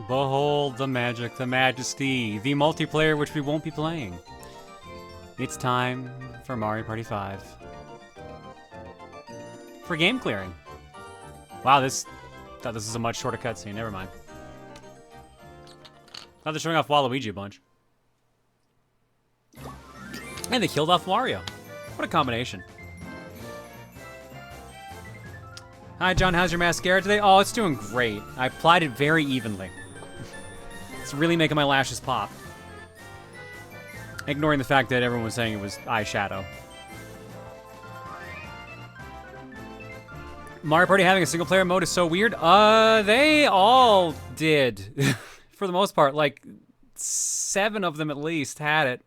Behold the magic, the majesty, the multiplayer which we won't be playing. It's time for Mario Party 5. For game clearing. Wow, thought this was a much shorter cutscene, never mind. Thought they're showing off Waluigi a bunch. And they killed off Wario. What a combination. Hi, John. How's your mascara today? Oh, it's doing great. I applied it very evenly. It's really making my lashes pop. Ignoring the fact that everyone was saying it was eyeshadow. Mario Party having a single-player mode is so weird. They all did. For the most part. Like, 7 of them at least had it.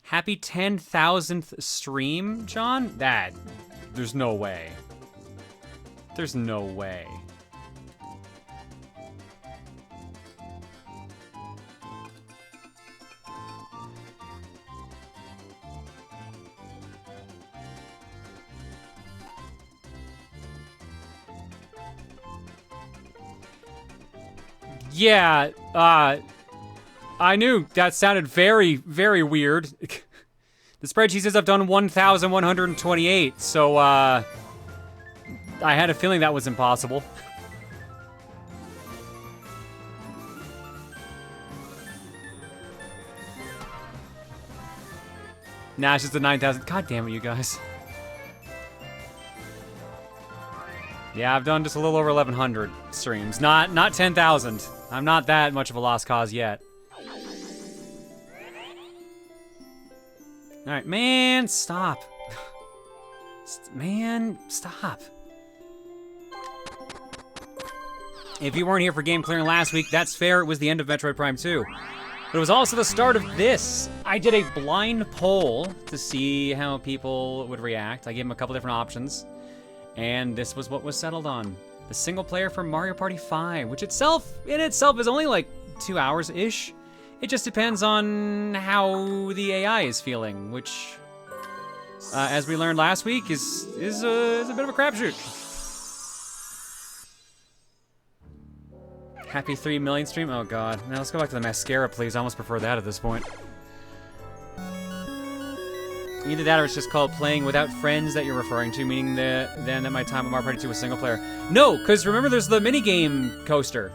Happy 10,000th stream, John? There's no way. There's no way. Yeah, I knew that sounded very, very weird. The spreadsheet says I've done 1,128, so, I had a feeling that was impossible. Nah, it's just the 9,000. God damn it, you guys. Yeah, I've done just a little over 1,100 streams. Not 10,000. I'm not that much of a lost cause yet. Alright, man, stop. Man, stop. If you weren't here for game clearing last week, that's fair. It was the end of Metroid Prime 2. But it was also the start of this. I did a blind poll to see how people would react. I gave them a couple different options. And this was what was settled on. The single player for Mario Party 5, which in itself is only like 2 hours-ish. It just depends on how the AI is feeling, which, as we learned last week, is a bit of a crapshoot. Happy 3 million stream? Oh god. Now let's go back to the mascara, please. I almost prefer that at this point. Either that or it's just called playing without friends that you're referring to, meaning then that my time with Mario Party 2 was single player. No, because remember there's the minigame coaster.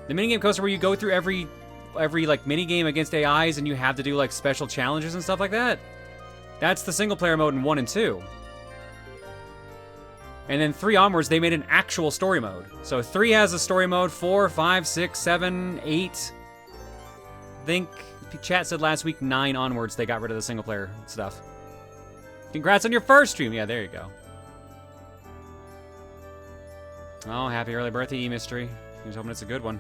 The minigame coaster where you go through every like minigame against AIs and you have to do like special challenges and stuff like that. That's the single player mode in 1 and 2. And then 3 onwards, they made an actual story mode. So 3 has a story mode, 4, 5, 6, 7, 8. I think chat said last week 9 onwards they got rid of the single player stuff. Congrats on your first stream. Yeah, there you go. Oh, happy early birthday, E-Mystery. Here's hoping it's a good one.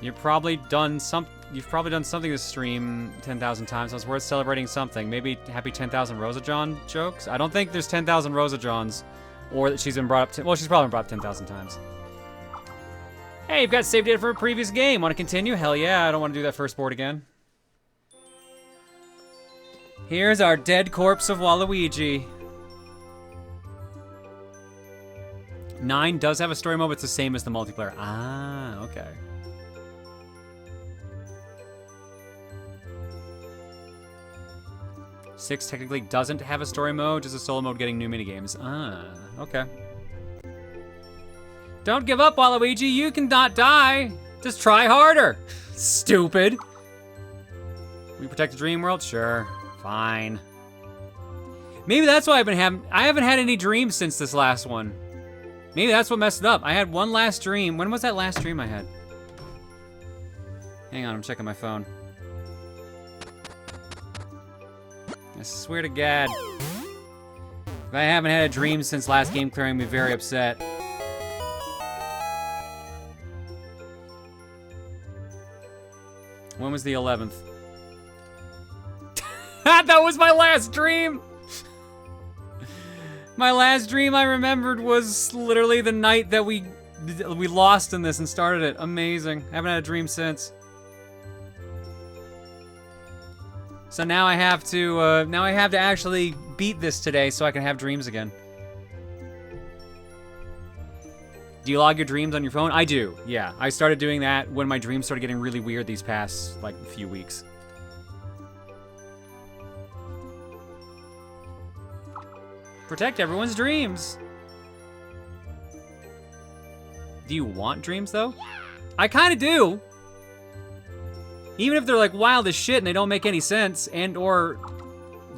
You've probably done something this stream 10,000 times, so it's worth celebrating something. Maybe happy 10,000 Rosa John jokes? I don't think there's 10,000 Rosa Johns, or that she's been brought up to, well, she's probably been brought up 10,000 times. Hey, you've got save data from a previous game. Want to continue? Hell yeah, I don't want to do that first board again. Here's our dead corpse of Waluigi. 9 does have a story mode, but it's the same as the multiplayer. Ah, okay. Six technically doesn't have a story mode, just a solo mode getting new minigames. Ah, okay. Don't give up, Waluigi, you can not die. Just try harder. Stupid. We protect the dream world? Sure, fine. Maybe that's why I haven't had any dreams since this last one. Maybe that's what messed it up. I had one last dream. When was that last dream I had? Hang on, I'm checking my phone. I swear to God. If I haven't had a dream since last game clearing, I'll be very upset. When was the 11th? That was my last dream! My last dream I remembered was literally the night that we lost in this and started it. Amazing. Haven't had a dream since. So now I have to actually beat this today so I can have dreams again. Do you log your dreams on your phone? I do, yeah. I started doing that when my dreams started getting really weird these past, like, few weeks. Protect everyone's dreams. Do you want dreams, though? I kind of do. Even if they're, like, wild as shit and they don't make any sense and or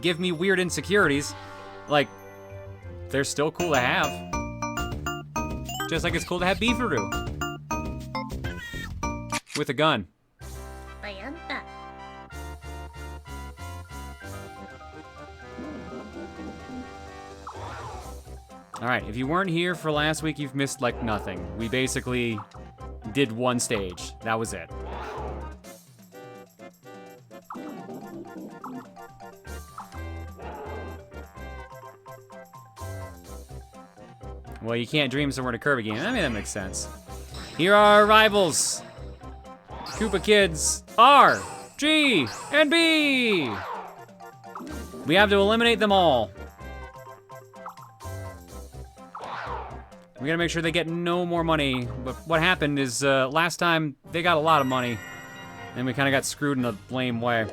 give me weird insecurities, like, they're still cool to have. Just like it's cool to have F-Booru. With a gun. Alright, if you weren't here for last week, you've missed, like, nothing. We basically did one stage. That was it. Well, you can't dream somewhere to curve again. I mean, that makes sense. Here are our rivals. Koopa Kids R, G, and B. We have to eliminate them all. We gotta make sure they get no more money. But what happened is last time they got a lot of money and we kind of got screwed in a lame way.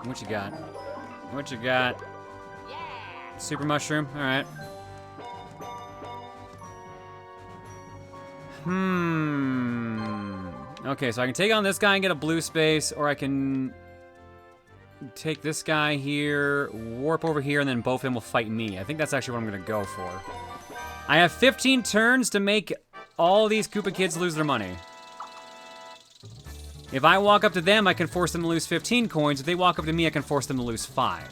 What you got? What you got? Super mushroom, all right. Okay, so I can take on this guy and get a blue space, or I can take this guy here, warp over here, and then both of them will fight me. I think that's actually what I'm gonna go for. I have 15 turns to make all these Koopa Kids lose their money. If I walk up to them, I can force them to lose 15 coins. If they walk up to me, I can force them to lose 5.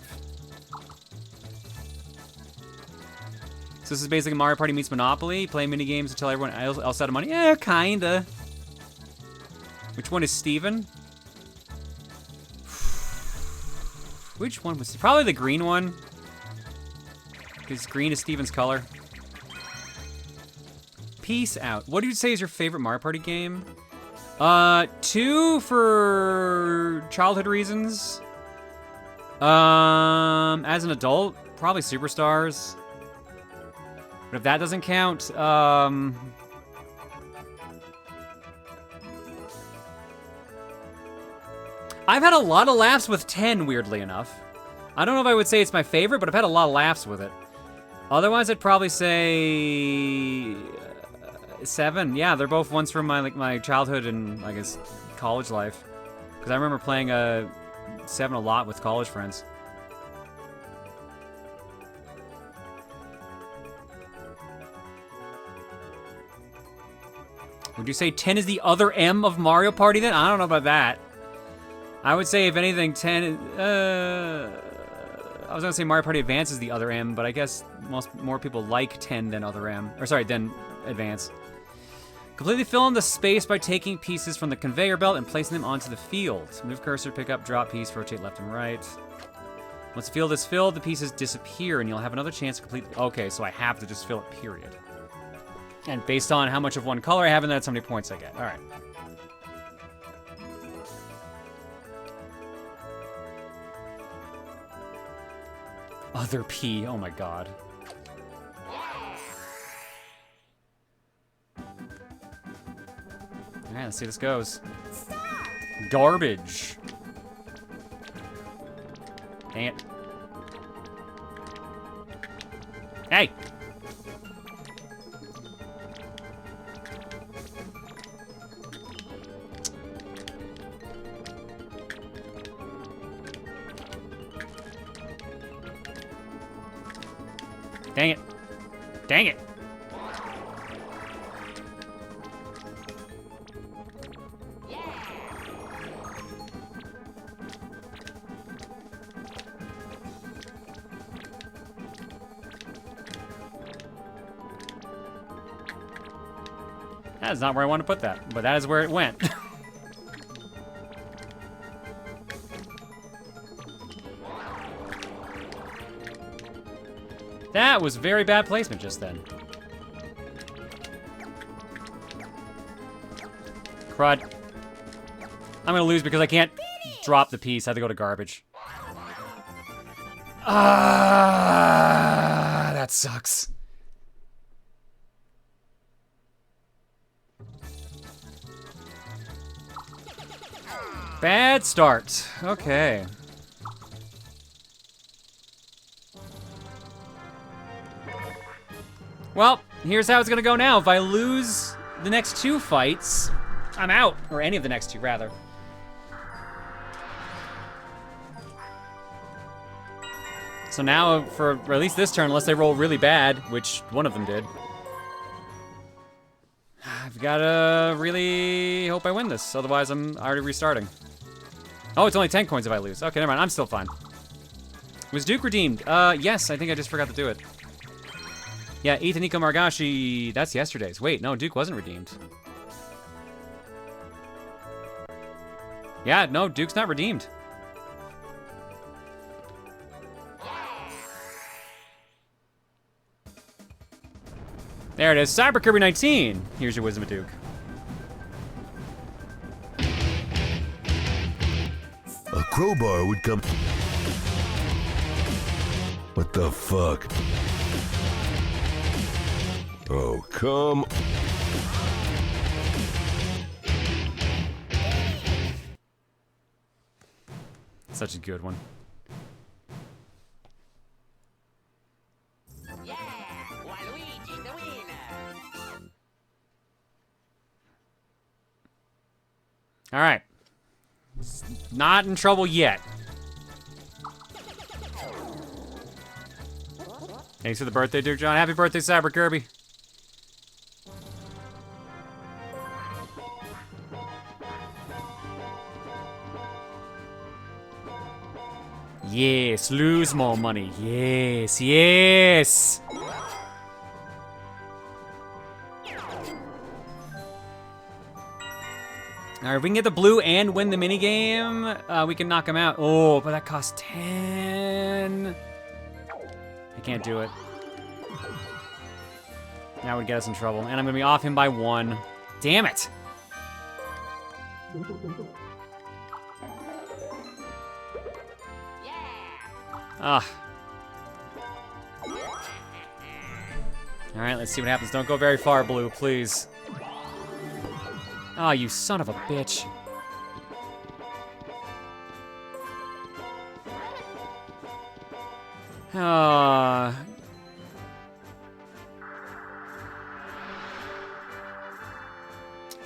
So this is basically Mario Party meets Monopoly. Play mini games until everyone else out of money. Yeah, kinda. Which one is Steven? Which one was probably the green one? Because green is Steven's color. Peace out. What do you say is your favorite Mario Party game? 2 for childhood reasons. As an adult, probably Superstars. But if that doesn't count, I've had a lot of laughs with 10, weirdly enough. I don't know if I would say it's my favorite, but I've had a lot of laughs with it. Otherwise, I'd probably say 7. Yeah, they're both ones from my childhood and, I guess, college life. Because I remember playing 7 a lot with college friends. Would you say 10 is the other M of Mario Party then? I don't know about that. I would say, if anything, 10... I was gonna say Mario Party Advance is the other M, but I guess more people like 10 than other M. Or sorry, than Advance. Completely fill in the space by taking pieces from the conveyor belt and placing them onto the field. Move cursor, pick up, drop piece, rotate left and right. Once the field is filled, the pieces disappear and you'll have another chance to complete... Okay, so I have to just fill it, period. And based on how much of one color I have, and that's how many points I get. All right. Other P, oh my god. Alright, let's see how this goes. Garbage. Dang it. Hey! Dang it. Dang it. That is not where I want to put that, but that is where it went. That was very bad placement just then. Crud. I'm gonna lose because I can't drop the piece. I have to go to garbage. That sucks. Bad start. Okay. Well, here's how it's gonna go now. If I lose the next 2 fights, I'm out. Or any of the next 2, rather. So now, for at least this turn, unless they roll really bad, which one of them did, I've gotta really hope I win this. Otherwise, I'm already restarting. Oh, it's only 10 coins if I lose. Okay, never mind. I'm still fine. Was Duke redeemed? Yes. I think I just forgot to do it. Yeah, Itaniko Margashi. That's yesterday's. Wait, no, Duke wasn't redeemed. Yeah, no, Duke's not redeemed. There it is. Cyber Kirby 19. Here's your Wisdom of Duke. A crowbar would come. What the fuck? Oh, come. Such a good one. Yeah, Waluigi the winner. All right. Not in trouble yet. Thanks for the birthday, Duke John. Happy birthday, Cyber Kirby. Yes, lose more money. Yes, yes. All right, if we can get the blue and win the minigame, we can knock him out. Oh, but that costs 10. I can't do it. That would get us in trouble. And I'm gonna be off him by 1. Damn it. Ah. All right, let's see what happens. Don't go very far, Blue, please. Oh, you son of a bitch.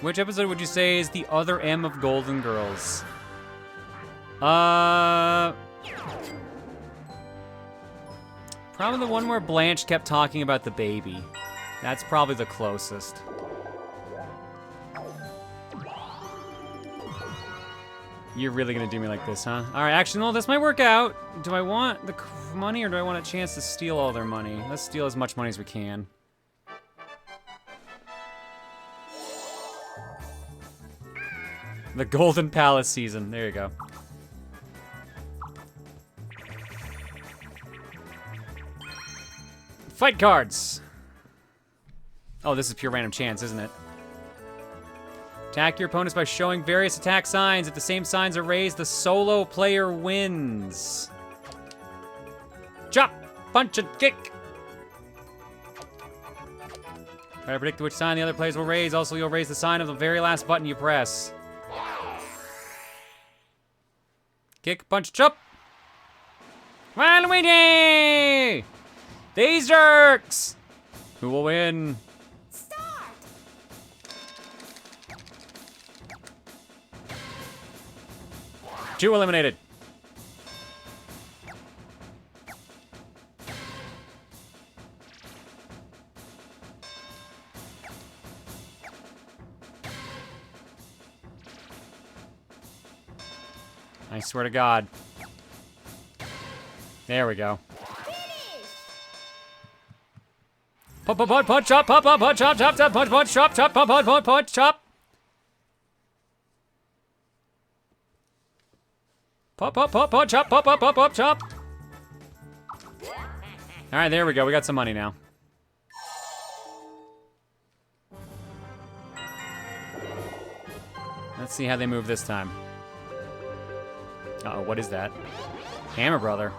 Which episode would you say is the other M of Golden Girls? Probably the one where Blanche kept talking about the baby. That's probably the closest. You're really gonna do me like this, huh? All right, actually, no, this might work out. Do I want the money or do I want a chance to steal all their money? Let's steal as much money as we can. The Golden Palace season, there you go. Fight cards. Oh, this is pure random chance, isn't it? Attack your opponents by showing various attack signs. If the same signs are raised, the solo player wins. Chop, punch, and kick. Try to predict which sign the other players will raise. Also, you'll raise the sign of the very last button you press. Kick, punch, chop. Waluigi! These jerks! Who will win? Two eliminated. I swear to God. There we go. Punch, punch, punch, chop, punch, punch, chop, chop, chop, punch, punch, chop, chop, punch, punch, punch, punch, chop. Pop, pop, pop, pop, chop, pop, pop, pop, pop, chop. All right, there we go. We got some money now. Let's see how they move this time. Uh-oh, what is that? Hammer Brother.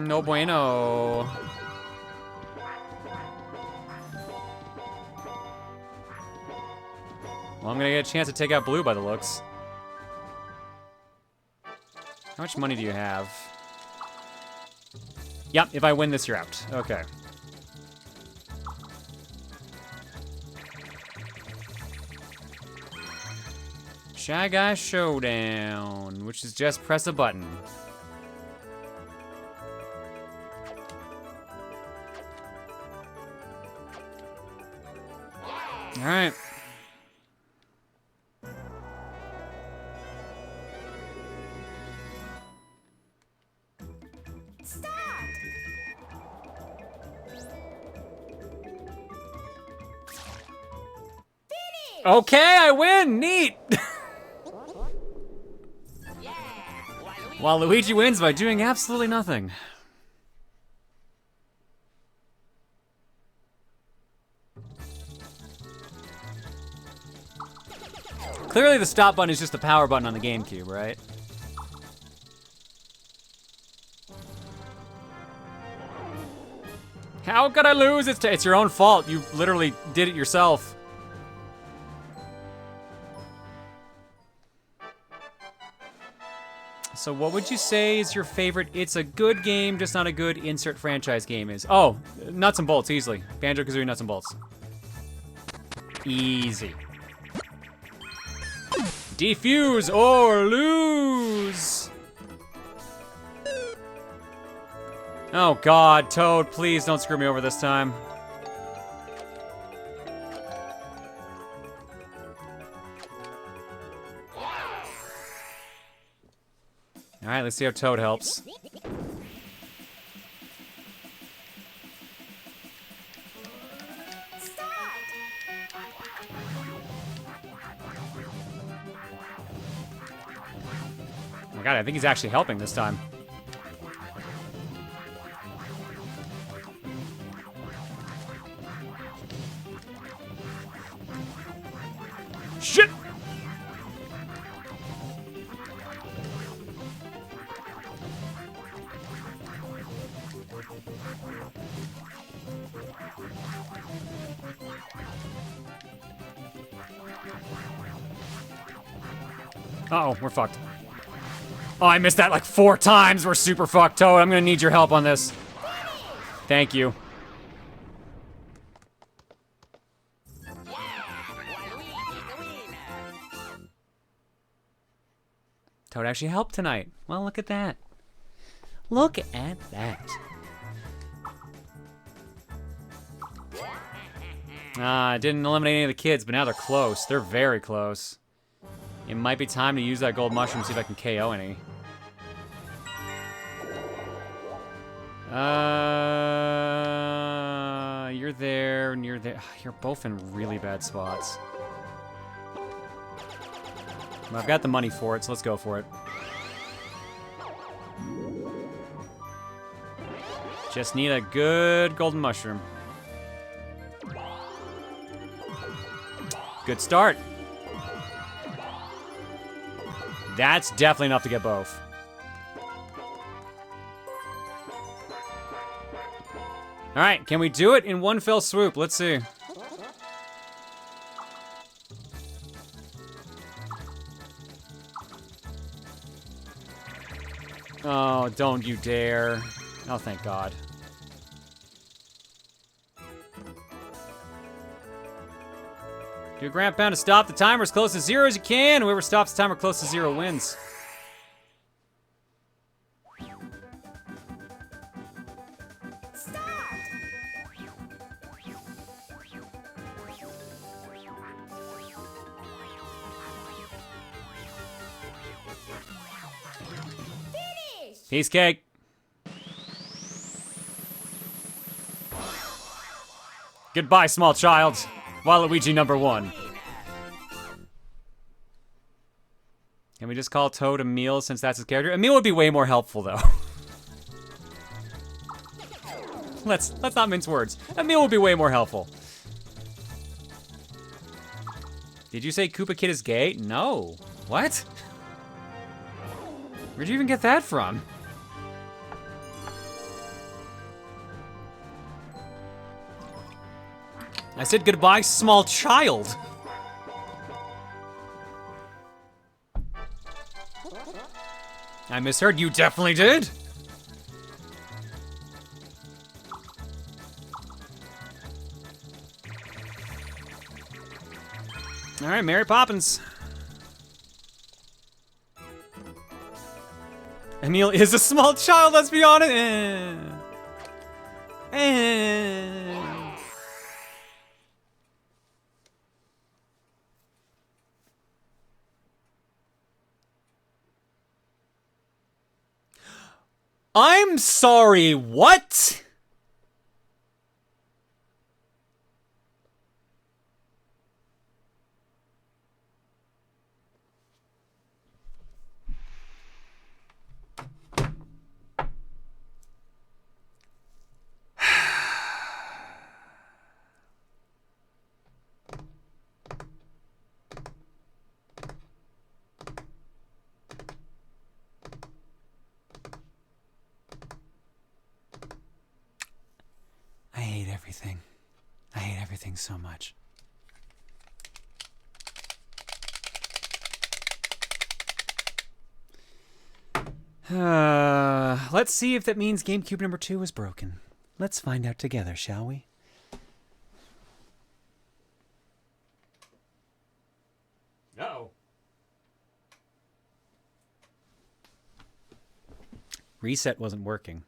No bueno. Well, I'm gonna get a chance to take out blue by the looks. How much money do you have? Yep, if I win this, you're out. Okay. Shy Guy Showdown, which is just press a button. All right. Okay, I win. Neat. While Luigi wins by doing absolutely nothing. Clearly the stop button is just the power button on the GameCube, right? How could I lose? It's your own fault. You literally did it yourself. So what would you say is your favorite it's a good game, just not a good insert franchise game is? Oh, Nuts and Bolts, easily. Banjo-Kazooie Nuts and Bolts. Easy. Defuse or lose. Oh God, Toad, please don't screw me over this time. All right, let's see how Toad helps. Oh my God, I think he's actually helping this time. Shit! Uh-oh, we're fucked. Oh, I missed that like 4 times. We're super fucked, Toad. I'm gonna need your help on this. Thank you. Toad actually helped tonight. Well, look at that. Look at that. I didn't eliminate any of the kids, but now they're close. They're very close. It might be time to use that gold mushroom, see if I can KO any. You're there, and you're there. You're both in really bad spots. I've got the money for it, so let's go for it. Just need a good golden mushroom. Good start. That's definitely enough to get both. All right, can we do it in one fell swoop? Let's see. Oh, don't you dare. Oh, thank God. Do a ground pound to stop the timer as close to 0 as you can. Whoever stops the timer close to 0 wins. Piece cake. Goodbye, small child. Waluigi #1. Can we just call Toad Emil since that's his character? Emil would be way more helpful though. Let's not mince words. Emil would be way more helpful. Did you say Koopa Kid is gay? No. What? Where'd you even get that from? I said goodbye, small child. I misheard. You definitely did. All right, Mary Poppins. Emil is a small child, let's be honest. I'm sorry, what? I hate everything. I hate everything so much. Let's see if that means GameCube number 2 is broken. Let's find out together, shall we? No. Reset wasn't working.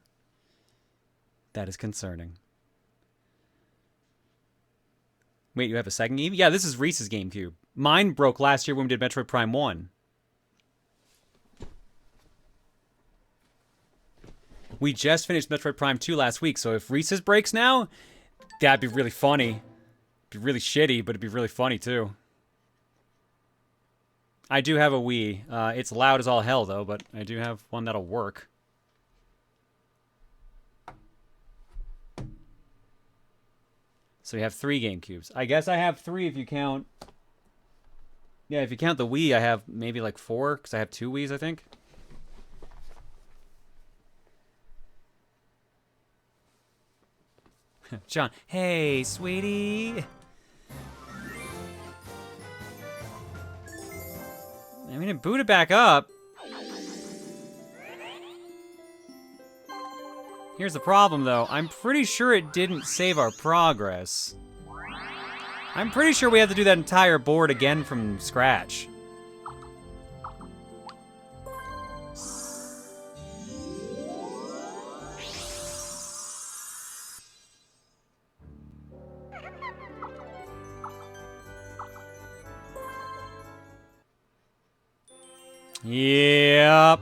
That is concerning. Wait, you have a second game? Yeah, this is Reese's GameCube. Mine broke last year when we did Metroid Prime 1. We just finished Metroid Prime 2 last week, so if Reese's breaks now, that'd be really funny. It'd be really shitty, but it'd be really funny too. I do have a Wii. It's loud as all hell though, but I do have one that'll work. So we have 3 GameCubes. I guess I have 3 if you count... Yeah, if you count the Wii, I have maybe like 4, because I have 2 Wiis, I think. John, hey, sweetie. I mean, it booted back up. Here's the problem, though. I'm pretty sure it didn't save our progress. I'm pretty sure we have to do that entire board again from scratch. Yep.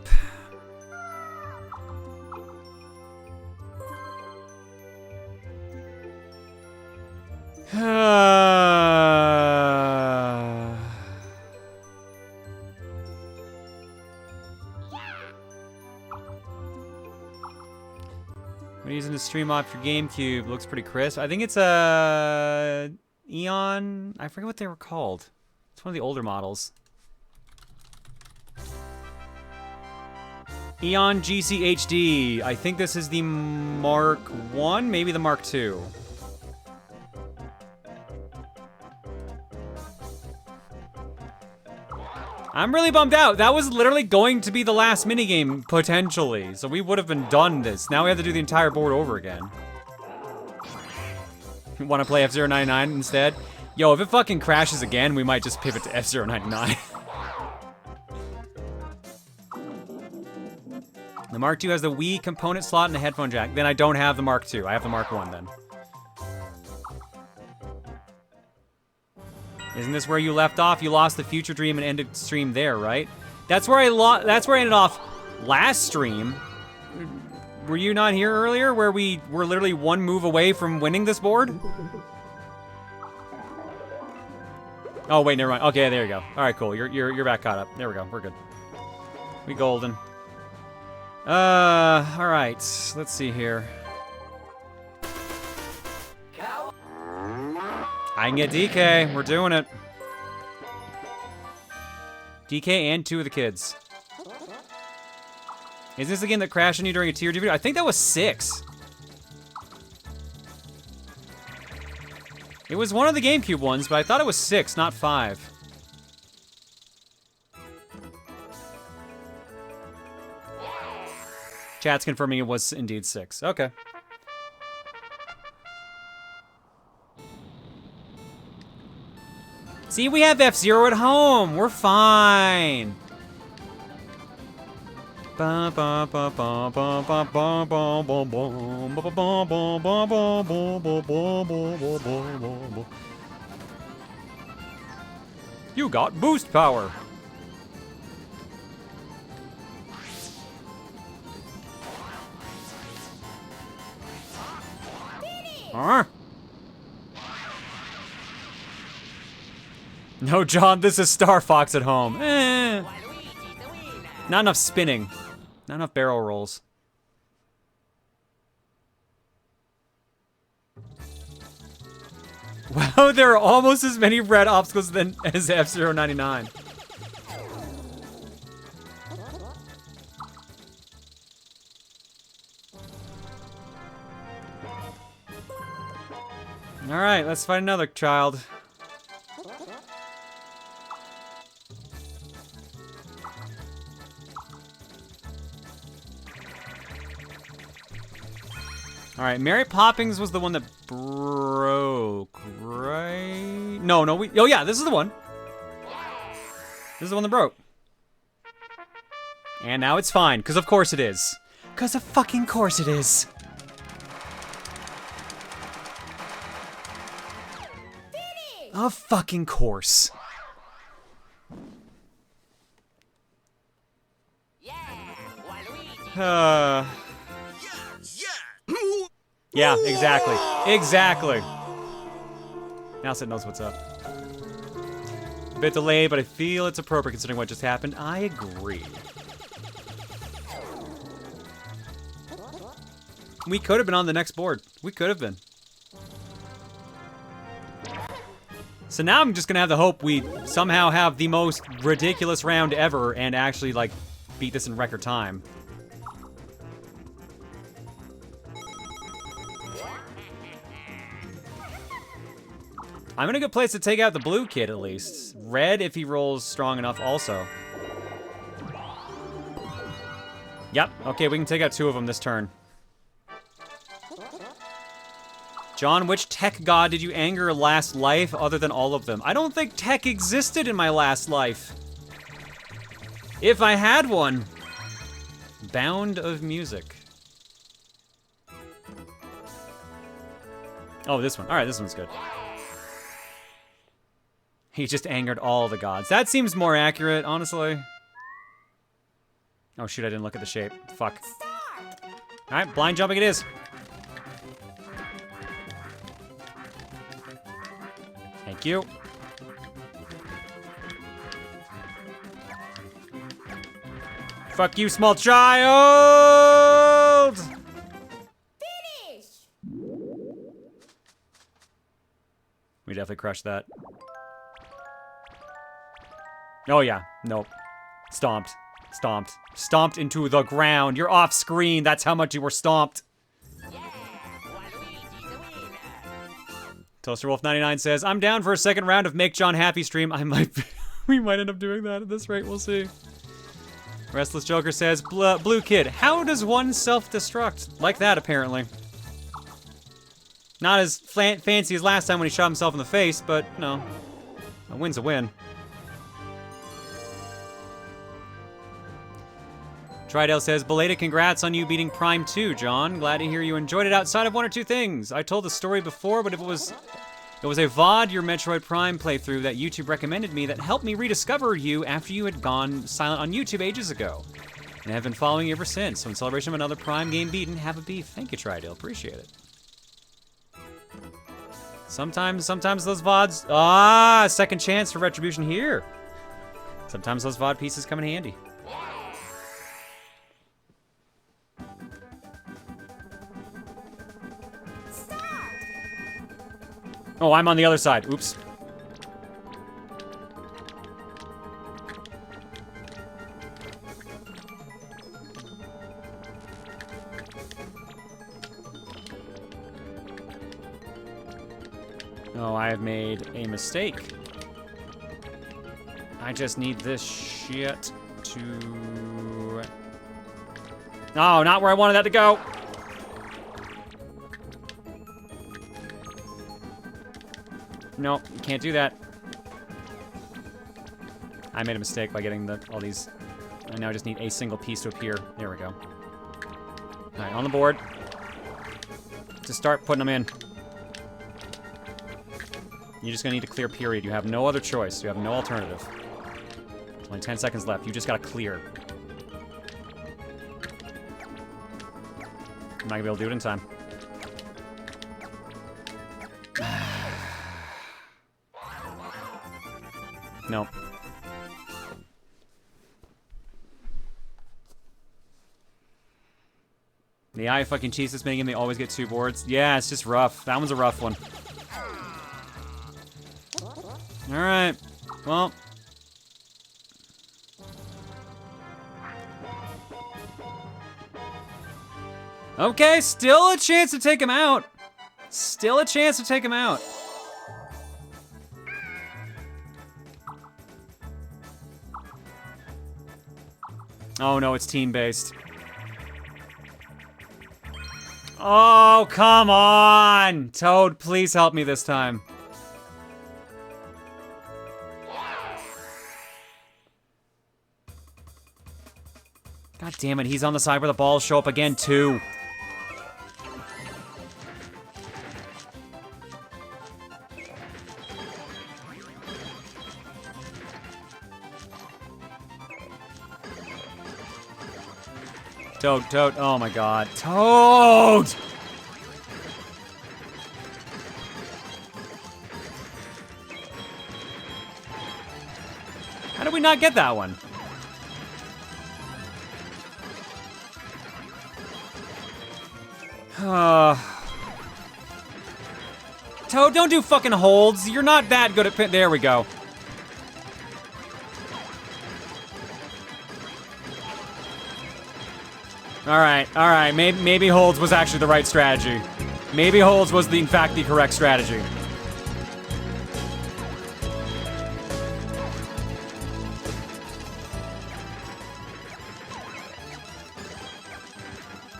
We're using to stream off your GameCube. Looks pretty crisp. I think it's a Eon. I forget what they were called. It's one of the older models. Eon GC HD. I think this is the Mark 1, maybe the Mark 2. I'm really bummed out. That was literally going to be the last minigame, potentially. So we would have been done this. Now we have to do the entire board over again. Want to play F-099 instead? Yo, if it fucking crashes again, we might just pivot to F-099. The Mark II has the Wii component slot and the headphone jack. Then I don't have the Mark II. I have the Mark I then. Isn't this where you left off? You lost the future dream and ended stream there, right? That's where I ended off last stream. Were you not here earlier where we were literally one move away from winning this board? Oh wait, never mind. Okay, there you go. All right, cool. You're back caught up. There we go. We're good. We golden. All right. Let's see here. I can get DK. We're doing it. DK and 2 of the kids. Is this the game that crashed on you during a tier video? I think that was 6. It was one of the GameCube ones, but I thought it was 6, not 5. Chat's confirming it was indeed 6. Okay. See, we have F-Zero at home. We're fine. You got boost power. No, John, this is Star Fox at home. Waluigi's the winner. Not enough spinning. Not enough barrel rolls. Wow, there are almost as many red obstacles as F-Zero 99. All right, let's find another child. All right, Mary Poppins was the one that broke, right? No, oh yeah, this is the one. This is the one that broke. And now it's fine, because of course it is. Because of fucking course it is. Of fucking course. Yeah, Waluigi. Yeah, exactly. Exactly. Now Sid knows what's up. A bit delayed, but I feel it's appropriate considering what just happened. I agree. We could have been on the next board. We could have been. So now I'm just gonna have the hope we somehow have the most ridiculous round ever and actually, like, beat this in record time. I'm in a good place to take out the blue kid, at least. Red, if he rolls strong enough, also. Yep, okay, we can take out 2 of them this turn. John, which tech god did you anger last life other than all of them? I don't think tech existed in my last life. If I had one. Bound of Music. Oh, this one. All right, this one's good. He just angered all the gods. That seems more accurate, honestly. Oh, shoot, I didn't look at the shape. Fuck. All right, blind jumping it is. Thank you. Fuck you, small child! Finish! We definitely crushed that. Oh yeah, nope. Stomped. Stomped. Stomped into the ground. You're off screen. That's how much you were stomped. Yeah, Waluigi's the winner. ToasterWolf99 says, I'm down for a second round of Make John Happy stream. We might end up doing that at this rate. We'll see. Restless Joker says, Blue Kid, how does one self-destruct? Like that, apparently. Not as fancy as last time when he shot himself in the face, but, no. A win's a win. Tridale says, belated congrats on you beating Prime 2, John. Glad to hear you enjoyed it outside of 1 or 2 things. I told the story before, but it was a VOD, your Metroid Prime playthrough that YouTube recommended me that helped me rediscover you after you had gone silent on YouTube ages ago. And have been following you ever since. So in celebration of another Prime game beaten, have a beef. Thank you, Tridale. Appreciate it. Sometimes those VODs... second chance for retribution here. Sometimes those VOD pieces come in handy. Oh, I'm on the other side. Oops. Oh, I have made a mistake. I just need this shit to... No, not where I wanted that to go. Nope, you can't do that. I made a mistake by getting all these. I now just need a single piece to appear. There we go. All right, on the board. Just start putting them in. You're just gonna need to clear period. You have no other choice. You have no alternative. Only 10 seconds left. You just gotta clear. I'm not gonna be able to do it in time. Nope. The AI fucking cheats this minigame, they always get 2 boards. Yeah, it's just rough. That one's a rough one. Alright. Well. Okay, still a chance to take him out. Still a chance to take him out. Oh no, it's team-based. Oh, come on! Toad, please help me this time. God damn it, he's on the side where the balls show up again, too. Toad, Toad, oh my god. Toad! How did we not get that one? Toad, don't do fucking holds. You're not that good at pin. There we go. Alright, maybe holds was actually the right strategy. Maybe holds was, in fact, the correct strategy.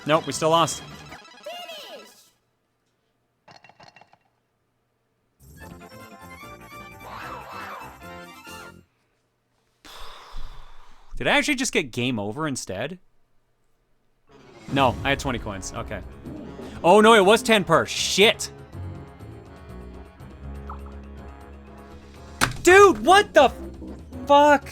Nope, we still lost. Finish! Did I actually just get game over instead? No, I had 20 coins. Okay. Oh no, it was 10 per. Shit. Dude, what the fuck?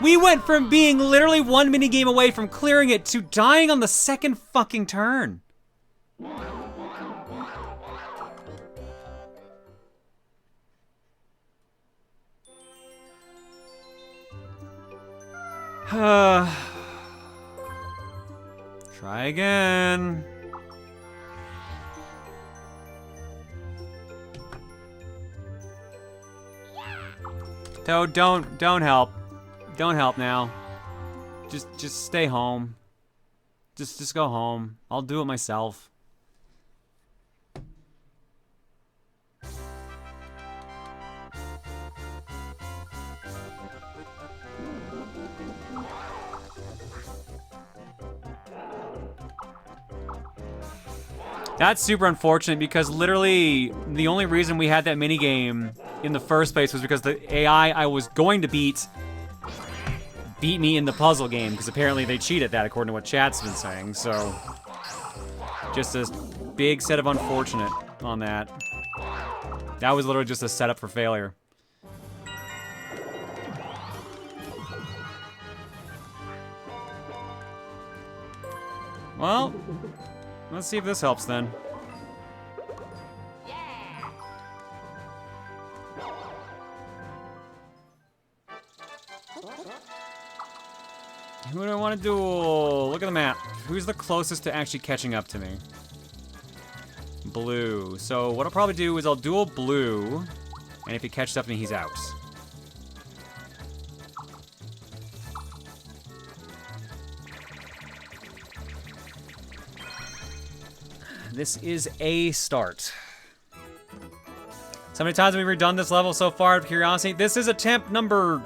We went from being literally one minigame away from clearing it to dying on the second fucking turn. Try again. Toad, don't help. Don't help now. Just stay home. Just go home. I'll do it myself. That's super unfortunate because literally the only reason we had that minigame in the first place was because the AI I was going to beat me in the puzzle game, because apparently they cheated that according to what chat's been saying, so just a big set of unfortunate on that. That was literally just a setup for failure. Well, let's see if this helps then. Who do I want to duel? Look at the map. Who's the closest to actually catching up to me? Blue. So what I'll probably do is I'll duel Blue, and if he catches up to me, he's out. This is a start. So many times have we redone this level so far out of curiosity? This is attempt number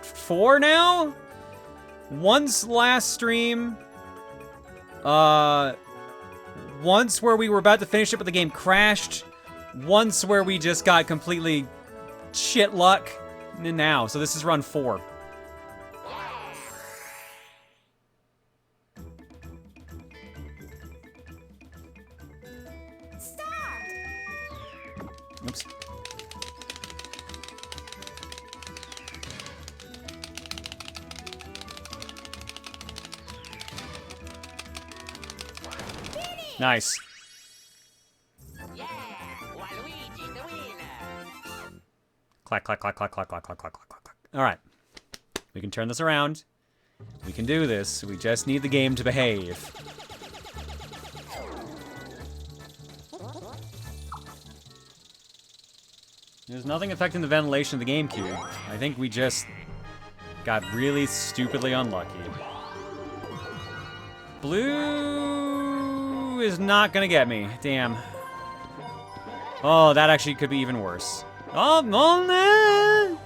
4 now? Once last stream. Once where we were about to finish it but the game crashed. Once where we just got completely shit luck. And now, so this is run 4. Oops. Nice. Yeah, Waluigi's the winner. Clack, clack, clack, clack, clack, clack, clack, clack, clack, clack. All right. We can turn this around. We can do this. We just need the game to behave. There's nothing affecting the ventilation of the GameCube. I think we just got really stupidly unlucky. Blue is not gonna get me. Damn. Oh, that actually could be even worse. Oh, no!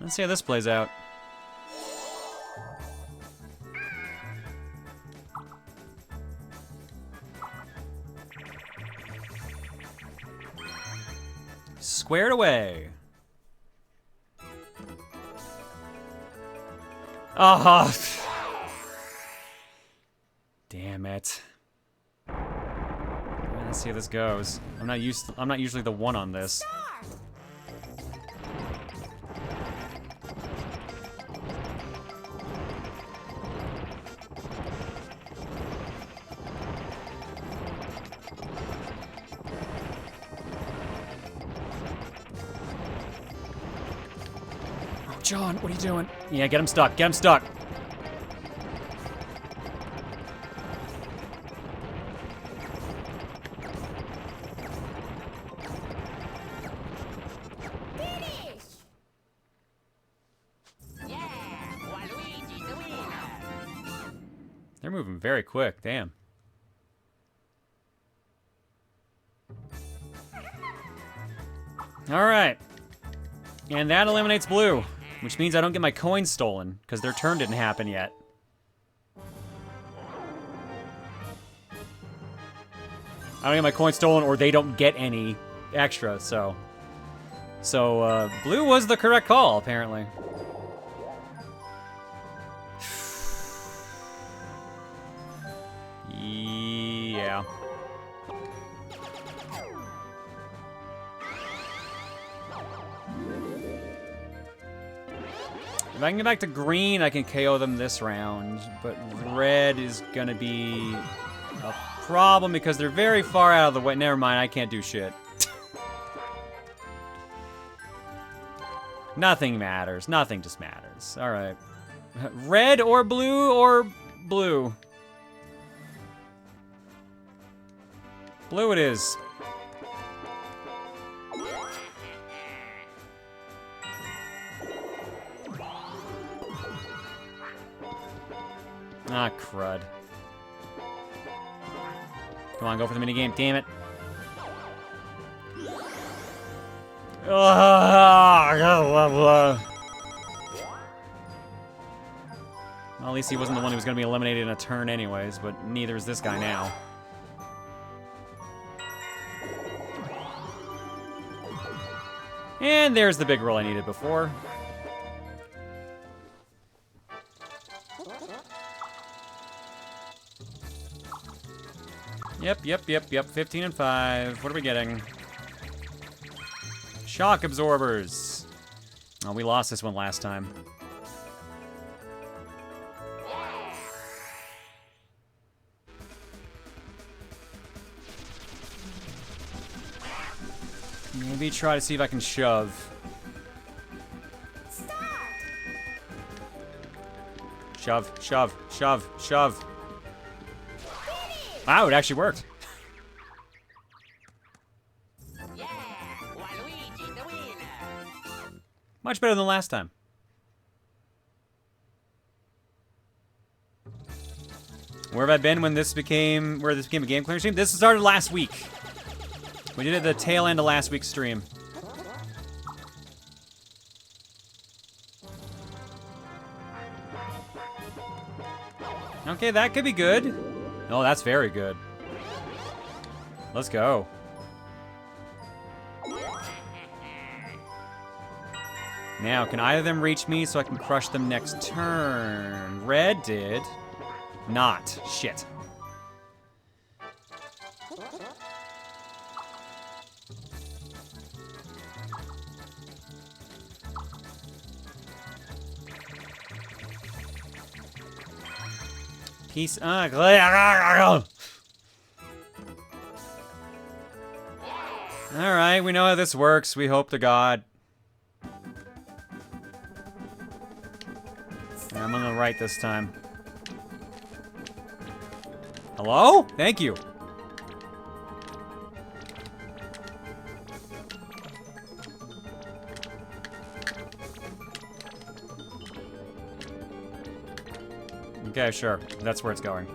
Let's see how this plays out. Squared away. Oh. Damn it. Let's see how this goes. I'm not usually the one on this. John, what are you doing? Yeah, get him stuck. Get him stuck. Finish! Yeah, Waluigi's the winner. They're moving very quick. Damn. All right. And that eliminates blue. Which means I don't get my coin stolen, because their turn didn't happen yet. I don't get my coin stolen, or they don't get any extra, so... So, blue was the correct call, apparently. Yeah. If I can get back to green, I can KO them this round, but red is gonna be a problem because they're very far out of the way. Never mind, I can't do shit. Nothing matters. Nothing just matters. All right. Red or blue or blue? Blue it is. Ah, crud. Come on, go for the minigame. Damn it. Well, at least he wasn't the one who was going to be eliminated in a turn anyways, but neither is this guy now. And there's the big roll I needed before. Yep. 15 and 5. What are we getting? Shock absorbers. Oh, we lost this one last time. Maybe try to see if I can shove. Shove. Wow, it actually worked. Yeah, Waluigi's the winner. Much better than last time. Where have I been when this became a game clearing stream? This started last week. We did it at the tail end of last week's stream. Okay, that could be good. Oh, that's very good. Let's go. Now, can either of them reach me so I can crush them next turn? Red did. Not. Shit. Peace. Alright, we know how this works. We hope to God. I'm on the right this time. Hello? Thank you. Okay, sure. That's where it's going.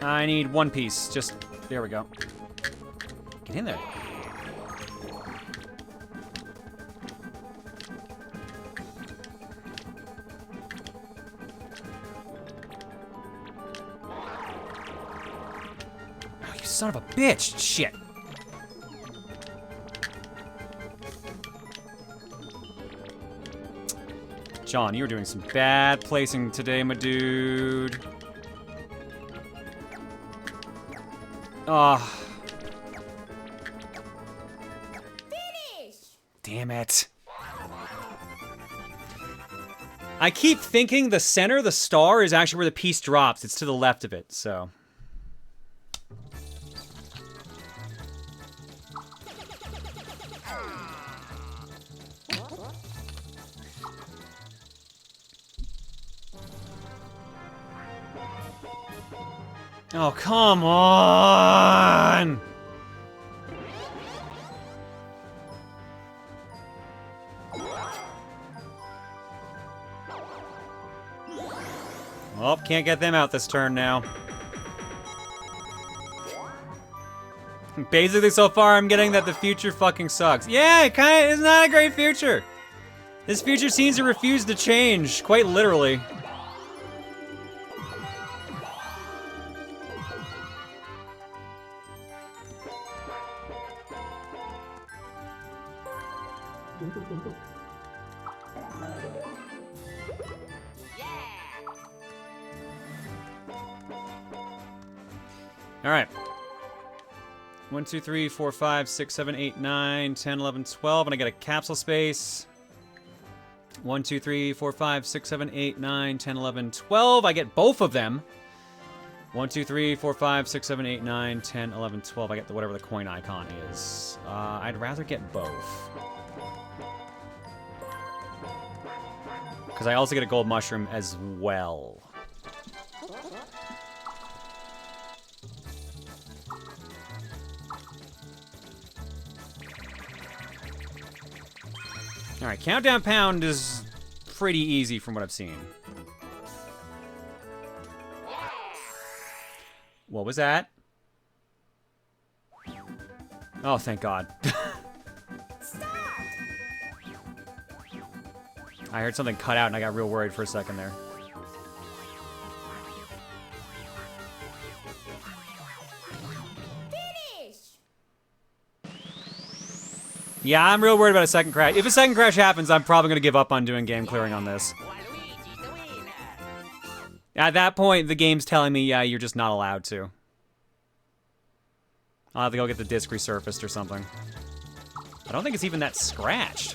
I need one piece. Just, there we go. Get in there. Oh, you son of a bitch! Shit. John, you were doing some bad placing today, my dude. Ah. Finish! Damn it. I keep thinking the center, the star, is actually where the piece drops. It's to the left of it, so. Oh, come on! Oh, can't get them out this turn now. Basically, so far, I'm getting that the future fucking sucks. Yeah, it kinda is not a great future. This future seems to refuse to change, quite literally. All right. 1, 2, 3, 4, 5, 6, 7, 8, 9, 10, 11, 12, and I get a capsule space. 1, 2, 3, 4, 5, 6, 7, 8, 9, 10, 11, 12. I get both of them. 1, 2, 3, 4, 5, 6, 7, 8, 9, 10, 11, 12. I get whatever the coin icon is. I'd rather get both. Because I also get a gold mushroom as well. Alright, Countdown Pound is pretty easy from what I've seen. What was that? Oh, thank God. I heard something cut out and I got real worried for a second there. Yeah, I'm real worried about a second crash. If a second crash happens, I'm probably going to give up on doing game clearing on this. At that point, the game's telling me, yeah, you're just not allowed to. I'll have to go get the disc resurfaced or something. I don't think it's even that scratched.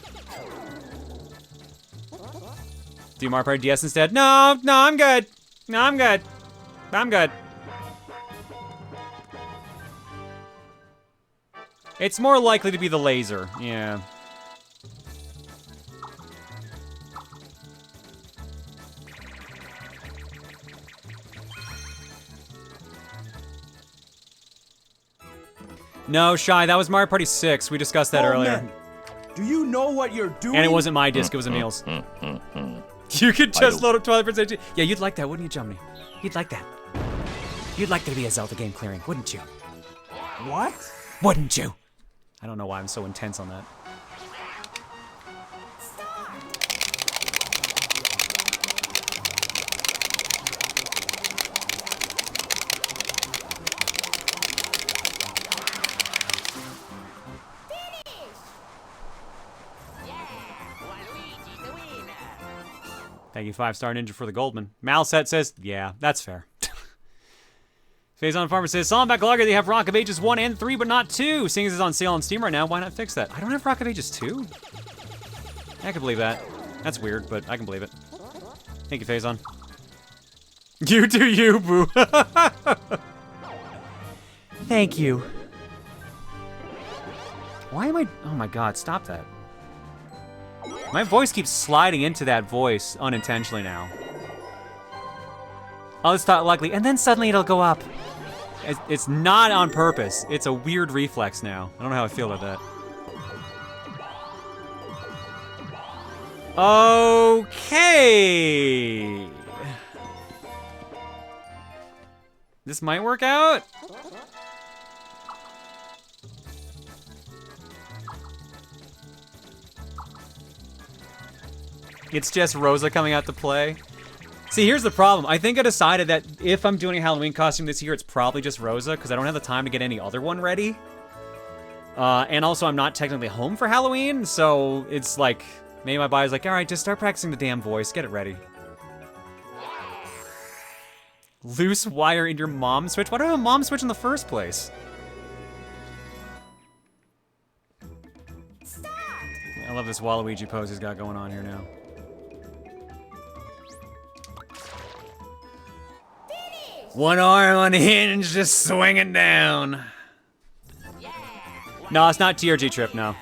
Do Mario Party DS instead? No, I'm good. No, I'm good. I'm good. It's more likely to be the laser, yeah. No, Shy, that was Mario Party 6. We discussed that earlier. Man, do you know what you're doing? And it wasn't my disc, it was Emil's. You could just load up Twilight Princess HD. Yeah, you'd like that, wouldn't you, Jumney? You'd like that. You'd like there to be a Zelda game clearing, wouldn't you? What? Wouldn't you? I don't know why I'm so intense on that. Thank you, 5-star Ninja, for the Goldman. Malset says, yeah, that's fair. Phazon Farmer says, saw him back logger, they have Rock of Ages 1 and 3, but not 2. Seeing as it's on sale on Steam right now, why not fix that? I don't have Rock of Ages 2? I can believe that. That's weird, but I can believe it. Thank you, Phazon. You do you, boo. Thank you. Why am I... Oh my god, stop that. My voice keeps sliding into that voice unintentionally now. Oh, it's not likely, and then suddenly it'll go up. It's not on purpose. It's a weird reflex now. I don't know how I feel about that. Okay. This might work out. It's just Rosa coming out to play. See, here's the problem. I think I decided that if I'm doing a Halloween costume this year, it's probably just Rosa, because I don't have the time to get any other one ready. And also, I'm not technically home for Halloween, so it's like, maybe my body's like, all right, just start practicing the damn voice, get it ready. Loose wire in your mom switch? Why do I have a mom switch in the first place? I love this Waluigi pose he's got going on here now. One arm unhinged, just swinging down. No, it's not TRG Trip, no.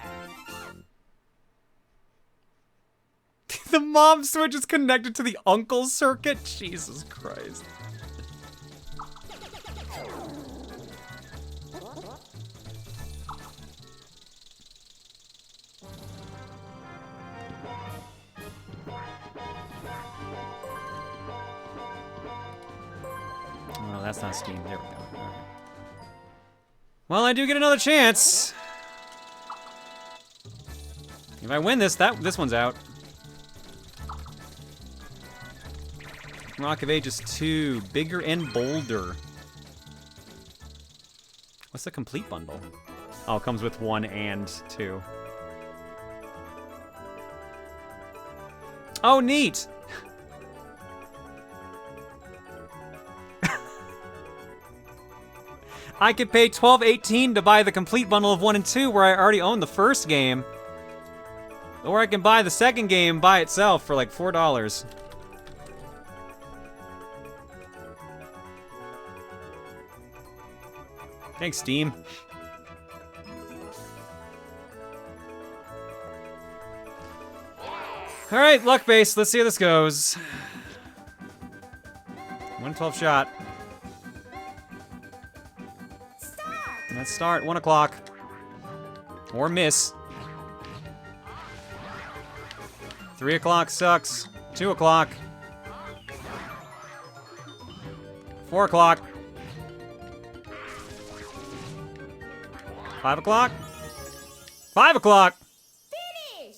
The mom switch is connected to the uncle circuit? Jesus Christ. Oh, that's not Steam. There we go. All right. Well, I do get another chance. If I win this, this one's out. Rock of Ages 2, bigger and bolder. What's the complete bundle? Oh, it comes with 1 and 2. Oh, neat! I could pay $12.18 to buy the complete bundle of 1 and 2 where I already own the first game. Or I can buy the second game by itself for like $4. Thanks, Steam. Alright, luck base. Let's see how this goes. 112 shot. Let's start. 1 o'clock. Or miss. 3 o'clock sucks. 2 o'clock. 4 o'clock. 5 o'clock. 5 o'clock. Finish!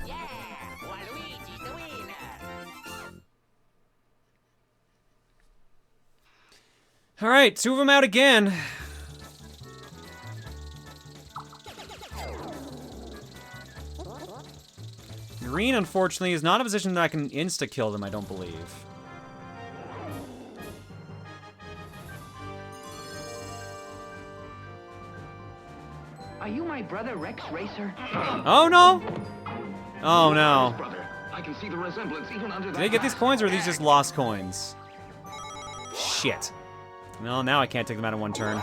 Yeah, Waluigi's the winner. All right, 2 of them out again. Green, unfortunately, is not in a position that I can insta-kill them, I don't believe. Are you my brother Rex Racer? Oh, no! Oh, no. Brother, I can see the resemblance even under Did they get these coins, or are these just lost coins? Shit. Well, now I can't take them out in 1 turn.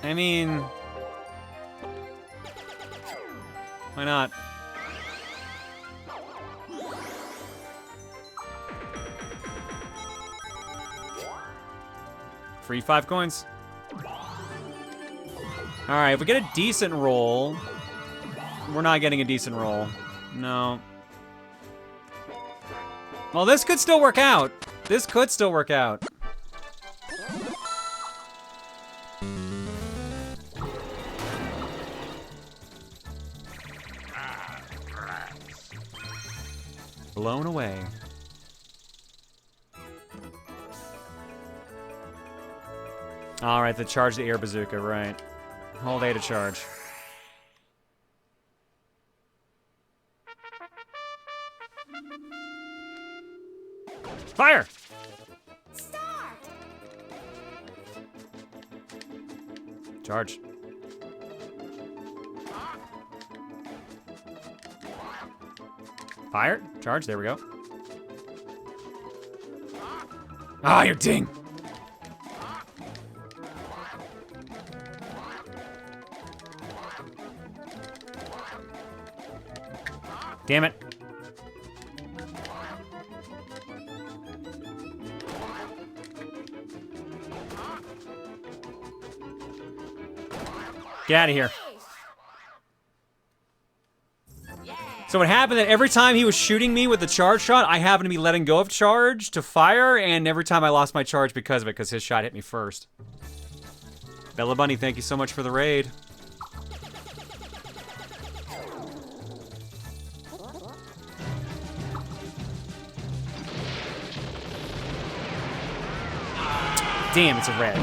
I mean... why not? Free 5 coins. Alright, if we get a decent roll... We're not getting a decent roll. No. Well, this could still work out. This could still work out. Blown away. All right, the charge the air bazooka, right. Hold A to charge. Fire! Start. Charge. Fire. Charge. There we go. Ah, you ding! Damn it. Get out of here. So what happened that every time he was shooting me with the charge shot, I happened to be letting go of charge to fire, and every time I lost my charge because of it, because his shot hit me first. Bella Bunny, thank you so much for the raid. Damn, it's a red.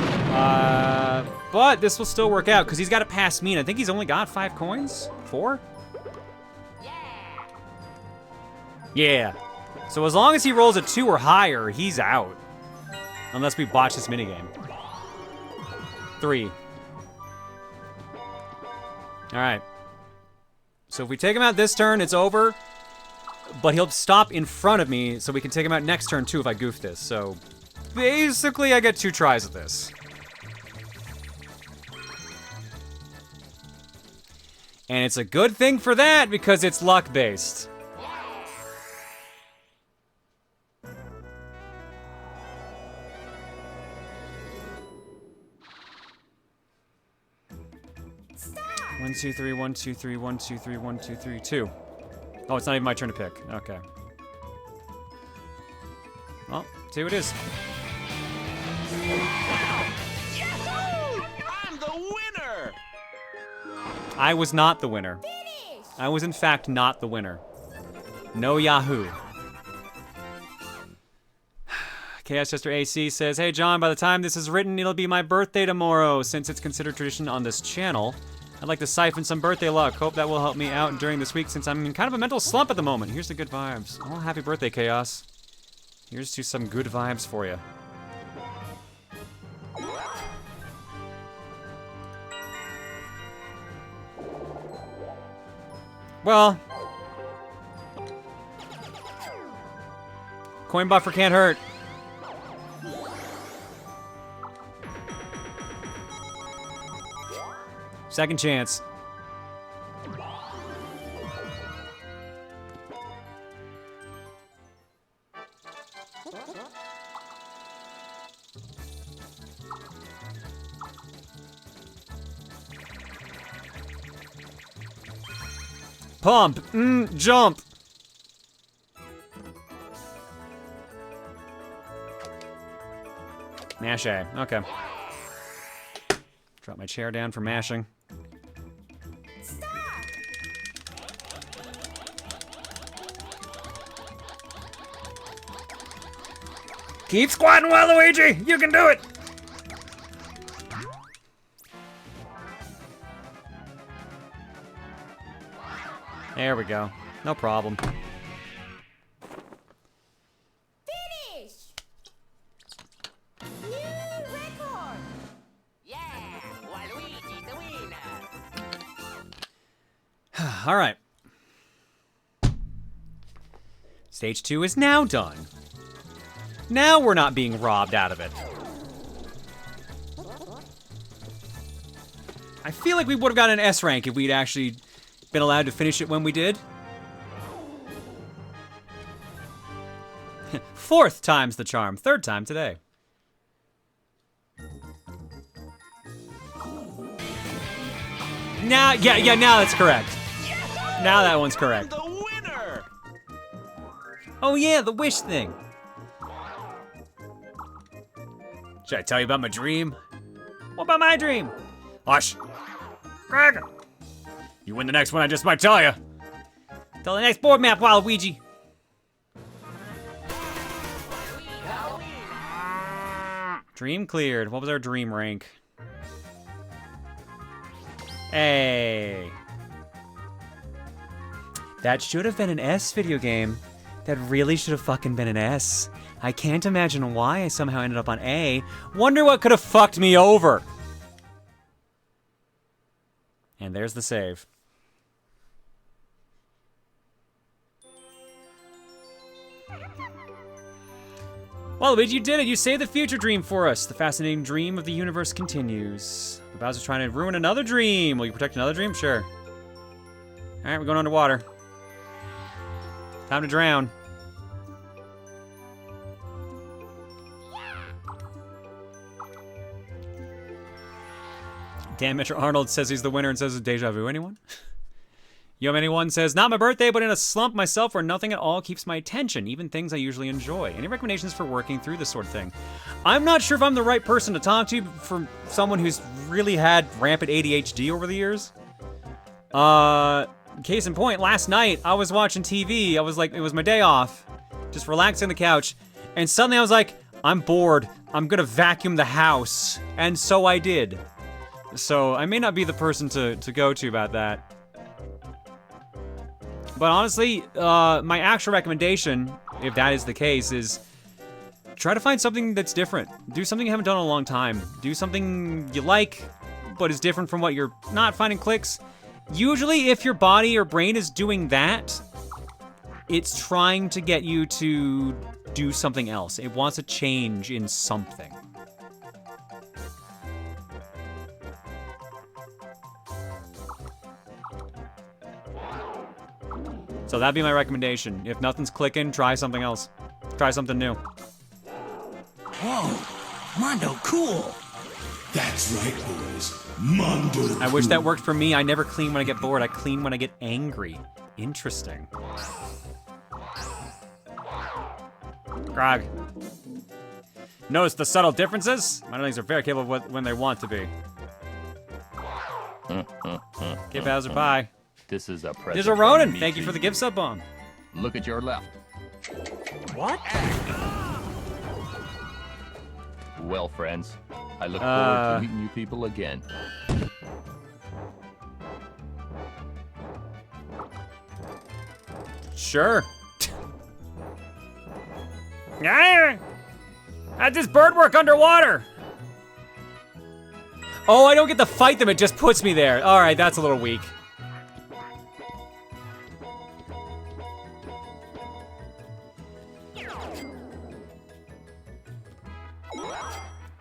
But this will still work out, because he's got to pass me, and I think he's only got 5 coins? 4? Yeah. So as long as he rolls a 2 or higher, he's out. Unless we botch this minigame. 3. Alright. So if we take him out this turn, it's over. But he'll stop in front of me, so we can take him out next turn too if I goof this. So basically I get 2 tries at this. And it's a good thing for that because it's luck-based. One, two, three, 1, 2, 3, 1, 2, 3, 1, 2, 3, 2. Oh, it's not even my turn to pick. Okay. Well, 2 it is. Yahoo! I'm the winner! I was not the winner. Finish. I was in fact not the winner. No Yahoo. Chaos Chester AC says, hey John, by the time this is written, it'll be my birthday tomorrow. Since it's considered tradition on this channel, I'd like to siphon some birthday luck. Hope that will help me out during this week since I'm in kind of a mental slump at the moment. Here's the good vibes. Oh, happy birthday, Chaos. Here's to some good vibes for you. Well, coin buffer can't hurt. Second chance. Pump. Jump. Mash A. Okay. Drop my chair down for mashing. Keep squatting, Waluigi! You can do it! There we go. No problem. Finish. New record. Yeah! Waluigi's the winner! All right. Stage 2 is now done. Now we're not being robbed out of it. I feel like we would have gotten an S rank if we'd actually been allowed to finish it when we did. 4th time's the charm. 3rd time today. Now, yeah, now that's correct. Now that one's correct. I'm the winner! Oh yeah, the wish thing. Should I tell you about my dream? What about my dream? Hush. Greg! You win the next one, I just might tell you. Tell the next board map, Waluigi. Dream cleared. What was our dream rank? Hey. That should have been an S video game. That really should have fucking been an S. I can't imagine why I somehow ended up on A. Wonder what could have fucked me over. And there's the save. Well, Luigi, you did it. You saved the future dream for us. The fascinating dream of the universe continues. Bowser's trying to ruin another dream. Will you protect another dream? Sure. All right, we're going underwater. Time to drown. Dan Mitchell Arnold says he's the winner and says it's deja vu. Anyone? Yom81 says, not my birthday, but in a slump myself where nothing at all keeps my attention, even things I usually enjoy. Any recommendations for working through this sort of thing? I'm not sure if I'm the right person to talk to for someone who's really had rampant ADHD over the years. Case in point, last night I was watching TV. I was like, it was my day off, just relaxing on the couch, and suddenly I was like, I'm bored. I'm gonna vacuum the house. And so I did. So I may not be the person to go to about that. But honestly, my actual recommendation, if that is the case, is try to find something that's different. Do something you haven't done in a long time. Do something you like, but is different from what you're not finding clicks. Usually, if your body or brain is doing that, it's trying to get you to do something else. It wants a change in something. So that'd be my recommendation. If nothing's clicking, try something else. Try something new. Whoa, Mondo cool. That's right, boys. Mondo I wish that worked for me. I never clean when I get bored. I clean when I get angry. Interesting. Grog. Notice the subtle differences? My things are very capable of when they want to be. Okay, Bowser, bye. This is a present. There's a Ronin. Thank you for the gift sub bomb. Look at your left. What? Well, friends, I look forward to meeting you people again. Sure. How'd this bird work underwater? Oh, I don't get to fight them. It just puts me there. All right, that's a little weak.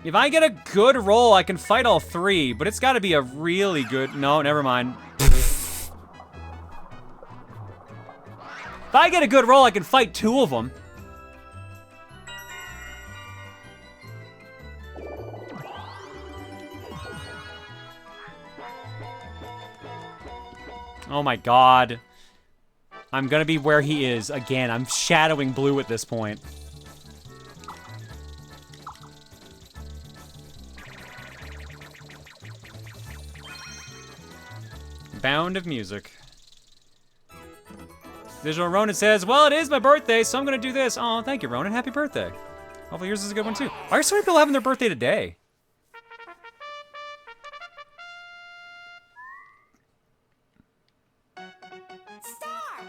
If I get a good roll, I can fight all three, but it's gotta be a really good... No, never mind. If I get a good roll, I can fight two of them. Oh my god. I'm gonna be where he is again. I'm shadowing blue at this point. Bound of music. Visual Ronin says, well, it is my birthday, so I'm gonna do this. Oh, thank you, Ronin. Happy birthday. Hopefully yours is a good one, too. Why are so many people having their birthday today? Start!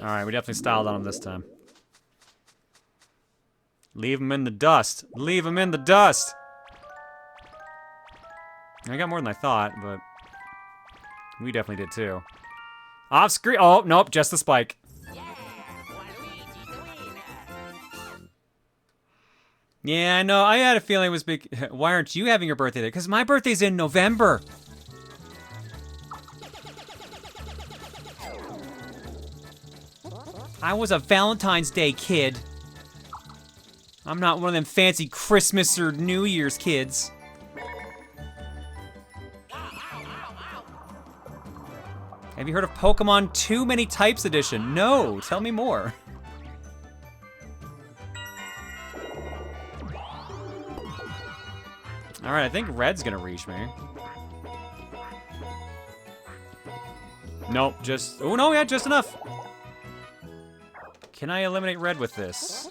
All right, we definitely styled on him this time. Leave him in the dust. Leave him in the dust. I got more than I thought, but we definitely did too. Off screen. Oh, nope, just the spike. Yeah, I know. I had a feeling it was big. Why aren't you having your birthday there? Because my birthday's in November. I was a Valentine's Day kid. I'm not one of them fancy Christmas or New Year's kids. Have you heard of Pokemon Too Many Types Edition? No, tell me more. All right, I think Red's gonna reach me. Nope, just, oh no, yeah, just enough. Can I eliminate Red with this?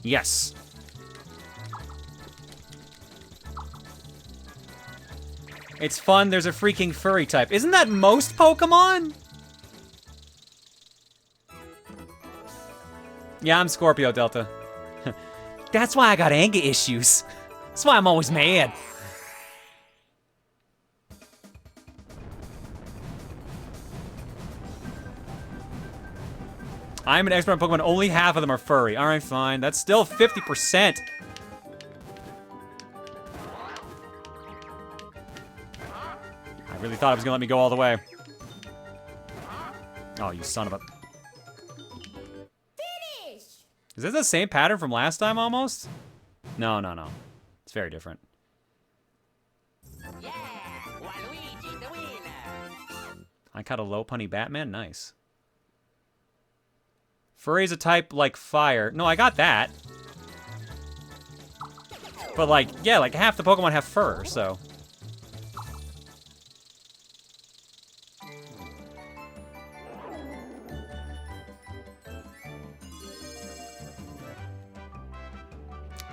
Yes. It's fun, there's a freaking furry type. Isn't that most Pokemon? Yeah, I'm Scorpio, Delta. That's why I got anger issues. That's why I'm always mad. I'm an expert on Pokemon, only half of them are furry. All right, fine. That's still 50%. I really thought it was gonna let me go all the way. Oh, you son of a... Finish! Is this the same pattern from last time, almost? No, no, no. It's very different. Yeah, Waluigi's the winner. I caught a low punny Batman? Nice. Furry's a type like fire. No, I got that. But like, yeah, like half the Pokemon have fur, so.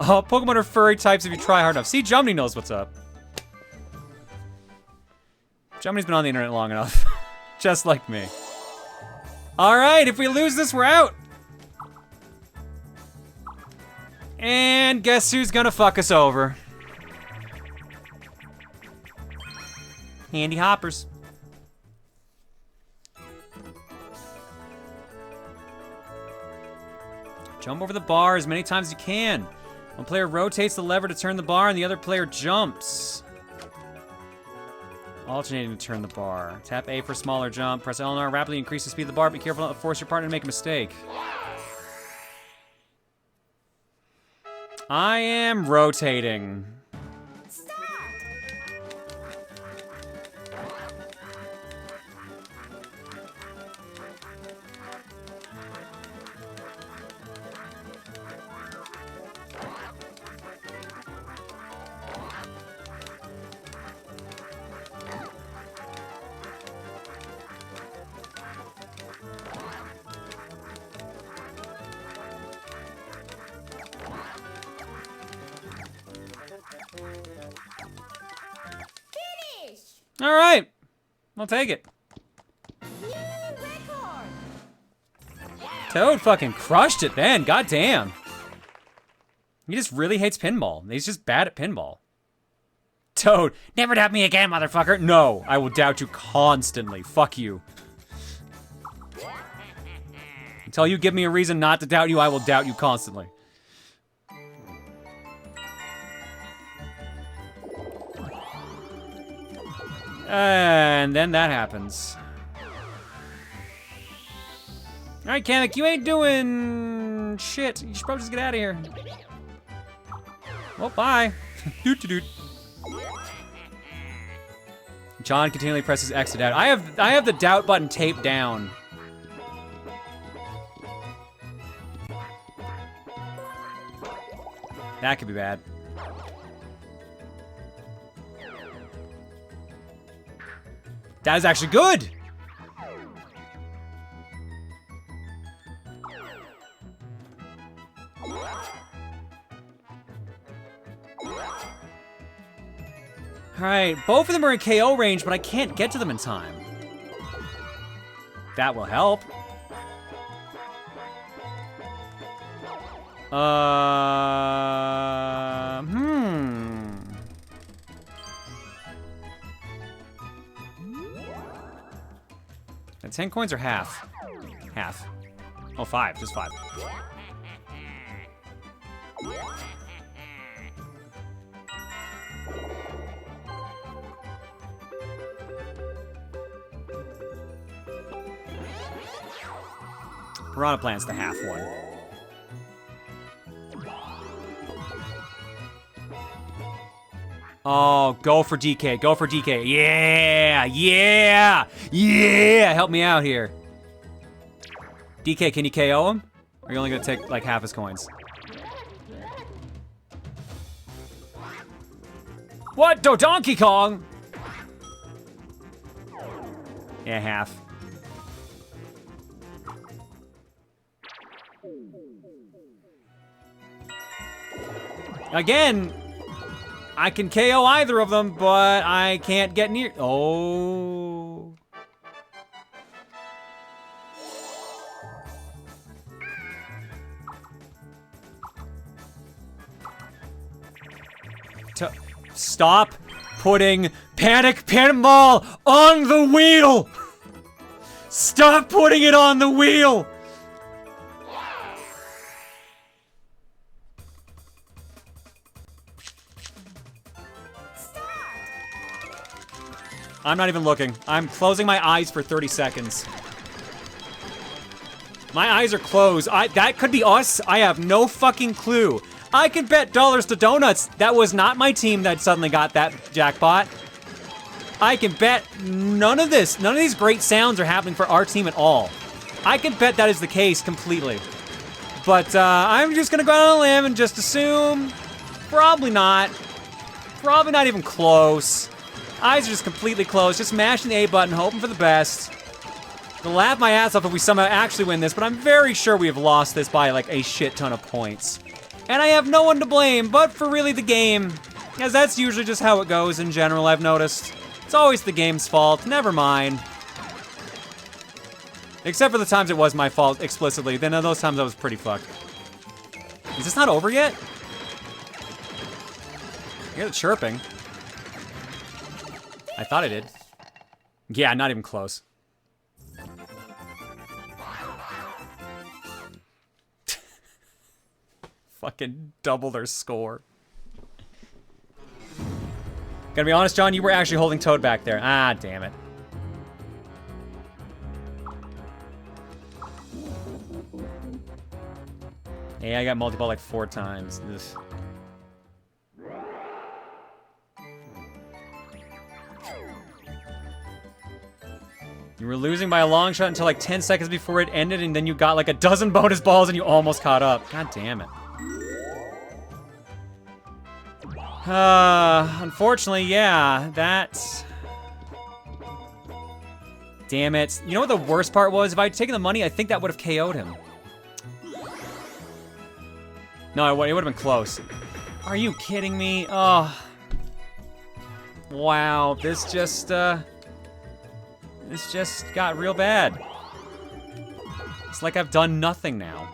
Oh, Pokemon are furry types if you try hard enough. See, Jumny knows what's up. Jumny's been on the internet long enough. Just like me. Alright, if we lose this, we're out. And guess who's gonna fuck us over? Handy hoppers. Jump over the bar as many times as you can. One player rotates the lever to turn the bar and the other player jumps. Alternating to turn the bar. Tap A for smaller jump. Press L and R, rapidly increase the speed of the bar. Be careful not to force your partner to make a mistake. I am rotating. Start! Finish! All right, I'll take it. New record! Toad fucking crushed it then, goddamn. He just really hates pinball. He's just bad at pinball. Toad, never doubt me again, motherfucker. No, I will doubt you constantly. Fuck you. Until you give me a reason not to doubt you, I will doubt you constantly. And then that happens. Alright, Kamek, you ain't doing shit. You should probably just get out of here. Well, bye. Doot-doot-doot. John continually presses X to doubt. I have the doubt button taped down. That could be bad. That is actually good! Alright, both of them are in KO range, but I can't get to them in time. That will help. And 10 coins or half? Half. Oh, 5, just 5. Piranha Plant's the half one. Oh, go for DK. Go for DK. Yeah! Yeah! Yeah! Help me out here. DK, can you KO him? Or are you only gonna take like half his coins? What? Do Donkey Kong? Yeah, half. Again, I can KO either of them, but I can't get near. Oh. Stop putting Panic Pinball on the wheel! Stop putting it on the wheel! I'm not even looking. I'm closing my eyes for 30 seconds. My eyes are closed. That could be us. I have no fucking clue. I can bet dollars to donuts that was not my team that suddenly got that jackpot. I can bet none of these great sounds are happening for our team at all. I can bet that is the case completely. But I'm just gonna go out on a limb and just assume probably not. Probably not even close. Eyes are just completely closed, just mashing the A button, hoping for the best. I'll laugh my ass off if we somehow actually win this, but I'm very sure we have lost this by like a shit ton of points. And I have no one to blame, but for really the game, as that's usually just how it goes in general, I've noticed. It's always the game's fault, never mind. Except for the times it was my fault explicitly, then those times I was pretty fucked. Is this not over yet? I hear the chirping. I thought I did. Yeah, not even close. Fucking double their score. Gotta be honest, John, you were actually holding Toad back there. Ah, damn it. Hey, I got multi-ball like 4 times. Ugh. You were losing by a long shot until like 10 seconds before it ended, and then you got like a dozen bonus balls and you almost caught up. God damn it. Unfortunately, yeah, that's... Damn it. You know what the worst part was? If I'd taken the money, I think that would have KO'd him. No, it would have been close. Are you kidding me? Oh. Wow, this just got real bad. It's like I've done nothing now.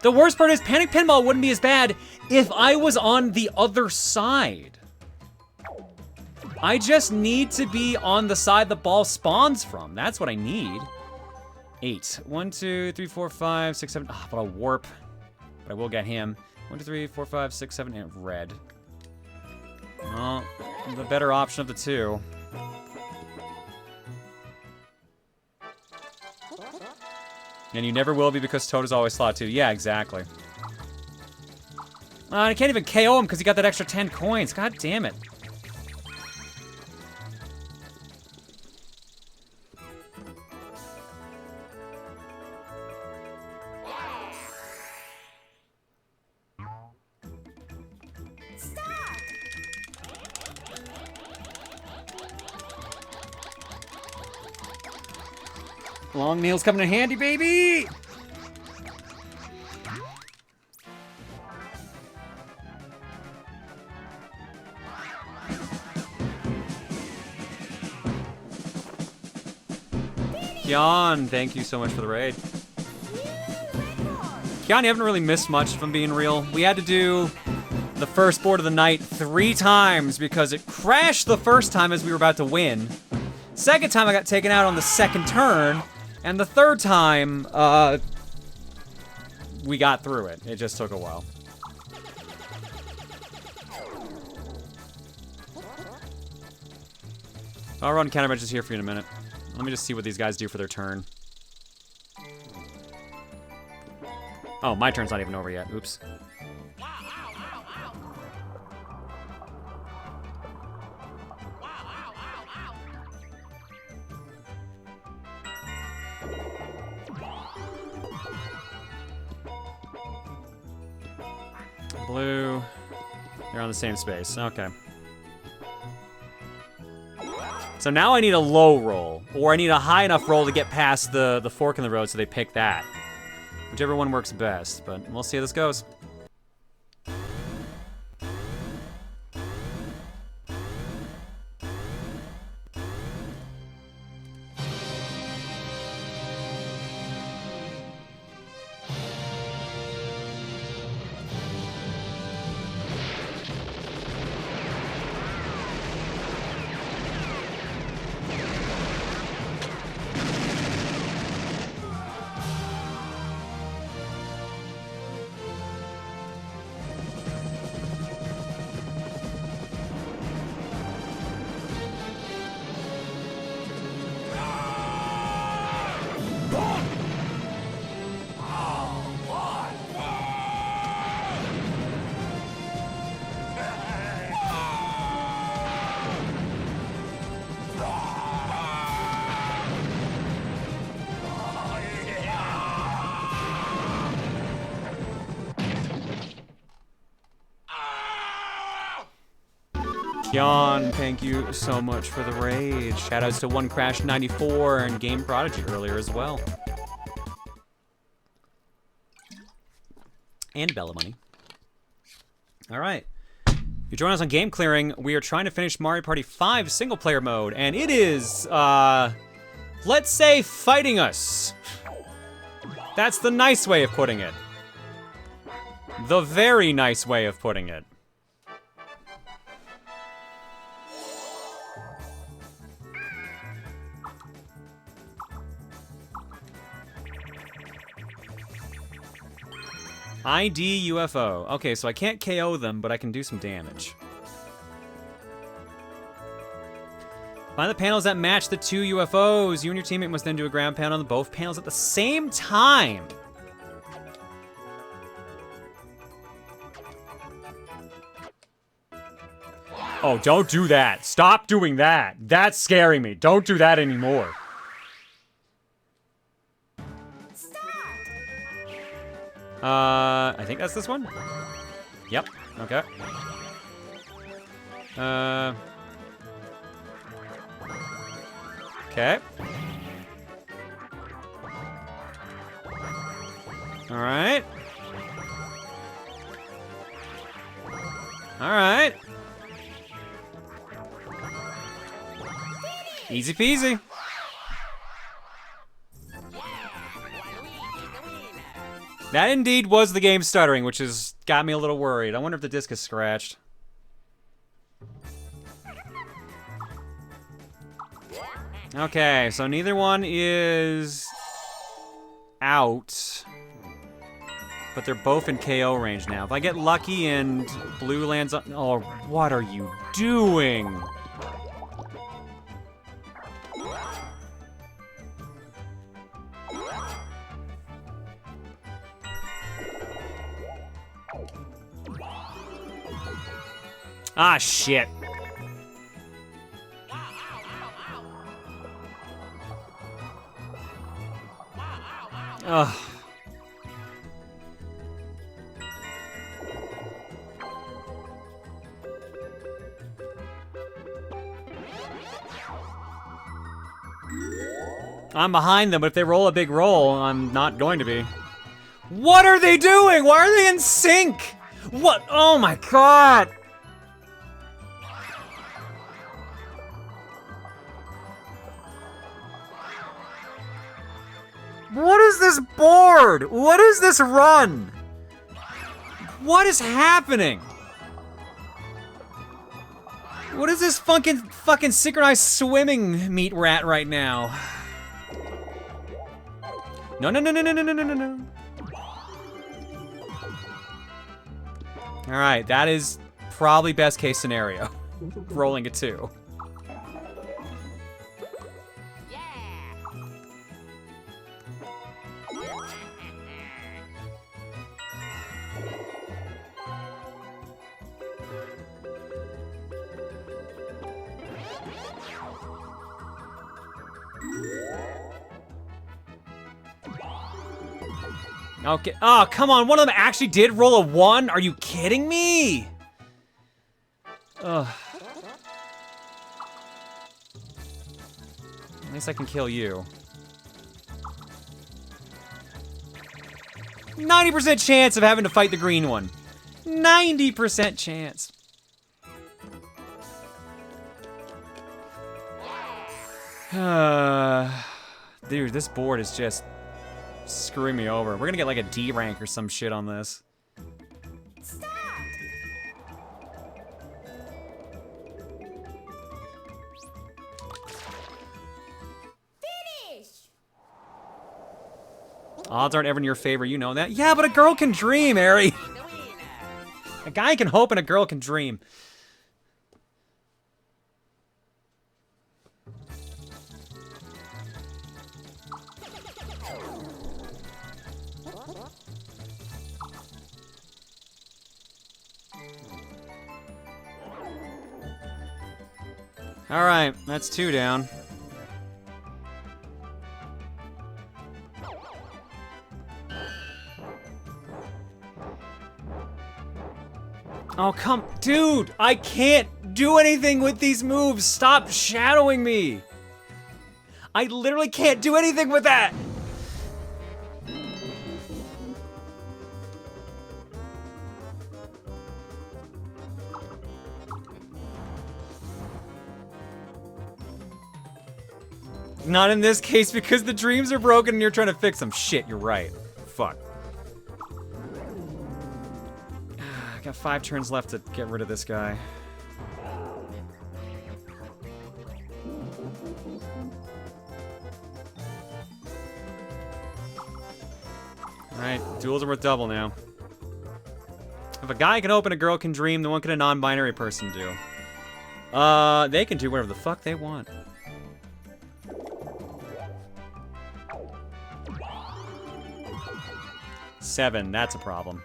The worst part is Panic Pinball wouldn't be as bad if I was on the other side. I just need to be on the side the ball spawns from. That's what I need. 8. 1, 2, 3, 4, 5, 6, 7. Ah, but I'll warp. But I will get him. 1, 2, 3, 4, 5, 6, 7, and red. Well, the better option of the two. And you never will be because Toad is always slot 2. Yeah, exactly. I can't even KO him because he got that extra 10 coins. God damn it. Long nails coming in handy, baby! Kian, thank you so much for the raid. Kian, you haven't really missed much, if I'm being real. We had to do the first board of the night 3 times because it crashed the first time as we were about to win. Second time I got taken out on the second turn, and the third time, we got through it. It just took a while. I'll run countermeasures here for you in a minute. Let me just see what these guys do for their turn. Oh, my turn's not even over yet. Oops. Blue. They're on the same space. Okay. So now I need a low roll, or I need a high enough roll to get past the fork in the road so they pick that. Whichever one works best, but we'll see how this goes. Kion, thank you so much for the raid. Shoutouts to One Crash 94 and Game Prodigy earlier as well. And Bella Money. Alright. You join us on Game Clearing. We are trying to finish Mario Party 5 single player mode, and it is, let's say, fighting us. That's the nice way of putting it. The very nice way of putting it. ID UFO. Okay, so I can't KO them, but I can do some damage. Find the panels that match the 2 UFOs. You and your teammate must then do a ground pound on both panels at the same time. Oh, don't do that. Stop doing that. That's scaring me. Don't do that anymore. I think that's this one? Yep, okay. Okay. Alright. Alright. Easy peasy. That indeed was the game stuttering, which has got me a little worried. I wonder if the disc is scratched. Okay, so neither one is out. But they're both in KO range now. If I get lucky and blue lands on... Oh, what are you doing? Ah, shit. Ugh. I'm behind them, but if they roll a big roll, I'm not going to be. What are they doing? Why are they in sync? What? Oh my god! What is this board? What is this run? What is happening? What is this fucking synchronized swimming meet we're at right now? No, no, no, no, no, no, no, no, no. All right, that is probably best case scenario. Rolling a 2. Okay. Oh, come on. One of them actually did roll a 1? Are you kidding me? Ugh. At least I can kill you. 90% chance of having to fight the green one. 90% chance. Dude, this board is just screwing me over. We're gonna get like a D rank or some shit on this. Stop! Finish! Odds aren't ever in your favor, you know that. Yeah, but a girl can dream, Ari. A guy can hope and a girl can dream. All right, that's 2 down. Oh, come, dude, I can't do anything with these moves. Stop shadowing me. I literally can't do anything with that. Not in this case because the dreams are broken and you're trying to fix them. Shit, you're right. Fuck. I got 5 turns left to get rid of this guy. Alright, duels are worth double now. If a guy can open, a girl can dream, then what can a non-binary person do? They can do whatever the fuck they want. Seven, that's a problem.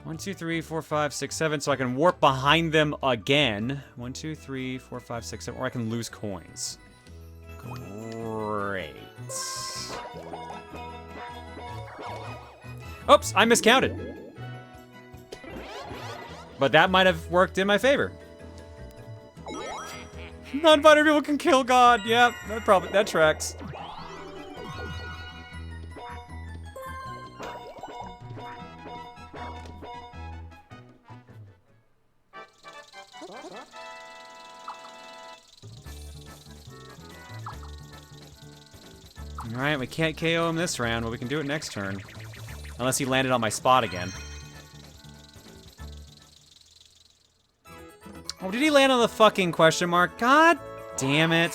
1, 2, 3, 4, 5, 6, 7. So I can warp behind them again. 1, 2, 3, 4, 5, 6, 7. Or I can lose coins. Great. Oops, I miscounted. But that might have worked in my favor. Non-binary people can kill God. Yeah, that tracks. Alright, we can't KO him this round, but we can do it next turn. Unless he landed on my spot again. Oh, did he land on the fucking question mark? God damn it.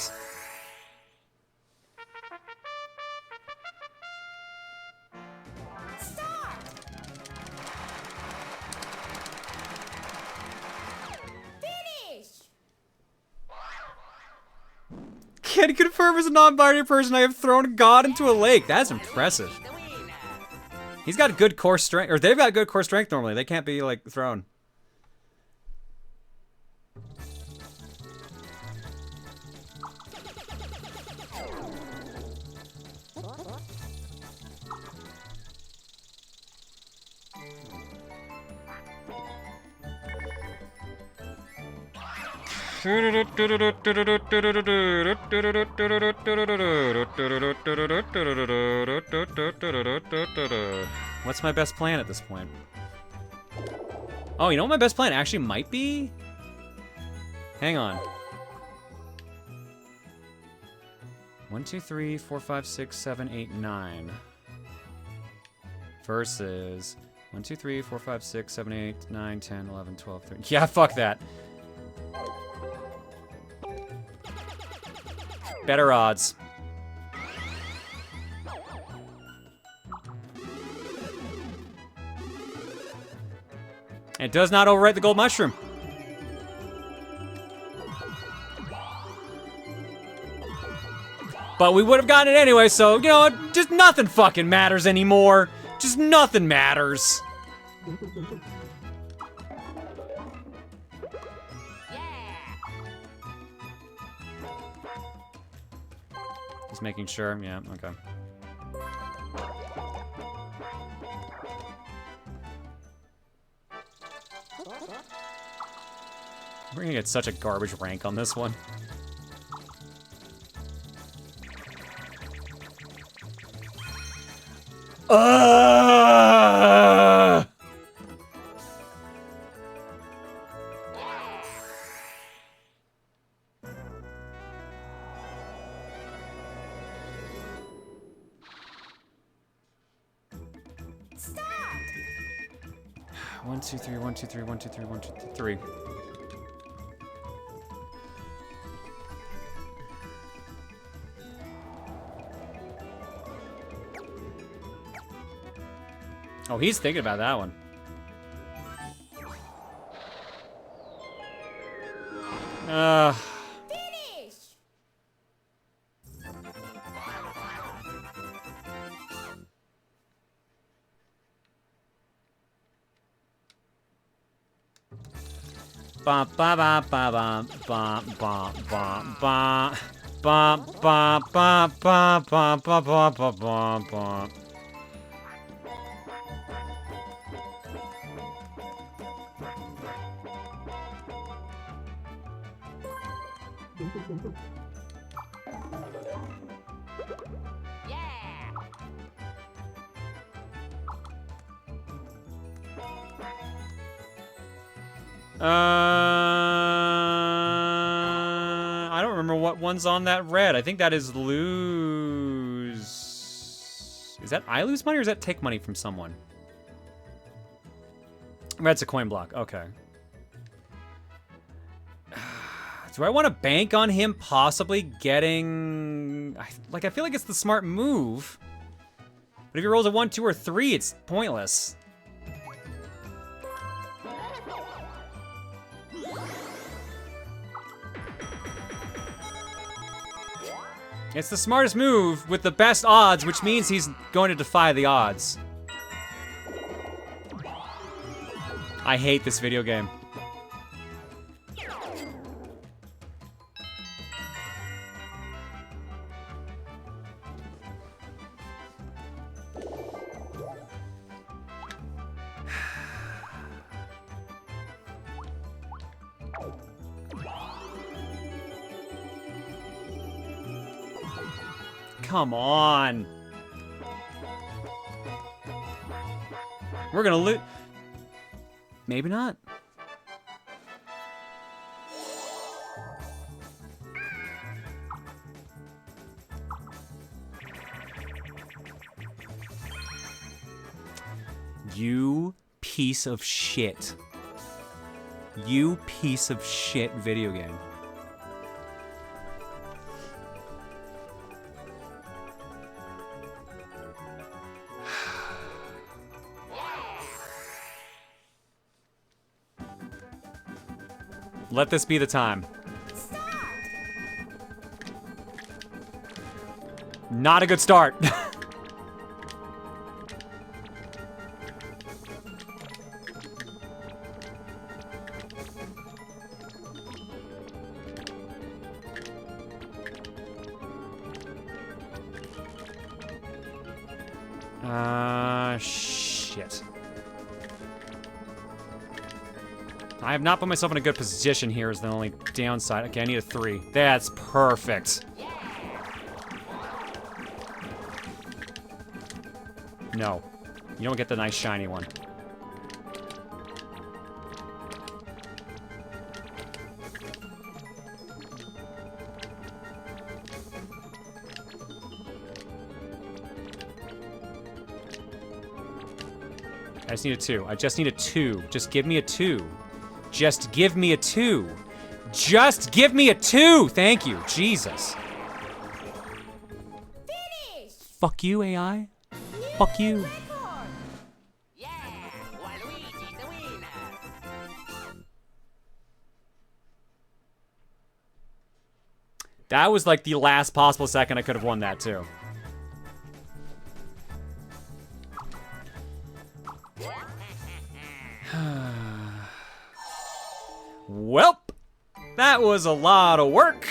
Stop! Finish! Can confirm as a non-binary person I have thrown God into a lake. That's impressive. He's got good core strength, or they've got good core strength normally. They can't be, like, thrown. What's my best plan at this point? Oh, you know what my best plan actually might be? Hang on. 1, 2, 3, 4, 5, 6, 7, 8, 9. Versus 1, 2, 3, 4, 5, 6, 7, 8, 9, 10, 11, 12, 13. Yeah, fuck that. Better odds. It does not overwrite the gold mushroom. But we would have gotten it anyway, so, you know, just nothing fucking matters anymore. Just nothing matters. Just making sure, yeah, okay. We're gonna get such a garbage rank on this one. Start. 1, 2, 3, 1, 2, 3, 1, 2, 3, 1, 2, 3. Oh, he's thinking about that one. Finish. Ba ba ba ba ba ba ba ba ba ba ba ba ba ba ba ba ba ba. I don't remember what one's on that red. I think that is lose. Is that I lose money or is that take money from someone? Red's a coin block. Okay. Do I want to bank on him possibly getting... Like, I feel like it's the smart move. But if he rolls a 1, 2, or 3, it's pointless. It's the smartest move with the best odds, which means he's going to defy the odds. I hate this video game. Come on. We're gonna lose. Maybe not. You piece of shit. You piece of shit video game. Let this be the time. Start. Not a good start. Shit. I have not put myself in a good position here is the only downside. Okay, I need a 3. That's perfect. No. You don't get the nice shiny one. just need a 2. I just need a 2. Just give me a 2. Just give me a 2. Just give me a 2! Thank you, Jesus. Finish! Fuck you, AI. Fuck you. Record! Yeah, Waluigi's the winner. That was like the last possible second I could have won that too. Welp, that was a lot of work.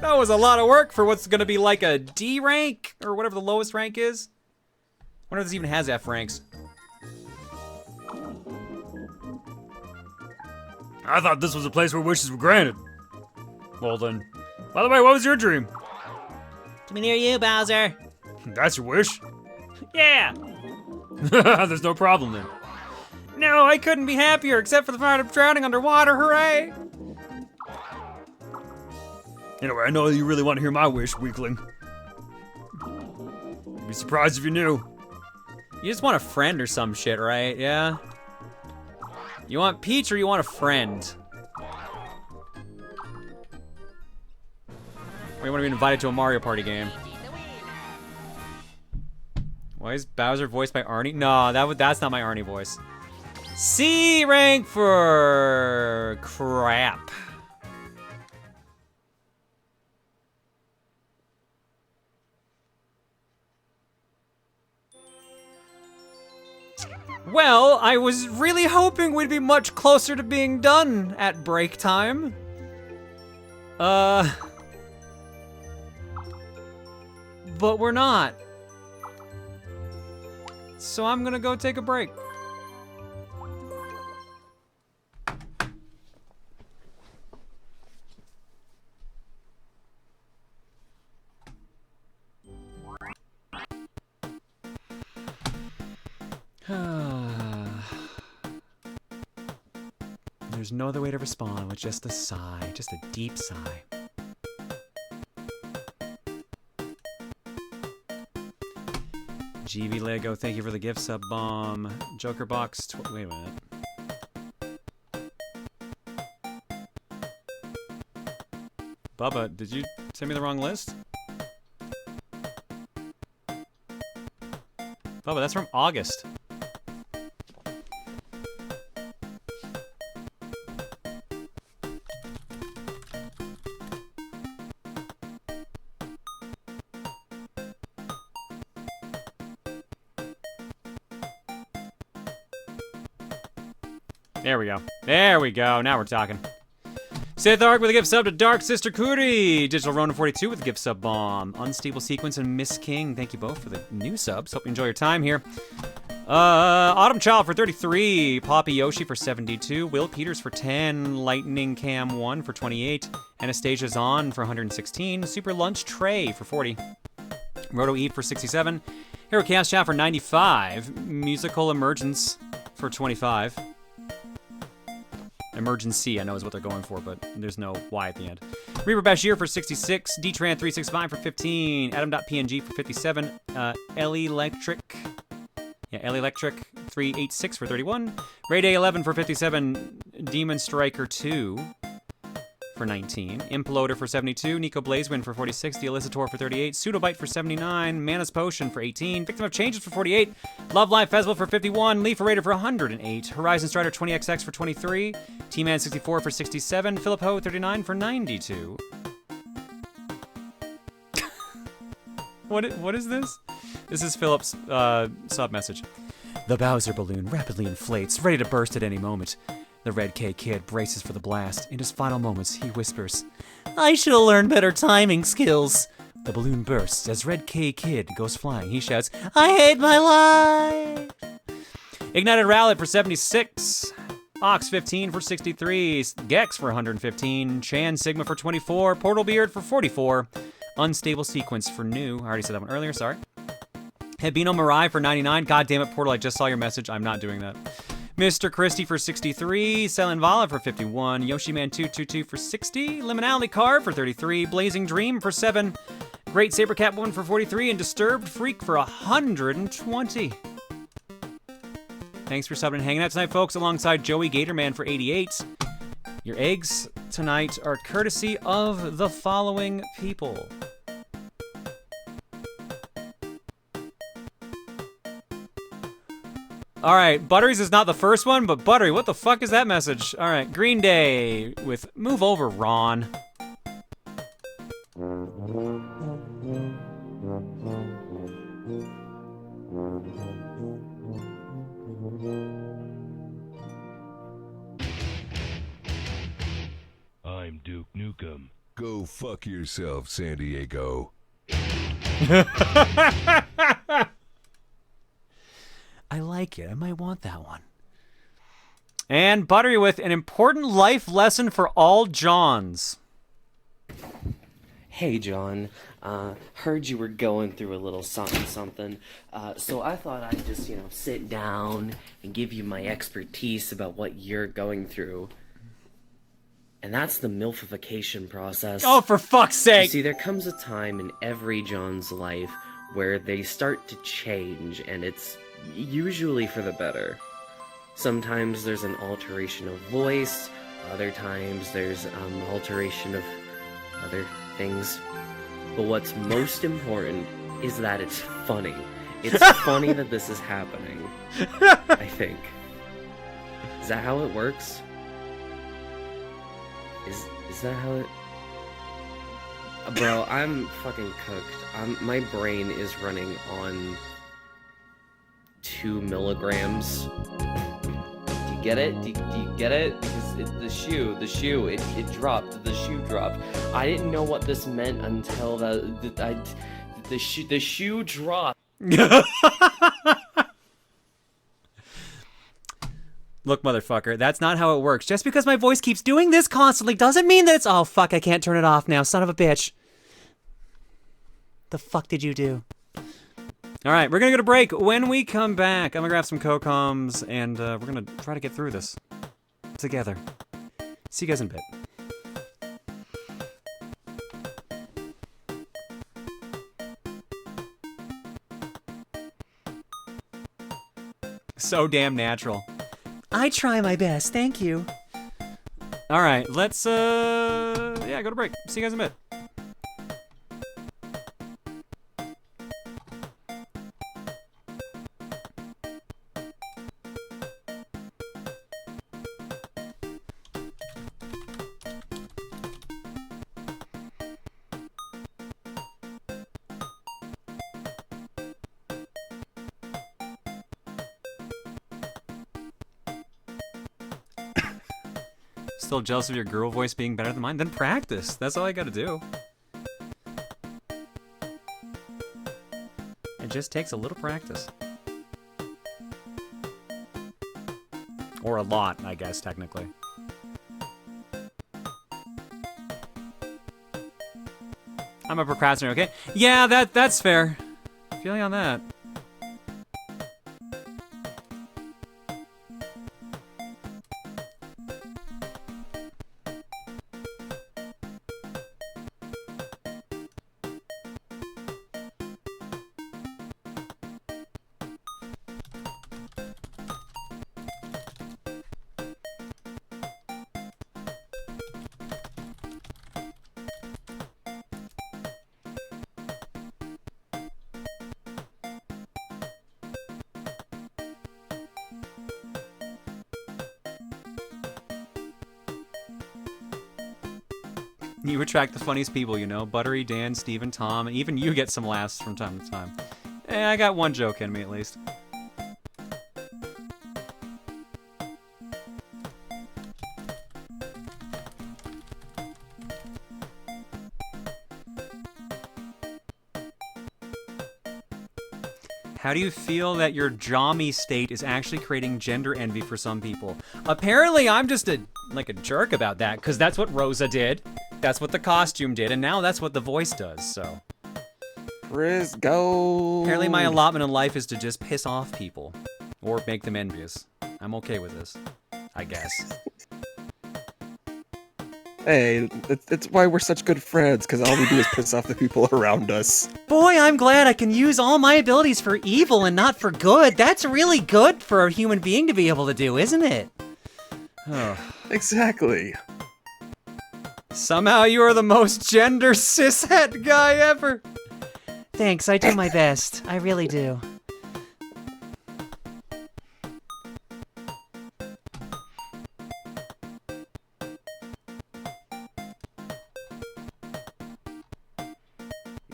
That was a lot of work for what's gonna be like a D rank, or whatever the lowest rank is. I wonder if this even has F ranks. I thought this was a place where wishes were granted. Well then. By the way, what was your dream? To be near you, Bowser. That's your wish? Yeah. There's no problem then. No, I couldn't be happier except for the fact of drowning underwater, hooray! Anyway, I know you really want to hear my wish, weakling. You'd be surprised if you knew. You just want a friend or some shit, right? Yeah? You want Peach or you want a friend? Or you want to be invited to a Mario Party game? Why is Bowser voiced by Arnie? No, that's not my Arnie voice. C rank for crap. Well, I was really hoping we'd be much closer to being done at break time. But we're not. So I'm gonna go take a break. There's no other way to respond with just a sigh, just a deep sigh. GV Lego, thank you for the gift sub bomb. Joker Box, wait a minute. Bubba, did you send me the wrong list? Bubba, that's from August. There we go. There we go. Now we're talking. Sith Arc with a gift sub to Dark Sister Cootie. Digital Ronin 42 with a gift sub bomb. Unstable Sequence and Miss King. Thank you both for the new subs. Hope you enjoy your time here. Autumn Child for 33. Poppy Yoshi for 72. Will Peters for 10. Lightning Cam 1 for 28. Anastasia Zahn for 116. Super Lunch Tray for 40. Roto Eve for 67. Hero Chaos Chat for 95. Musical Emergence for 25. Emergency, I know is what they're going for, but there's no Y at the end. Reaper Bashir for 66, D-Tran 365 for 15, Adam.png for 57, Electric 386 for 31, Ray Day 11 for 57, Demon Striker 2 for 19, Imploder for 72, Nico Blazewin for 46, The Elicitor for 38, Pseudobite for 79, Mana's Potion for 18, Victim of Changes for 48, Love Live Festival for 51, Leaf Raider for 108, Horizon Strider 20XX for 23, T-Man 64 for 67, Philip Ho 39 for 92. What is this? This is Philip's sub message. The Bowser balloon rapidly inflates, ready to burst at any moment. The Red K Kid braces for the blast. In his final moments, he whispers, "I should have learned better timing skills." The balloon bursts as Red K Kid goes flying. He shouts, "I hate my life!" Ignited Rowlet for 76. Ox 15 for 63. Gex for 115. Chan Sigma for 24. Portal Beard for 44. Unstable Sequence for new. I already said that one earlier, sorry. Hebino Mirai for 99. God damn it, Portal, I just saw your message. I'm not doing that. Mr. Christie for 63, Silent Vala for 51, Yoshiman 222 for 60, Liminality Car for 33, Blazing Dream for 7, Great Sabercat 1 for 43, and Disturbed Freak for 120. Thanks for subbing and hanging out tonight, folks, alongside Joey Gatorman for 88. Your eggs tonight are courtesy of the following people. All right, Buttery's is not the first one, but Buttery, what the fuck is that message? All right, Green Day with Move Over, Ron. I'm Duke Nukem. Go fuck yourself, San Diego. I like it. I might want that one. And Buttery with an important life lesson for all Johns. Hey, John. Heard you were going through a little something. So I thought I'd just, sit down and give you my expertise about what you're going through. And that's the milfification process. Oh, for fuck's sake! You see, there comes a time in every John's life where they start to change, and it's usually for the better. Sometimes there's an alteration of voice, other times there's alteration of other things. But what's most important is that it's funny. It's funny that this is happening, I think. Is that how it works? Is that how it... Bro, I'm fucking cooked. My brain is running on 2 milligrams. Do you get it? Do you get it? Because the shoe, it dropped. The shoe dropped. I didn't know what this meant until the shoe dropped. Look, motherfucker, that's not how it works. Just because my voice keeps doing this constantly doesn't mean that it's... Oh, fuck, I can't turn it off now, son of a bitch. The fuck did you do? All right, we're gonna go to break. When we come back, I'm gonna grab some Cocoms, and we're gonna try to get through this together. See you guys in a bit. So damn natural. I try my best, thank you. All right, let's go to break. See you guys in a bit. Still jealous of your girl voice being better than mine? Then practice. That's all I gotta do. It just takes a little practice. Or a lot, I guess, technically. I'm a procrastinator, okay? Yeah, that's fair. Feeling on that. You attract the funniest people, you know. Buttery, Dan, Steven, Tom, and even you get some laughs from time to time. I got one joke in me, at least. How do you feel that your Jommy state is actually creating gender envy for some people? Apparently, I'm just a jerk about that, because that's what Rosa did. That's what the costume did, and now that's what the voice does, so. Chris, go. Apparently my allotment in life is to just piss off people. Or make them envious. I'm okay with this. I guess. Hey, it's why we're such good friends, because all we do is piss off the people around us. Boy, I'm glad I can use all my abilities for evil and not for good. That's really good for a human being to be able to do, isn't it? Oh. Exactly. Somehow you are the most gender cishet guy ever. Thanks, I do my best. I really do.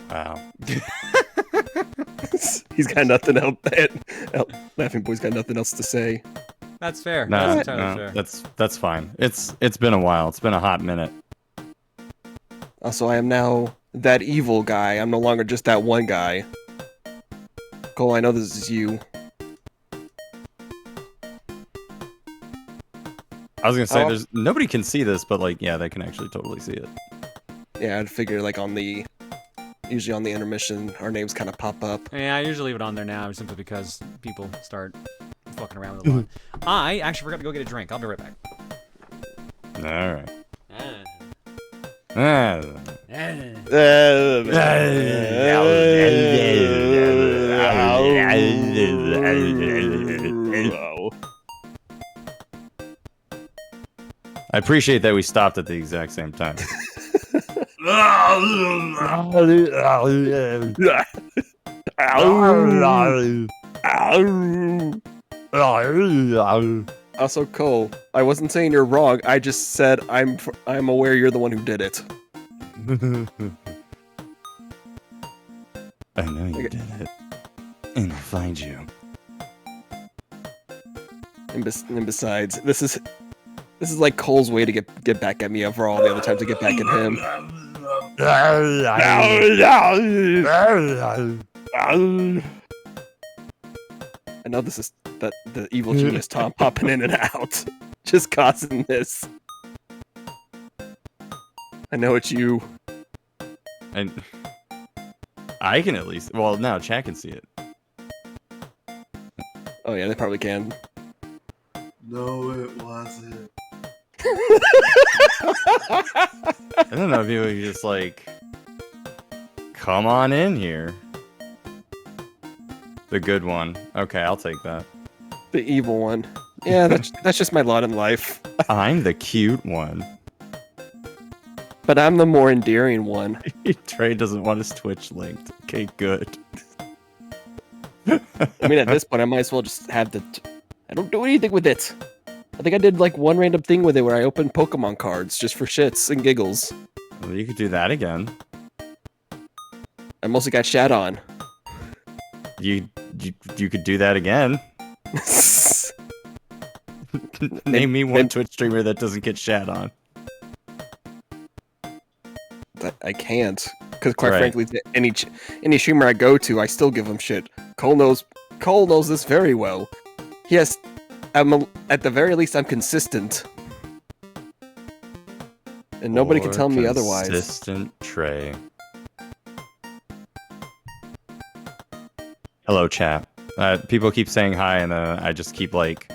Wow. He's got nothing else. Laughing Boy's got nothing else to say. That's fair. No, That's entirely fair. that's fine. It's been a while. It's been a hot minute. Also, I am now that evil guy. I'm no longer just that one guy. Cole, I know this is you. I was gonna say, there's nobody can see this, but like, yeah, they can actually totally see it. Yeah, I'd figure like usually on the intermission, our names kind of pop up. Yeah, I usually leave it on there now simply because people start fucking around with it a lot. I actually forgot to go get a drink. I'll be right back. Alright. I appreciate that we stopped at the exact same time. Also, Cole, I wasn't saying you're wrong. I just said I'm aware you're the one who did it. I know you did it, and I'll find you. And besides, this is like Cole's way to get back at me for all the other times to get back at him. I know this is the evil genius Tom popping in and out, just causing this. I know it's you. And I can at least. Well, now chat can see it. Oh yeah, they probably can. No, it wasn't. I don't know if you would just like come on in here. The good one. Okay, I'll take that. The evil one. Yeah, that's just my lot in life. I'm the cute one. But I'm the more endearing one. Trey doesn't want his Twitch linked. Okay, good. I mean, at this point, I might as well just have I don't do anything with it. I think I did like one random thing with it where I opened Pokemon cards just for shits and giggles. Well, you could do that again. I mostly got shat on. You could do that again. Name me one Twitch streamer that doesn't get shat on. I can't, because quite frankly, any streamer I go to, I still give him shit. Cole knows this very well. Yes, at the very least, I'm consistent, and nobody can tell me otherwise. Consistent Trey. Hello, chat. People keep saying hi, and I just keep like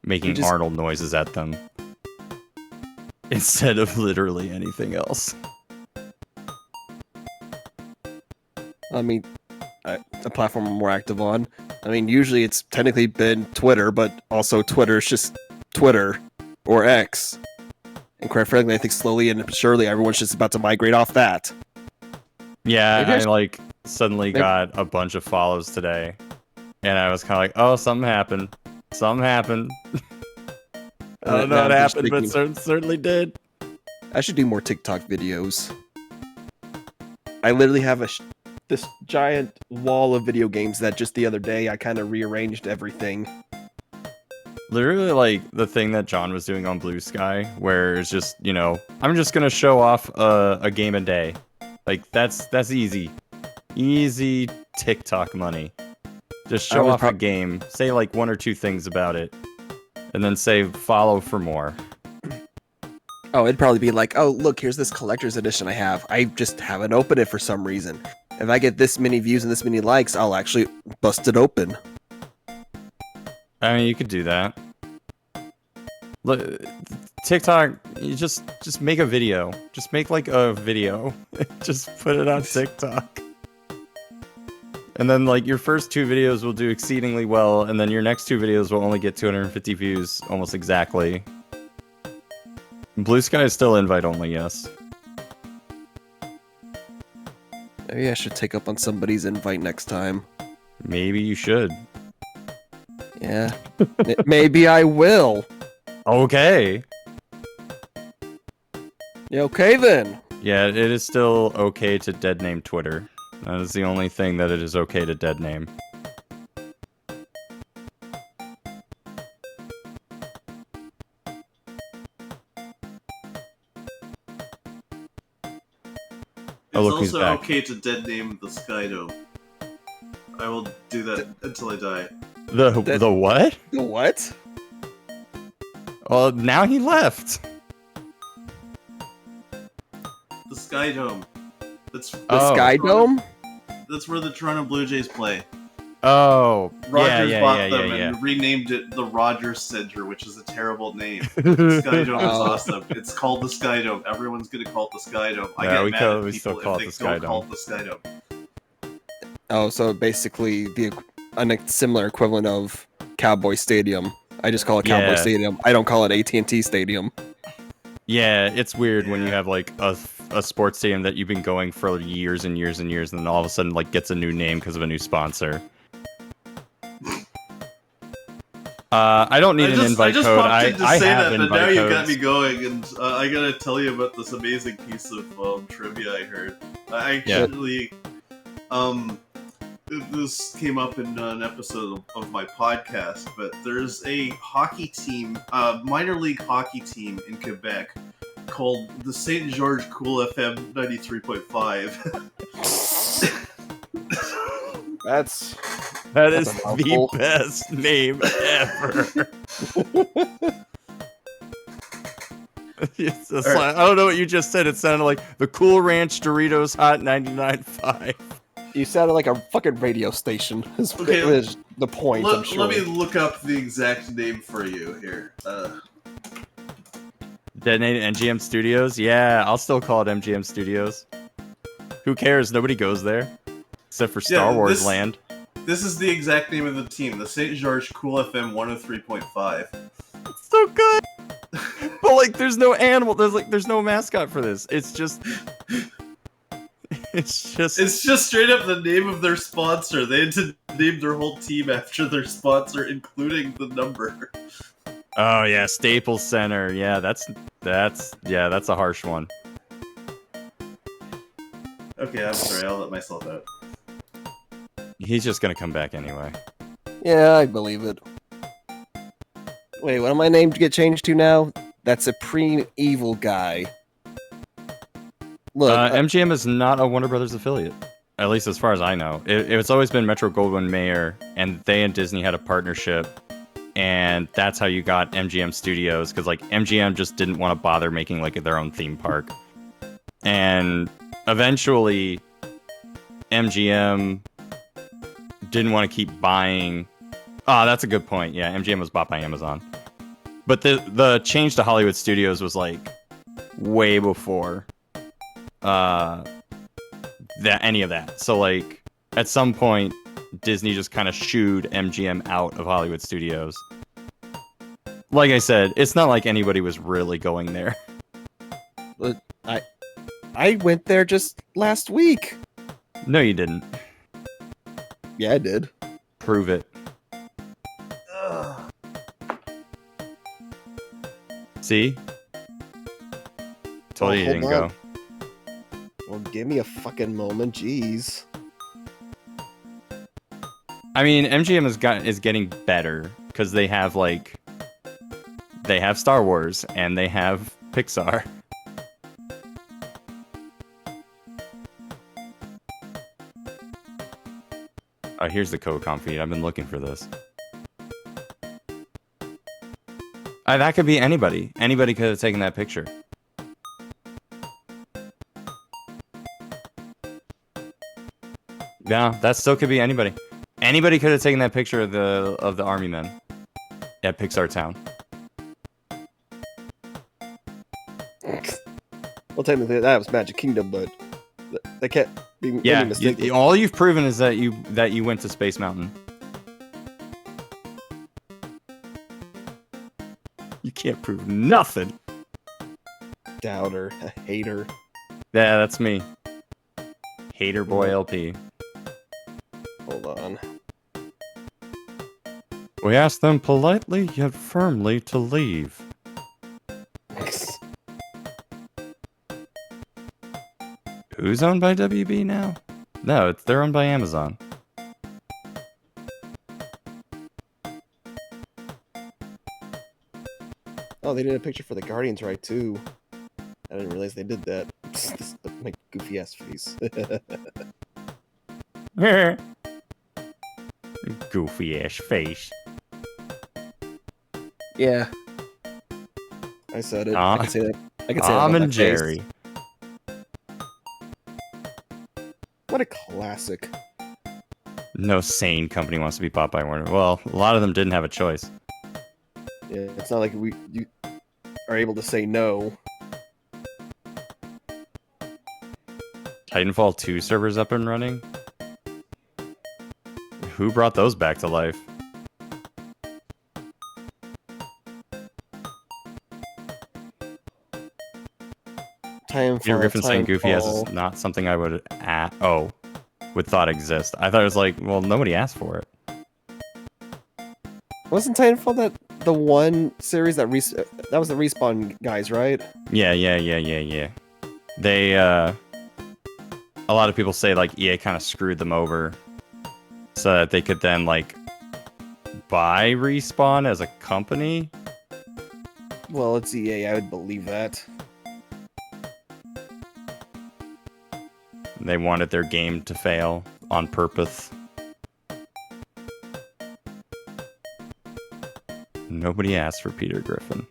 making Arnold noises at them instead of literally anything else. I mean, a platform I'm more active on. I mean, usually it's technically been Twitter, but also Twitter's just Twitter or X. And quite frankly, I think slowly and surely everyone's just about to migrate off that. Yeah, I like suddenly got a bunch of follows today, and I was kind of like, "Oh, something happened. Something happened." I don't know what happened, but certainly did. I should do more TikTok videos. I literally have this giant wall of video games that just the other day I kind of rearranged everything. Literally, like, the thing that John was doing on Blue Sky, where it's just, you know, I'm just gonna show off a game a day. Like, that's easy. Easy TikTok money. Just show off a game, say, like, one or two things about it, and then say, follow for more. Oh, it'd probably be like, oh, look, here's this collector's edition I have. I just haven't opened it for some reason. If I get this many views and this many likes, I'll actually bust it open. I mean, you could do that. Look, TikTok, you just make a video. Just make like a video. Just put it on TikTok. And then like your first 2 videos will do exceedingly well, and then your next 2 videos will only get 250 views almost exactly. Blue Sky is still invite only, yes. Maybe I should take up on somebody's invite next time. Maybe you should. Yeah. Maybe I will. Okay. Yeah, okay then. Yeah, it is still okay to dead name Twitter. That is the only thing that it is okay to dead name. It's look who's also back. okay to dead name the Skydome. I will do that until I die. The what? The what? Well, now he left. The Skydome. That's The Skydome? That's where the Toronto Blue Jays play. Oh, Rogers yeah, bought yeah, them yeah, yeah. and renamed it the Rogers Center, which is a terrible name. The Skydome is awesome. It's called the Skydome. Everyone's gonna call it the Skydome. I get mad at people if they don't call it the Skydome. Oh, so basically a similar equivalent of Cowboy Stadium. I just call it Cowboy Stadium. I don't call it AT&T Stadium. Yeah, it's weird when you have like a sports stadium that you've been going for years and years and years, and then all of a sudden like gets a new name because of a new sponsor. I don't need an invite code. I just popped in to say that, but now you got codes. me going, and I gotta tell you about this amazing piece of trivia I heard. I actually, this came up in an episode of my podcast, but there's a hockey team, minor league hockey team in Quebec called the St. George Cool FM 93.5. That is the best name ever. I don't know what you just said. It sounded like the Cool Ranch Doritos Hot 99.5. You sounded like a fucking radio station. Is the point, I'm sure. Let me look up the exact name for you here. Detonated MGM Studios? Yeah, I'll still call it MGM Studios. Who cares? Nobody goes there. Except for Star Wars Land. This is the exact name of the team, the St. George Cool FM 103.5. It's so good! But like, there's no animal, there's no mascot for this. It's just straight up the name of their sponsor. They had to name their whole team after their sponsor, including the number. Oh yeah, Staples Center. Yeah, that's a harsh one. Okay, I'm sorry, I'll let myself out. He's just gonna come back anyway. Yeah, I believe it. Wait, what am my name to get changed to now? That's Supreme Evil Guy. Look, MGM is not a Warner Brothers affiliate. At least as far as I know. It's always been Metro-Goldwyn-Mayer, and they and Disney had a partnership, and that's how you got MGM Studios, because like MGM just didn't want to bother making like their own theme park. And eventually, MGM didn't want to keep buying. Oh, that's a good point. Yeah, MGM was bought by Amazon. But the change to Hollywood Studios was like way before any of that. So like at some point, Disney just kind of shooed MGM out of Hollywood Studios. Like I said, it's not like anybody was really going there. I went there just last week. No, you didn't. Yeah, I did. Prove it. See? Told you didn't go. Well, give me a fucking moment, jeez. I mean, MGM is getting better because they have Star Wars and they have Pixar. Oh, here's the Codecom feed. I've been looking for this. That could be anybody. Anybody could have taken that picture. Yeah, that still could be anybody. Anybody could have taken that picture of the army men at Pixar Town. Well, technically that was Magic Kingdom, but they can't be Yeah, mistaken. all you've proven is that you went to Space Mountain. You can't prove nothing. Doubter, a hater. Yeah, that's me. Hater boy LP. Hold on. We asked them politely yet firmly to leave. Who's owned by WB now? No, they're owned by Amazon. Oh, they did a picture for the Guardians right too. I didn't realize they did that. This my goofy ass face. Goofy ass face. Yeah. I said it. I can say that. I can say Tom that. and Jerry. What a classic. No sane company wants to be bought by Warner. Well, a lot of them didn't have a choice. Yeah, it's not like you are able to say no. Titanfall 2 servers up and running? Who brought those back to life? Peter Griffin saying Goofy ass is not something I would would thought exist. I thought it was like, well, nobody asked for it. Wasn't Titanfall the one series that was the Respawn guys, right? Yeah. They a lot of people say like EA kind of screwed them over so that they could then like buy Respawn as a company. Well, it's EA, I would believe that. They wanted their game to fail on purpose. Nobody asked for Peter Griffin.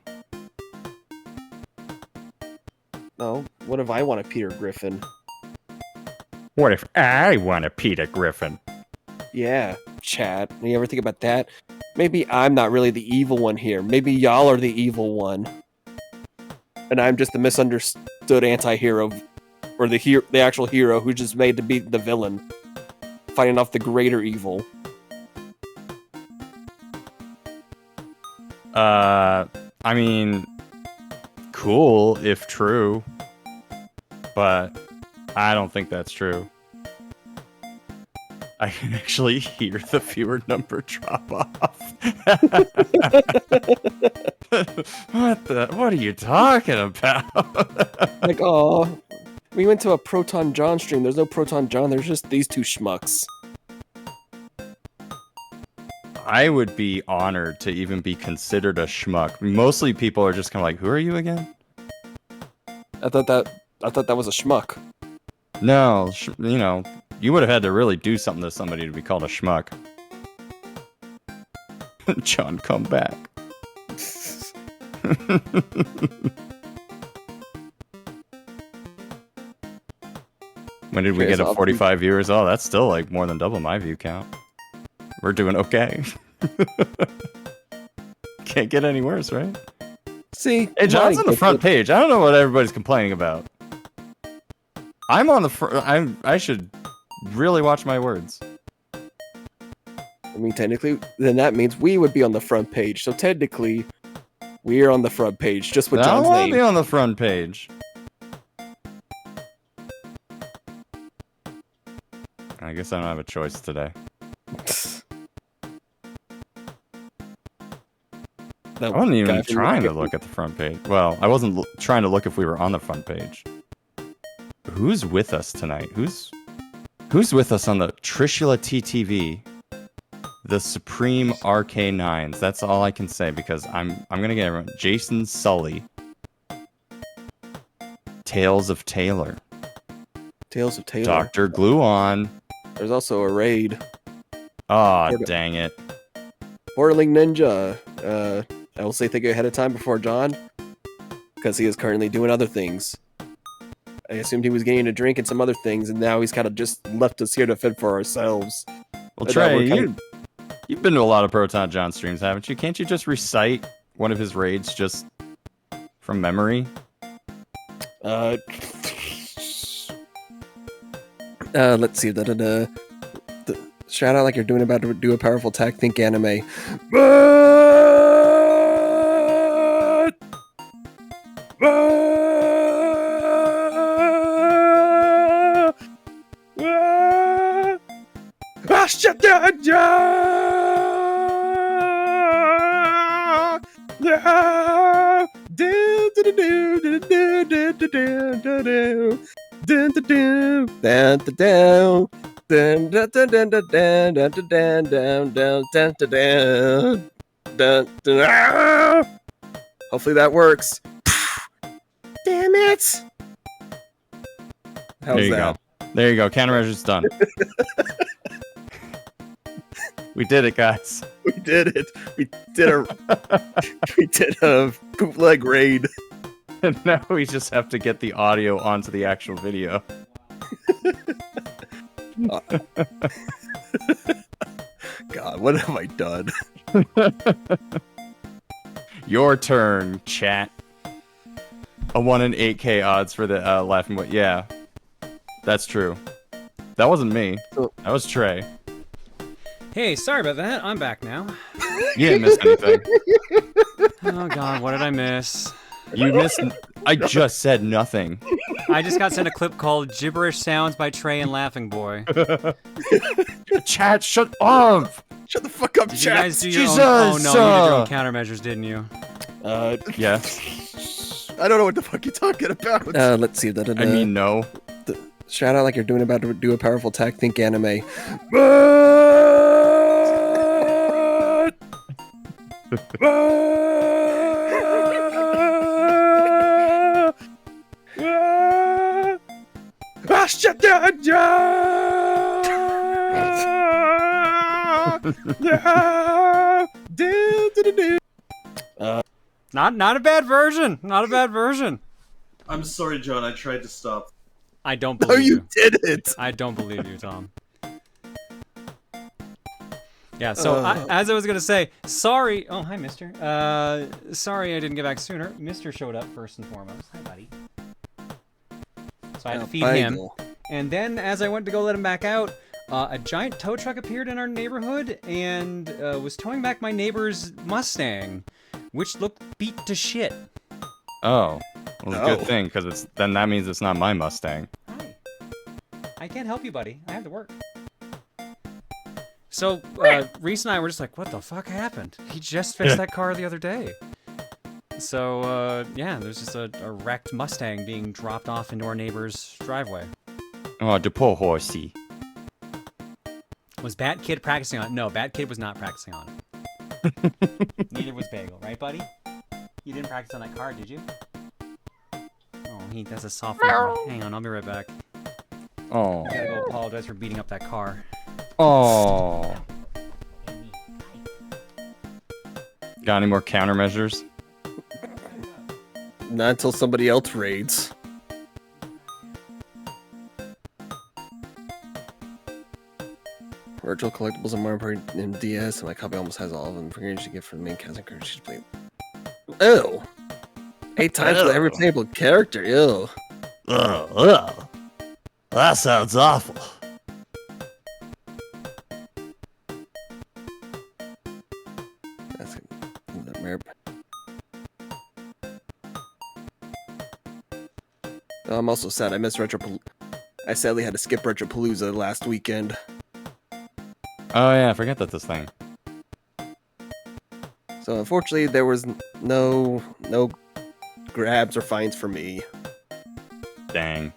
No, what if I want a Peter Griffin? What if I want a Peter Griffin? Yeah, chat. You ever think about that? Maybe I'm not really the evil one here. Maybe y'all are the evil one. And I'm just the misunderstood anti-hero. Or the actual hero who's just made to be the villain. Fighting off the greater evil. I mean, cool if true, but I don't think that's true. I can actually hear the viewer number drop off. What are you talking about? Like, oh, we went to a Proton John stream. There's no Proton John. There's just these two schmucks. I would be honored to even be considered a schmuck. Mostly people are just kind of like, who are you again? I thought that was a schmuck. No, you would have had to really do something to somebody to be called a schmuck. John, come back. When did we get a 45 viewers? Oh, that's still like more than double my view count. We're doing okay. Can't get any worse, right? See, hey, John's on the front page. I don't know what everybody's complaining about. I'm on the front. I should really watch my words. I mean, technically, then that means we would be on the front page. So technically, we're on the front page, just with John's name. I want to be on the front page. I guess I don't have a choice today. I wasn't even trying to look at the front page. Well, I wasn't trying to look if we were on the front page. Who's with us tonight? Who's with us on the Trishula TTV? The Supreme RK9s. That's all I can say because I'm gonna get everyone. Jason Sully. Tales of Taylor. Tales of Taylor. Dr. Gluon. There's also a raid. Aw, dang it. Whirling Ninja. I will say thank you ahead of time before John, because he is currently doing other things. I assumed he was getting a drink and some other things, and now he's kind of just left us here to fend for ourselves. Well, Trey, you've been to a lot of Proton John streams, haven't you? Can't you just recite one of his raids just from memory? Let's see. Shout out like you're doing about to do a powerful attack. Think anime. But hopefully that works. Damn it! How's There you that? go. There you go. Countermeasure's done. We did it, guys. We did it. We did a bootleg raid. And now we just have to get the audio onto the actual video. God, what have I done? Your turn, chat. A 1 in 8K odds for the laughing boy. Yeah, that's true. That wasn't me. That was Trey. Hey, sorry about that. I'm back now. You didn't miss anything. Oh god, what did I miss? You missed. I just said nothing. I just got sent a clip called Gibberish Sounds by Trey and Laughing Boy. Chat, shut up! Shut the fuck up, Did chat! you guys do your Jesus! own? Oh no, you did your own countermeasures, didn't you? Yes. I don't know what the fuck you're talking about. Let's see. I mean, no. Shout out like you're doing about to do a powerful attack. Think anime. Not a bad version. Not a bad version. I'm sorry, John. I tried to stop. I don't No, believe you didn't. I don't believe you, Tom. Yeah, so as I was gonna say, sorry. Oh, hi, Mister. Sorry I didn't get back sooner. Mister showed up first and foremost. Hi, buddy. So I had to feed him. And then, as I went to go let him back out, a giant tow truck appeared in our neighborhood and was towing back my neighbor's Mustang, which looked beat to shit. Oh, well, good thing, because then that means it's not my Mustang. Hi. I can't help you, buddy. I have to work. So, Reese and I were just like, what the fuck happened? He just fixed that car the other day. So, yeah, there's just a wrecked Mustang being dropped off into our neighbor's driveway. Oh, the poor horsey. Was Bat Kid practicing on it? No, Bat Kid was not practicing on it. Neither was Bagel, right, buddy? You didn't practice on that car, did you? Oh, that's a soft one. Hang on, I'll be right back. Oh. I gotta go apologize for beating up that car. Oh. Got any more countermeasures? Not until somebody else raids. Virtual collectibles and Mario Party in DS, and my copy almost has all of them. For you to get from the main cast, encourage you to play. Ew! 8 times for every playable character. Ew. Ugh. That sounds awful. That's Mario. Oh, I'm also sad. I missed I sadly had to skip Retropalooza last weekend. Oh yeah, I forget that this thing. So unfortunately, there was no grabs or fines for me. Dang.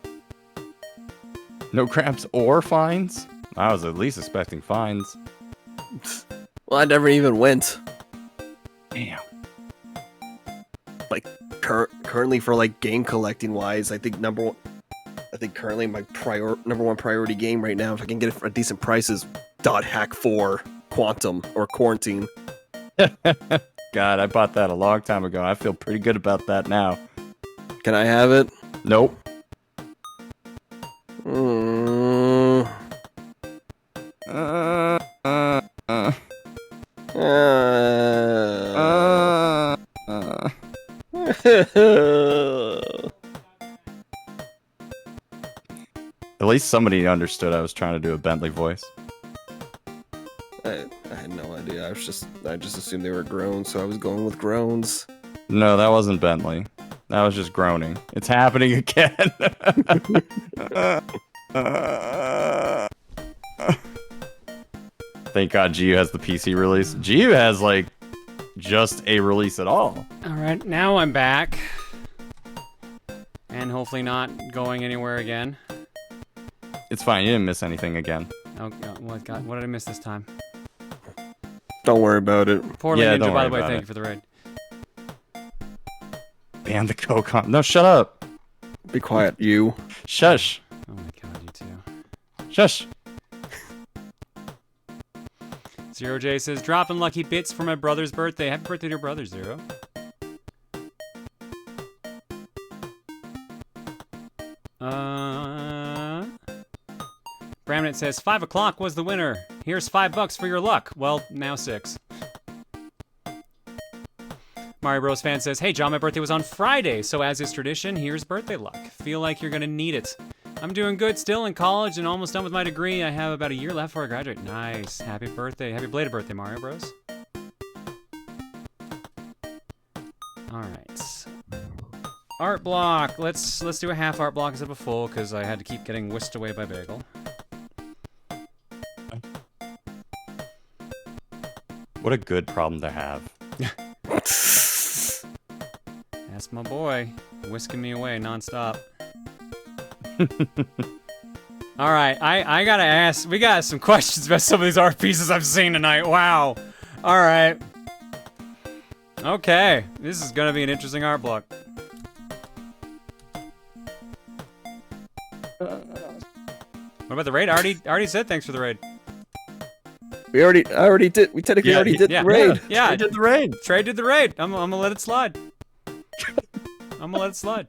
No grabs or fines? I was at least expecting fines. Well, I never even went. Damn. Like currently for like game collecting wise, I think currently my number one priority game right now, if I can get it for a decent price, is .hack 4 Quantum or Quarantine. God, I bought that a long time ago. I feel pretty good about that now. Can I have it? Nope. least somebody understood I was trying to do a Bentley voice. I had no idea. I just assumed they were groans, so I was going with groans. No, that wasn't Bentley. That was just groaning. It's happening again. Thank God GU has the PC release. GU has, like, just a release at all. Alright, now I'm back. And hopefully not going anywhere again. It's fine, you didn't miss anything again. Oh, what did I miss this time? Don't worry about it. Poorly Yeah, Ninja, don't by the worry way, about thank it. you for the raid. Ban the Kokon. No, shut up. Be quiet, you. Shush. Oh my god, you two. Shush. Zero J says, dropping lucky bits for my brother's birthday. Happy birthday to your brother, Zero. Bramnet says, 5 o'clock was the winner. Here's $5 for your luck. Well, now 6. Mario Bros fan says, hey John, my birthday was on Friday, so as is tradition, here's birthday luck. Feel like you're gonna need it. I'm doing good, still in college and almost done with my degree. I have about a year left before I graduate. Nice. Happy birthday. Happy belated birthday, Mario Bros. Alright. Art block. Let's do a half art block instead of a full, because I had to keep getting whisked away by Bagel. What a good problem to have. That's my boy. Whisking me away nonstop. Alright, I gotta ask. We got some questions about some of these art pieces I've seen tonight. Wow. Alright. Okay. This is gonna be an interesting art block. What about the raid? I already said thanks for the raid. We already did the raid. Yeah, I did the raid. Trey did the raid. I'm gonna let it slide. I'm gonna let it slide.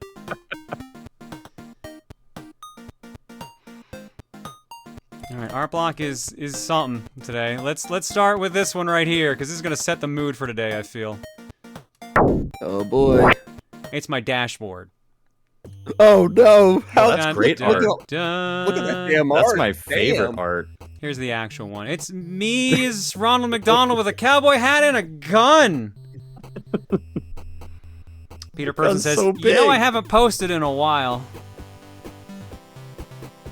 Alright, art block is something today. Let's start with this one right here, because this is gonna set the mood for today, I feel. Oh boy. It's my dashboard. Oh no! How that's great art. Look at that damn art. That's my favorite art. Here's the actual one. It's me as Ronald McDonald with a cowboy hat and a gun. Peter Person says, so you know I big." haven't posted in a while.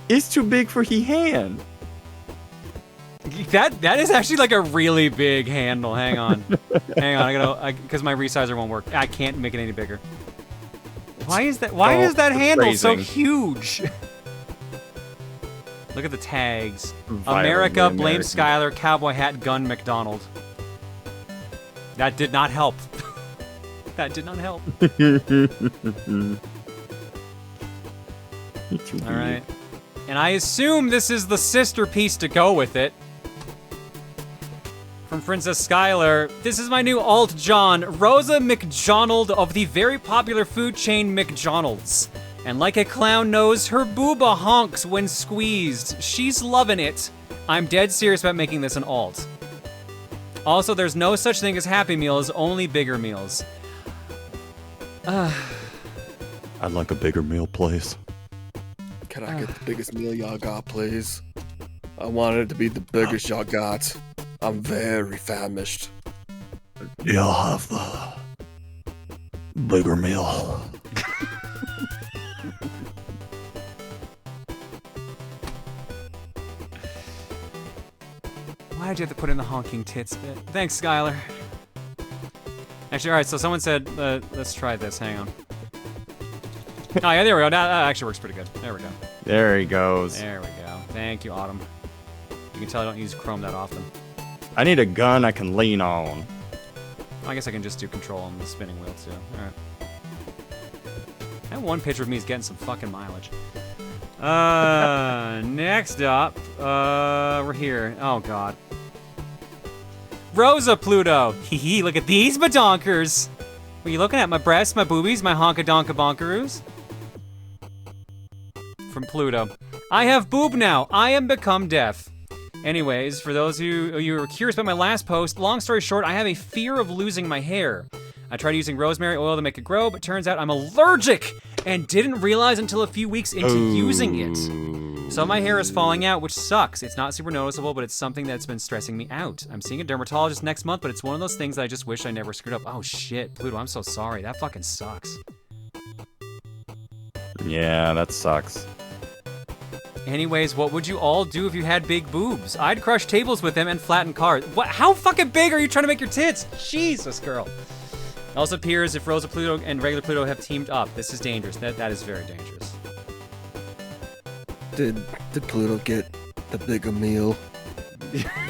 It's too big for he hand. That is actually like a really big handle. Hang on. Hang on, because my resizer won't work. I can't make it any bigger. Why is that handle so huge? Look at the tags. America, blame Skylar, cowboy hat, gun, McDonald. That did not help. That did not help. Alright. And I assume this is the sister piece to go with it. From Princess Skylar, this is my new alt John, Rosa McDonald of the very popular food chain McDonald's. And like a clown nose, her booba honks when squeezed. She's loving it. I'm dead serious about making this an alt. Also, there's no such thing as Happy Meals, only bigger meals. I'd like a bigger meal, please. Can I get the biggest meal y'all got, please? I want it to be the biggest y'all got. I'm very famished. You'll have the bigger meal. Why'd you have to put in the honking tits bit? Thanks, Skylar. Actually, alright, so someone said, let's try this, hang on. Oh yeah, there we go, that actually works pretty good. There we go. There he goes. There we go. Thank you, Autumn. You can tell I don't use Chrome that often. I need a gun I can lean on. I guess I can just do control on the spinning wheel too. Alright. That one picture of me is getting some fucking mileage. Next up, we're here. Oh god. Rosa Pluto! Hee look at these badonkers! What are you looking at? My breasts, my boobies, my honka-donka bonkaroos? From Pluto. I have boob now. I am become deaf. Anyways, for those of you who are curious about my last post, long story short, I have a fear of losing my hair. I tried using rosemary oil to make it grow, but turns out I'm allergic and didn't realize until a few weeks into using it. So my hair is falling out, which sucks. It's not super noticeable, but it's something that's been stressing me out. I'm seeing a dermatologist next month, but it's one of those things that I just wish I never screwed up. Oh shit, Pluto, I'm so sorry. That fucking sucks. Yeah, that sucks. Anyways, what would you all do if you had big boobs? I'd crush tables with them and flatten cars. What? How fucking big are you trying to make your tits? Jesus, girl. It also appears if Rosa Pluto and regular Pluto have teamed up. This is dangerous. That is very dangerous. Did Pluto get the bigger meal?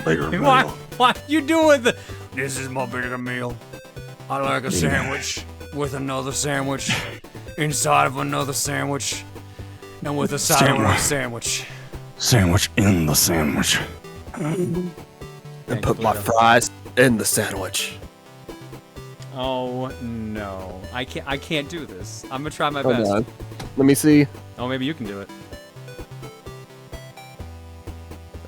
Bigger meal. What you doing with the... This is my bigger meal. I like a sandwich with another sandwich inside of another sandwich and with a side of a sandwich. Sandwich in the sandwich. And put my fries in the sandwich. Oh no, I can't do this. I'm gonna try my Hold best. on. Let me see. Oh, maybe you can do it.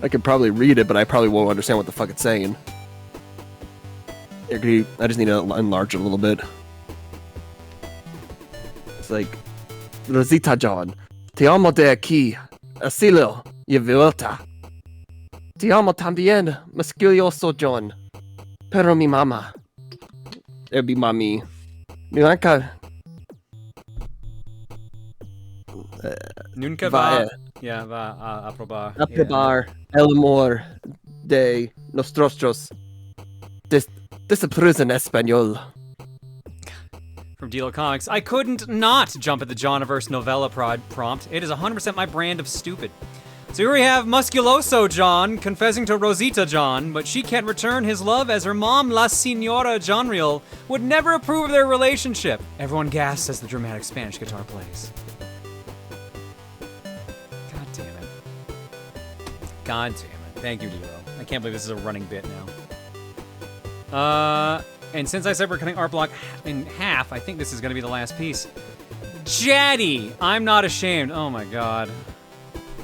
I could probably read it, but I probably won't understand what the fuck it's saying. Here, I just need to enlarge it a little bit. It's like, Rosita John, te amo de aquí, asilo, y vuelta. Te amo también, musculoso John. Pero mi mama. It'd be mommy. Nunca. Nunca va. Yeah, va a aprobar. Aprobar el amor de nosotros. Desapruz en español. From Dilo Comics, I couldn't not jump at the Johniverse novella prompt. It is 100% my brand of stupid. So here we have Musculoso John confessing to Rosita John, but she can't return his love as her mom, La Senora Johnreal, would never approve of their relationship. Everyone gasps as the dramatic Spanish guitar plays. God damn it. God damn it. Thank you, Dilo. I can't believe this is a running bit now. And since I said we're cutting art block in half, I think this is gonna be the last piece. Jaddy! I'm not ashamed. Oh my god.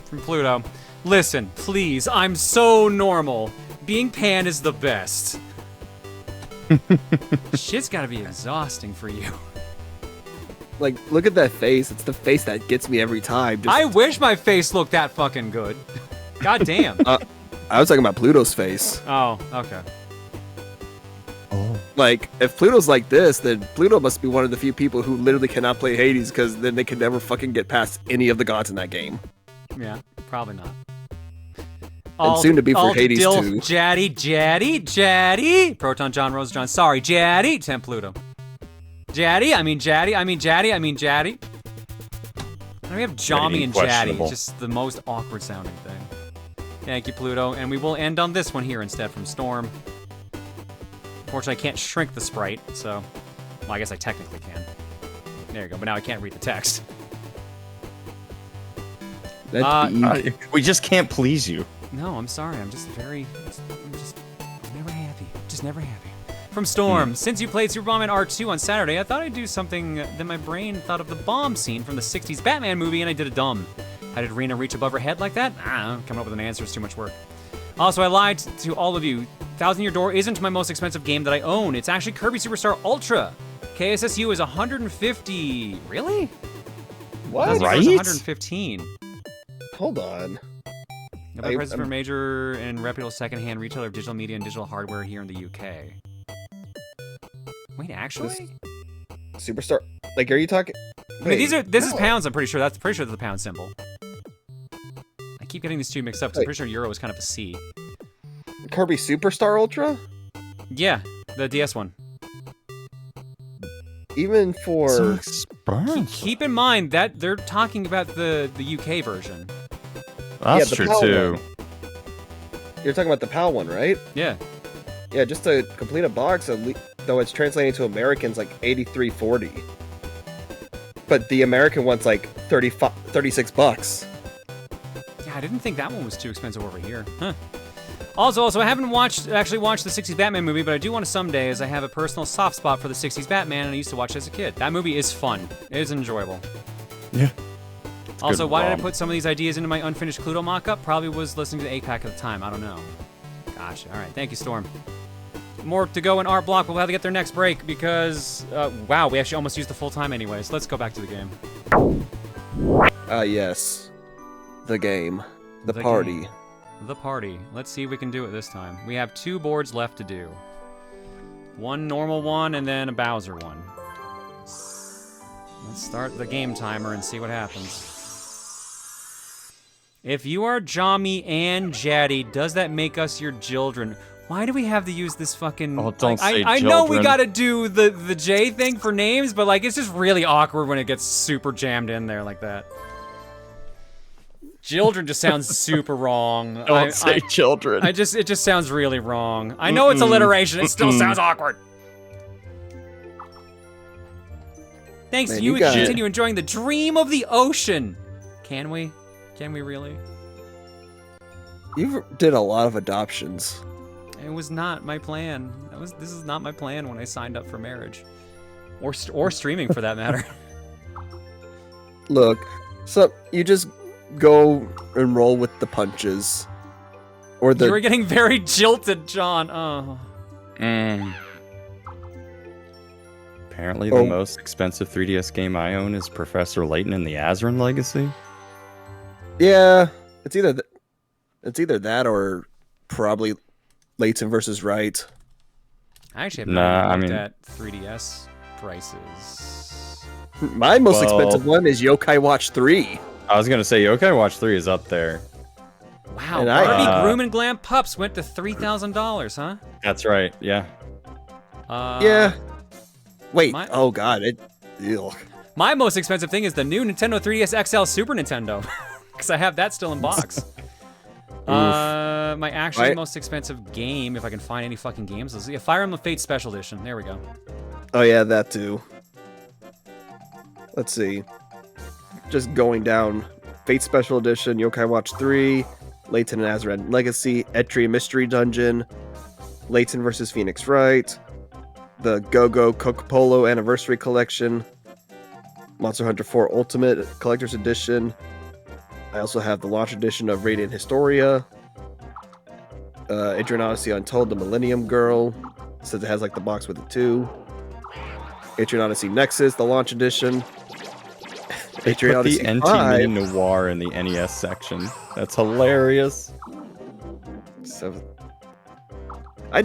From Pluto. Listen, please, I'm so normal. Being pan is the best. Shit's gotta be exhausting for you. Like, look at that face. It's the face that gets me every time. I wish my face looked that fucking good. God damn. I was talking about Pluto's face. Oh, okay. Like, if Pluto's like this, then Pluto must be one of the few people who literally cannot play Hades because then they can never fucking get past any of the gods in that game. Yeah, probably not. And soon to be for Hades too. Jaddy. Proton John Rose John. Sorry, Jaddy. Temp Pluto. Jaddy. I mean Jaddy. And we have Jommy and Jaddy. Just the most awkward sounding thing. Thank you, Pluto. And we will end on this one here instead from Storm. Unfortunately, I can't shrink the sprite, so... Well, I guess I technically can. There you go, but now I can't read the text. We just can't please you. No, I'm sorry. I'm never happy. Just never happy. From Storm, since you played Super Bomberman R2 on Saturday, I thought I'd do something. Then my brain thought of the bomb scene from the 60s Batman movie, and I did a dumb. How did Rena reach above her head like that? I don't know. Coming up with an answer is too much work. Also, I lied to all of you. Thousand Year Door isn't my most expensive game that I own. It's actually Kirby Superstar Ultra. KSSU is 150. Really? What? Right? 115. Hold on. About prices for a major and reputable secondhand retailer of digital media and digital hardware here in the UK. Wait, actually? Superstar. Like, are you talking? I mean, this is pounds. I'm pretty sure that's the pound symbol. I keep getting these two mixed up because I'm pretty sure Euro is kind of a C. Kirby Superstar Ultra? Yeah, the DS one. Even for... Keep in mind that they're talking about the UK version. That's true too. You're talking about the PAL one, right? Yeah. Yeah, just to complete a box, though it's translating to Americans like $83.40. But the American one's like $36. Yeah, I didn't think that one was too expensive over here. Huh. Also, I haven't actually watched the 60s Batman movie, but I do want to someday, as I have a personal soft spot for the 60s Batman, and I used to watch it as a kid. That movie is fun. It is enjoyable. Yeah. Also, why did I put some of these ideas into my unfinished Cluedo mock-up? Probably was listening to the APAC at the time. I don't know. Gosh, all right. Thank you, Storm. More to go in Art Block. We'll have to get their next break because, wow, we actually almost used the full time anyways. Let's go back to the game. Yes. the game. The party. game. The party. Let's see if we can do it this time. We have 2 boards left to do. One normal one and then a Bowser one. Let's start the game timer and see what happens. If you are Jami and Jaddy, does that make us your children? Why do we have to use this fucking... Oh, don't say I know we children. gotta do the J thing for names, but like it's just really awkward when it gets super jammed in there like that. Children just sounds super wrong. Don't say children. It just sounds really wrong. I know it's alliteration, it still sounds awkward. Thanks to you, we can continue enjoying the dream of the ocean. Can we? Can we really? You did a lot of adoptions. It was not my plan. This is not my plan when I signed up for marriage, or streaming for that matter. Look, so you just go and roll with the punches, or the. You were getting very jilted, John. Oh. Apparently, the most expensive 3DS game I own is Professor Layton and the Azran Legacy. Yeah, it's either that or probably Layton versus Wright. I actually have not looked at 3DS prices. My most expensive one is Yokai Watch 3. I was gonna say Yokai Watch 3 is up there. Wow, Barbie Groom and Glam Pups went to $3,000, huh? That's right. Yeah. Yeah. Wait. Oh God. Ew. My most expensive thing is the new Nintendo 3DS XL Super Nintendo, because I have that still in box. My actually most expensive game, if I can find any fucking games, is Fire Emblem Fate Special Edition. There we go. Oh yeah, that too. Let's see. Just going down. Fate Special Edition, Yokai Watch 3, Layton and Azran Legacy, Etria Mystery Dungeon, Layton vs. Phoenix Wright, the Go-Go Coca-Polo Anniversary Collection, Monster Hunter 4 Ultimate Collector's Edition. I also have the launch edition of Radiant Historia, Adrian Odyssey Untold, the Millennium Girl. It says it has like the box with it too. Adrian Odyssey Nexus, the launch edition. Adrian Odyssey the NT 5. Mini Noir in the NES section. That's hilarious. So, I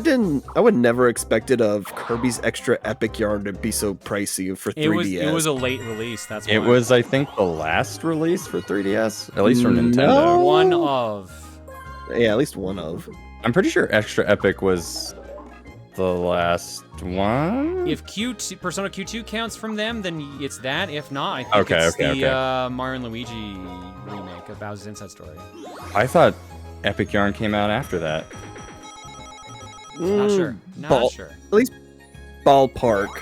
would never expect it of Kirby's Extra Epic Yarn to be so pricey for 3DS. It was a late release, that's why. It was, I think, the last release for 3DS, at least from Nintendo. One of. Yeah, at least one of. I'm pretty sure Extra Epic was the last one. If Persona Q2 counts from them, then it's that. If not, I think it's the Mario and Luigi remake of Bowser's Inside Story. I thought Epic Yarn came out after that. Not sure. Not sure. At least ballpark.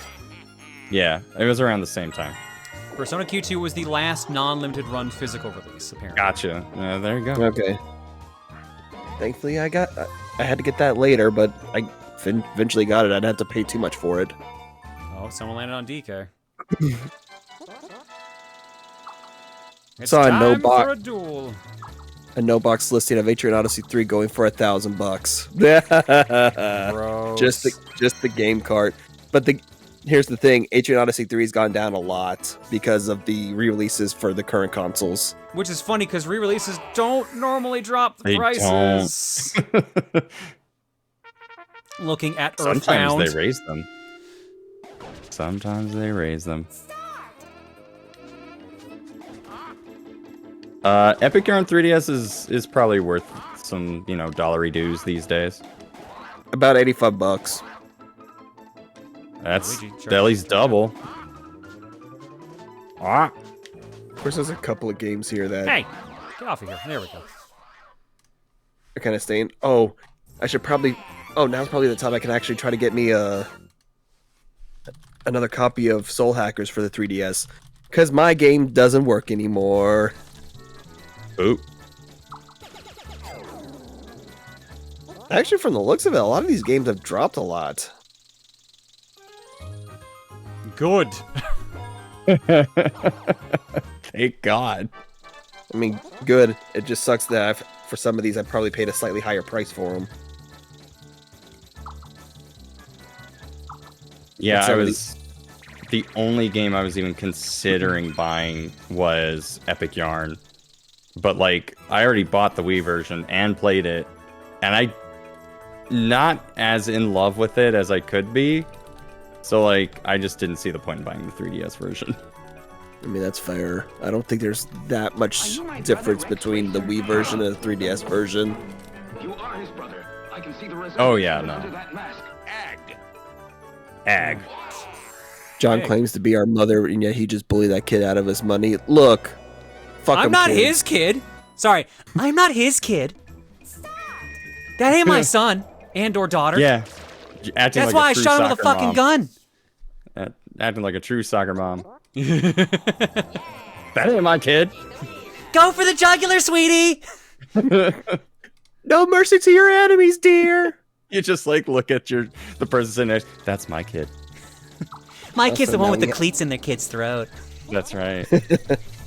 Yeah, it was around the same time. Persona Q2 was the last non-limited run physical release, apparently. Gotcha. There you go. Okay. Thankfully, I had to get that later, but I eventually got it. I'd have to pay too much for it. Oh, someone landed on DK. It's Saw time for a duel. A no box listing of Atrian Odyssey 3 going for $1,000. Just the game cart. But here's the thing, Atrian Odyssey 3 has gone down a lot because of the re-releases for the current consoles. Which is funny because re-releases don't normally drop the prices. Looking at Earthbound. Sometimes they raise them. Sometimes they raise them. Epic Yarn 3DS is probably worth some, dollary dues these days. About $85. That's at least double. Of course, there's a couple of games here that... Hey! Get off of here. There we go. They're kind of staying... Oh, I should probably... Oh, now's probably the time I can actually try to get me another copy of Soul Hackers for the 3DS. Because my game doesn't work anymore. Ooh. Actually, from the looks of it, a lot of these games have dropped a lot. Good. Thank God. I mean, good. It just sucks that for some of these, I probably paid a slightly higher price for them. Yeah, the only game I was even considering buying was Epic Yarn. but like I already bought the Wii version and played it, and I not as in love with it as I could be. So like I just didn't see the point in buying the 3DS version. I mean, that's fair. I don't think there's that much difference between the Wii version and the 3DS version. You are his brother. I can see the Oh yeah, no. under that mask. Ag. John claims to be our mother, and yet he just bullied that kid out of his money. Look, fuck him, I'm not kid. his kid. Sorry, I'm not his kid. That ain't my son and/or daughter. Yeah. Acting That's like why a I true shot him with a soccer fucking mom. gun. Acting like a true soccer mom. That ain't my kid. Go for the jugular, sweetie. No mercy to your enemies, dear. You just like look at the person sitting next. That's my kid. My kid's Also, the one now with the we got- cleats in their kid's throat. That's right.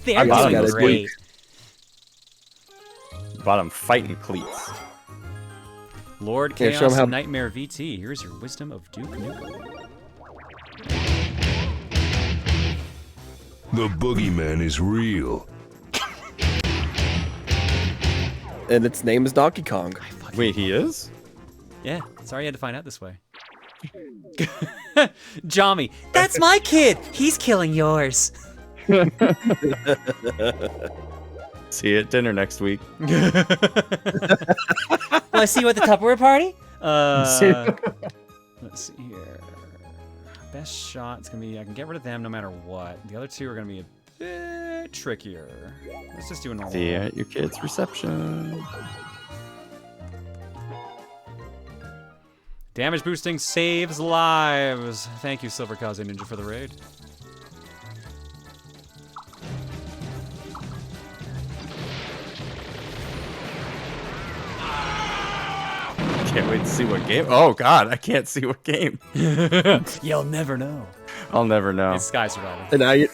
They're I bought doing him this great. week. Bought him fighting cleats. Lord Here, show Chaos him how- Nightmare VT. Here's your wisdom of Duke Nukem. The boogeyman is real. And its name is Donkey Kong. Wait, he is? Yeah, sorry you had to find out this way. Jommy, that's my kid. He's killing yours. See you at dinner next week. Want to see you at the Tupperware party? Let's see here. Best shot's gonna be I can get rid of them no matter what. The other two are gonna be a bit trickier. Let's just do a normal. See you at your kid's reception. Damage boosting saves lives. Thank you, Silver Kaze Ninja, for the raid. Can't wait to see what game. Oh god, I can't see what game. You'll never know. I'll never know. It's Sky Survivor. And now you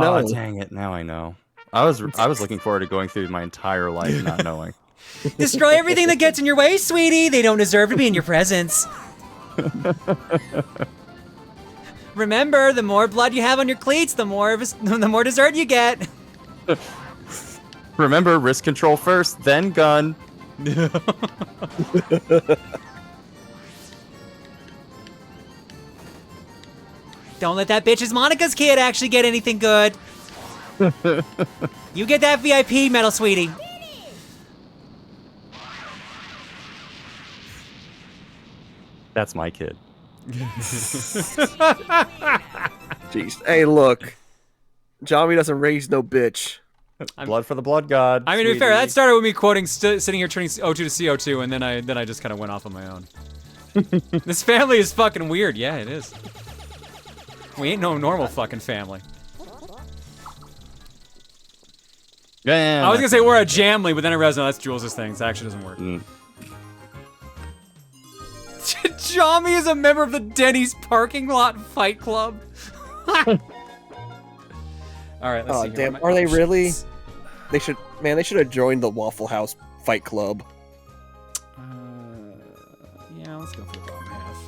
know. Dang it! Now I know. I was looking forward to going through my entire life not knowing. Destroy everything that gets in your way, sweetie. They don't deserve to be in your presence. Remember, the more blood you have on your cleats, the more dessert you get. Remember, wrist control first, then gun. Don't let that bitch's Monica's kid actually get anything good. You get that VIP medal, sweetie. That's my kid. Jeez. Hey, look. Johnny doesn't raise no bitch. Blood for the blood god. I mean, to be fair, sweetie. that started with me quoting, sitting here turning O2 to CO2, and then I just kind of went off on my own. This family is fucking weird. Yeah, it is. We ain't no normal fucking family. Yeah, I was gonna say we're a jamly, but then I realized no, that's Jules' thing. So it actually doesn't work. Jami is a member of the Denny's parking lot fight club. All right, let's Oh see. Here. damn! What Are they am I- really? They should. Man, they should have joined the Waffle House Fight Club. Yeah, let's go for the bottom half.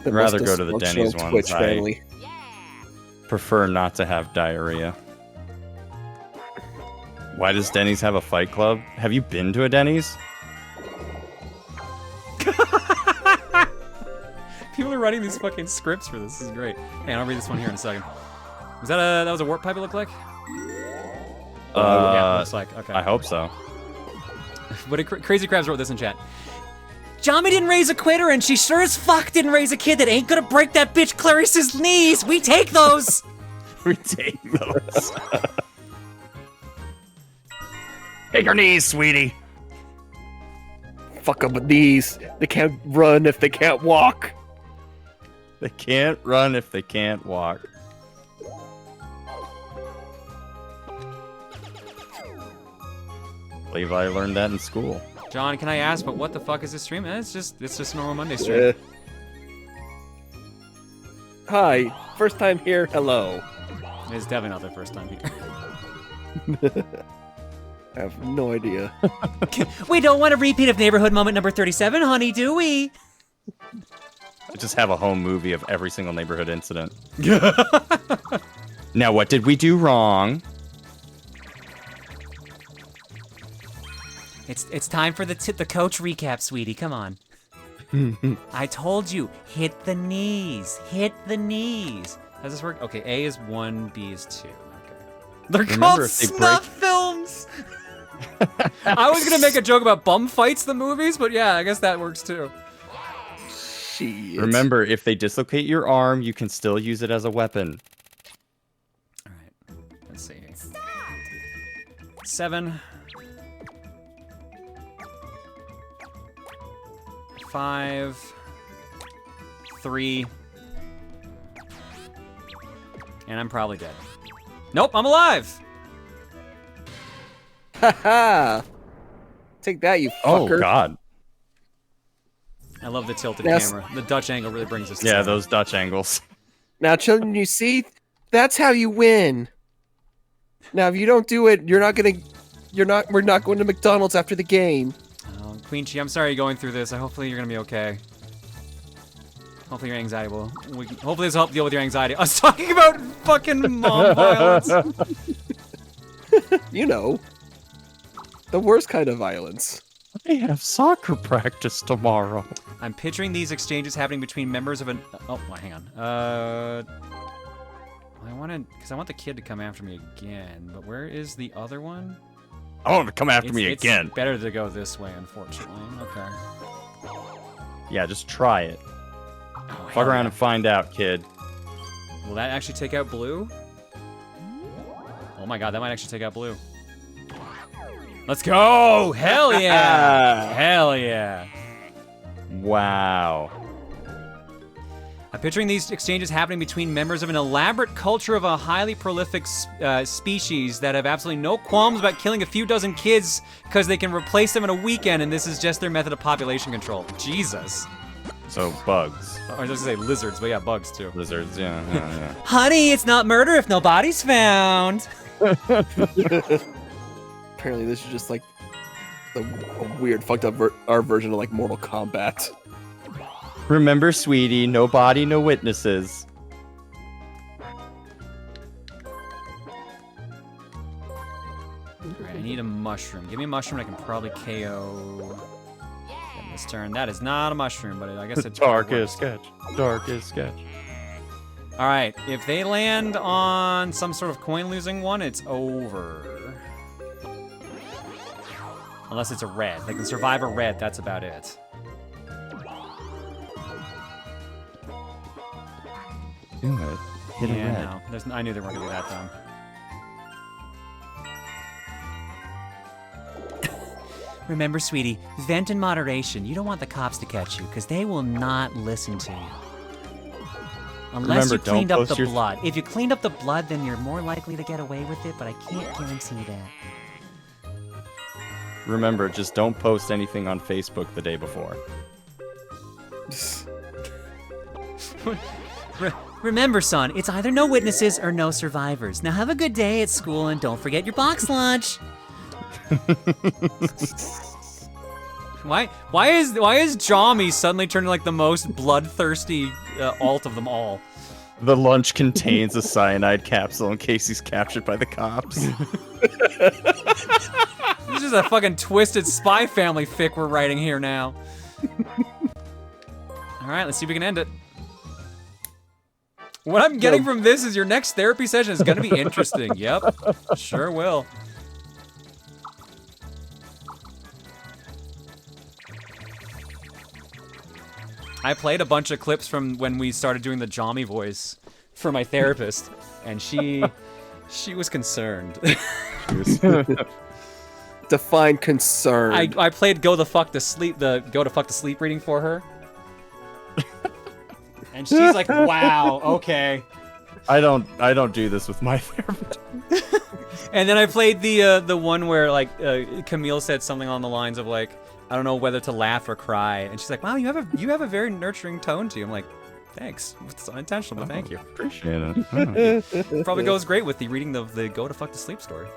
The I'd rather most go to the Denny's dysfunctional ones. Twitch I family. prefer not to have diarrhea. Why does Denny's have a fight club? Have you been to a Denny's? People are writing these fucking scripts for this. This is great. Hey, I'll read this one here in a second. Was that was a warp pipe? It looked like. Yeah, looks like. Okay. I hope so. What did Crazy Crabs wrote this in chat? Jami didn't raise a quitter, and she sure as fuck didn't raise a kid that ain't gonna break that bitch Clarice's knees. We take those. We take those. Take your knees, sweetie. Fuck them with these. They can't run if they can't walk. They can't run if they can't walk. Believe I learned that in school. John, can I ask, but what the fuck is this stream? It's just a normal Monday stream. Hi, first time here. Hello. It's definitely not their first time here. I have no idea. We don't want a repeat of neighborhood moment number 37, honey, do we? I just have a home movie of every single neighborhood incident. Now, what did we do wrong? It's time for the coach recap, sweetie. Come on. I told you, hit the knees. Hit the knees. How does this work? Okay, A is 1, B is 2. Okay. They're called snuff films. I was gonna make a joke about bum fights, the movies, but yeah, I guess that works too. Shit. Remember, if they dislocate your arm, you can still use it as a weapon. All right, let's see. 7. 5. 3. And I'm probably dead. Nope, I'm alive! Haha! Take that, you fucker. Oh, God. I love the tilted Yes. camera. The Dutch angle really brings us Yeah, together. those Dutch angles. Now, children, you see? That's how you win. Now, if you don't do it, we're not going to McDonald's after the game. Oh, Queen Chi, I'm sorry you're going through this. Hopefully you're gonna be okay. Hopefully your anxiety will. Hopefully this will help deal with your anxiety. I was talking about fucking mom violence. You know, the worst kind of violence. I have soccer practice tomorrow. I'm picturing these exchanges happening between members of an. Oh, well, hang on. I want the kid to come after me again. But where is the other one? I want him to come after me again. It's better to go this way, unfortunately. Okay. Yeah, just try it. Oh, Fuck around and find out, kid. Will that actually take out blue? Oh my god, that might actually take out blue. Let's go! Hell yeah! Hell yeah! Wow. I'm picturing these exchanges happening between members of an elaborate culture of a highly prolific species that have absolutely no qualms about killing a few dozen kids because they can replace them in a weekend, and this is just their method of population control. Jesus. So, bugs. I was just gonna say lizards, but yeah, bugs too. Lizards, yeah. Honey, it's not murder if no body's found. Apparently, this is just like a weird, fucked up our version of like Mortal Kombat. Remember, sweetie, no body, no witnesses. Alright, I need a mushroom. Give me a mushroom, I can probably KO in this turn. That is not a mushroom, but I guess it's Darkest sketch. Darkest sketch. Alright, if they land on some sort of coin losing one, it's over. Unless it's a red. They can survive a red, that's about it. Do it. Hit a red. No, I knew they weren't gonna be that dumb. Remember, sweetie, vent in moderation. You don't want the cops to catch you, because they will not listen to you. Unless Remember, you cleaned don't up the post your- blood. If you cleaned up the blood, then you're more likely to get away with it, but I can't guarantee that. Remember, just don't post anything on Facebook the day before. Remember, son, it's either no witnesses or no survivors. Now have a good day at school and don't forget your box lunch. Why is Jami suddenly turning like the most bloodthirsty alt of them all? The lunch contains a cyanide capsule in case he's captured by the cops. This is a fucking twisted Spy Family fic we're writing here now. All right, let's see if we can end it. What I'm getting from this is your next therapy session is going to be interesting. Yep, sure will. I played a bunch of clips from when we started doing the Jami voice for my therapist, and she was concerned. Define concern. I played Go the Fuck to Sleep reading for her. And she's like, "Wow, okay." I don't do this with my therapist. And then I played the one where like Camille said something along the lines of like, "I don't know whether to laugh or cry," and she's like, "Wow, you have a very nurturing tone to you." I'm like, "Thanks, it's unintentional, but thank you." Appreciate it. Probably goes great with the reading of the Go to Fuck to Sleep story.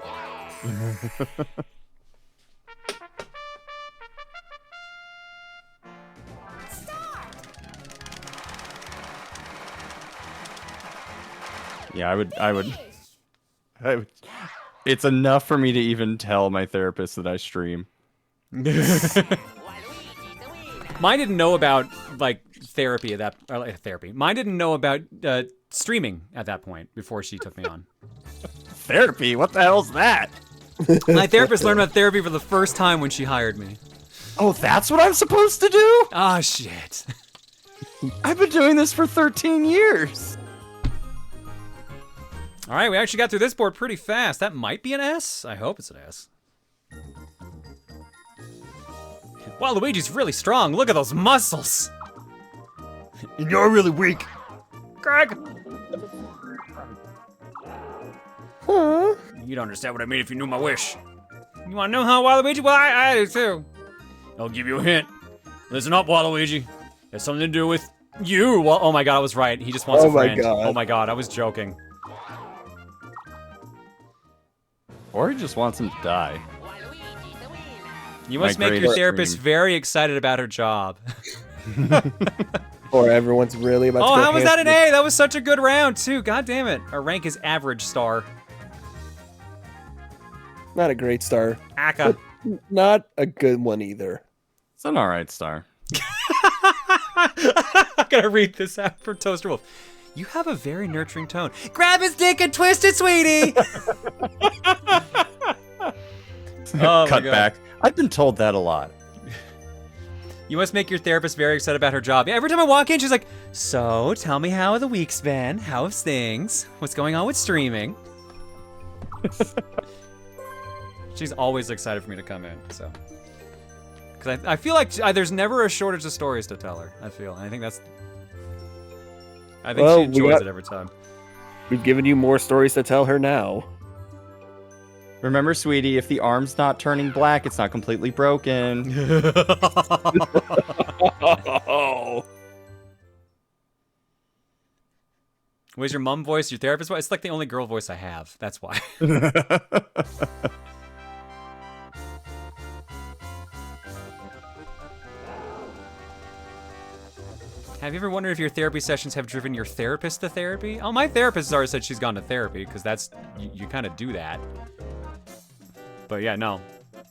Yeah, I would. It's enough for me to even tell my therapist that I stream. Mine didn't know about like therapy at that therapy. Mine didn't know about streaming at that point before she took me on. Therapy? What the hell's that? My therapist learned about therapy for the first time when she hired me. Oh, that's what I'm supposed to do? Ah, shit. I've been doing this for 13 years. All right, we actually got through this board pretty fast. That might be an S. I hope it's an S. Wow, Luigi's really strong. Look at those muscles. And you're really weak. Greg. Huh? You don't understand what I mean if you knew my wish. You want to know how, Waluigi? Well, I do too. I'll give you a hint. Listen up, Waluigi. It has something to do with you. Well, oh my god, I was right. He just wants a friend. God. Oh my god, I was joking. Or he just wants him to die. You must make your therapist very excited about her job. Or everyone's really about to go how was that an A? That was such a good round, too. God damn it. Our rank is average star. Not a great star. Aka. Not a good one either. It's an alright star. I'm gonna read this out for Toaster Wolf. You have a very nurturing tone. Grab his dick and twist it, sweetie! Cut back. I've been told that a lot. You must make your therapist very excited about her job. Yeah, every time I walk in, she's like, so, tell me how the week's been. How's things? What's going on with streaming? She's always excited for me to come in, so. Because I feel like there's never a shortage of stories to tell her, I feel. And I think that's... I think she enjoys it every time. We've given you more stories to tell her now. Remember, sweetie, if the arm's not turning black, it's not completely broken. Was your mom voice your therapist voice? It's like the only girl voice I have. That's why. Have you ever wondered if your therapy sessions have driven your therapist to therapy? Oh, my therapist has already said she's gone to therapy, because that's, you kind of do that. But yeah, no.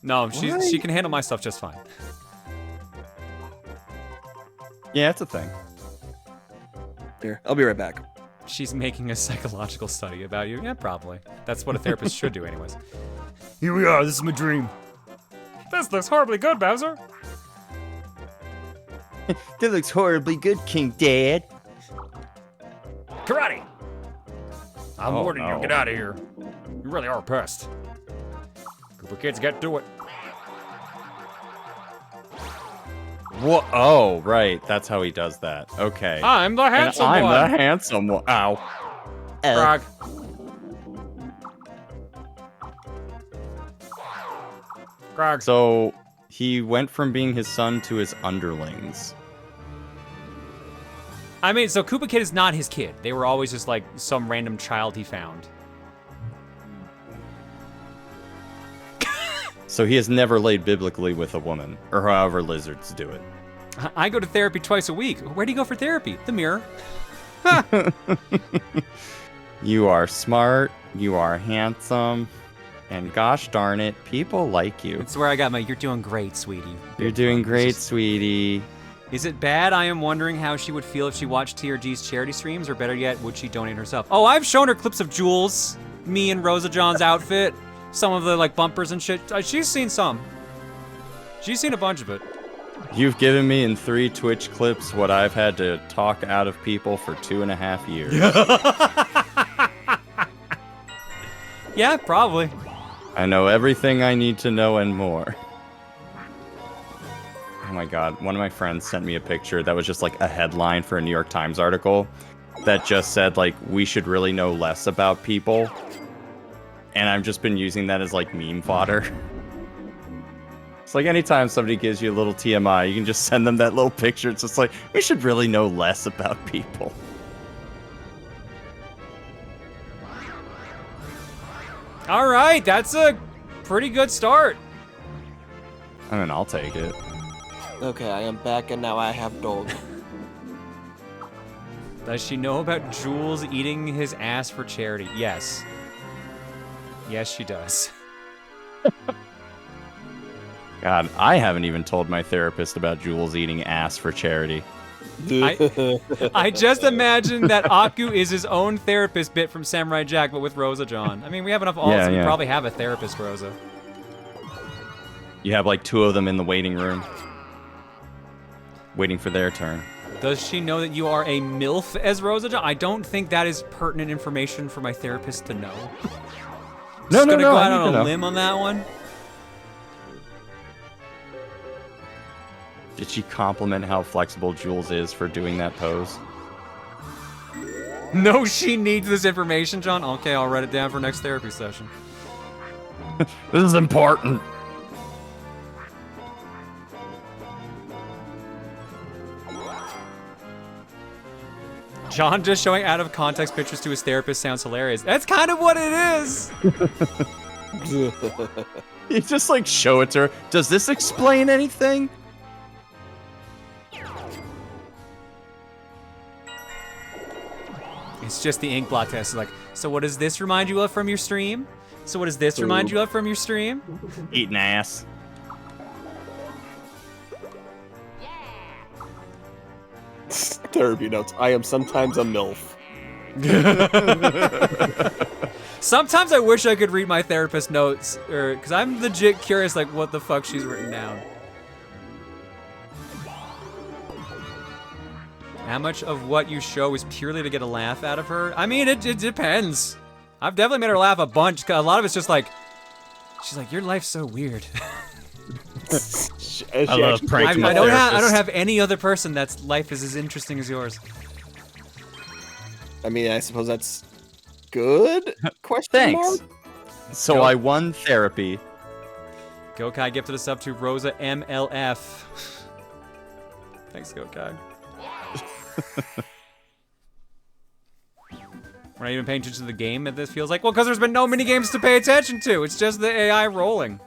No, she can handle my stuff just fine. Yeah, it's a thing. Here, I'll be right back. She's making a psychological study about you. Yeah, probably. That's what a therapist should do anyways. Here we are, this is my dream. This looks horribly good, Bowser. That looks horribly good, King Dad. Karate! I'm warning you, get out of here. You really are a pest. Group of kids, get to it. What? Oh, right. That's how he does that. Okay. I'm the handsome one. I'm the handsome one. Ow. Frog. Grog. So he went from being his son to his underlings. I mean, so Koopa Kid is not his kid. They were always just like some random child he found. So he has never laid biblically with a woman, or however lizards do it. I go to therapy twice a week. Where do you go for therapy? The mirror. You are smart, you are handsome, and gosh darn it, people like you. It's where I got my "you're doing great, sweetie." You're doing great, sweetie. Is it bad? I am wondering how she would feel if she watched TRG's charity streams, or better yet, would she donate herself? Oh, I've shown her clips of Jules, me and Rosa John's outfit, some of the like bumpers and shit. She's seen some. She's seen a bunch of it. You've given me in 3 Twitch clips what I've had to talk out of people for 2.5 years. Yeah, probably. I know everything I need to know and more. Oh my god, one of my friends sent me a picture that was just like a headline for a New York Times article that just said like, we should really know less about people. And I've just been using that as like meme fodder. It's like anytime somebody gives you a little TMI, you can just send them that little picture. It's just like, we should really know less about people. All right, that's a pretty good start. I mean, I'll take it. Okay, I am back and now I have dog. Does she know about Jules eating his ass for charity? Yes. Yes, she does. God, I haven't even told my therapist about Jules eating ass for charity. I just imagine that Aku is his own therapist bit from Samurai Jack, but with Rosa John. I mean, we have enough alts, Yeah, we yeah. probably have a therapist, Rosa. You have like 2 of them in the waiting room, waiting for their turn. Does she know that you are a MILF as Rosa John? I don't think that is pertinent information for my therapist to know. Just gonna go out on a limb on that one. Did she compliment how flexible Jules is for doing that pose? No, she needs this information, John. Okay, I'll write it down for next therapy session. This is important. John just showing out of context pictures to his therapist sounds hilarious. That's kind of what it is. You just like show it to her. Does this explain anything? It's just the ink blot test. Like, so what does this remind you of from your stream? So what does this remind you of from your stream? Eating ass. Therapy notes. I am sometimes a MILF. Sometimes I wish I could read my therapist notes, because I'm legit curious, like, what the fuck she's written down. How much of what you show is purely to get a laugh out of her? I mean, it depends. I've definitely made her laugh a bunch. A lot of it's just like, she's like, your life's so weird. I love pranking my I don't therapist. have any other person that's life is as interesting as yours. I mean, I suppose that's good? Question Thanks. mark? So I won therapy. Gokai gifted a sub to Rosa MLF. Thanks, Gokai. We're not even paying attention to the game, and this feels like, well, because there's been no mini games to pay attention to. It's just the AI rolling.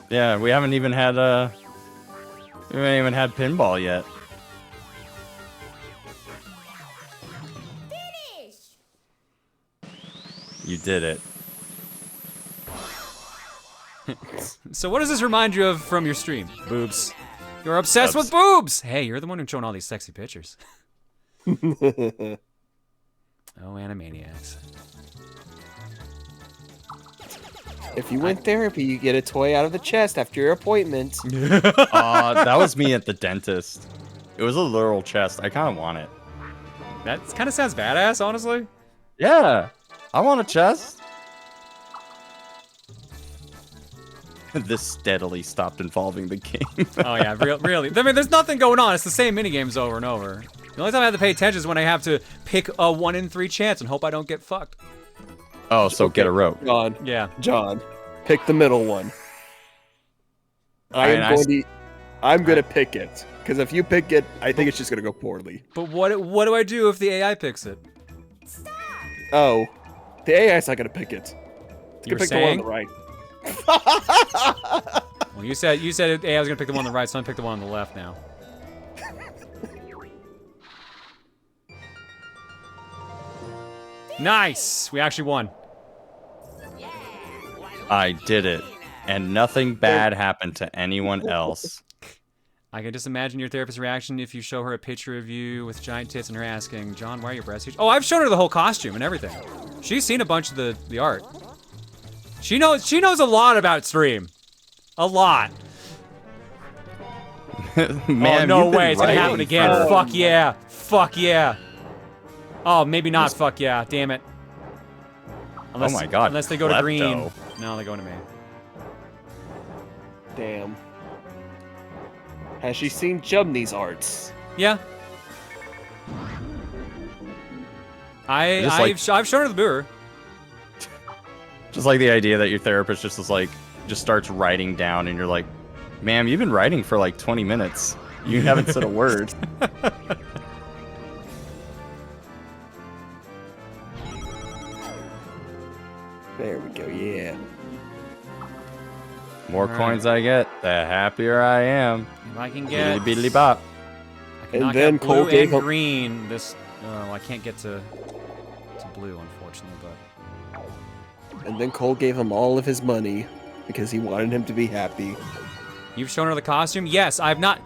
Yeah, we haven't even had pinball yet. You did it. So what does this remind you of from your stream? Boobs. You're obsessed with boobs! Hey, you're the one who's showing all these sexy pictures. Oh, Animaniacs. If you win therapy, you get a toy out of the chest after your appointment. That was me at the dentist. It was a literal chest. I kind of want it. That kind of sounds badass, honestly. Yeah, I want a chest. This steadily stopped involving the game. Oh yeah, really. I mean, there's nothing going on. It's the same minigames over and over. The only time I have to pay attention is when I have to pick a 1 in 3 chance and hope I don't get fucked. Oh, so get a rope. John. Yeah. John, pick the middle one. I'm gonna pick it. Because if you pick it, I think it's just gonna go poorly. But what do I do if the AI picks it? Oh, the AI's not gonna pick it. It's You're gonna pick saying? the one on the right. Well, you said AI was gonna pick the one on the right, so I'm gonna pick the one on the left now. Nice! We actually won. I did it, and nothing bad happened to anyone else. I can just imagine your therapist's reaction if you show her a picture of you with giant tits and her asking, John, why are your breasts huge? Oh, I've shown her the whole costume and everything. She's seen a bunch of the art. She knows a lot about stream. A lot. Man, oh, no you've been way, it's gonna happen writing again. for- Fuck yeah. Fuck yeah. Oh, maybe not fuck yeah. Damn it. Unless, Oh my God, Unless they go to klepto. green. No, they go to me. Damn. Has she seen Jumney's arts? Yeah. I've shown her the Booru. Just like the idea that your therapist just starts writing down, and you're like, ma'am, you've been writing for like 20 minutes. You haven't said a word. There we go, yeah. More All coins I get, the happier I am. If I can get... Biddly biddly bop. I can And knock then out blue Cole gave and him- green this I can't get to blue, unfortunately, but... And then Cole gave him all of his money because he wanted him to be happy. You've shown her the costume? Yes, I've not...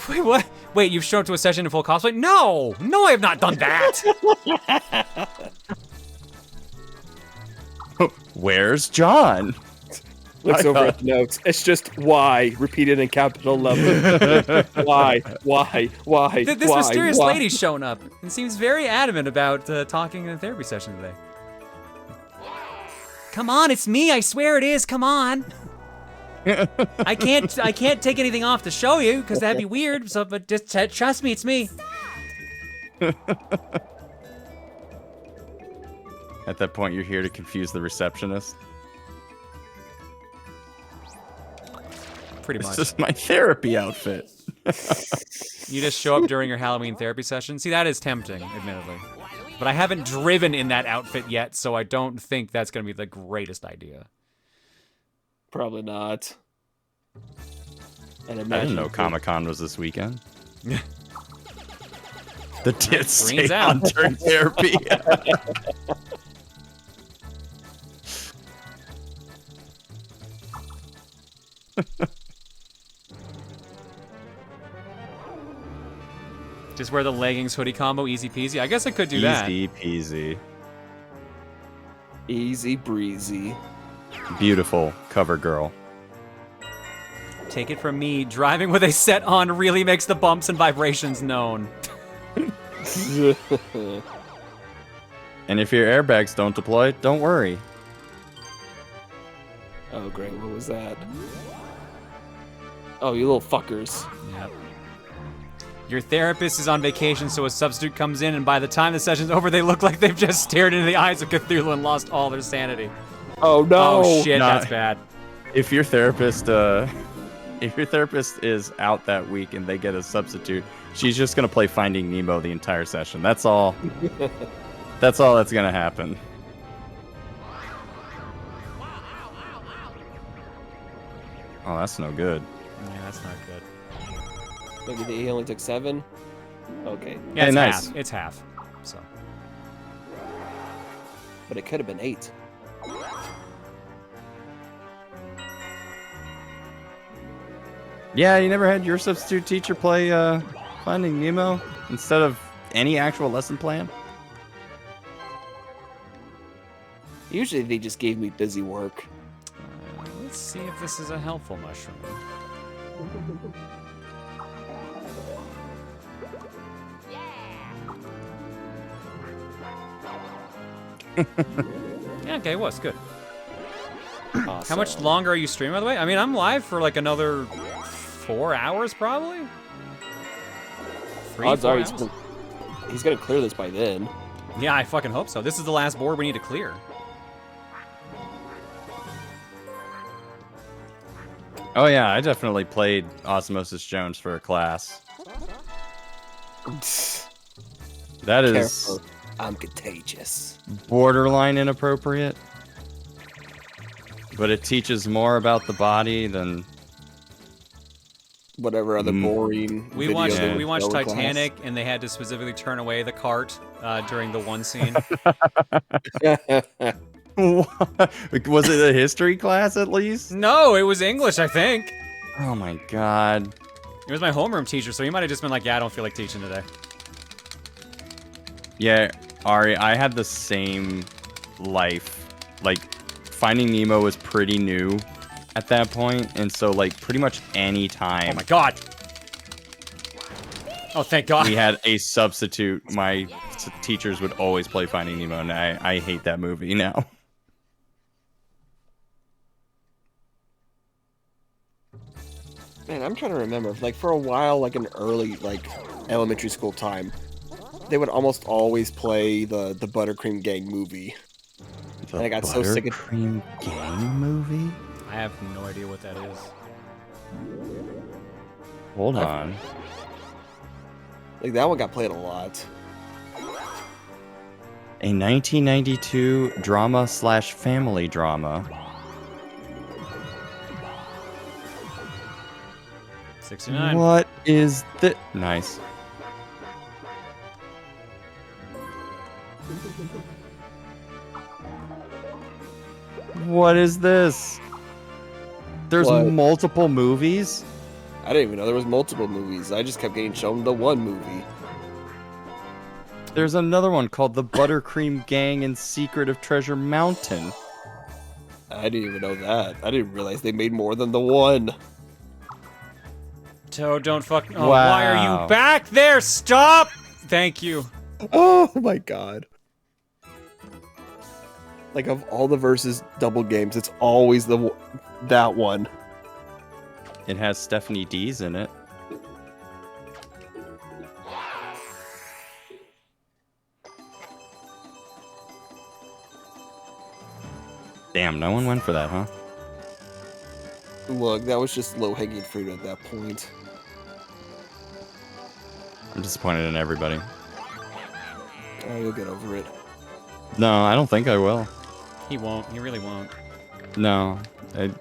Wait, what? Wait, you've shown up to a session in full cosplay? No! No, I have not done that! Where's John? Looks over at the notes. It's just why, repeated in capital letters. Why? This mysterious lady's shown up and seems very adamant about talking in a therapy session today. Come on, it's me. I swear it is. Come on. I can't take anything off to show you because that'd be weird. So, but just trust me, it's me. At that point, you're here to confuse the receptionist. Pretty much. This is my therapy outfit. You just show up during your Halloween therapy session. See, that is tempting, admittedly. But I haven't driven in that outfit yet, so I don't think that's going to be the greatest idea. Probably not. And I didn't know Comic-Con was this weekend. The tits stay Green's out. on during therapy. Just wear the leggings hoodie combo, easy peasy. I guess I could do that. Easy peasy. Easy breezy. Beautiful cover girl. Take it from me, driving with a set on really makes the bumps and vibrations known. And if your airbags don't deploy, don't worry. Oh, great. What was that? Oh, you little fuckers. Yep. Your therapist is on vacation, so a substitute comes in, and by the time the session's over, they look like they've just stared into the eyes of Cthulhu and lost all their sanity. Oh, no. Oh, shit, that's bad. If your therapist, is out that week and they get a substitute, she's just gonna play Finding Nemo the entire session. That's all. That's all that's gonna happen. Oh, that's no good. Yeah, that's not good. Maybe he only took 7? Okay. Yeah, it's nice. half. It's half. So. But it could have been 8. Yeah, you never had your substitute teacher play Finding Nemo instead of any actual lesson plan? Usually they just gave me busy work. Let's see if this is a helpful mushroom. Yeah, okay, it was good. Awesome. How much longer are you streaming, by the way? I mean, I'm live for like another 4 hours, probably? 3, Odds 4 are hours? he's gonna clear this by then. Yeah, I fucking hope so. This is the last board we need to clear. Oh yeah, I definitely played Osmosis Jones for a class. That is Careful. I'm contagious. borderline inappropriate. But it teaches more about the body than Whatever other boring. We videos watched they would we watched show in Titanic, and they had to specifically turn away the cart during the one scene. Was it a history class at least? No, it was English, I think. Oh my god. It was my homeroom teacher, so he might have just been like, yeah, I don't feel like teaching today. Yeah, Ari, I had the same life. Like, Finding Nemo was pretty new at that point, and so, like, pretty much any time... Oh my god! Oh, thank god. We had a substitute. My teachers would always play Finding Nemo, and I hate that movie now. Man, I'm trying to remember. Like, for a while, like, in early, like, elementary school time, they would almost always play the Buttercream Gang movie. And I got so sick of... Buttercream Gang movie? I have no idea what that is. Hold on. Like, that one got played a lot. A 1992 drama/family drama. 69. What is the... Nice. What is this? There's What? multiple movies? I didn't even know there was multiple movies. I just kept getting shown the one movie. There's another one called The Buttercream Gang and Secret of Treasure Mountain. I didn't even know that. I didn't realize they made more than the one. Toad, don't fuck. Oh, why are you back there? Stop! Thank you. Oh my god. Like, of all the versus double games, it's always that one. It has Stephanie D's in it. Damn, no one went for that, huh? Look, that was just low-hanging fruit at that point. I'm disappointed in everybody. Oh, you'll get over it. No, I don't think I will. He won't. He really won't. No,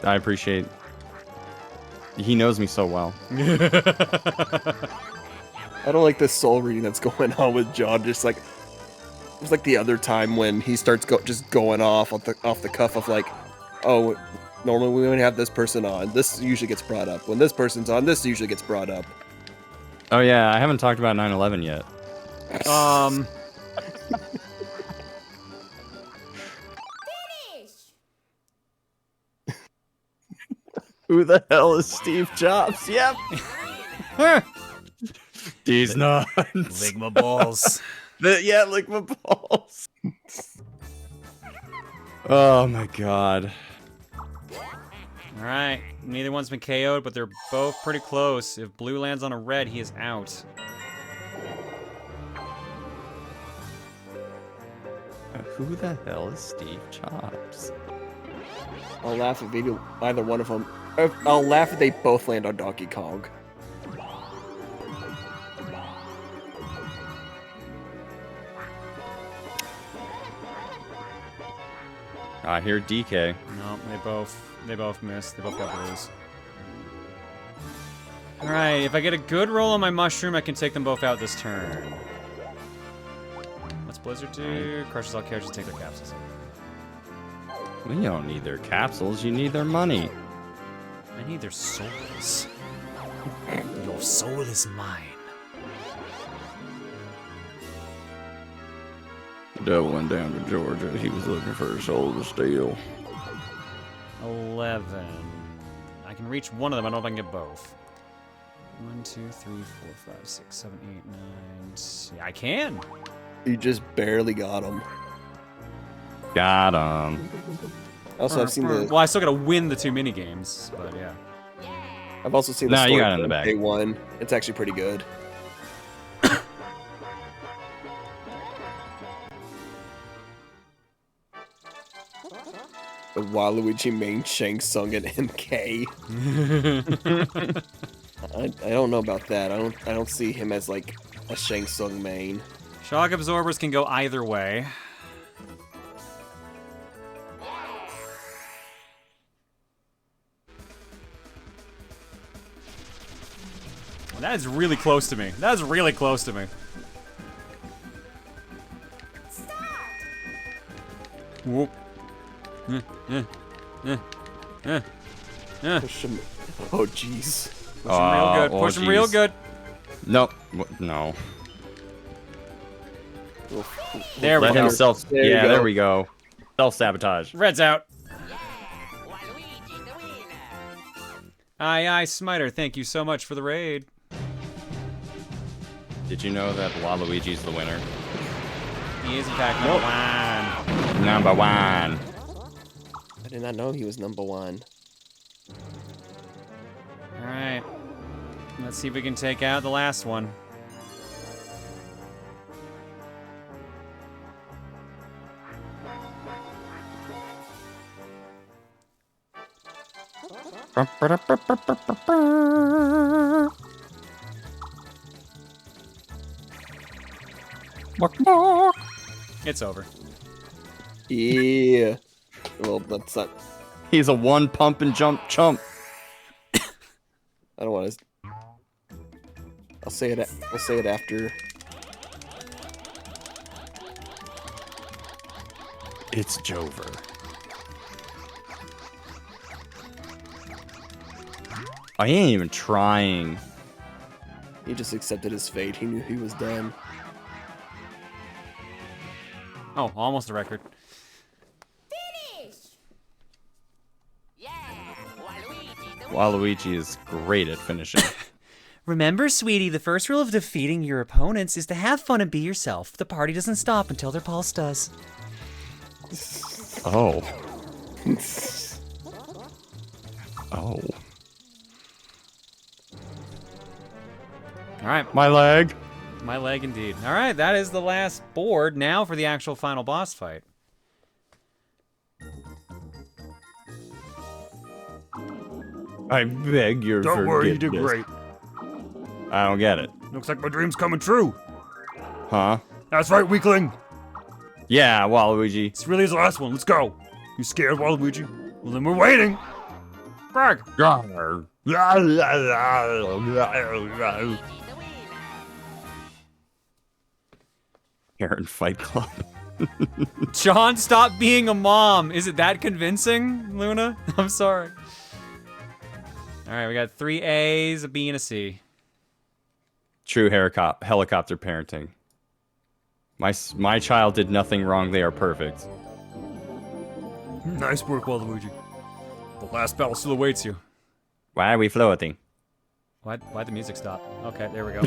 I appreciate... He knows me so well. I don't like this soul reading that's going on with John. Just like, it was like the other time when he starts just going off the cuff of like, oh, normally we only have this person on. This usually gets brought up. When this person's on, this usually gets brought up. Oh yeah, I haven't talked about 9/11 yet. Who the hell is Steve Jobs? Yep. These nuts. Lick my balls. Yeah, lick my balls. Oh my god. Alright, neither one's been KO'd, but they're both pretty close. If blue lands on a red, he is out. Who the hell is Steve Jobs? I'll laugh if either one of them. I'll laugh if they both land on Donkey Kong. I hear DK. No, they both missed. They both got blues. Alright, if I get a good roll on my mushroom, I can take them both out this turn. What's Blizzard do? Crushes all characters, take their capsules. We don't need their capsules, you need their money. I need their souls. Your soul is mine. The devil went down to Georgia. He was looking for a soul to steal. 11. I can reach one of them. I don't know if I can get both. 1, 2, 3, 4, 5, 6, 7, 8, 9. Yeah, I can. You just barely got him. Got him. Also, I've seen the. Well, I still gotta win the 2 mini games, but yeah. I've also seen the. No, story you got it in the back. One. It's actually pretty good. The Waluigi main Shang Tsung and MK. I don't know about that. I don't see him as like a Shang Tsung main. Shock absorbers can go either way. That is really close to me. That is really close to me. Whoop. Push him. Oh, jeez. Push him real good. Push him real good. Nope. No. There we Let go. him self. There you Yeah, go. there we go. Self-sabotage. Red's out. Aye, aye, Smiter. Thank you so much for the raid. Did you know that Waluigi's the winner? He is in fact number one. Number one. I did not know he was number one. Alright. Let's see if we can take out the last one. It's over. Yeah. Well, that's not. He's a one pump and jump chump. I don't want to. I'll say it. We'll say it after. It's Jover. I ain't even trying. He just accepted his fate. He knew he was done. Oh, almost a record. Finish! Yeah, Waluigi, Waluigi is great at finishing. Remember, sweetie, the first rule of defeating your opponents is to have fun and be yourself. The party doesn't stop until their pulse does. Oh. Oh. All right. My leg. My leg, indeed. All right, that is the last board. Now for the actual final boss fight. I beg your Don't worry, you did forgiveness. great. I don't get it. Looks like my dream's coming true. Huh? That's right, weakling. Yeah, Waluigi. This really is the last one. Let's go. You scared, Waluigi? Well, then we're waiting. Greg. Karen Fight Club. John, stop being a mom. Is it that convincing, Luna? I'm sorry. All right, we got 3 A's, a B, and a C. True helicopter parenting. My child did nothing wrong. They are perfect. Nice work, Waluigi. The last battle still awaits you. Why are we floating? Why'd the music stop? Okay, there we go.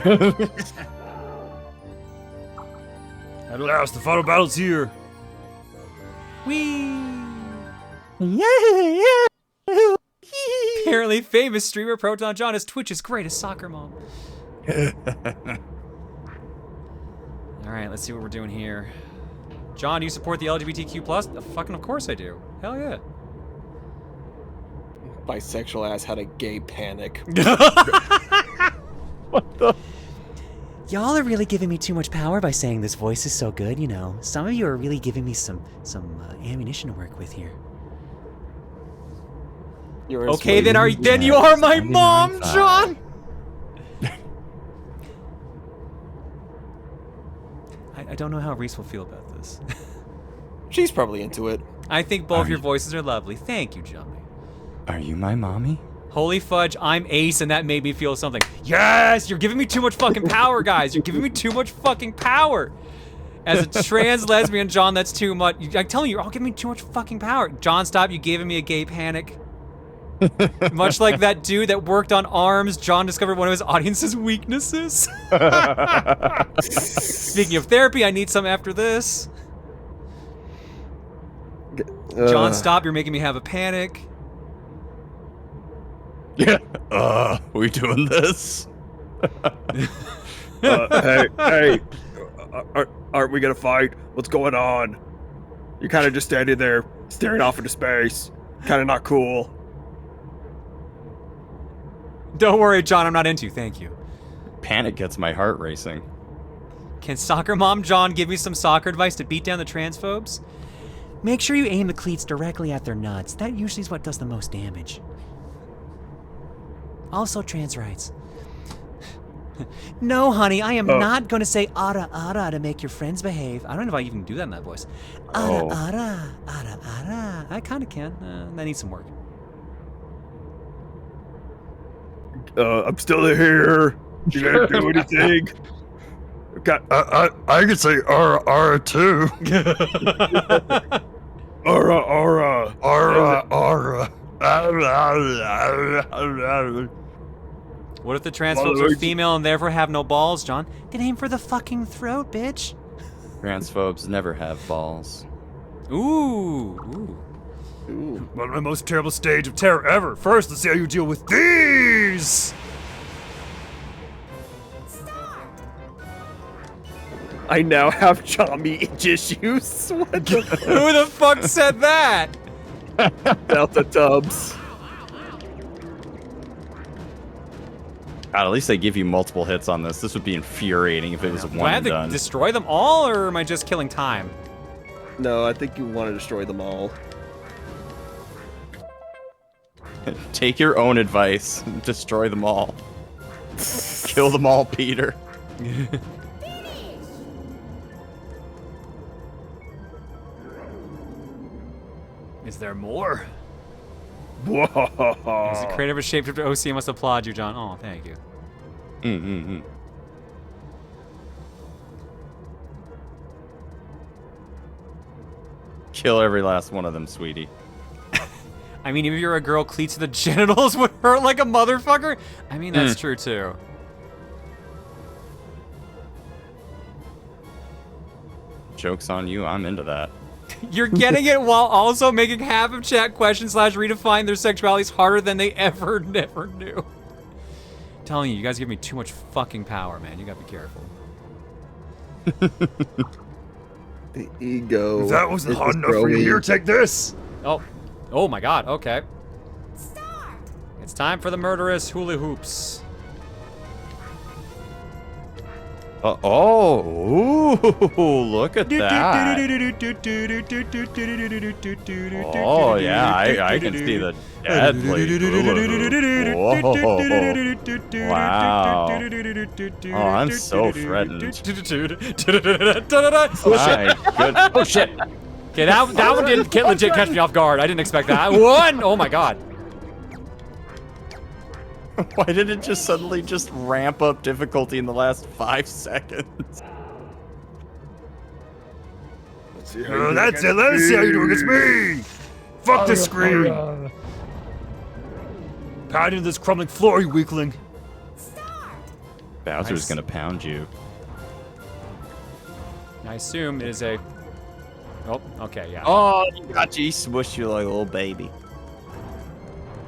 At last, the final battle's here. Whee! Yeah! Apparently famous streamer Proton John is Twitch's greatest soccer mom. Alright, let's see what we're doing here. John, do you support the LGBTQ+? Fucking of course I do. Hell yeah. Bisexual ass had a gay panic. What the? Y'all are really giving me too much power by saying this voice is so good, you know. Some of you are really giving me some ammunition to work with here. Okay, then you are my mom, John! I don't know how Reese will feel about this. She's probably into it. I think both your voices are lovely. Thank you, Johnny. Are you my mommy? Holy fudge, I'm Ace, and that made me feel something. Yes! You're giving me too much fucking power, guys! You're giving me too much fucking power! As a trans lesbian, John, that's too much. I'm telling you, you're all giving me too much fucking power. John, stop, you giving me a gay panic. Much like that dude that worked on ARMS, John discovered one of his audience's weaknesses. Speaking of therapy, I need some after this. John, stop, you're making me have a panic. Yeah. We doing this? Hey, aren't we gonna fight? What's going on? You're kind of just standing there, staring off into space. Kind of not cool. Don't worry, John, I'm not into you, thank you. Panic gets my heart racing. Can soccer mom John give me some soccer advice to beat down the transphobes? Make sure you aim the cleats directly at their nuts. That usually is what does the most damage. Also, trans rights. No, honey, I am not going to say ara ara to make your friends behave. I don't know if I even do that in that voice. Ara ara, ara ara. I kind of can. That needs some work. I'm still here. You gonna do anything? I could say ara ara too. Ara ara. Ara ara. What if the transphobes are female and therefore have no balls, John? Then aim for the fucking throat, bitch. Transphobes never have balls. Ooh. One of the most terrible stage of terror ever. First, let's see how you deal with these. I now have Chommy issues. What the Who the fuck said that? Delta Tubs. God, at least they give you multiple hits on this. This would be infuriating if it was Do I one have and to done. destroy them all, or am I just killing time? No, I think you want to destroy them all. Take your own advice. Destroy them all. Kill them all, Peter. there more? As the creator of a shapeshifter OC, I must applaud you, John. Oh, thank you. Kill every last one of them, sweetie. I mean, if you're a girl, cleats to the genitals would hurt like a motherfucker. I mean, that's true too. Joke's on you, I'm into that. You're getting it while also making half of chat questions / redefine their sexualities harder than they ever never knew. I'm telling you guys give me too much fucking power, man. You gotta be careful. The ego. If that wasn't hot enough for you, here, take this. Oh my god, okay. It's time for the murderous hula hoops. Oh, look at that. Oh, yeah, I can see the deadly hula. Wow. Oh, I'm so threatened. Oh, shit. Okay, that one didn't legit catch me off guard. I didn't expect that. One! Oh my god. Why did it just suddenly just ramp up difficulty in the last 5 seconds? Let's see how that's it. Let's see how you're doing against me. Fuck this screen. Pound into this crumbling floor, you weakling. Bowser's gonna pound you. I assume it is a... Oh, okay, yeah. Oh, he got you. He smushed you like a little baby.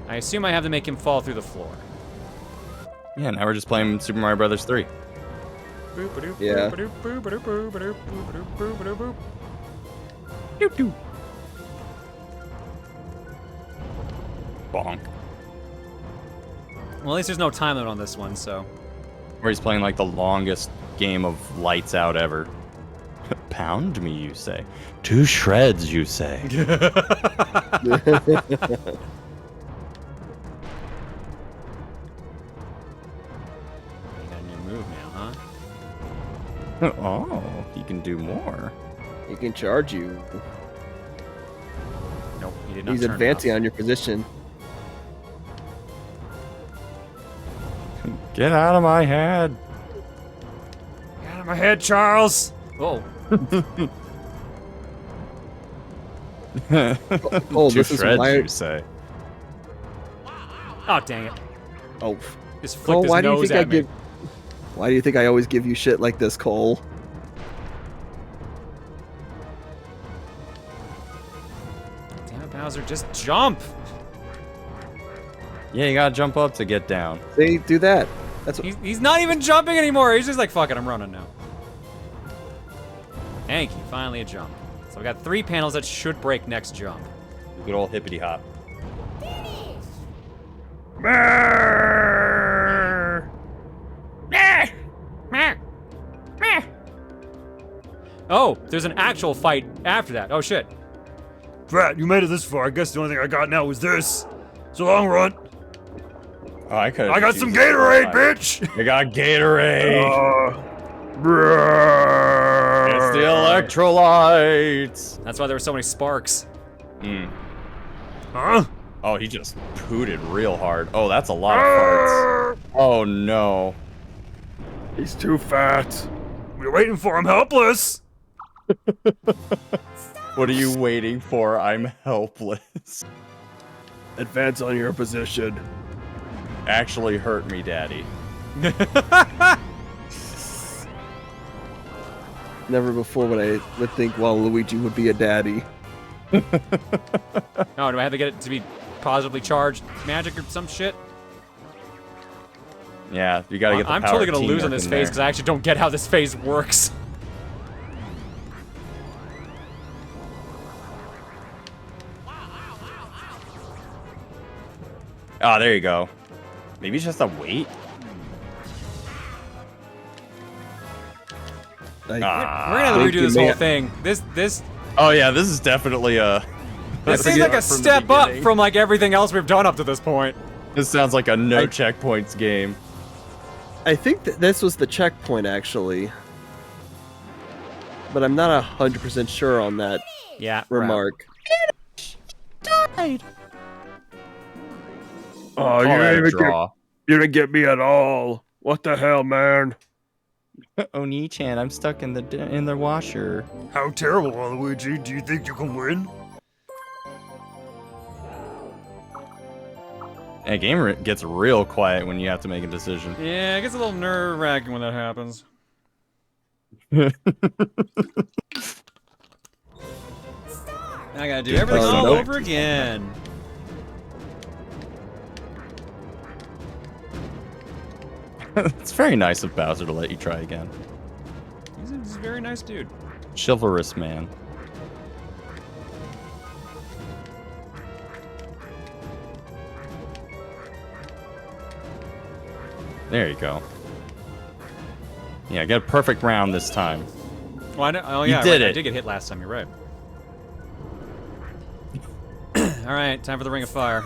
I assume I have to make him fall through the floor. Yeah, now we're just playing Super Mario Brothers 3. Yeah. Bonk. Well, at least there's no time limit on this one, so... Where he's playing like the longest game of Lights Out ever. Pound me, you say. 2 shreds, you say. Oh, he can do more. He can charge you. Nope, he did not. He's turn advancing off. on your position. Get out of my head. Get out of my head, Charles. Oh. Oh, 2 this is shreds, why. you say. Oh, dang it. Oh. Just flicked Cole, his why do you nose think I at me. give? Why do you think I always give you shit like this, Cole? Damn it, Bowser, just jump! Yeah, you gotta jump up to get down. See, do that. That's what... He's not even jumping anymore. He's just like, fuck it, I'm running now. Thank you, finally a jump. So we got 3 panels that should break next jump. Good old hippity hop. Oh, there's an actual fight after that. Oh shit. Drat, you made it this far. I guess the only thing I got now is this. So long, run. Oh, I got some Gatorade, bitch. I got Gatorade. It's the electrolytes. That's why there were so many sparks. Huh? Oh, he just pooted real hard. Oh, that's a lot of farts. Oh no. He's too fat. We're waiting for him, helpless. What are you waiting for? I'm helpless. Advance on your position. Actually hurt me, Daddy. Never before would I think, well, Luigi would be a daddy. Oh, do I have to get it to be positively charged magic or some shit? Yeah, you gotta get the I'm power totally gonna lose teamwork on this in phase there. because I actually don't get how this phase works. Oh, there you go. Maybe it's just a weight. We're gonna have to redo this whole thing. This. Oh yeah, this is definitely a. This seems like a step up from like everything else we've done up to this point. This sounds like a no checkpoints game. I think that this was the checkpoint, actually. But I'm not 100% sure on that remark. Do side. Oh, you Call that a didn't draw. you didn't get me at all. What the hell, man? Oni-chan, I'm stuck in the washer. How terrible, Waluigi. Do you think you can win? And game gets real quiet when you have to make a decision. Yeah, it gets a little nerve-wracking when that happens. I gotta do everything all over again. It's very nice of Bowser to let you try again. He's a very nice dude. Chivalrous man. There you go. Yeah, get a perfect round this time. Well, oh yeah, you did right, it. I did get hit last time. You're right. All right, time for the Ring of Fire.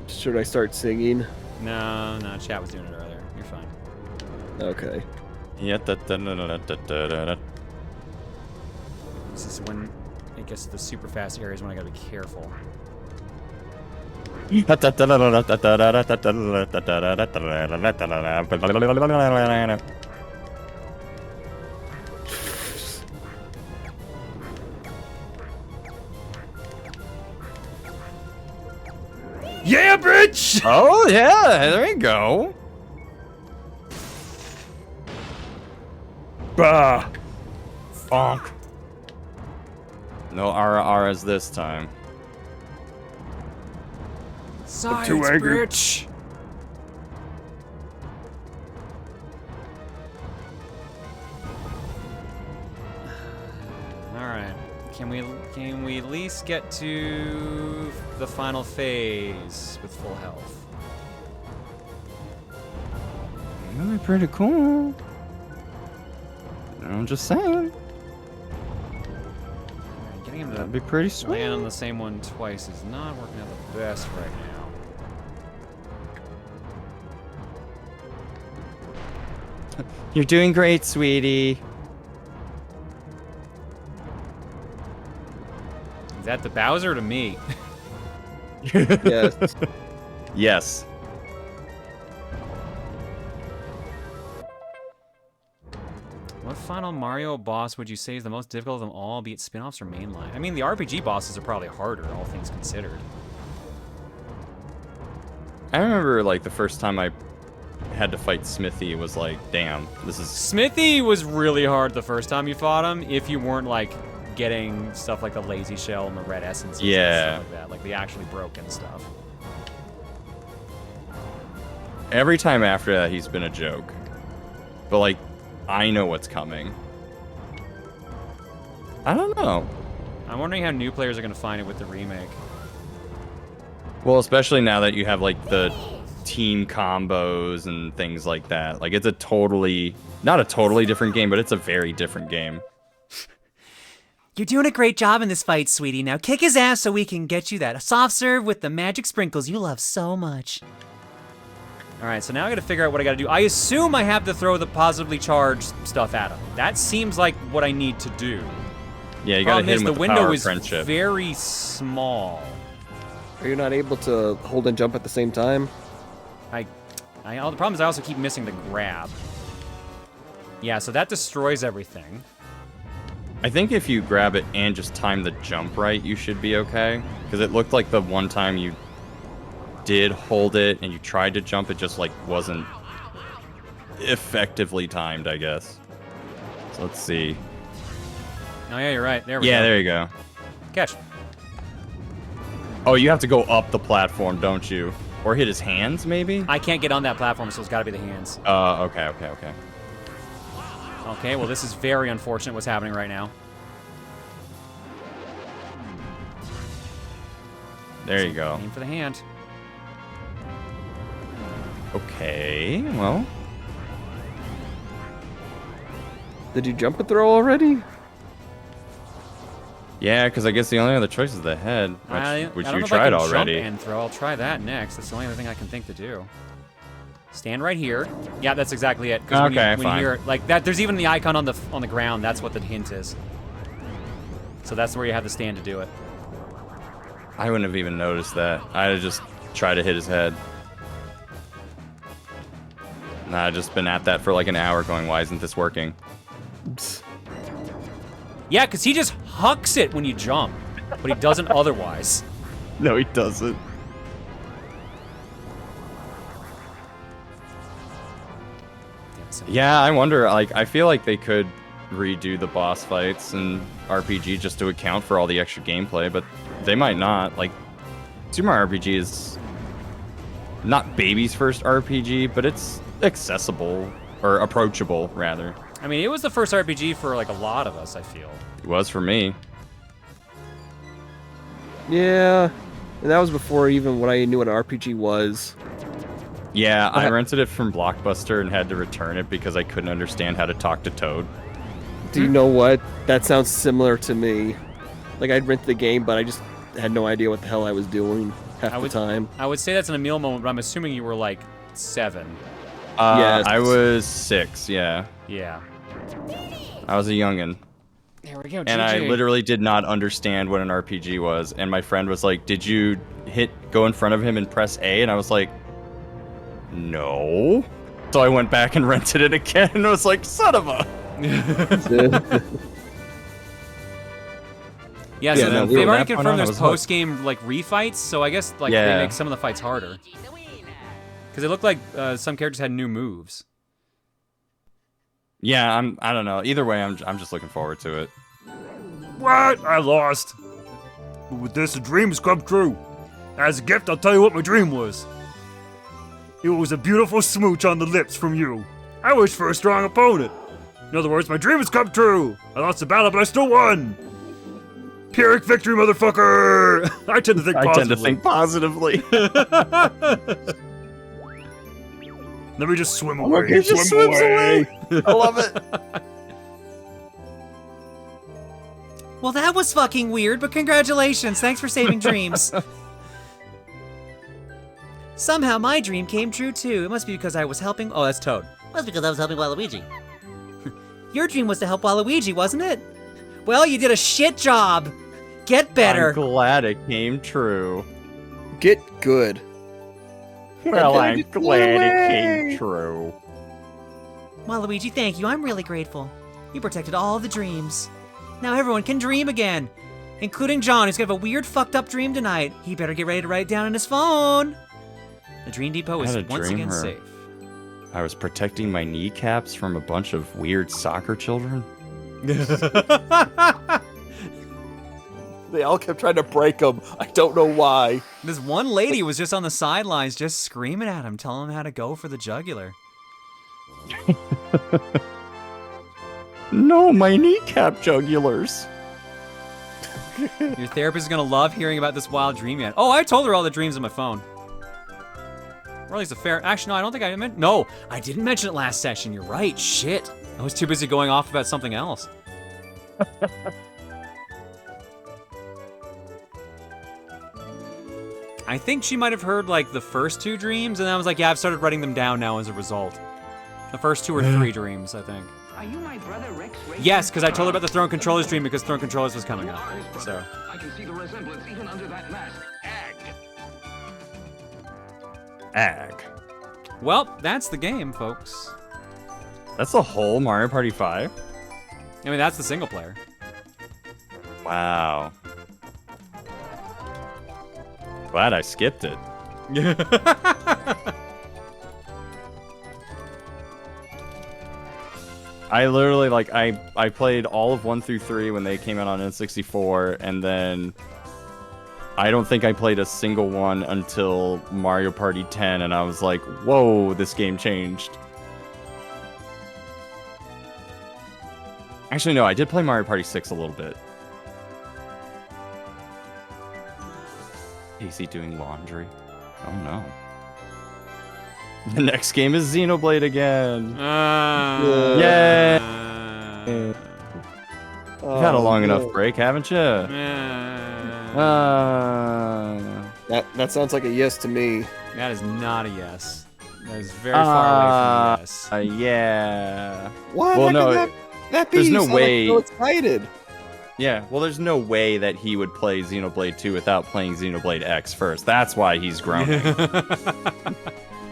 Should I start singing? No, chat was doing it earlier. You're fine. Okay. Yeah. This is when it gets to the super fast areas when I gotta be careful. Yeah, bitch! Oh, yeah, there you go. Bah! Bonk. No Ara-Aras this time. Science, too angry. bitch! Alright. Can we at least get to the final phase with full health? Really pretty cool. I'm just saying. Getting him to That'd be pretty sweet. land on the same one twice is not working out the best right now. You're doing great, sweetie. Is that the Bowser to me? Yes. Yes. What final Mario boss would you say is the most difficult of them all, be it spin-offs or mainline? I mean, the RPG bosses are probably harder, all things considered. I remember, like, the first time I had to fight Smithy was like, damn, this is... Smithy was really hard the first time you fought him, if you weren't, like, getting stuff like the lazy shell and the red essences and stuff like that, like the actually broken stuff. Every time after that, he's been a joke. But, like, I know what's coming. I don't know. I'm wondering how new players are going to find it with the remake. Well, especially now that you have, like, the team combos and things like that. Like, it's a totally... Not a totally different game, but it's a very different game. You're doing a great job in this fight, sweetie. Now kick his ass so we can get you that soft serve with the magic sprinkles you love so much. Alright, so now I gotta figure out what I gotta do. I assume I have to throw the positively charged stuff at him. That seems like what I need to do. Yeah, you gotta hit him with the power of friendship. The window is very small. Are you not able to hold and jump at the same time? The problem is I also keep missing the grab. Yeah, so that destroys everything. I think if you grab it and just time the jump right, you should be okay. Because it looked like the one time you did hold it and you tried to jump, it just, like, wasn't effectively timed, I guess. So let's see. Oh, yeah, you're right. There we go. Yeah, there you go. Catch. Oh, you have to go up the platform, don't you? Or hit his hands, maybe? I can't get on that platform, so it's gotta be the hands. Okay. Okay, well, this is very unfortunate what's happening right now. There you go. Aim for the hand. Okay, well. Did you jump and throw already? Yeah, because I guess the only other choice is the head, which I don't you know tried if I can already. Jump and throw. I'll try that next. That's the only other thing I can think to do. Stand right here. Yeah, that's exactly it. Okay, when you hear, like that, there's even the icon on the ground. That's what the hint is. So that's where you have the stand to do it. I wouldn't have even noticed that. I'd have just tried to hit his head. And I've just been at that for like an hour going, why isn't this working? Yeah, because he just hucks it when you jump, but he doesn't otherwise. No, he doesn't. Yeah, I wonder, like, I feel like they could redo the boss fights and RPG just to account for all the extra gameplay, but they might not. Like, Super Mario RPG is not baby's first RPG, but it's accessible, or approachable, rather. I mean, it was the first RPG for, like, a lot of us, I feel. It was for me. Yeah, and that was before even what I knew what an RPG was. Yeah, I rented it from Blockbuster and had to return it because I couldn't understand how to talk to Toad. Do you know what? That sounds similar to me. Like, I'd rent the game, but I just had no idea what the hell I was doing half the time. I would say that's an Emil moment, but I'm assuming you were, like, 7. Yes. I was 6, yeah. Yeah. I was a youngin'. There we go, And I literally did not understand what an RPG was. And my friend was like, did you go in front of him and press A? And I was like, no. So I went back and rented it again and was like, son of a... Yeah, so they've already confirmed there's post-game, like, refights, so I guess, like, they make some of the fights harder. Because it looked like some characters had new moves. Yeah, I don't know. Either way, I'm just looking forward to it. What? I lost. But with this, a dream has come true. As a gift, I'll tell you what my dream was. It was a beautiful smooch on the lips from you. I wished for a strong opponent. In other words, my dream has come true. I lost the battle, but I still won. Pyrrhic victory, motherfucker! I tend to think positively. Let me just swim away. He just swims away. I love it. Well, that was fucking weird, but congratulations. Thanks for saving dreams. Somehow my dream came true too. It must be because I was helping. Oh, that's Toad. That's because I was helping Waluigi. Your dream was to help Waluigi, wasn't it? Well, you did a shit job. Get better. I'm glad it came true. Get good. Well, I'm glad it came true. Waluigi, thank you. I'm really grateful. You protected all the dreams. Now everyone can dream again. Including John, who's gonna have a weird fucked up dream tonight. He better get ready to write it down on his phone. The Dream Depot is once again safe. I was protecting my kneecaps from a bunch of weird soccer children. They all kept trying to break them. I don't know why. This one lady was just on the sidelines just screaming at him, telling him how to go for the jugular. No, my kneecap jugulars. Your therapist is gonna love hearing about this wild dream yet. Oh, I told her all the dreams on my phone. Or at least a fair... Actually, no, I don't think I meant... No, I didn't mention it last session. You're right. Shit. I was too busy going off about something else. I think she might have heard, like, the first 2 dreams, and I was like, yeah, I've started writing them down now as a result. The first 2 or 3 dreams, I think. Are you my brother Rex? Yes, because I told her about the Throne Controllers dream because Throne Controllers was coming up. So. I can see the resemblance even under that mask. Ag. Well, that's the game, folks. That's the whole Mario Party 5? I mean, that's the single player. Wow. Glad I skipped it. I literally, like, I played all of 1 through 3 when they came out on N64, and then I don't think I played a single one until Mario Party 10, and I was like, whoa, this game changed. Actually, no, I did play Mario Party 6 a little bit. Is he doing laundry? Oh no. The next game is Xenoblade again. Yay! You've had a long enough break, haven't you? That sounds like a yes to me. That is not a yes. That is very far away from a yes. Yeah. What? Well, no, that be? there's no You sound way. Like so excited. Yeah, well, there's no way that he would play Xenoblade 2 without playing Xenoblade X first. That's why he's groaning.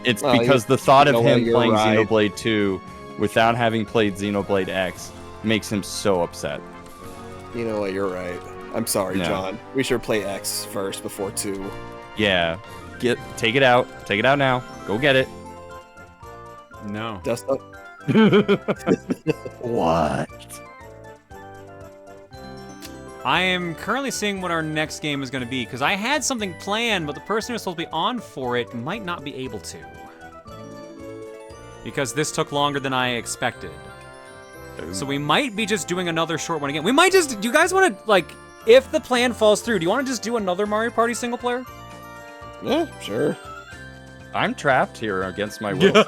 It's because the thought of him playing Xenoblade 2 without having played Xenoblade X makes him so upset. You know what? You're right. I'm sorry, John. We should play X first before 2. Yeah. Take it out. Take it out now. Go get it. No. Dust up. What? I am currently seeing what our next game is going to be, because I had something planned, but the person who's supposed to be on for it might not be able to. Because this took longer than I expected. So we might be just doing another short one again. We might just... Do you guys want to, like, if the plan falls through, do you want to just do another Mario Party single player? Yeah, sure. I'm trapped here against my will.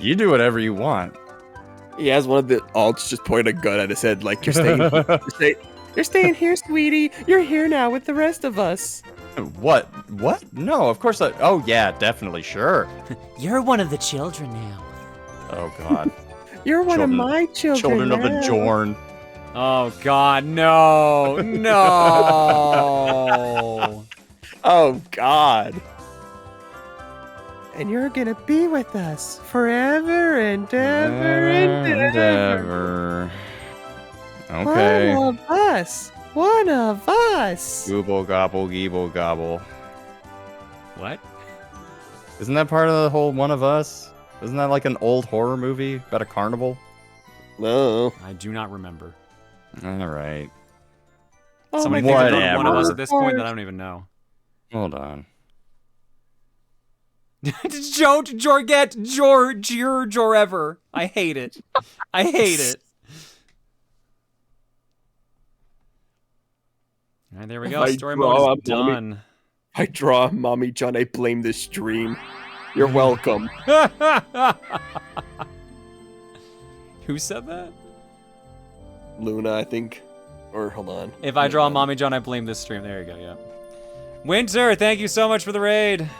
You do whatever you want. He has one of the alts just point a gun at his head like, you're staying here, sweetie. You're here now with the rest of us. What? What? No, of course not. Oh, yeah, definitely, sure. You're one of the children now. Oh, God. You're one of my children. Children of the Jorn. Oh, God, no. No. Oh, God. And you're gonna be with us forever and ever and ever. Okay. One of us. One of us. Gooble gobble geeble gobble. What? Isn't that part of the whole One of Us? Isn't that like an old horror movie about a carnival? No. I do not remember. All right. Somebody thinks about One of Us at this point that I don't even know. Hold on. Jorever. I hate it. I hate it. All right, there we go. Story mode is done. I draw, Mommy John. I blame this stream. You're welcome. Who said that? Luna, I think. Or hold on. If I draw Mommy John, I blame this stream. There you go. Yeah. Winter, thank you so much for the raid.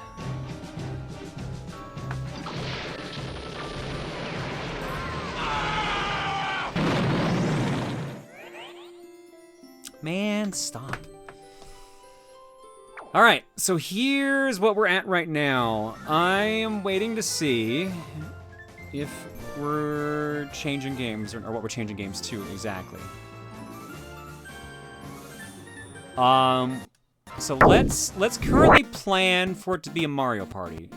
Man, stop. All right, so here's what we're at right now. I am waiting to see if we're changing games or what we're changing games to exactly. So let's currently plan for it to be a Mario Party.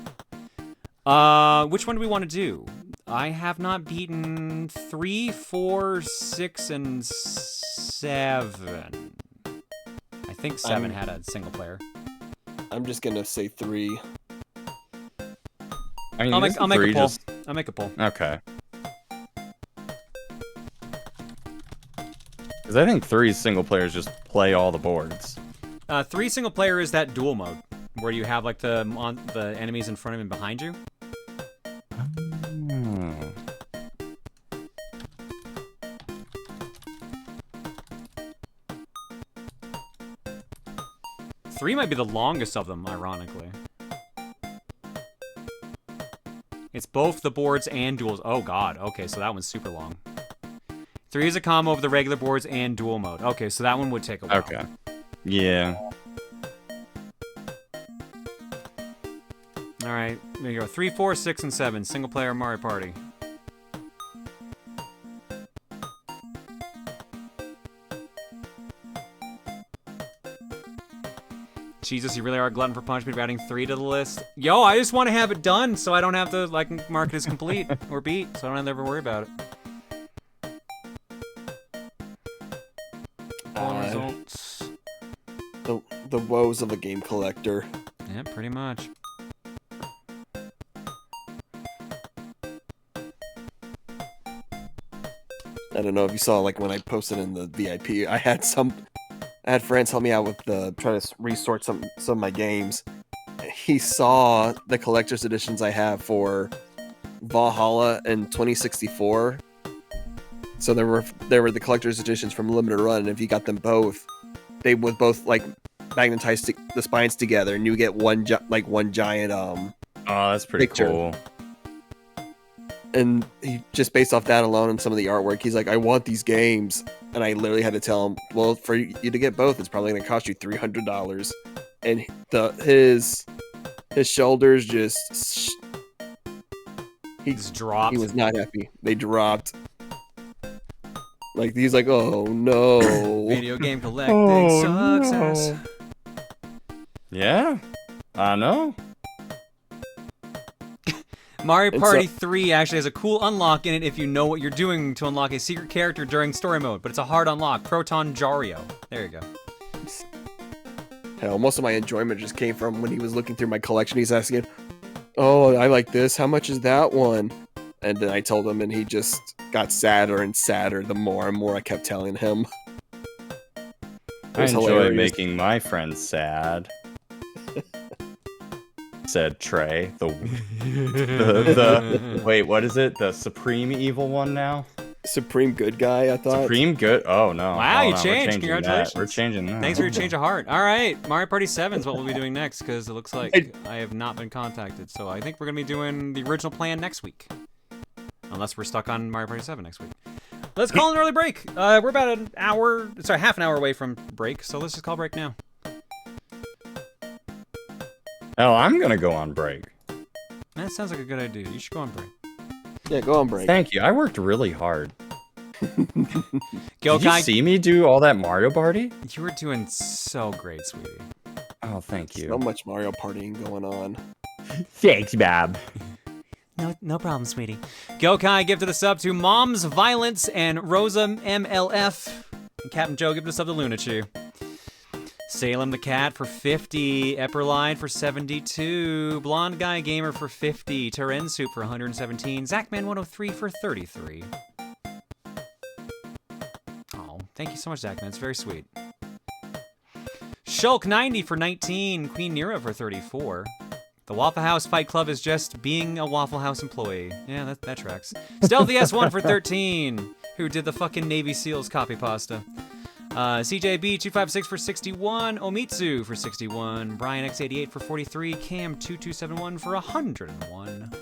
Which one do we want to do? I have not beaten 3, 4, 6, and 7. I think 7 had a single player. I'm just gonna say 3. I mean, I'll make a poll. I'll make a poll. Okay. Because I think 3 single players just play all the boards. 3 single player is that duel mode, where you have like the enemies in front of and behind you. Three might be the longest of them, ironically. It's both the boards and duels. Oh god, okay, so that one's super long. 3 is a combo of the regular boards and duel mode. Okay, so that one would take a while. Okay. Yeah. Alright, there you go. 3, 4, 6, and 7. Single player Mario Party. Jesus, you really are a glutton for punishment for adding 3 to the list. Yo, I just want to have it done so I don't have to like mark it as complete or beat, so I don't have to ever worry about it. Results. The woes of a game collector. Yeah, pretty much. I don't know if you saw, like, when I posted in the VIP, I had friends help me out with trying to resort some of my games. He saw the collector's editions I have for Valhalla and 2064. So there were the collector's editions from Limited Run, and if you got them both, they would both like magnetize the spines together, and you get one giant Oh, that's pretty picture. cool. And he just based off that alone and some of the artwork, he's like, I want these games. And I literally had to tell him, well, for you to get both, it's probably going to cost you $300. And his shoulders just dropped. He was not happy. They dropped. Like he's like, oh no. Video game collecting success. No. Yeah, I know. Mario Party 3 actually has a cool unlock in it if you know what you're doing to unlock a secret character during story mode, but it's a hard unlock. Protonbooru. There you go. Hell, most of my enjoyment just came from when he was looking through my collection. He's asking, oh, I like this. How much is that one? And then I told him, and he just got sadder and sadder the more and more I kept telling him. I enjoy making my friends sad. Said Trey, the wait, what is it? The supreme evil one now? Supreme good guy, I thought. Supreme good? Oh no. Wow, oh, you no, changed. Congratulations. We're changing that. Thanks for your change of heart. All right, Mario Party 7 is what we'll be doing next, because it looks like I have not been contacted. So I think we're going to be doing the original plan next week. Unless we're stuck on Mario Party 7 next week. Let's call an early break. We're about half an hour away from break, so let's just call break now. Oh, I'm gonna go on break. That sounds like a good idea. You should go on break. Yeah, go on break. Thank you. I worked really hard. Go, Did you see me do all that Mario Party? You were doing so great, sweetie. Oh, thank you. So much Mario partying going on. Thanks, Bob. No problem, sweetie. Gokai gifted a sub to Mom's Violence and Rosa MLF. And Captain Joe gifted a sub to Lunachew. Salem the Cat for 50. Epperline for 72. Blonde Guy Gamer for 50. Taren Soup for 117. Zachman103 for 33. Oh, thank you so much, Zachman. It's very sweet. Shulk90 for 19. Queen Nira for 34. The Waffle House Fight Club is just being a Waffle House employee. Yeah, that tracks. Stealthy S1 for 13. Who did the fucking Navy SEALs copy pasta. CJB256 for 61, Omitsu for 61, Brian X88 for 43, Cam2271 for 101,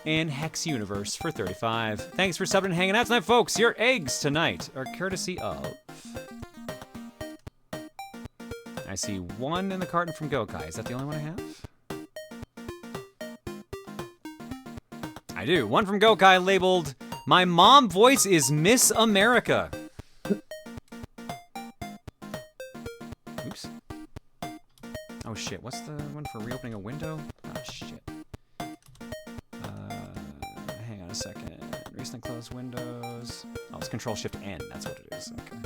and Hex Universe for 35. Thanks for subbing and hanging out tonight, folks. Your eggs tonight are courtesy of... I see one in the carton from Gokai. Is that the only one I have? I do. One from Gokai labeled, My Mom Voice is Miss America. Oops. Oh shit, what's the one for reopening a window? Oh shit. Hang on a second. Recently closed windows. Oh, it's Control-Shift-N, that's what it is. Okay.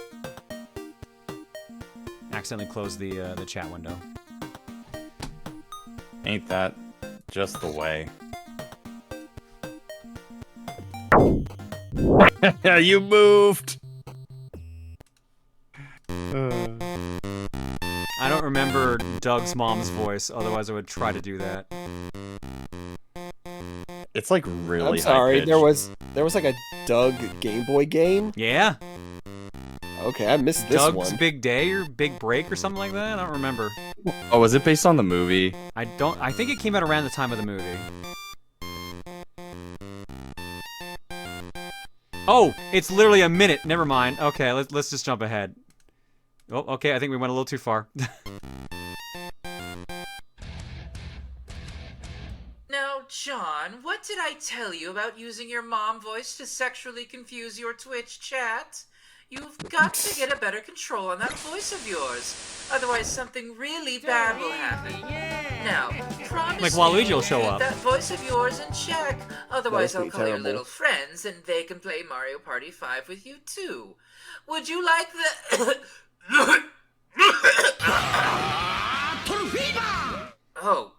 Accidentally closed the chat window. Ain't that just the way? You moved! I don't remember Doug's mom's voice, otherwise I would try to do that. It's like really I'm sorry, high-pitched. there was like a Doug Game Boy game? Yeah. Okay, I missed this Doug's one. Big Day or Big Break or something like that? I don't remember. Oh, was it based on the movie? I think it came out around the time of the movie. Oh, it's literally a minute. Never mind. Okay, let's just jump ahead. Oh, okay, I think we went a little too far. Now, John, what did I tell you about using your mom voice to sexually confuse your Twitch chat? You've got to get a better control on that voice of yours. Otherwise, something really bad will happen. Now, promise Like Waluigi me will show keep up. that voice of yours in check. Otherwise, I'll That'd be call your terrible. little friends and they can play Mario Party 5 with you too. Would you like the... Oh,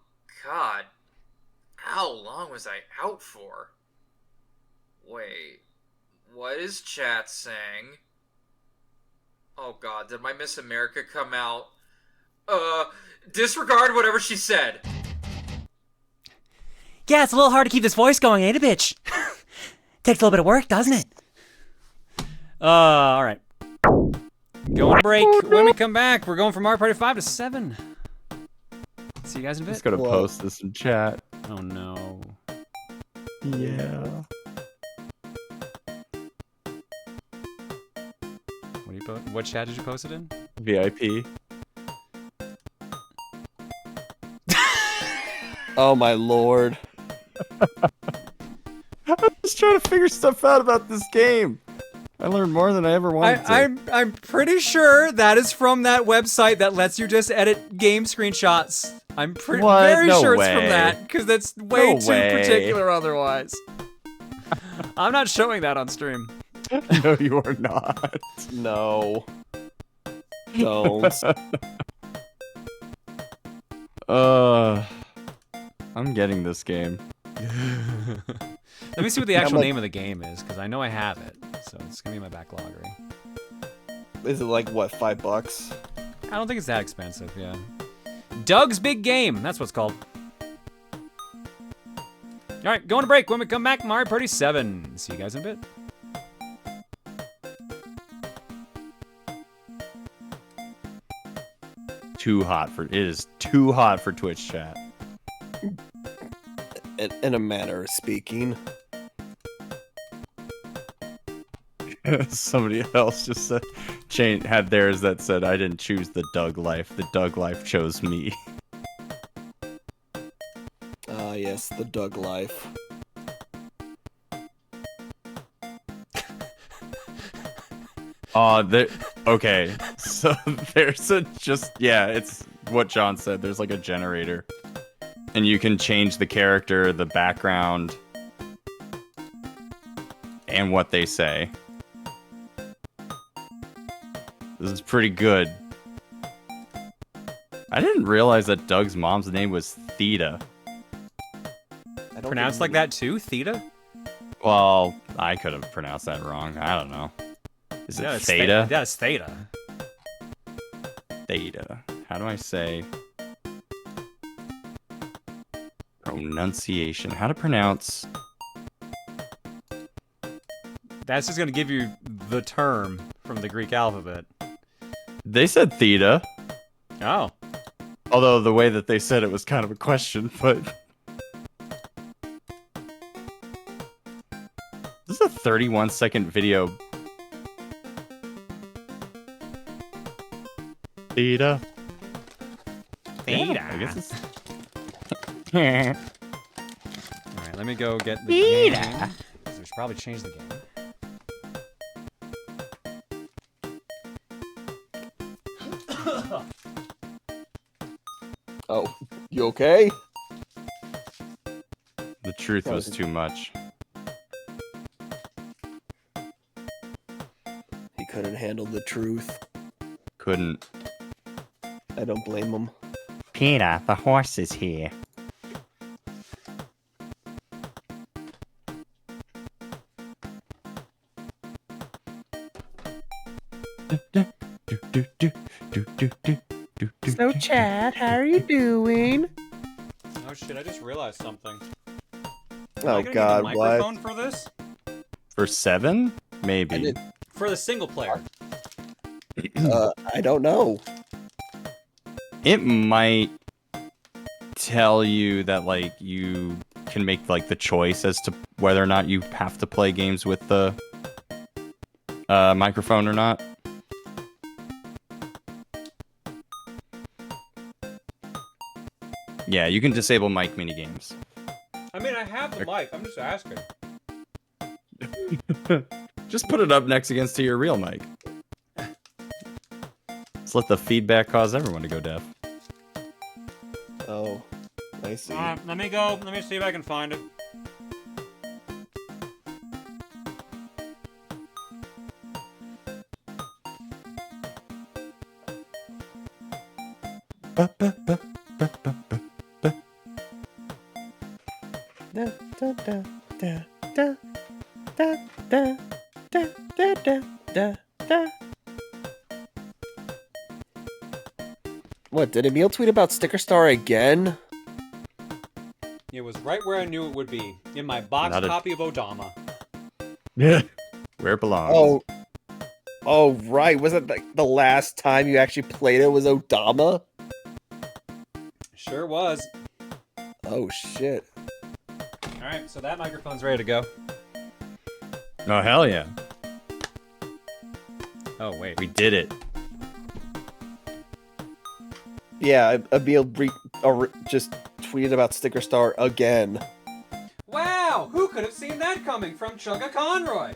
God. How long was I out for? Wait, what is chat saying? Oh God, did my Miss America come out? Disregard whatever she said. Yeah, it's a little hard to keep this voice going, ain't it, bitch? Takes a little bit of work, doesn't it? Alright. Going to break. When we come back, we're going from Mario Party 5 to 7. See you guys in a bit. Just gotta post this in chat. Oh no. Yeah. What chat did you post it in? VIP. Oh my lord. I'm just trying to figure stuff out about this game. I learned more than I ever wanted to. I'm pretty sure that is from that website that lets you just edit game screenshots. I'm very sure it's from that, because that's way too particular otherwise. I'm not showing that on stream. No, you are not. No. Don't. I'm getting this game. Let me see what the actual name of the game is, because I know I have it. So it's gonna be in my backloggery. Is it like, what, $5? I don't think it's that expensive, yeah. Doug's Big Game, that's what it's called. Alright, going to break. When we come back, Mario Party 7. See you guys in a bit. It is too hot for Twitch chat. In a manner of speaking. Somebody else just had theirs that said, I didn't choose the Doug life. The Doug life chose me. Ah, yes, the Doug life. Okay, so there's it's what John said. There's like a generator. And you can change the character, the background, and what they say. This is pretty good. I didn't realize that Doug's mom's name was Theta. Pronounced like that too? Theta? Well, I could have pronounced that wrong. I don't know. Is it Theta? Yeah, it's Theta. Theta. How do I say... Pronunciation. How to pronounce... That's just gonna give you the term from the Greek alphabet. They said Theta. Oh. Although the way that they said it was kind of a question, but... This is a 31-second video. Theta. Theta. Yeah, I guess it's... Alright, let me go get the game. We should probably change the game. Oh, you okay? The truth was too much. He couldn't handle the truth. Couldn't. I don't blame him. Peter, the horse is here. So, Chad, how are you doing? Oh shit, I just realized something. Oh god, need a microphone for this? For 7? Maybe. For the single player. I don't know. It might tell you that, like, you can make, like, the choice as to whether or not you have to play games with the microphone or not. Yeah, you can disable mic minigames. I mean, I have the mic. I'm just asking. Just put it up next against to your real mic. Let's let the feedback cause everyone to go deaf. Oh, I see. Let me go. Let me see if I can find it. What, did Emil tweet about Sticker Star again? It was right where I knew it would be. In my box copy of Odama. Yeah. Where it belongs. Oh, right. Was it like the last time you actually played it was Odama? Sure was. Oh, shit. Alright, Alright, so that microphone's ready to go. Oh, hell yeah. Oh, wait. We did it. Yeah, Emil just tweeted about Sticker Star again. Wow! Who could have seen that coming from Chugga Conroy?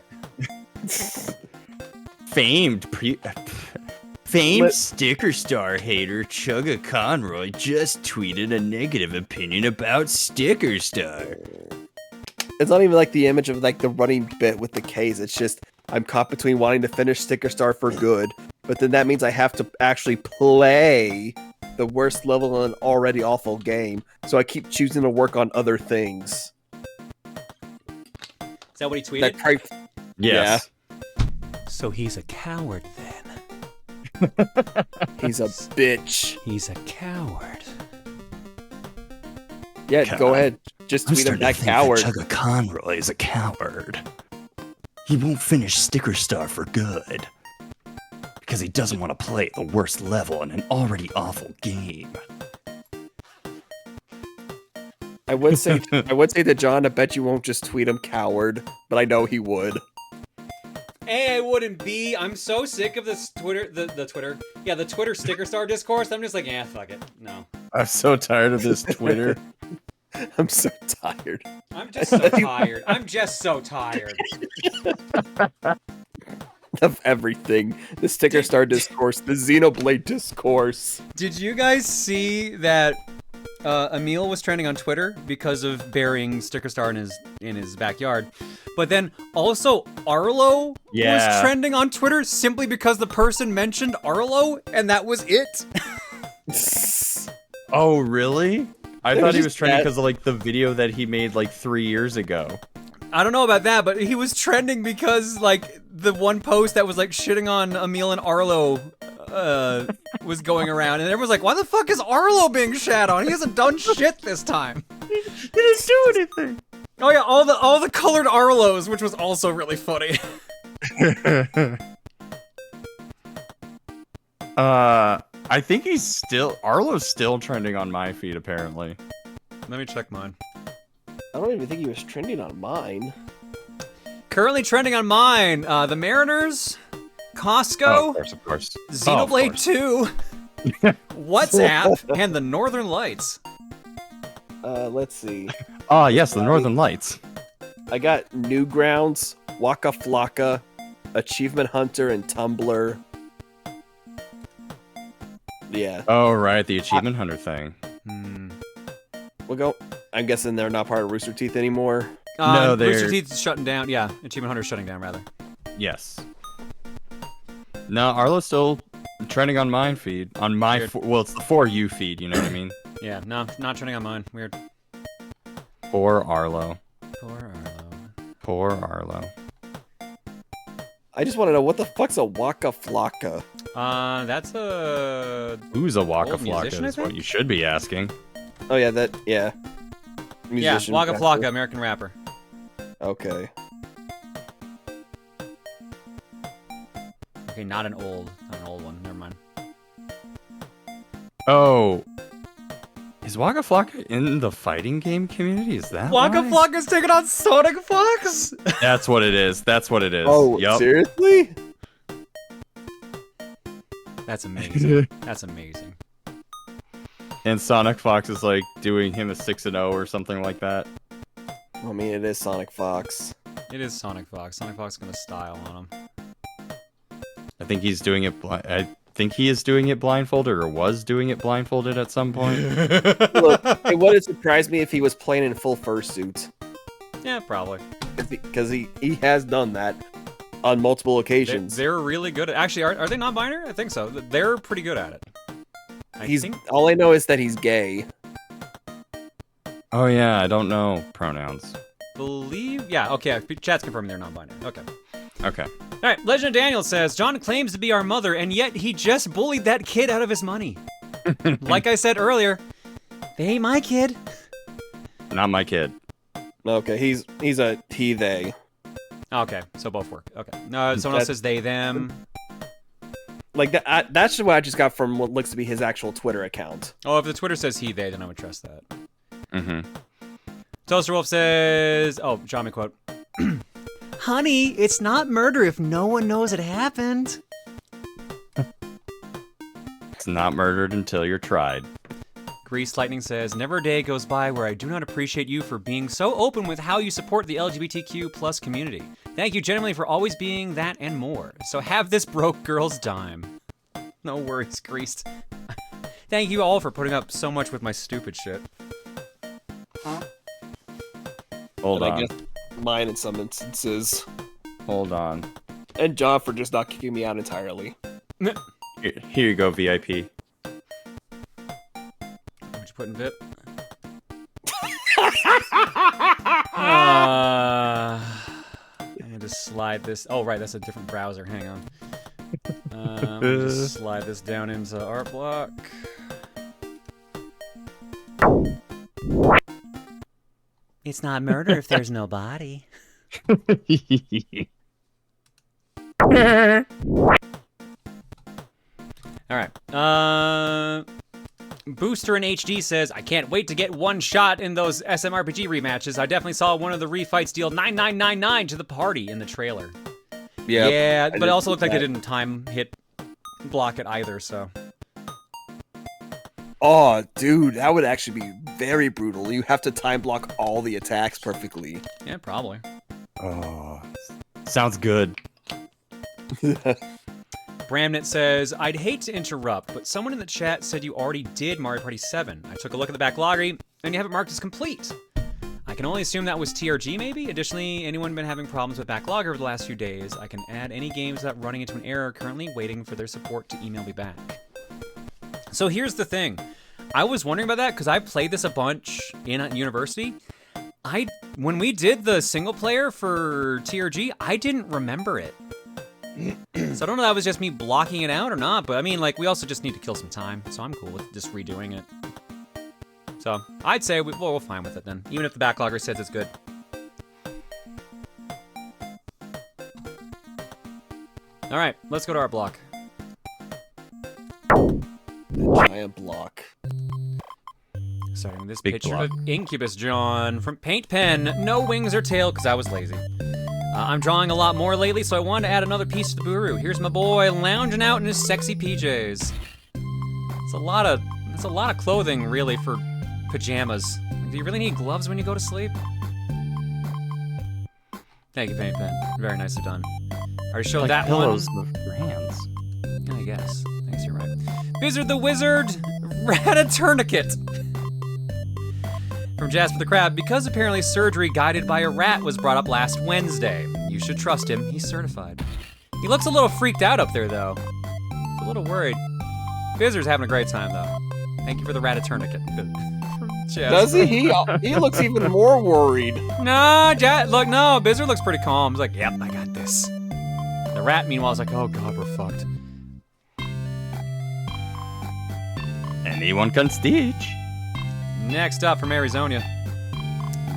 Famed Sticker Star hater Chugga Conroy just tweeted a negative opinion about Sticker Star. It's not even like the image of like the running bit with the case. It's just I'm caught between wanting to finish Sticker Star for good, but then that means I have to actually play the worst level in an already awful game. So I keep choosing to work on other things. Is that what he tweeted? Yes. Yeah. So he's a coward then. He's a bitch. He's a coward. Yeah, go ahead. Just tweet him that coward. Chugga Conroy is a coward. He won't finish Sticker Star for good. Because he doesn't want to play the worst level in an already awful game. I would say to John, I bet you won't just tweet him coward, but I know he would. A, I wouldn't be. I'm so sick of this Twitter, the Twitter. Yeah, the Twitter Sticker Star discourse. I'm just like, fuck it. No. I'm so tired of this Twitter. I'm so tired. I'm just so tired. I'm just so tired. Of everything. The Sticker Star discourse, the Xenoblade discourse. Did you guys see that Emil was trending on Twitter because of burying Sticker Star in his backyard? But then also Arlo was trending on Twitter simply because the person mentioned Arlo, and that was it. Oh, really? I thought he was trending because of like the video that he made like 3 years ago. I don't know about that, but he was trending because like the one post that was like shitting on Emil and Arlo was going around, and everyone's like, why the fuck is Arlo being shat on? He hasn't done shit this time. He didn't do anything. Oh yeah, all the colored Arlos, which was also really funny. I think Arlo's still trending on my feed apparently. Let me check mine. I don't even think he was trending on mine. Currently trending on mine, the Mariners, Costco, Oh, of course. Xenoblade 2, WhatsApp, and the Northern Lights. Let's see. Ah, yes, the Northern Lights. I got Newgrounds, Waka Flocka, Achievement Hunter, and Tumblr. Yeah. Oh, right, the Achievement Hunter thing. We'll go. I'm guessing they're not part of Rooster Teeth anymore. No, they're... Rooster Teeth's shutting down. Yeah, Achievement Hunter's shutting down, rather. Yes. No, Arlo's still trending on my feed. On my... well, it's the For You feed, you know what I mean? Yeah, no, not trending on mine. Weird. Poor Arlo. Poor Arlo. Poor Arlo. I just want to know, what the fuck's a Waka Flocka? That's a... Who's a Waka old musician, Flocka I is what think? you should be asking. Oh yeah, yeah. Musician, Waka rapper. Flocka, American rapper. Okay. Okay, not an old one. Never mind. Oh. Is Waka Flocka in the fighting game community? Is that Waka why? Flocka's taking on Sonic Fox? That's what it is. That's what it is. Oh, yep. Seriously? That's amazing. That's amazing. And Sonic Fox is like doing him a 6-0 or something like that. I mean, it is Sonic Fox. It is Sonic Fox. Sonic Fox is gonna style on him. I think he's doing it. I think he is doing it blindfolded, or was doing it blindfolded at some point. Look, it wouldn't surprise me if he was playing in full fursuit. Yeah, probably. Because he has done that on multiple occasions. They're really good at. Actually, are they non-binary? I think so. They're pretty good at it. All I know is that he's gay. Oh yeah, I don't know pronouns. Yeah, okay, chat's confirming they're non-binary. Okay. Okay. Alright, Legend of Daniel says, John claims to be our mother, and yet he just bullied that kid out of his money. Like I said earlier, they ain't my kid. Not my kid. Okay, he's a he, they. Okay, so both work. Okay. No, someone else says they, them. Like, that's what I just got from what looks to be his actual Twitter account. Oh, if the Twitter says he, they, then I would trust that. Mm-hmm. Toaster Wolf says, oh, John McQuote. Honey, it's not murder if no one knows it happened. It's not murdered until you're tried. Grease Lightning says, never a day goes by where I do not appreciate you for being so open with how you support the LGBTQ plus community. Thank you genuinely for always being that and more. So have this broke girl's dime. No worries, Greased. Thank you all for putting up so much with my stupid shit. Hold on. I guess mine in some instances. Hold on. And John for just not kicking me out entirely. Here you go, VIP. What'd you put in VIP? I had to slide this. Oh, right, that's a different browser. Hang on. Let me just slide this down into art block. It's not murder if there's no body. All right. Booster in HD says, I can't wait to get one shot in those SMRPG rematches. I definitely saw one of the refights deal 9999 to the party in the trailer. Yeah, but it also looked like they didn't time hit block it either, so. Oh, dude, that would actually be very brutal. You have to time block all the attacks perfectly. Yeah, probably. Oh, sounds good. Bramnet says, I'd hate to interrupt, but someone in the chat said you already did Mario Party 7. I took a look at the backloggery, and you have it marked as complete. I can only assume that was TRG, maybe? Additionally, anyone been having problems with backlogger over the last few days? I can add any games without running into an error, currently waiting for their support to email me back. So here's the thing. I was wondering about that, because I played this a bunch in university. When we did the single player for TRG, I didn't remember it. So I don't know if that was just me blocking it out or not, but I mean, like, we also just need to kill some time, so I'm cool with just redoing it. So I'd say we're fine with it then, even if the backlogger says it's good. All right, let's go to our block. The giant block. Starting with this Big picture block. of Incubus John from Paint Pen. No wings or tail, because I was lazy. I'm drawing a lot more lately, so I wanted to add another piece to the Booru. Here's my boy lounging out in his sexy PJs. It's a lot of clothing, really, for pajamas. Do you really need gloves when you go to sleep? Thank you, Paint Pen. Very nicely done. I already showed Like that pillows one. for hands. I guess. Thanks, you're right. Bizard the Wizard, Rat-a-Tourniquet. From Jasper the Crab, because apparently surgery guided by a rat was brought up last Wednesday. You should trust him, he's certified. He looks a little freaked out up there, though. A little worried. Bizard's having a great time, though. Thank you for the rat-a-tourniquet. Does he? He looks even more worried. No, no, Bizard looks pretty calm. He's like, yep, I got this. The rat, meanwhile, is like, oh god, we're fucked. Anyone can stitch. Next up from Arizona.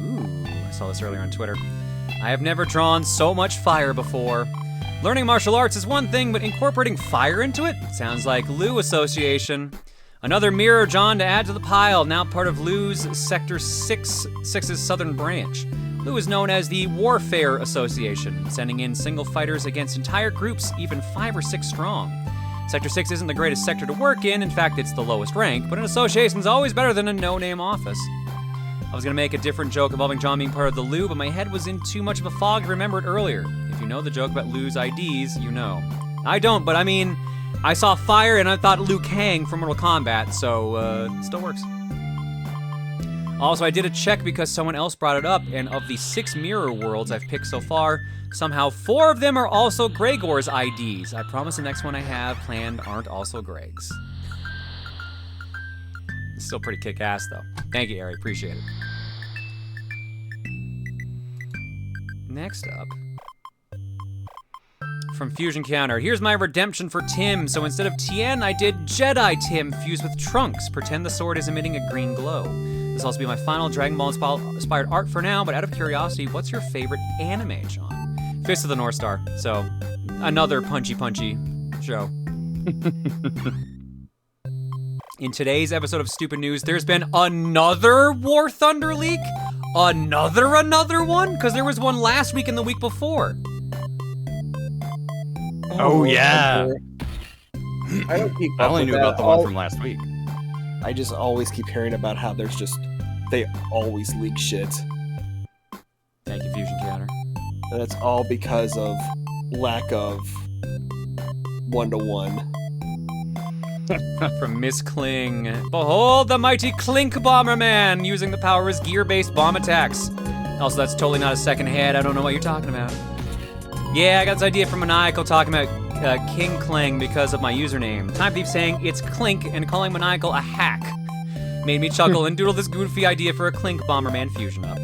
Ooh, I saw this earlier on Twitter. I have never drawn so much fire before. Learning martial arts is one thing, but incorporating fire into it sounds like Lou Association. Another mirror John to add to the pile, now part of Lou's Sector 6's southern branch. Lou is known as the Warfare Association, sending in single fighters against entire groups, even 5 or 6 strong. Sector 6 isn't the greatest sector to work in fact it's the lowest rank, but an association's always better than a no-name office. I was gonna make a different joke involving John being part of the Lou, but my head was in too much of a fog to remember it earlier. If you know the joke about Lou's IDs, you know. I don't, but I mean, I saw fire and I thought Liu Kang from Mortal Kombat, so it still works. Also, I did a check because someone else brought it up, and of the 6 mirror worlds I've picked so far, somehow 4 of them are also Gregor's IDs. I promise the next one I have planned aren't also Greg's. It's still pretty kick-ass, though. Thank you, Ari. Appreciate it. Next up, from Fusion Counter. Here's my redemption for Tim. So instead of Tien, I did Jedi Tim fused with Trunks. Pretend the sword is emitting a green glow. This will also be my final Dragon Ball inspired art for now, but out of curiosity, what's your favorite anime, Sean? Fist of the North Star. So, another punchy show. In today's episode of Stupid News, there's been another War Thunder leak? Another one? Because there was one last week and the week before. Oh, yeah. I don't keep I up only with knew that. about the one from last week. I just always keep hearing about how they always leak shit. Thank you, Fusion Counter. And it's all because of lack of one-to-one. From Miss Kling. Behold the mighty Clink Bomberman using the power of his gear-based bomb attacks. Also, that's totally not a second head. I don't know what you're talking about. Yeah, I got this idea from Maniacal talking about King Kling because of my username. Time Thief saying it's Clink and calling Maniacal a hack. Made me chuckle and doodle this goofy idea for a Clink Bomberman fusion up.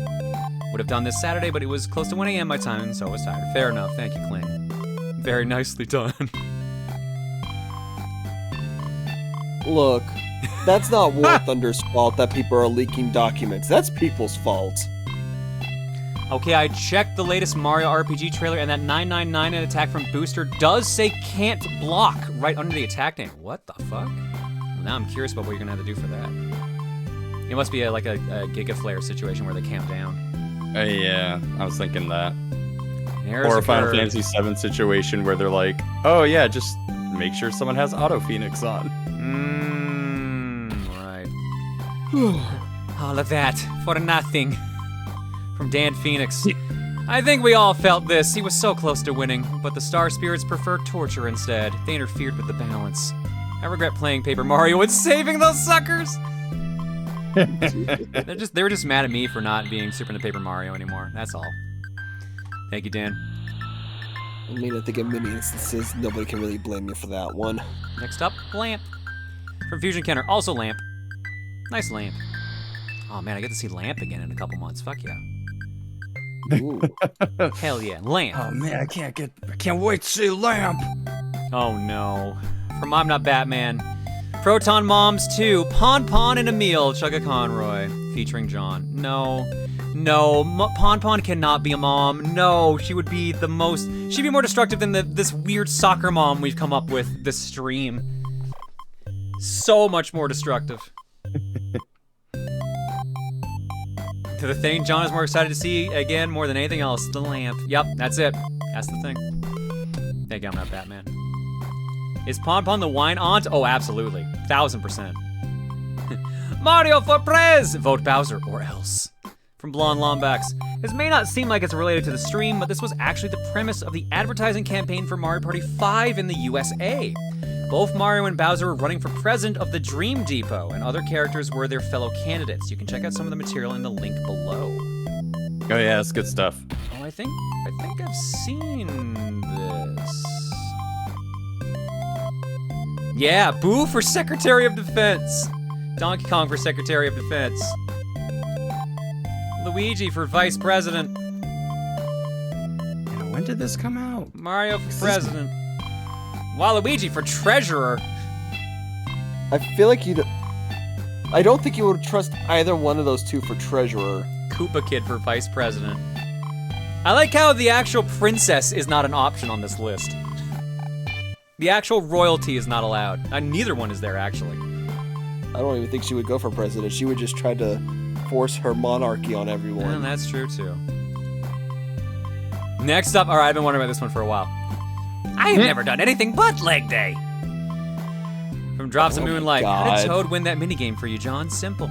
Would have done this Saturday, but it was close to 1 a.m. my time, so I was tired. Fair enough. Thank you, Kling. Very nicely done. Look, that's not War Thunder's fault that people are leaking documents. That's people's fault. Okay, I checked the latest Mario RPG trailer, and that 999 attack from Booster does say can't block right under the attack name. What the fuck? Well, now I'm curious about what you're gonna have to do for that. It must be like a Giga Flare situation where they count down. Yeah, I was thinking that. There's Or a a Final bird. Fantasy VII situation where they're like, oh yeah, just make sure someone has Auto Phoenix on. Right. All of that for nothing. From Dan Phoenix. I think we all felt this. He was so close to winning, but the Star Spirits preferred torture instead. They interfered with the balance. I regret playing Paper Mario and saving those suckers. They were just mad at me for not being Super into Paper Mario anymore. That's all. Thank you, Dan. I mean, I think in many instances, nobody can really blame you for that one. Next up, Lamp. From Fusion Kenner, also Lamp. Nice Lamp. Oh man, I get to see Lamp again in a couple months. Fuck yeah. Ooh. Hell yeah, Lamp. Oh man, I can't wait to see Lamp. Oh no. From I'm Not Batman. Proton Moms 2, Pon Pon and Emil, Chugga Conroy, featuring John. No, Pon Pon cannot be a mom. No, she'd be more destructive than this weird soccer mom we've come up with this stream. So much more destructive. To the thing John is more excited to see again more than anything else, the lamp. Yep, that's it. That's the thing. Thank you, I'm Not Batman. Is Pon Pon the wine aunt? Oh, absolutely. 1000%. Mario for Prez! Vote Bowser or else. From Blonde Lombax. This may not seem like it's related to the stream, but this was actually the premise of the advertising campaign for Mario Party 5 in the USA. Both Mario and Bowser were running for president of the Dream Depot, and other characters were their fellow candidates. You can check out some of the material in the link below. Oh yeah, it's good stuff. Oh, I think I've seen this. Yeah, Boo for Secretary of Defense. Donkey Kong for Secretary of Defense. Luigi for Vice President. Yeah, when did this come out? Mario for President. Waluigi for Treasurer. I feel like I don't think you would trust either one of those two for treasurer. Koopa Kid for Vice President. I like how the actual princess is not an option on this list. The actual royalty is not allowed. Neither one is there, actually. I don't even think she would go for president. She would just try to force her monarchy on everyone. And that's true, too. Next up, alright, I've been wondering about this one for a while. I have never done anything but leg day. From Drops of Moonlight. How did Toad win that minigame for you, John? Simple.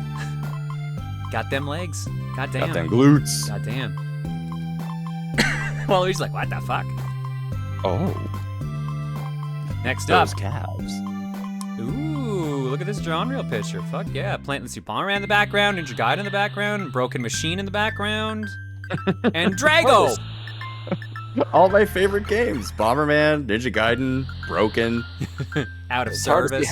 Got them legs. Goddamn. Got them glutes. Goddamn. Well, he's like, what the fuck? Oh. Next up. Those calves. Ooh, look at this John Reel picture. Fuck yeah. Let's see, Bomberman in the background, Ninja Gaiden in the background, Broken Machine in the background, and Drago. All my favorite games. Bomberman, Ninja Gaiden, Broken. Out of service.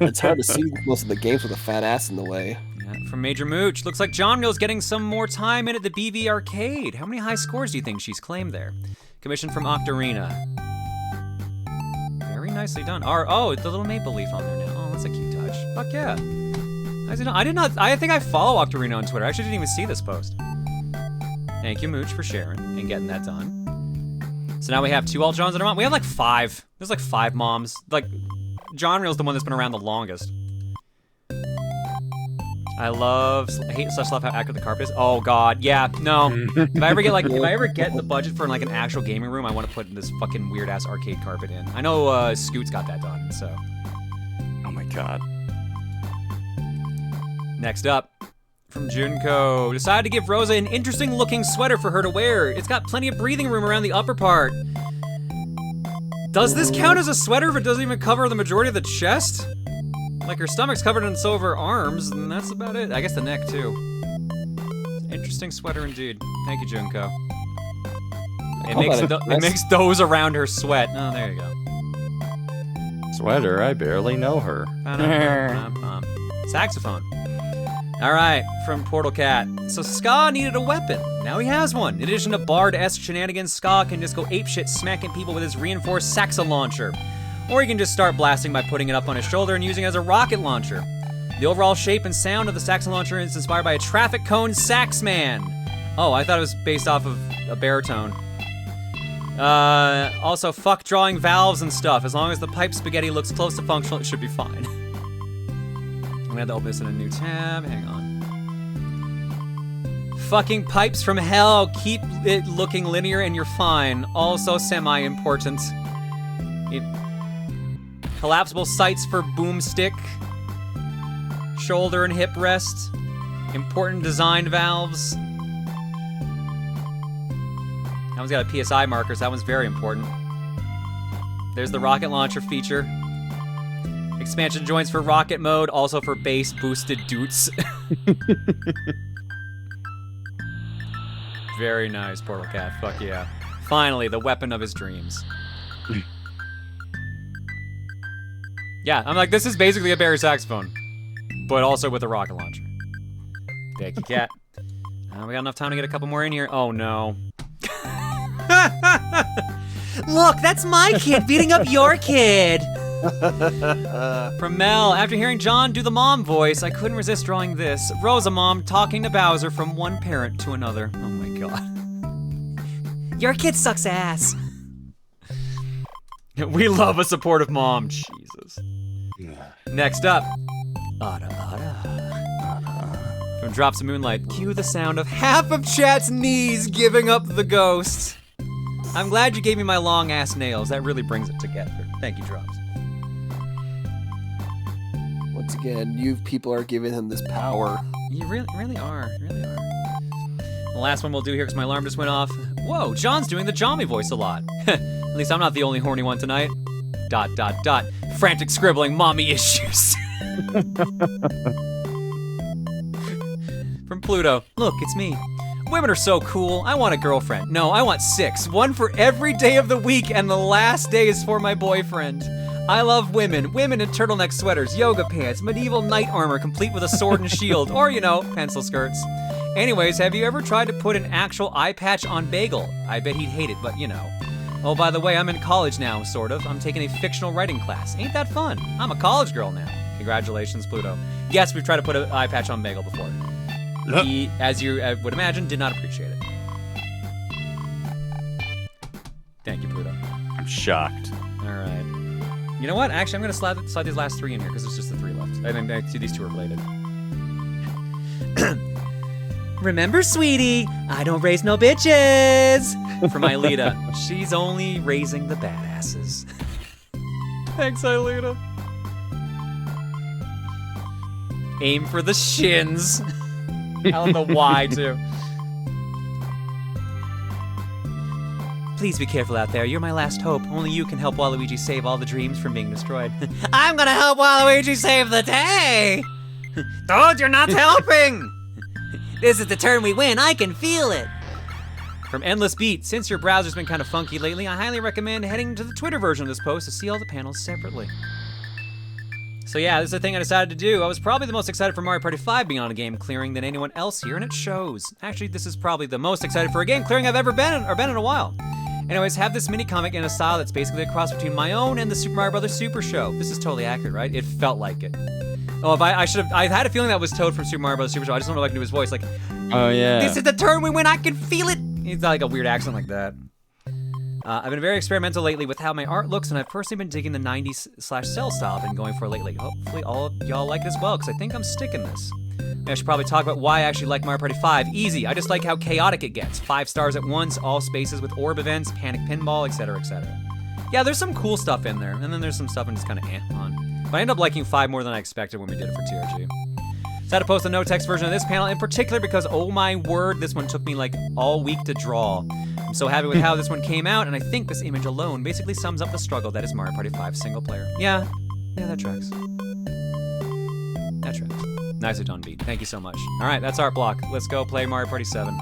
It's hard to see most of the games with a fat ass in the way. Yeah, from Major Mooch. Looks like John Reel's getting some more time in at the BV Arcade. How many high scores do you think she's claimed there? Commissioned from Octarina. Very nicely done. Oh, the little maple leaf on there now. Oh, that's a cute touch. Fuck yeah. I think I follow Octarina on Twitter. I actually didn't even see this post. Thank you, Mooch, for sharing and getting that done. So now we have 2 alt Johns in our mom. We have like 5. There's like 5 moms. Like, John Reel's the one that's been around the longest. I hate such love how accurate the carpet is. Oh god, yeah, no. If I ever get the budget for like an actual gaming room, I want to put this fucking weird ass arcade carpet in. I know Scoot's got that done, so. Oh my god. Next up, from Junko, decided to give Rosa an interesting looking sweater for her to wear. It's got plenty of breathing room around the upper part. Does this count as a sweater if it doesn't even cover the majority of the chest? Like her stomach's covered and so of her arms, and that's about it. I guess the neck too. Interesting sweater indeed. Thank you, Junko. It makes those around her sweat. Oh, there you go. Sweater, I barely know her. Saxophone. All right, from Portal Cat. So Ska needed a weapon. Now he has one. In addition to Bard-esque shenanigans, Ska can just go apeshit smacking people with his reinforced Saxa launcher. Or he can just start blasting by putting it up on his shoulder and using it as a rocket launcher. The overall shape and sound of the Saxa launcher is inspired by a traffic cone Saxman. Oh, I thought it was based off of a baritone. Also, fuck drawing valves and stuff. As long as the pipe spaghetti looks close to functional, it should be fine. I'm gonna have to open this in a new tab. Hang on. Fucking pipes from hell. Keep it looking linear and you're fine. Also semi-important. Collapsible sights for boomstick. Shoulder and hip rest. Important design valves. That one's got a PSI marker, so that one's very important. There's the rocket launcher feature. Expansion joints for rocket mode, also for base boosted doots. Very nice, Portal Cat. Fuck yeah. Finally, the weapon of his dreams. Yeah, I'm like, this is basically a Barry saxophone, but also with a rocket launcher. Thank you, Cat. We got enough time to get a couple more in here. Oh no. Look, that's my kid beating up your kid. From Mel, after hearing John do the mom voice, I couldn't resist drawing this. Rosa mom talking to Bowser from one parent to another. Oh my god. Your kid sucks ass. We love a supportive mom. Jesus. Next up. From Drops of Moonlight, cue the sound of half of chat's knees giving up the ghost. I'm glad you gave me my long ass nails. That really brings it together. Thank you, Drops. Once again, you people are giving him this power. You really are. The last one we'll do here because my alarm just went off. Whoa, John's doing the Johnny voice a lot. At least I'm not the only horny one tonight. ... Frantic scribbling mommy issues. From Pluto. Look, it's me. Women are so cool. I want a girlfriend. No, I want 6. One for every day of the week, and the last day is for my boyfriend. I love women. Women in turtleneck sweaters, yoga pants, medieval knight armor complete with a sword and shield, or, you know, pencil skirts. Anyways, have you ever tried to put an actual eye patch on Bagel? I bet he'd hate it, but you know. Oh, by the way, I'm in college now, sort of. I'm taking a fictional writing class. Ain't that fun? I'm a college girl now. Congratulations, Pluto. Yes, we've tried to put an eye patch on Bagel before. He, as you would imagine, did not appreciate it. Thank you, Pluto. I'm shocked. All right. You know what? Actually, I'm going to slide these last 3 in here because there's just the 3 left. I mean, these 2 are related. Remember, sweetie, I don't raise no bitches. From Aelita. She's only raising the badasses. Thanks, Aelita. Aim for the shins. I don't know why, too. Please be careful out there. You're my last hope. Only you can help Waluigi save all the dreams from being destroyed. I'm gonna help Waluigi save the day! Toad, you're not helping! This is the turn we win. I can feel it. From Endless Beat, since your browser's been kind of funky lately, I highly recommend heading to the Twitter version of this post to see all the panels separately. So yeah, this is the thing I decided to do. I was probably the most excited for Mario Party 5 being on a game clearing than anyone else here, and it shows. Actually, this is probably the most excited for a game clearing I've ever been in a while. Anyways, have this mini comic in a style that's basically a cross between my own and the Super Mario Bros. Super Show. This is totally accurate, right? It felt like it. Oh, if I had a feeling that was Toad from Super Mario Bros. Super Show. I just don't know if I can do his voice. Like, oh yeah. This is the turn we win. I can feel it. He's got like a weird accent like that. I've been very experimental lately with how my art looks, and I've personally been digging the 90s/cell style I've been going for lately. Hopefully all of y'all like it as well, because I think I'm sticking this. I should probably talk about why I actually like Mario Party 5. Easy, I just like how chaotic it gets. 5 stars at once, all spaces with orb events, panic pinball, etc., etc. Yeah, there's some cool stuff in there, and then there's some stuff I'm just kind of on. But I end up liking 5 more than I expected when we did it for TRG. So I had to post a no-text version of this panel in particular because, oh my word, this one took me like all week to draw. I'm so happy with how this one came out, and I think this image alone basically sums up the struggle that is Mario Party 5 single player. Yeah, that tracks. That tracks. Nicely done, Beat. Thank you so much. All right, that's Art Block. Let's go play Mario Party 7.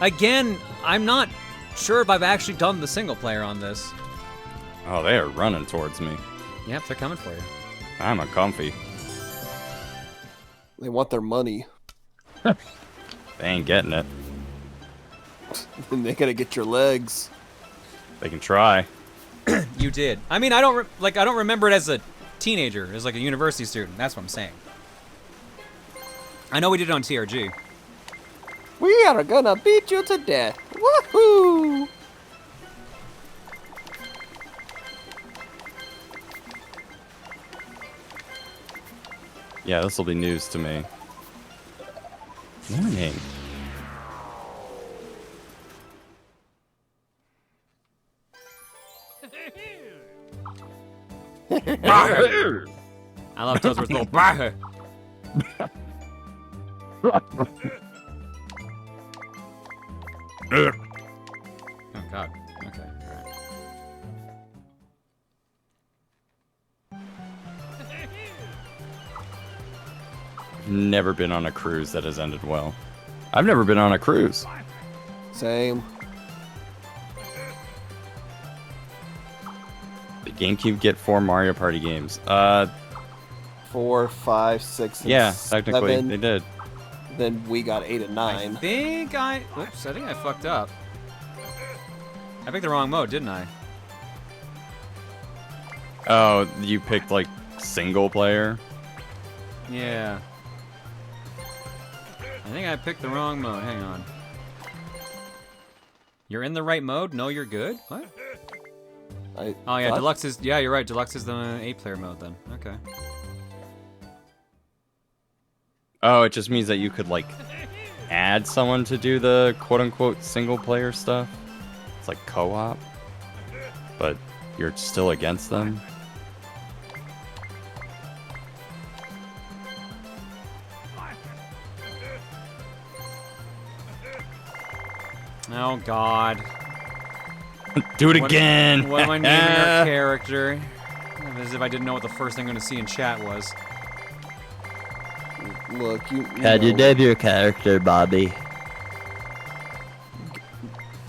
Again, I'm not sure if I've actually done the single player on this. Oh, they are running towards me. Yep, they're coming for you. I'm uncomfy. They want their money. They ain't getting it. And they gotta get your legs. They can try. You did. I mean, I don't remember it as a teenager, as like a university student. That's what I'm saying. I know we did it on TRG. We are gonna beat you to death. Woohoo! Yeah, this will be news to me. Morning. I love Toadsworth's little bah. Oh god. Okay. All right. Never been on a cruise that has ended well. I've never been on a cruise. Same. The GameCube get 4 Mario Party games. 4, 5, 6, and yeah, technically 7. they did. Then we got 8 and 9. I think I fucked up. I picked the wrong mode, didn't I? Oh, you picked like single player? Yeah. I think I picked the wrong mode. Hang on. You're in the right mode? No, you're good? What? Oh yeah, Deluxe is, yeah, you're right. Deluxe is the 8-player mode then. Okay. Oh, it just means that you could like add someone to do the quote-unquote single player stuff. It's like co-op, but you're still against them. Oh god. Do it again! What am I naming our character? As if I didn't know what the first thing I'm gonna see in chat was. Look, How'd you name your character, Bobby?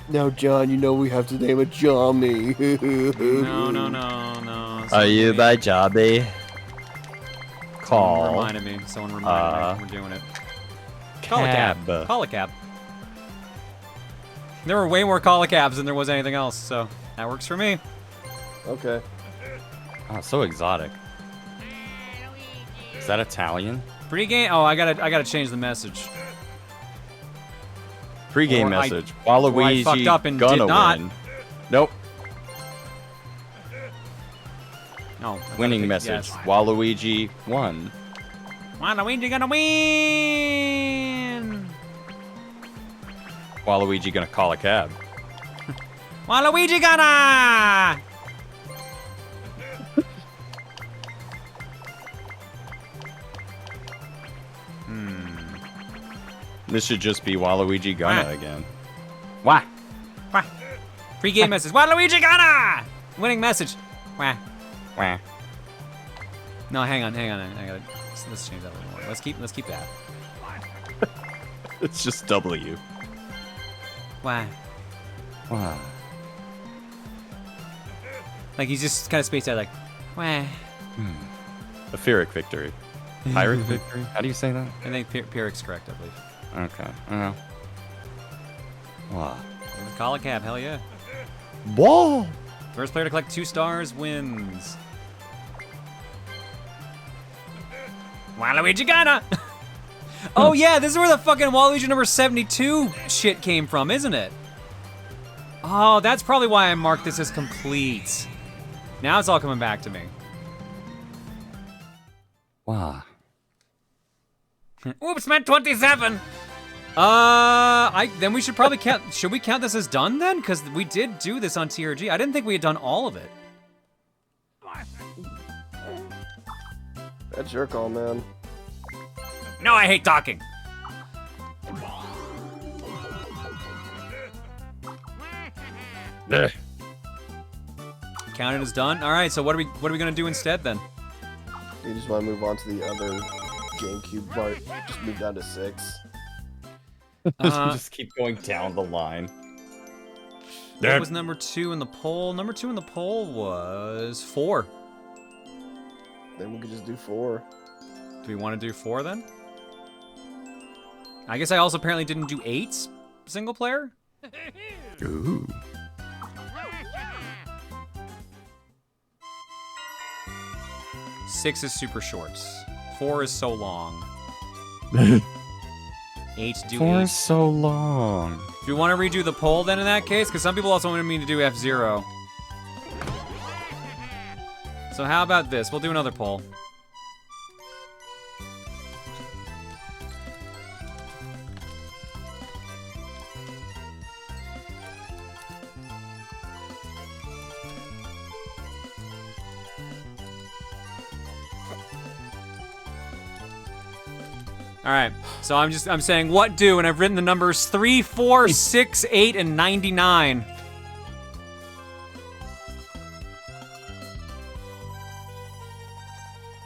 Now, John, you know we have to name it Johnny. No. Are you my Johnny? Call. Someone reminded me. We're doing it. Call a cab. Call a cab. There were way more call a cabs than there was anything else, so that works for me. Okay. Oh, so exotic. Is that Italian? Pre-game? Oh, I gotta change the message. Pre-game message. Waluigi I fucked up and gonna did not. win. Nope. No. Winning message. Yes. Waluigi won. Waluigi gonna win. Waluigi gonna call a cab. Waluigi gonna. This should just be Waluigi gonna again. Wah. Wah. Pre-game message. Waluigi gonna. Winning message. Wah. Wah. No, hang on. I gotta. Let's change that a little more. Let's keep that. It's just W. Wah. Wow. Like he's just kind of spaced out, like, wah. A Pyrrhic victory. Pyrrhic victory? How do you say that? I think Pyrrhic's correct, I believe. Okay. Wow. Call a cab, hell yeah. Whoa! First player to collect 2 stars wins. Waluigi gonna! Oh yeah, this is where the fucking Waluigi number 72 shit came from, isn't it? Oh, that's probably why I marked this as complete. Now it's all coming back to me. Wow. Oops, meant 27. Then we should probably count. Should we count this as done then? Because we did do this on TRG. I didn't think we had done all of it. That's your call, man. No, I hate talking. Counted as done. All right. So what are we gonna do instead then? You just want to move on to the other GameCube part. Just move down to 6. Just keep going down the line. What was number 2 in the poll? Number 2 in the poll was 4. Then we could just do 4. Do we want to do 4 then? I guess I also apparently didn't do 8 single player. Ooh. Six is super shorts. 4 is so long. 8 do 4 8. is so long. Do we want to redo the poll then in that case? Because some people also wanted me to do F-Zero. So how about this? We'll do another poll. All right, so I'm saying what do, and I've written the numbers 3, 4, 6, 8, and 99.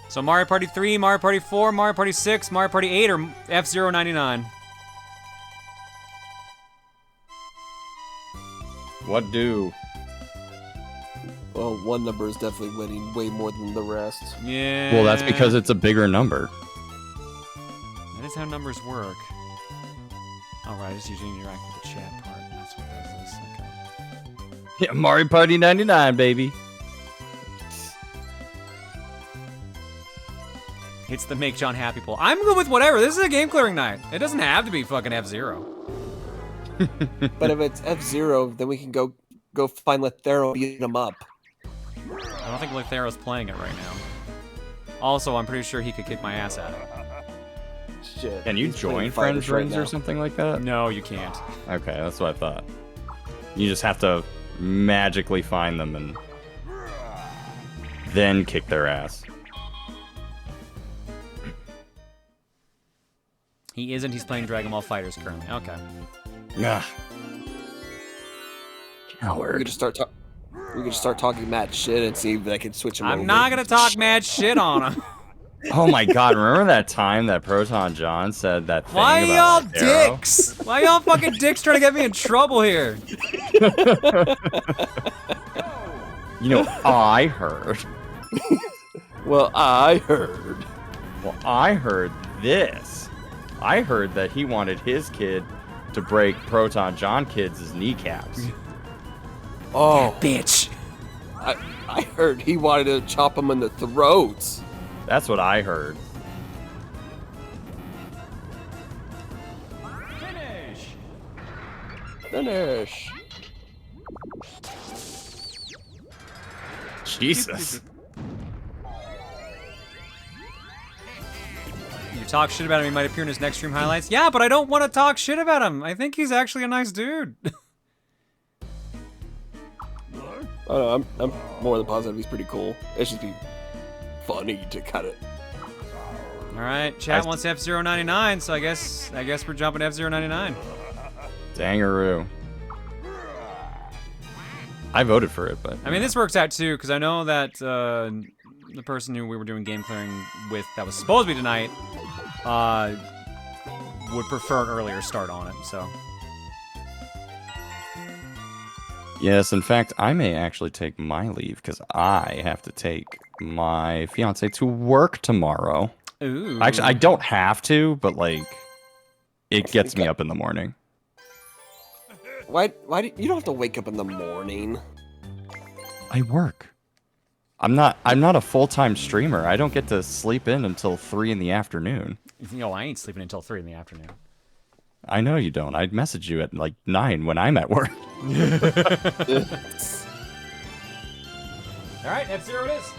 So Mario Party 3, Mario Party 4, Mario Party 6, Mario Party 8, or F-Zero 99? What do? Well, one number is definitely winning way more than the rest. Yeah. Well, that's because it's a bigger number. That is how numbers work. All right, I just usually interact with the chat part. That's what does this. Okay. Yeah, Mario Party 99, baby. It's the make John happy poll. I'm good with whatever. This is a game clearing night. It doesn't have to be fucking F-Zero. But if it's F-Zero, then we can go find Lethero and beat him up. I don't think Lethero's playing it right now. Also, I'm pretty sure he could kick my ass at it. Shit. Can you join friends rooms or something like that? No, you can't. Okay, that's what I thought. You just have to magically find them and then kick their ass. He isn't. He's playing Dragon Ball FighterZ currently. Okay. Yeah. We could just start talking mad shit and see if I can switch him over. I'm not gonna talk mad shit on him. Oh my god, remember that time that Proton John said that thing Why about y'all Lethero? dicks? Why y'all fucking dicks trying to get me in trouble here? You know, I heard. Well, I heard. Well, I heard this. I heard that he wanted his kid to break Proton John kids' kneecaps. Oh, bitch. I heard he wanted to chop him in the throats. That's what I heard. Finish. Jesus. You talk shit about him, he might appear in his next stream highlights. Yeah, but I don't want to talk shit about him. I think he's actually a nice dude. I don't know, I'm more than positive he's pretty cool. It should be funny to cut it. All right, chat wants F-Zero 99, so I guess we're jumping to F-Zero 99. Dangaroo. I voted for it, but I mean, this works out too, because I know that the person who we were doing game clearing with that was supposed to be tonight would prefer an earlier start on it, so. yes, in fact, I may actually take my leave because I have to take my fiance to work tomorrow. Ooh. Actually, I don't have to, but like, it gets me up in the morning. Why do you don't have to wake up in the morning? I work. I'm not a full-time streamer. I don't get to sleep in until 3 in the afternoon. You know, I ain't sleeping until 3 in the afternoon. I know you don't. I'd message you at like 9 when I'm at work. All right, F-Zero it is.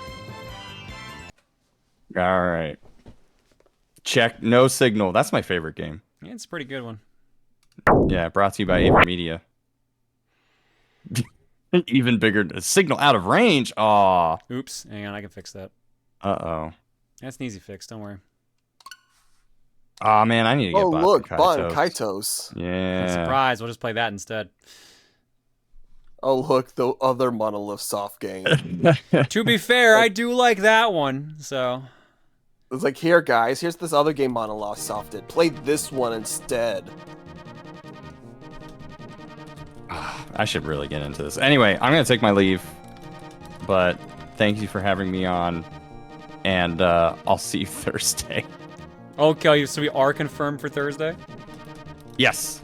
All right. Check no signal. That's my favorite game. Yeah, it's a pretty good one. Yeah, brought to you by Ava Media. Even bigger signal out of range. Aw. Oops. Hang on, I can fix that. Uh-oh. That's an easy fix. Don't worry. Aw, man, I need to get Bot look, and Bot and Kaitos. Yeah. Surprise. We'll just play that instead. Oh, look, the other Monolith soft game. To be fair, I do like that one, so... It's like, here, guys, here's this other game Monolith soft did. Play this one instead. I should really get into this. Anyway, I'm going to take my leave, but thank you for having me on, and I'll see you Thursday. Okay, so we are confirmed for Thursday? Yes.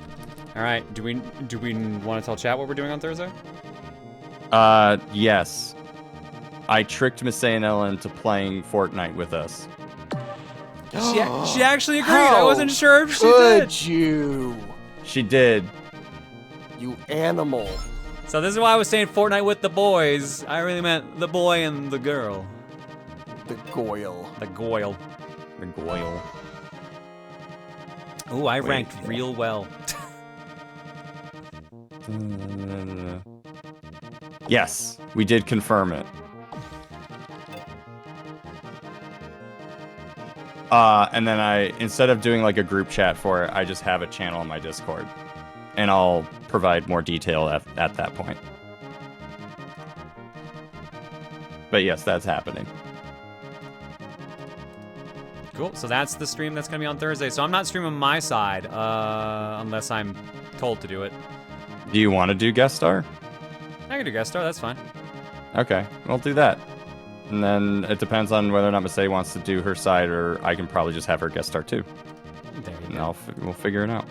All right. Do we want to tell chat what we're doing on Thursday? Yes. I tricked Miss A&L into playing Fortnite with us. She actually agreed. I wasn't sure if she did. You? She did. You animal. So this is why I was saying Fortnite with the boys. I really meant the boy and the girl. The goyle. The goyle. The goyle. Ooh, I ranked real well. Yes, we did confirm it. And then instead of doing like a group chat for it, I just have a channel on my Discord. And I'll provide more detail at that point. But yes, that's happening. Cool, so that's the stream that's gonna be on Thursday. So I'm not streaming my side, unless I'm told to do it. Do you want to do guest star? I can do guest star, that's fine. Okay, we'll do that. And then it depends on whether or not Masay wants to do her side, or I can probably just have her guest star too. There you and go. we'll figure it out.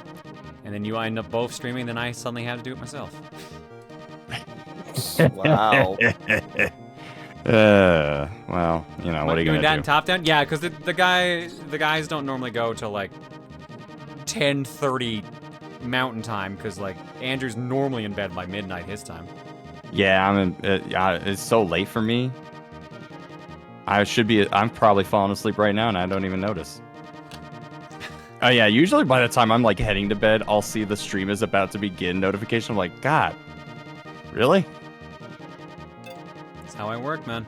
And then you end up both streaming, then I suddenly have to do it myself. Wow. Well, you know, what are you doing gonna that do? in top down? Yeah, because the guys don't normally go till like 10:30 Mountain Time, because like Andrew's normally in bed by midnight his time. Yeah, it's so late for me. I'm probably falling asleep right now, and I don't even notice. Oh yeah, usually by the time I'm like heading to bed, I'll see the stream is about to begin notification. I'm like, God, really? That's how I work, man.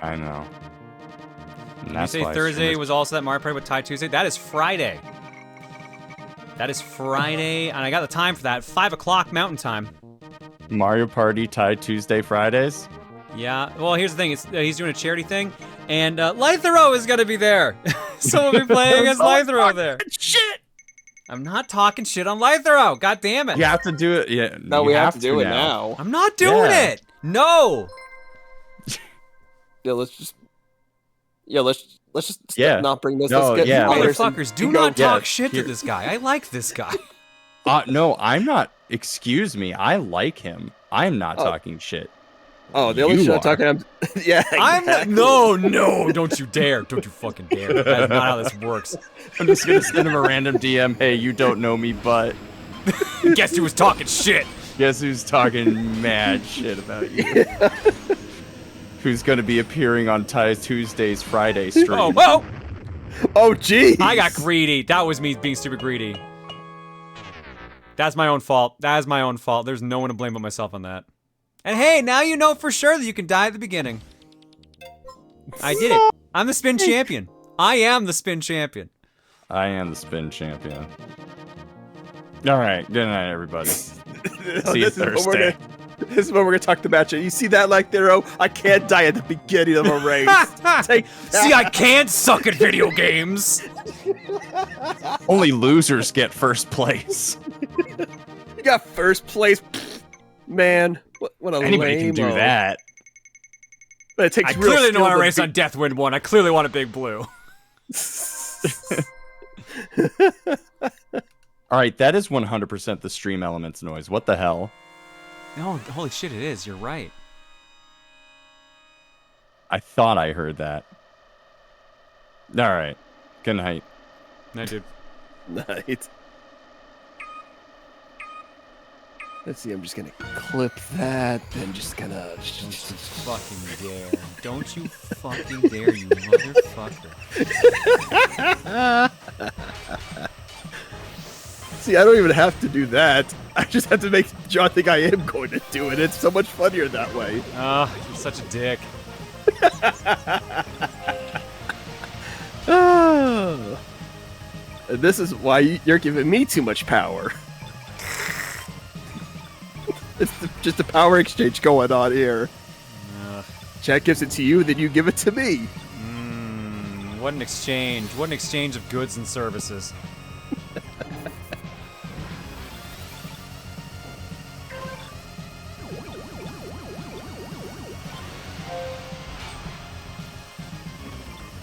I know. Did you say Thursday was also that Mario Party with Ty Tuesday? That is Friday. That is Friday, and I got the time for that. 5 o'clock Mountain Time. Mario Party Ty Tuesday Fridays? Yeah, well, here's the thing. He's doing a charity thing, and Lythero is going to be there. So we'll be playing against Lythero there. Shit! I'm not talking shit on Lythero. God damn it. You have to do it. Yeah. No, we have to do it now. I'm not doing it. No. Yeah, let's just not bring this. No, let's get motherfuckers, do not talk shit to this guy. I like this guy. No, I'm not. Excuse me. I like him. I'm not talking shit. Oh, the only shit I'm talking. Yeah, exactly. No, don't you dare. Don't you fucking dare. That's not how this works. I'm just gonna send him a random DM. Hey, you don't know me, but guess who was talking shit? Guess who's talking mad shit about you? Who's gonna be appearing on Tuesday's Friday stream? Oh, geez. I got greedy. That was me being super greedy. That's my own fault. That is my own fault. There's no one to blame but myself on that. And hey, now you know for sure that you can die at the beginning. I did it. I'm the spin champion. I am the spin champion. I am the spin champion. All right, good night, everybody. See you Thursday. This is when we're gonna talk the matchup. You see that, like, Thero? I can't die at the beginning of a race. See, I can't suck at video games. Only losers get first place. You got first place, man. What a Anybody can do that. But it takes. I clearly don't want to race on Deathwind 1. I clearly want a big blue. All right, that is 100% the stream elements noise. What the hell? No, holy shit, it is. You're right. I thought I heard that. All right. Good night. Night, dude. Night. Let's see, I'm just gonna clip that, then just gonna... Don't you fucking dare. Don't you fucking dare, you motherfucker. See, I don't even have to do that. I just have to make John think I am going to do it. It's so much funnier that way. Oh, you're such a dick. Oh. This is why you're giving me too much power. It's just a power exchange going on here. Chat gives it to you, then you give it to me. What an exchange. What an exchange of goods and services.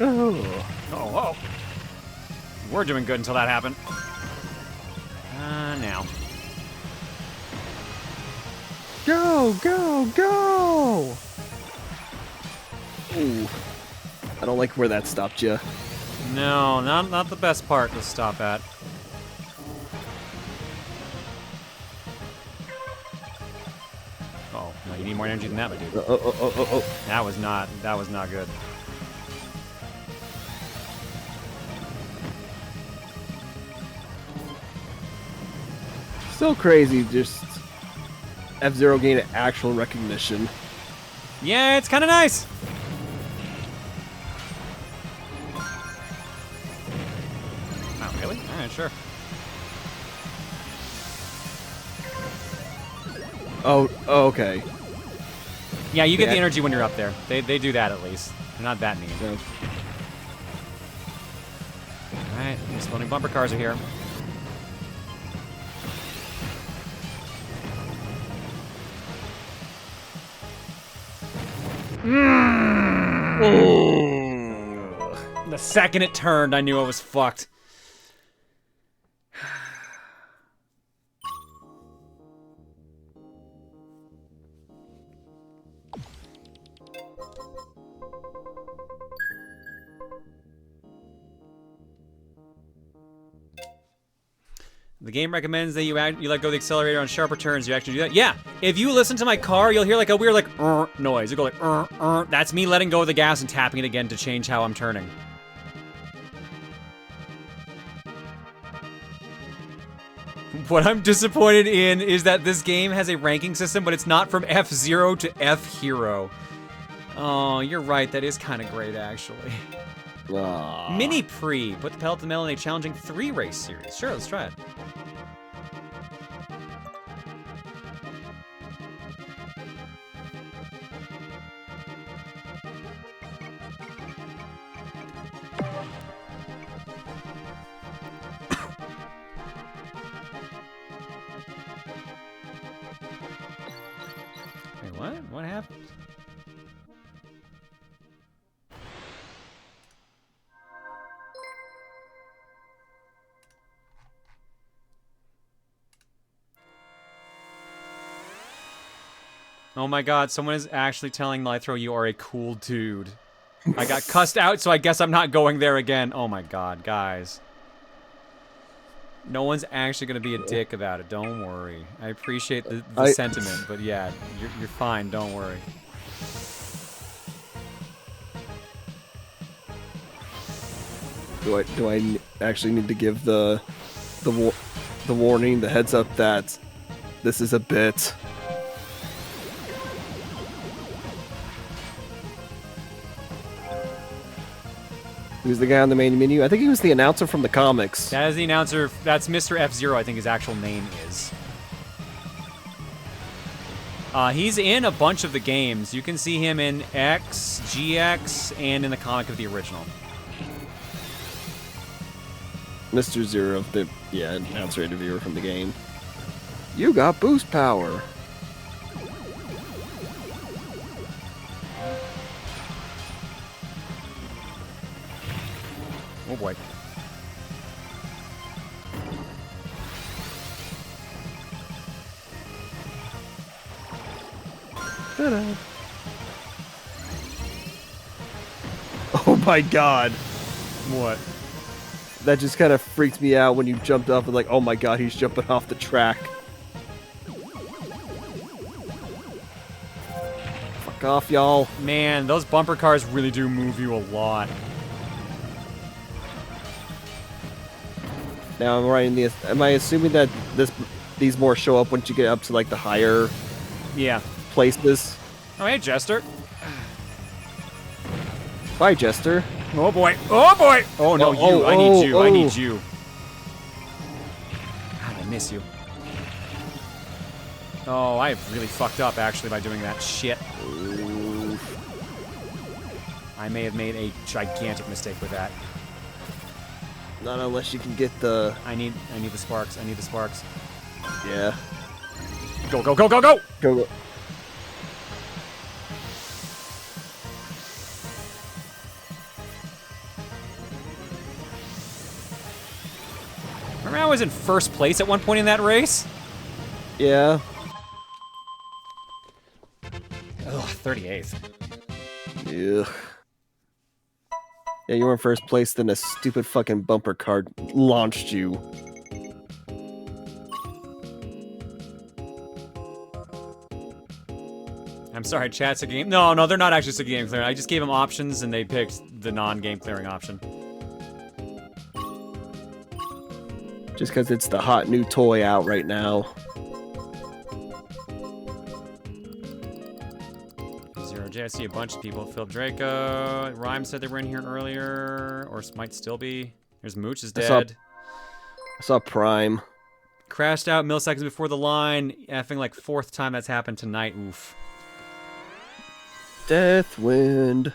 Oh. We're doing good until that happened. Now. Go, go, go! Ooh. I don't like where that stopped you. No, not the best part to stop at. Oh, no, you need more energy than that, my dude. Oh. That was not good. So crazy, just F-Zero gained actual recognition. Yeah, it's kind of nice. Oh, really? All right, sure. Oh, okay. Yeah, you get the energy when you're up there. They do that at least. They're not that mean. Yeah. All right, exploding bumper cars are here. The second it turned, I knew I was fucked. The game recommends that you let go of the accelerator on sharper turns. You actually do that? Yeah. If you listen to my car, you'll hear like a weird like noise. It'll go like That's me letting go of the gas and tapping it again to change how I'm turning. What I'm disappointed in is that this game has a ranking system, but it's not from F-Zero to F-Hero. Oh, you're right. That is kind of great, actually. Mini Pre. Put the pedal to the metal in a challenging 3-race series. Sure, let's try it. Wait, what? What happened? Oh my god, someone is actually telling Lythro you are a cool dude. I got cussed out, so I guess I'm not going there again. Oh my god, guys. No one's actually gonna be a dick about it, don't worry. I appreciate the sentiment, but yeah, you're fine, don't worry. Do I actually need to give the warning, the heads up that this is a bit? Who's the guy on the main menu? I think he was the announcer from the comics. That is the announcer. That's Mr. F-Zero, I think his actual name is. He's in a bunch of the games. You can see him in X, GX, and in the comic of the original. Mr. Zero, the announcer interviewer from the game. You got boost power. Oh boy. Ta-da. Oh my god. What? That just kind of freaked me out when you jumped up and like, oh my god, he's jumping off the track. Fuck off, y'all. Man, those bumper cars really do move you a lot. Now I'm writing the. Am I assuming that these more show up once you get up to like the higher places? Oh, hey, Jester. Bye, Jester. Oh boy. Oh boy. Oh no, you. I need you. I need you. God, I miss you. Oh, I really fucked up actually by doing that shit. I may have made a gigantic mistake with that. Not unless you can get the. I need the sparks. I need the sparks. Yeah. Go, go, go, go, go! Go, go. Remember I was in first place at one point in that race? Yeah. Ugh, 38th. Ugh. Yeah, you were in first place, then a stupid fucking bumper car launched you. I'm sorry, chat's a game. No, they're not actually a game clearing. I just gave them options and they picked the non-game clearing option. Just because it's the hot new toy out right now. Zero J, I see a bunch of people. Phil Draco. Rhyme said they were in here earlier, or might still be. There's Mooch is dead. I saw Prime. Crashed out milliseconds before the line. Effing like 4th time that's happened tonight. Oof. Deathwind.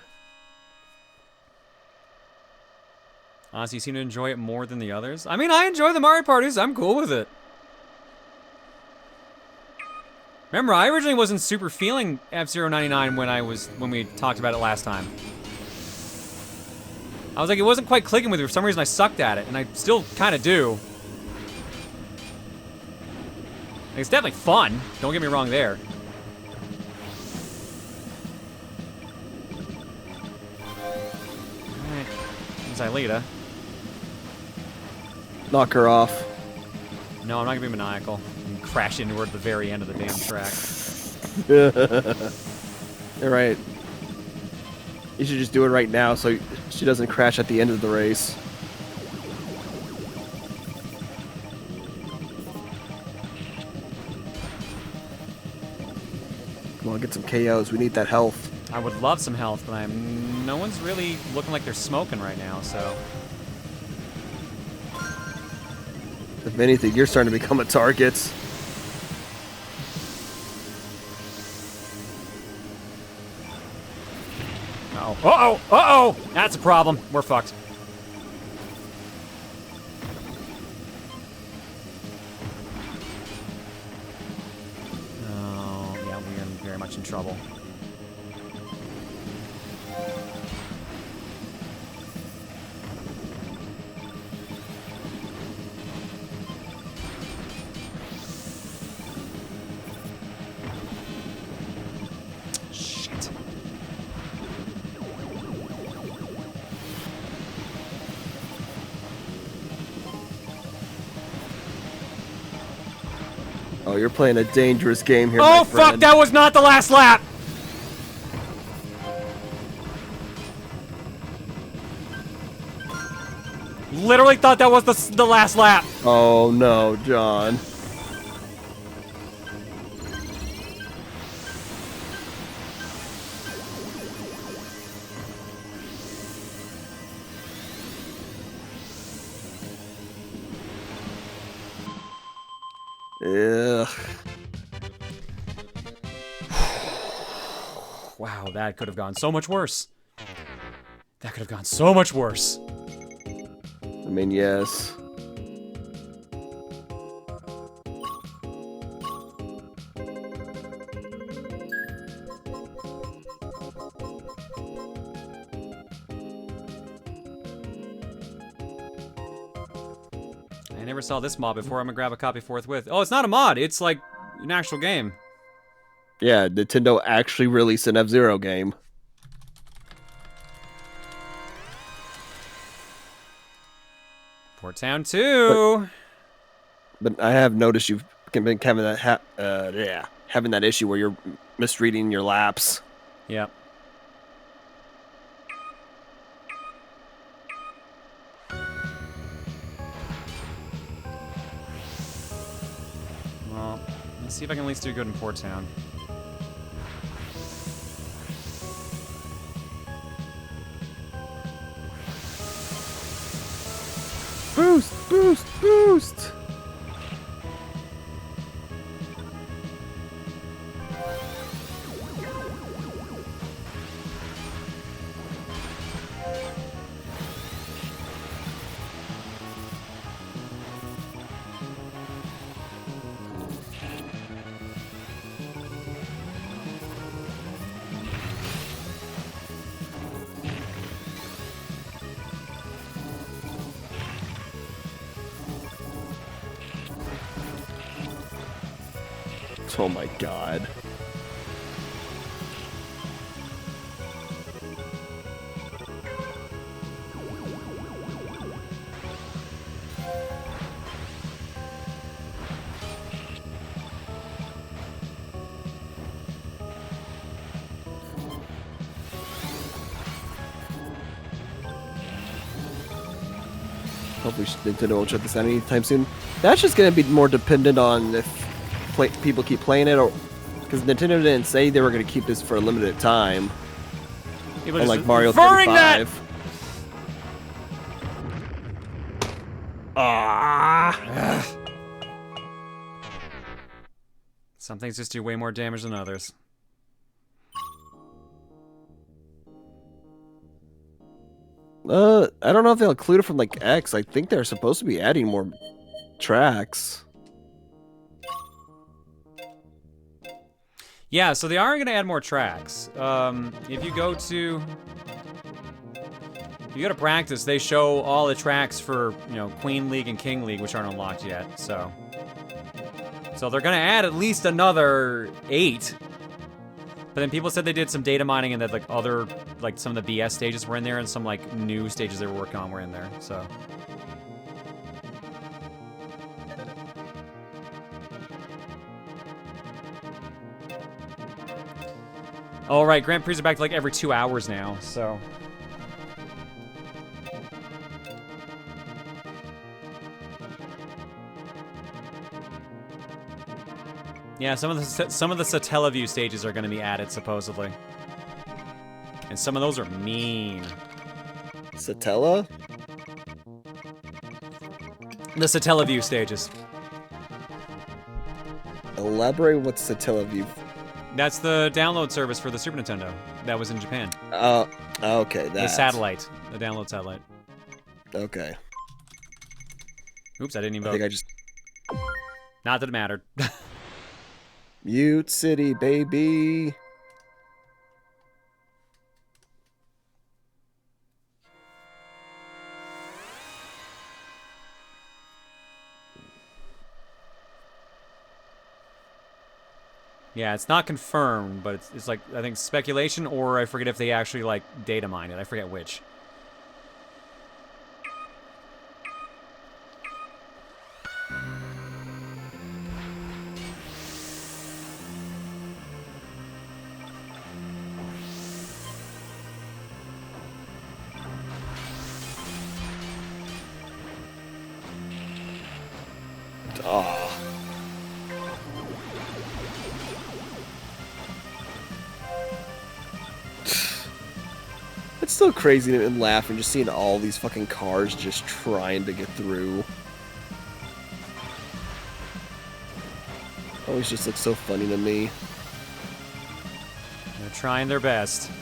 Honestly, you seem to enjoy it more than the others. I mean, I enjoy the Mario parties. I'm cool with it. Remember, I originally wasn't super feeling F-Zero 99 when we talked about it last time. I was like, it wasn't quite clicking with me. For some reason, I sucked at it, and I still kind of do. Like, it's definitely fun. Don't get me wrong there. Alright. Xylita. Knock her off. No, I'm not gonna be maniacal and crash into her at the very end of the damn track. You're right. You should just do it right now so she doesn't crash at the end of the race. Come on, get some KOs. We need that health. I would love some health, but no one's really looking like they're smoking right now, so. If anything, you're starting to become a target. Uh-oh. Uh-oh! Uh-oh! That's a problem. We're fucked. Oh, yeah, we're very much in trouble. Oh, you're playing a dangerous game here, Oh, my friend. fuck! That was not the last lap! Literally thought that was the last lap. Oh, no, John. Ugh. Wow, that could have gone so much worse. That could have gone so much worse. I mean, yes. I never saw this mod before. I'm gonna grab a copy forthwith. Oh, it's not a mod. It's like an actual game. Yeah, Nintendo actually released an F-Zero game. Port Town 2. But I have noticed you've been having that having that issue where you're misreading your laps. Yep. Well, let's see if I can at least do good in Port Town. Boost! Boost! Boost! Oh my god. Hopefully Nintendo won't shut this down anytime soon. That's just gonna be more dependent on if people keep playing it, or because Nintendo didn't say they were going to keep this for a limited time. Like Mario 35. Some things just do way more damage than others. I don't know if they'll include it from like X. I think they're supposed to be adding more tracks. Yeah, so they are going to add more tracks. If you go to practice, they show all the tracks for, you know, Queen League and King League, which aren't unlocked yet. So they're going to add at least another 8. But then people said they did some data mining and that like other, like some of the BS stages were in there and some like new stages they were working on were in there. So. Oh, right, Grand Prix are back to like every 2 hours now, so. Yeah, some of the Satellaview stages are going to be added supposedly, and some of those are mean. Satella? The Satellaview stages. Elaborate what's Satellaview. That's the download service for the Super Nintendo. That was in Japan. Okay, that. The satellite. The download satellite. Okay. Oops, I didn't even vote. I think I just... Not that it mattered. Mute City, baby! Yeah, it's not confirmed, but it's like, I think speculation, or I forget if they actually, like, data mine it. I forget which. It's still crazy and laughing just seeing all these fucking cars just trying to get through. Always just looks so funny to me. They're trying their best.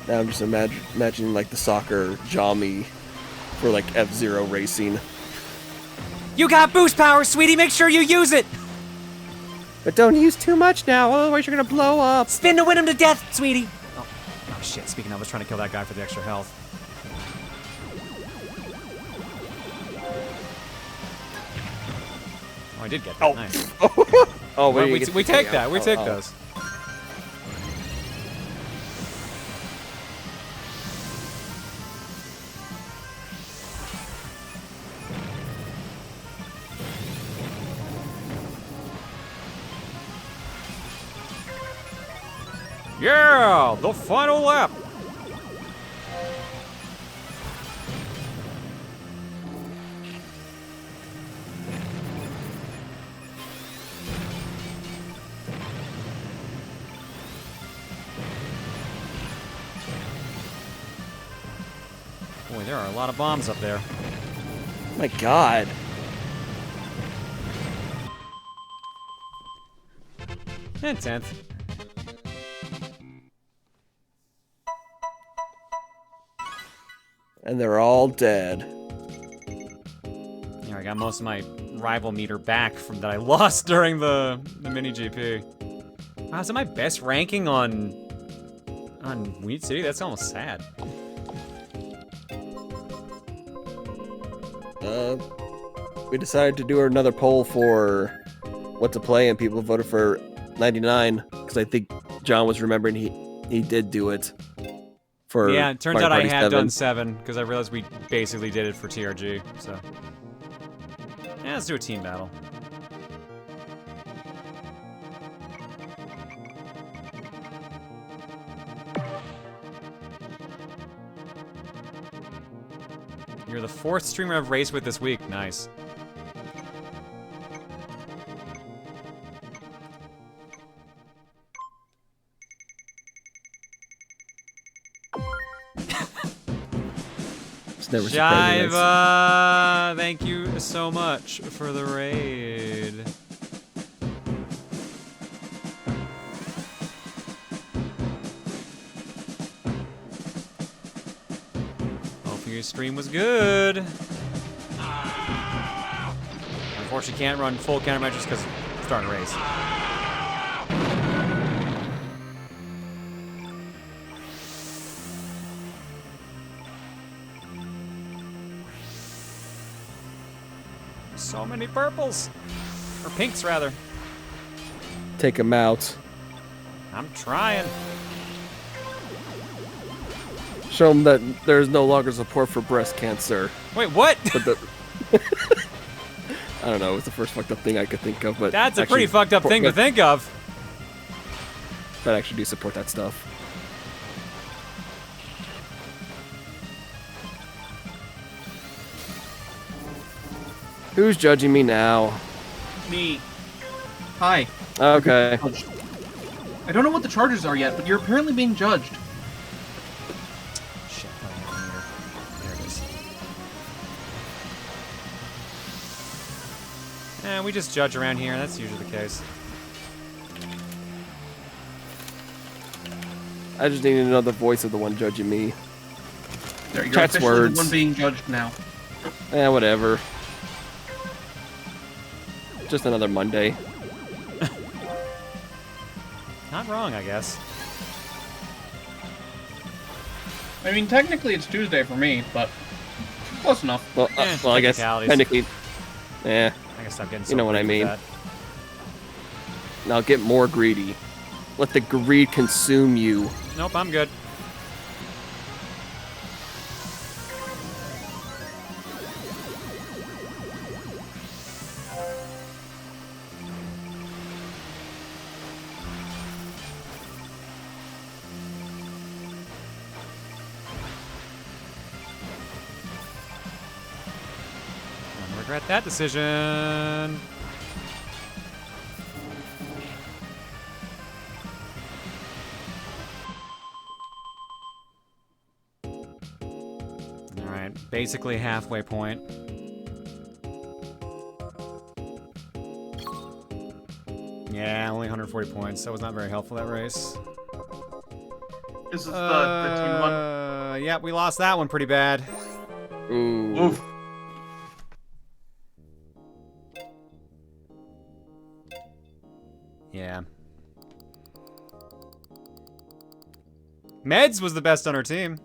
Now I'm just imagining like the soccer Jami for like F-Zero racing. You got boost power, sweetie. Make sure you use it. But don't use too much now, otherwise you're gonna blow up. Spin to win him to death, sweetie. Oh shit, speaking of, I was trying to kill that guy for the extra health. Oh, I did get that. Oh. Nice. Oh, well, we take that. We take those. Yeah, the final lap. Boy, there are a lot of bombs up there. My God. And 10th. And they're all dead. Yeah, I got most of my rival meter back from that I lost during the mini GP. Wow, is that my best ranking on Weed City? That's almost sad. We decided to do another poll for what to play, and people voted for 99 because I think John was remembering he did do it. For yeah, it turns Mario out Party I had 7. done 7 because I realized we basically did it for TRG. So yeah, let's do a team battle. You're the 4th streamer I've raced with this week. Nice. It's never surprising. Shiva, thank you so much for the raid. Hopefully your stream was good. Unfortunately, can't run full countermeasures because I'm starting a race. So many purples. Or pinks, rather. Take him out. I'm trying. Show him that there's no longer support for breast cancer. Wait, what? But the I don't know. It's the first fucked up thing I could think of, but That's a pretty fucked up thing to think of. But I actually do support that stuff. Who's judging me now? Me. Hi. Okay. I don't know what the charges are yet, but you're apparently being judged. Shit, there it is. We just judge around here. That's usually the case. I just need to know the voice of the one judging me. There, you're Chat's officially words. the one being judged now. Whatever. Just another Monday. Not wrong, I guess. I mean, technically it's Tuesday for me, but close enough. Well, I guess technically, yeah. I guess I'm getting. You know what I mean. Now get more greedy. Let the greed consume you. Nope, I'm good. Regret that decision. Alright, basically halfway point. Yeah, only 140 points. That was not very helpful, that race. This is the team one? Yeah, we lost that one pretty bad. Ooh. Oof. Yeah. Meds was the best on our team.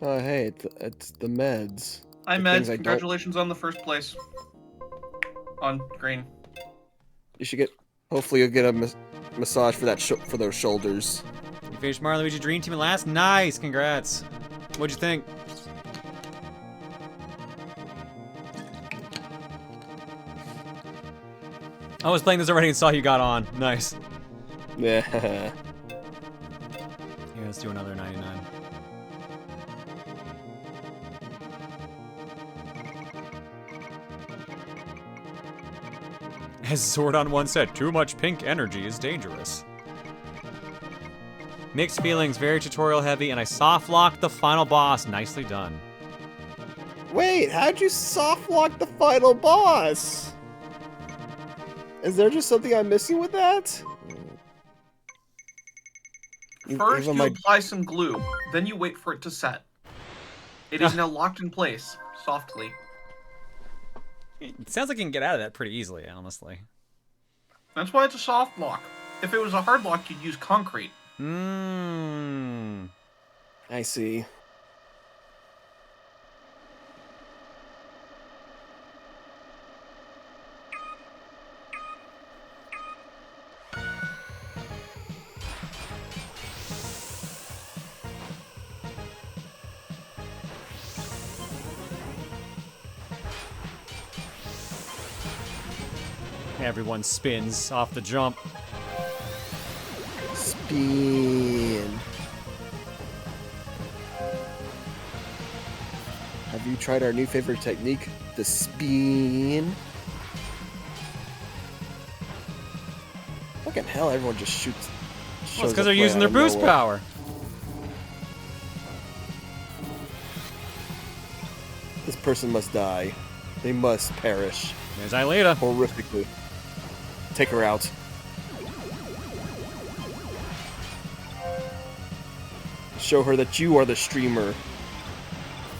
Oh, hey, it's the meds. Hi, The Meds. things I don't- Congratulations on the first place. On green. You should get. Hopefully, you'll get a massage for that for those shoulders. You finished Mario Luigi Dream Team at last? Nice, congrats. What'd you think? I was playing this already and saw you got on. Nice. Yeah. Yeah, let's do another 99. As Zordon once said, too much pink energy is dangerous. Mixed feelings, very tutorial heavy, and I soft locked the final boss. Nicely done. Wait, how'd you soft lock the final boss? Is there just something I'm missing with that? First, even you apply some glue, then you wait for it to set. It is now locked in place, softly. It sounds like you can get out of that pretty easily, honestly. That's why it's a soft lock. If it was a hard lock, you'd use concrete. I see. Everyone spins off the jump. Spin. Have you tried our new favorite technique, the spin? Fucking hell, everyone just shoots. Well, it's because they're using their boost power. This person must die. They must perish. There's Aelita. Horrifically. Take her out. Show her that you are the streamer.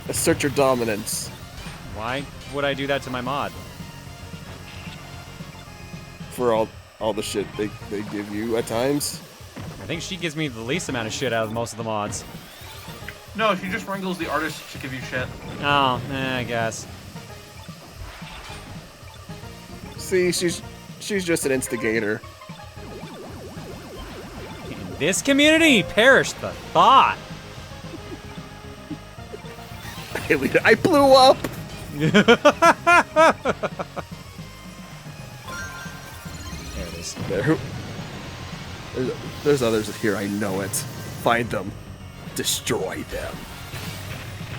Assert your dominance. Why would I do that to my mod? For all the shit they give you at times. I think she gives me the least amount of shit out of most of the mods. No, she just wrangles the artists to give you shit. Oh, I guess. See, she's just an instigator. In this community, perish the thought. I blew up. There it is. There's others here. I know it. Find them. Destroy them.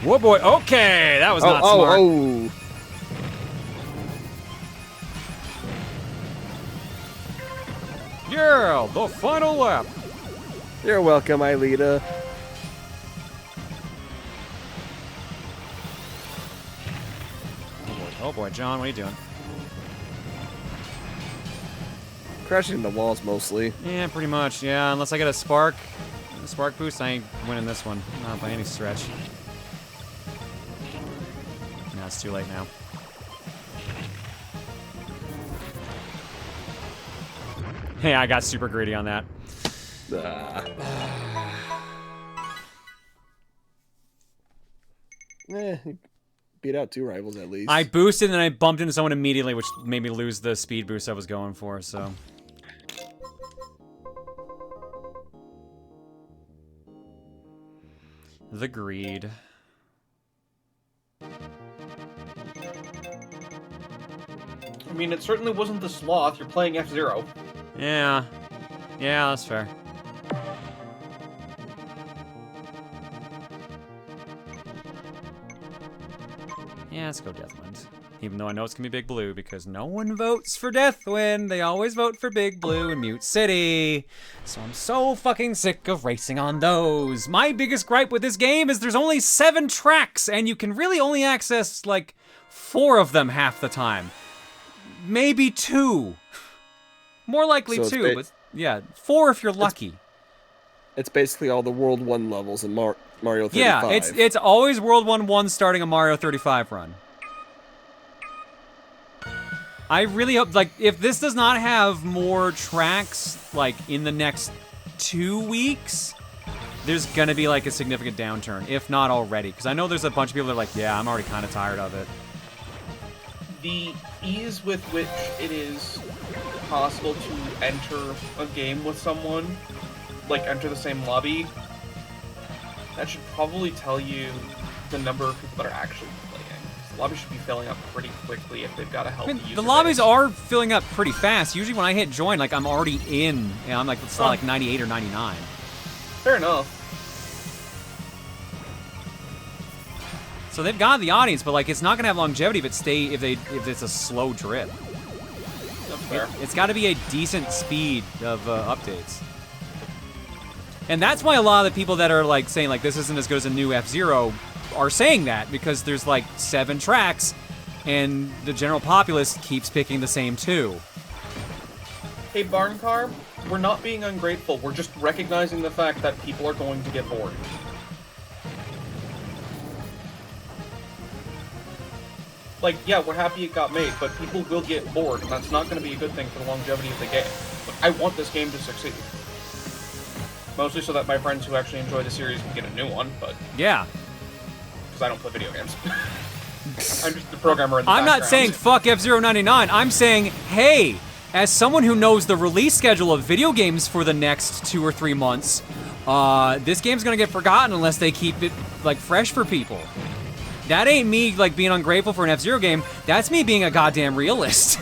Whoa, boy. Okay, that was not smart. Oh. Yeah, the final lap. You're welcome, Aelita. Oh boy, John, what are you doing? Crashing the walls mostly. Yeah, pretty much. Yeah, unless I get a spark boost, I ain't winning this one. Not by any stretch. No, it's too late now. Hey, I got super greedy on that. Beat out 2 rivals at least. I boosted and I bumped into someone immediately, which made me lose the speed boost I was going for, so. The greed. I mean, it certainly wasn't the sloth. You're playing F-Zero. Yeah. Yeah, that's fair. Yeah, let's go Deathwind. Even though I know it's gonna be Big Blue, because no one votes for Deathwind. They always vote for Big Blue and Mute City. So I'm so fucking sick of racing on those. My biggest gripe with this game is there's only 7 tracks, and you can really only access, like, 4 of them half the time. Maybe 2. More likely So 2, but yeah, 4 if you're lucky. It's basically all the World 1 levels in Mario 35. Yeah, it's always World 1 starting a Mario 35 run. I really hope, like, if this does not have more tracks, like, in the next 2 weeks, there's gonna be, like, a significant downturn, if not already. Because I know there's a bunch of people that are like, yeah, I'm already kind of tired of it. The ease with which it is possible to enter a game with someone, like enter the same lobby, that should probably tell you the number of people that are actually playing. The lobby should be filling up pretty quickly if they've got a healthy user The lobbies base. are filling up pretty fast. Usually when I hit join, like, I'm already in, and I'm like, it's not like 98 or 99. Fair enough. So they've got the audience, but like it's not gonna have longevity if it's a slow drip. That's fair. It's got to be a decent speed of updates. And that's why a lot of the people that are like saying like this isn't as good as a new F-Zero are saying that, because there's like 7 tracks and the general populace keeps picking the same 2. Hey, Barn Car, we're not being ungrateful. We're just recognizing the fact that people are going to get bored. Like, yeah, we're happy it got made, but people will get bored, and that's not going to be a good thing for the longevity of the game. But I want this game to succeed. Mostly so that my friends who actually enjoy the series can get a new one, but... Yeah. Because I don't play video games. I'm just the programmer in the I'm background. not saying fuck F-Zero 99. I'm saying, hey, as someone who knows the release schedule of video games for the next 2 or 3 months, this game's gonna get forgotten unless they keep it, like, fresh for people. That ain't me, like, being ungrateful for an F-Zero game. That's me being a goddamn realist.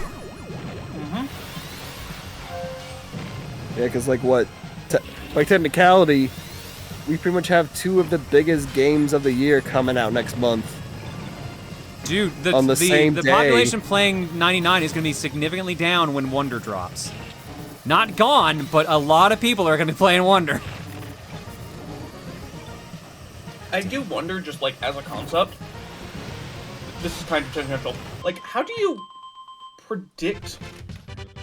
Yeah, because, like, what? By technicality, we pretty much have 2 of the biggest games of the year coming out next month. Dude, on the same the day. population playing 99 is going to be significantly down when Wonder drops. Not gone, but a lot of people are going to be playing Wonder. I do wonder, just like as a concept, this is kind of tangential, like how do you predict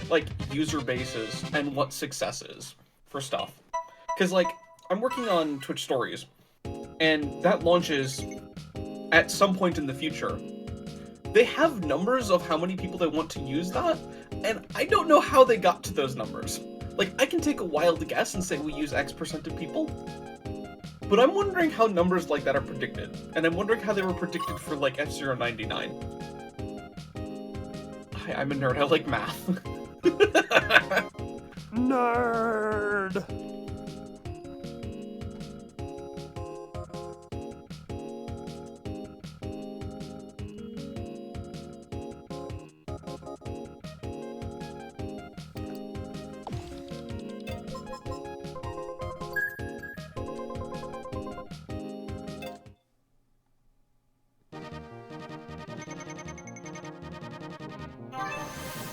like user bases and what success is for stuff? Because like I'm working on Twitch Stories, and that launches at some point in the future. They have numbers of how many people they want to use that, and I don't know how they got to those numbers. Like, I can take a wild guess and say we use X% of people, but I'm wondering how numbers like that are predicted, and I'm wondering how they were predicted for, like, F-Zero 99. I'm a nerd, I like math. Nerd!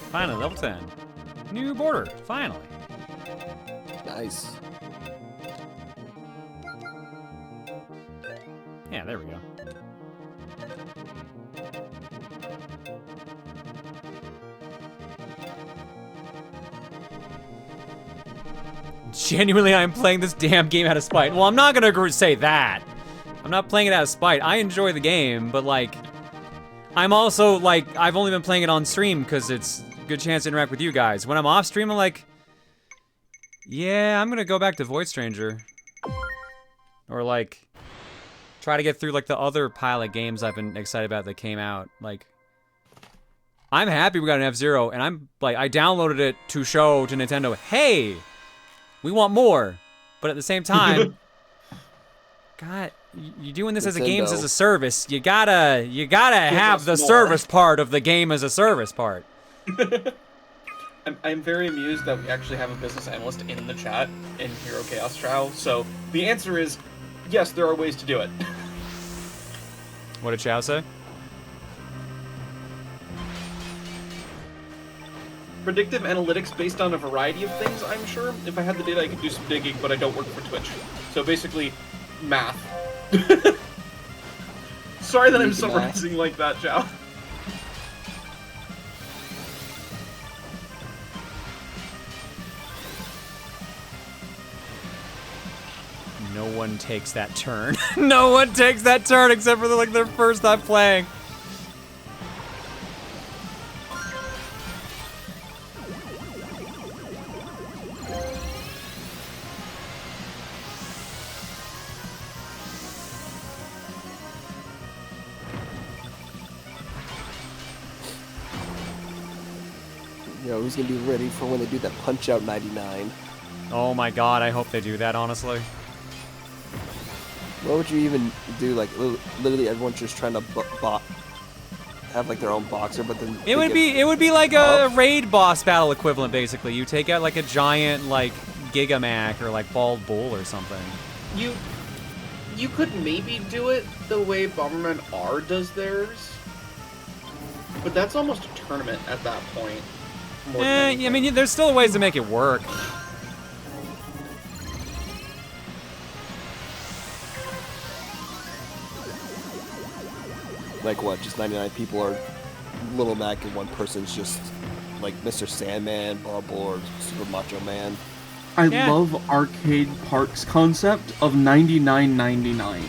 Finally, level 10. New border, finally. Nice. Yeah, there we go. Genuinely, I'm playing this damn game out of spite. Well, I'm not gonna say that. I'm not playing it out of spite. I enjoy the game, but like, I'm also like, I've only been playing it on stream because it's a good chance to interact with you guys. When I'm off stream, I'm like, yeah, I'm gonna go back to Void Stranger. Or like, try to get through like the other pile of games I've been excited about that came out. Like, I'm happy we got an F-Zero, and I'm like, I downloaded it to show to Nintendo, hey, we want more. But at the same time, God, you're doing this as a games as a service. You gotta have the service part of the game as a service part. I'm very amused that we actually have a business analyst in the chat in Hero Chaos Chow. So the answer is yes, there are ways to do it. What did Chow say? Predictive analytics based on a variety of things, I'm sure. If I had the data, I could do some digging, but I don't work for Twitch. So basically, math. Sorry that I'm summarizing like that, Chow. No one takes that turn. No one takes that turn except for like their first time playing. Yo, who's gonna be ready for when they do that Punch-Out 99? Oh my god, I hope they do that, honestly. What would you even do? Like, literally everyone's just trying to have like their own boxer, but then It would be like a raid boss battle equivalent, basically. You take out like a giant like Gigamac or like Bald Bull or something. You could maybe do it the way Bomberman R does theirs, but that's almost a tournament at that point. I mean, there's still ways to make it work. Like what? Just 99 people are Little Mac and one person's just like Mr. Sandman, Bob or Super Macho Man. I love Arcade Park's concept of 99.99,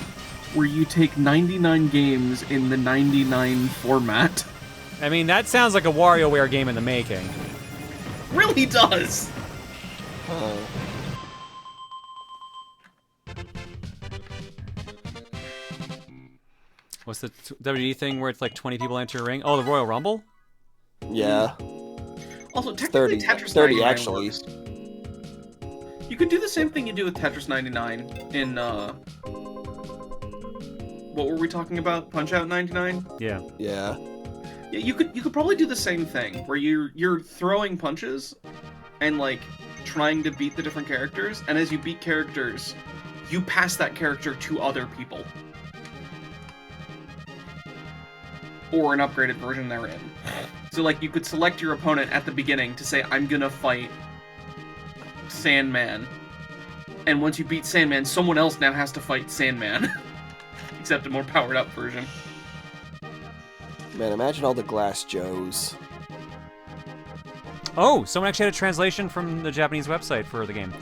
where you take 99 games in the 99 format. I mean, that sounds like a WarioWare game in the making. Really does. What's the WWE thing where it's like 20 people enter a ring? Oh, the Royal Rumble? Yeah. Also, technically, 30, Tetris 30 99 actually. works. You could do the same thing you do with Tetris 99 in, what were we talking about? Punch-Out 99? Yeah. Yeah. Yeah, you could probably do the same thing, where you're throwing punches and, like, trying to beat the different characters, and as you beat characters, you pass that character to other people. Or an upgraded version therein. So, like, you could select your opponent at the beginning to say, I'm gonna fight Sandman. And once you beat Sandman, someone else now has to fight Sandman. Except a more powered up version. Man, imagine all the Glass Joes. Oh, someone actually had a translation from the Japanese website for the game.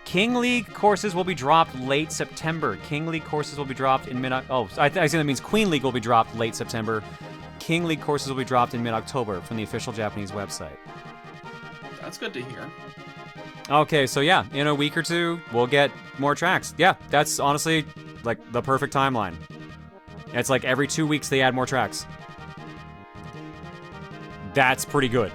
King League courses will be dropped late September. King League courses will be dropped in I think that means Queen League will be dropped late September. King League courses will be dropped in mid-October from the official Japanese website. That's good to hear. Okay, so yeah, in a week or two, we'll get more tracks. Yeah, that's honestly, like, the perfect timeline. It's like every 2 weeks they add more tracks. That's pretty good.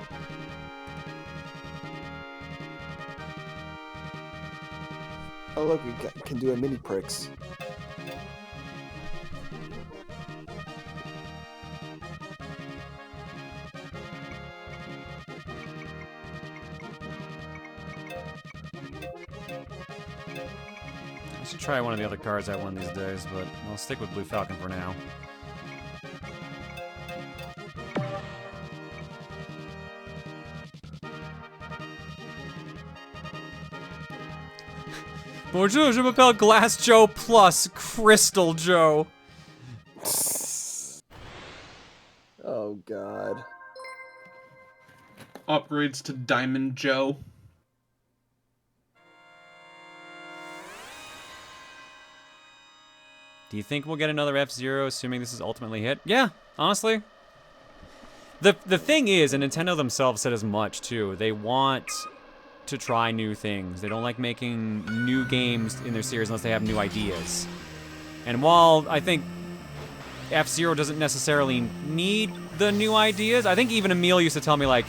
Oh look, we can do a mini pricks. I should try one of the other cards out one of these days, but I'll stick with Blue Falcon for now. Bonjour, je m'appelle Glass Joe plus Crystal Joe. Oh god. Upgrades to Diamond Joe. Do you think we'll get another F-Zero, assuming this is ultimately hit? Yeah, honestly. The thing is, and Nintendo themselves said as much, too, they want to try new things. They don't like making new games in their series unless they have new ideas. And while I think F-Zero doesn't necessarily need the new ideas, I think even Emil used to tell me, like,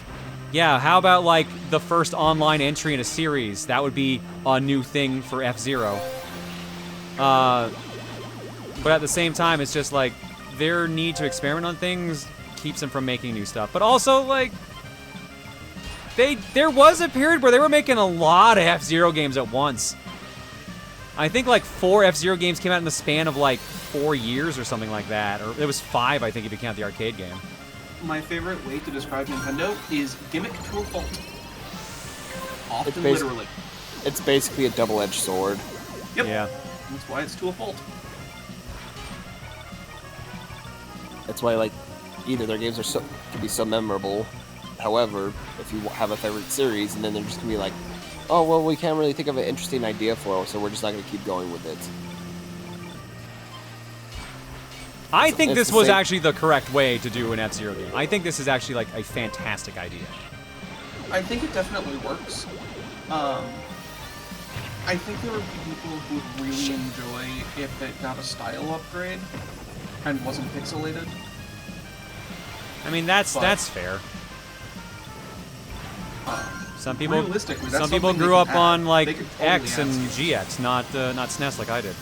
yeah, how about, like, the first online entry in a series? That would be a new thing for F-Zero. But at the same time, it's just, like, their need to experiment on things keeps them from making new stuff. But also, like, there was a period where they were making a lot of F-Zero games at once. I think, like, 4 F-Zero games came out in the span of, like, 4 years or something like that. Or it was 5, I think, if you count the arcade game. My favorite way to describe Nintendo is gimmick to a fault. Often It's literally. It's basically a double-edged sword. Yep. Yeah. That's why it's to a fault. That's why, like, either their games are can be so memorable. However, if you have a favorite series, and then they're just gonna be like, oh well, we can't really think of an interesting idea for it, so we're just not gonna keep going with it. I think this was actually the correct way to do an F-Zero game. I think this is actually, like, a fantastic idea. I think it definitely works. I think there are people who would really enjoy if it got a style upgrade and wasn't pixelated. I mean, that's fair. Some people realistically, that's some people something grew they up can on add. like They could totally X and add GX, not SNES like I did.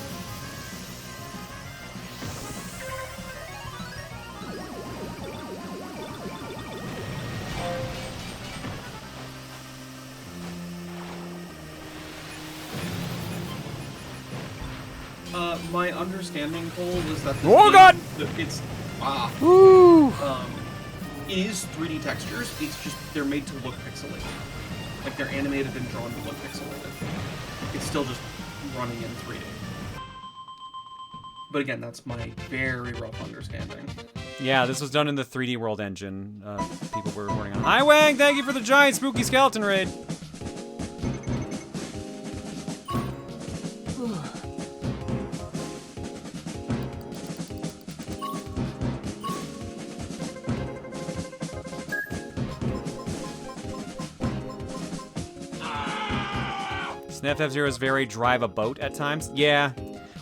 My understanding, Cole, was that Oh, God! It's Woo! It is 3D textures. It's just they're made to look pixelated. Like they're animated and drawn to look pixelated. It's still just running in 3D. But again, that's my very rough understanding. Yeah, this was done in the 3D World engine. People were reporting on. Hi, Wang! Thank you for the giant spooky skeleton raid. Snap F-Zero is very drive a boat at times. Yeah.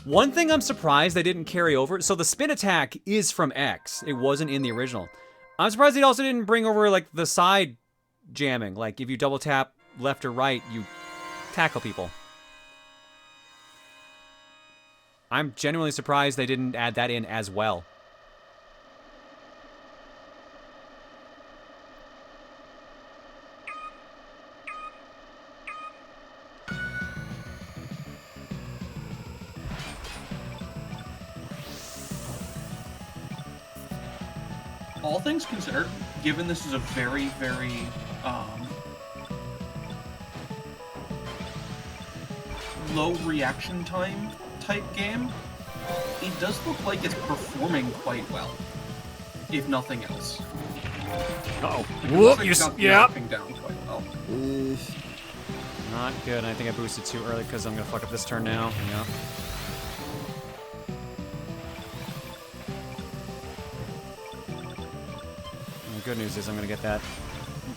One thing I'm surprised they didn't carry over, so the spin attack is from X. It wasn't in the original. I'm surprised they also didn't bring over, like, the side jamming. Like, if you double tap left or right, you tackle people. I'm genuinely surprised they didn't add that in as well. All things considered, given this is a very, very low reaction time type game, it does look like it's performing quite well, if nothing else. Uh-oh. Whoop! Yep. Down quite well. Not good. I think I boosted too early because I'm gonna fuck up this turn now. Yep. The good news is I'm gonna get that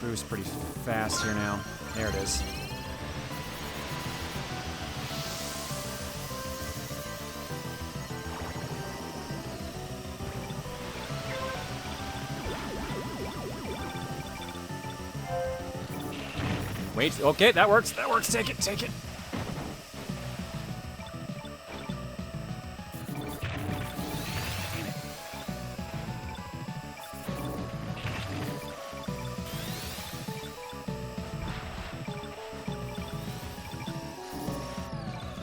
boost pretty fast here now. There it is. Wait, okay, that works, take it, take it.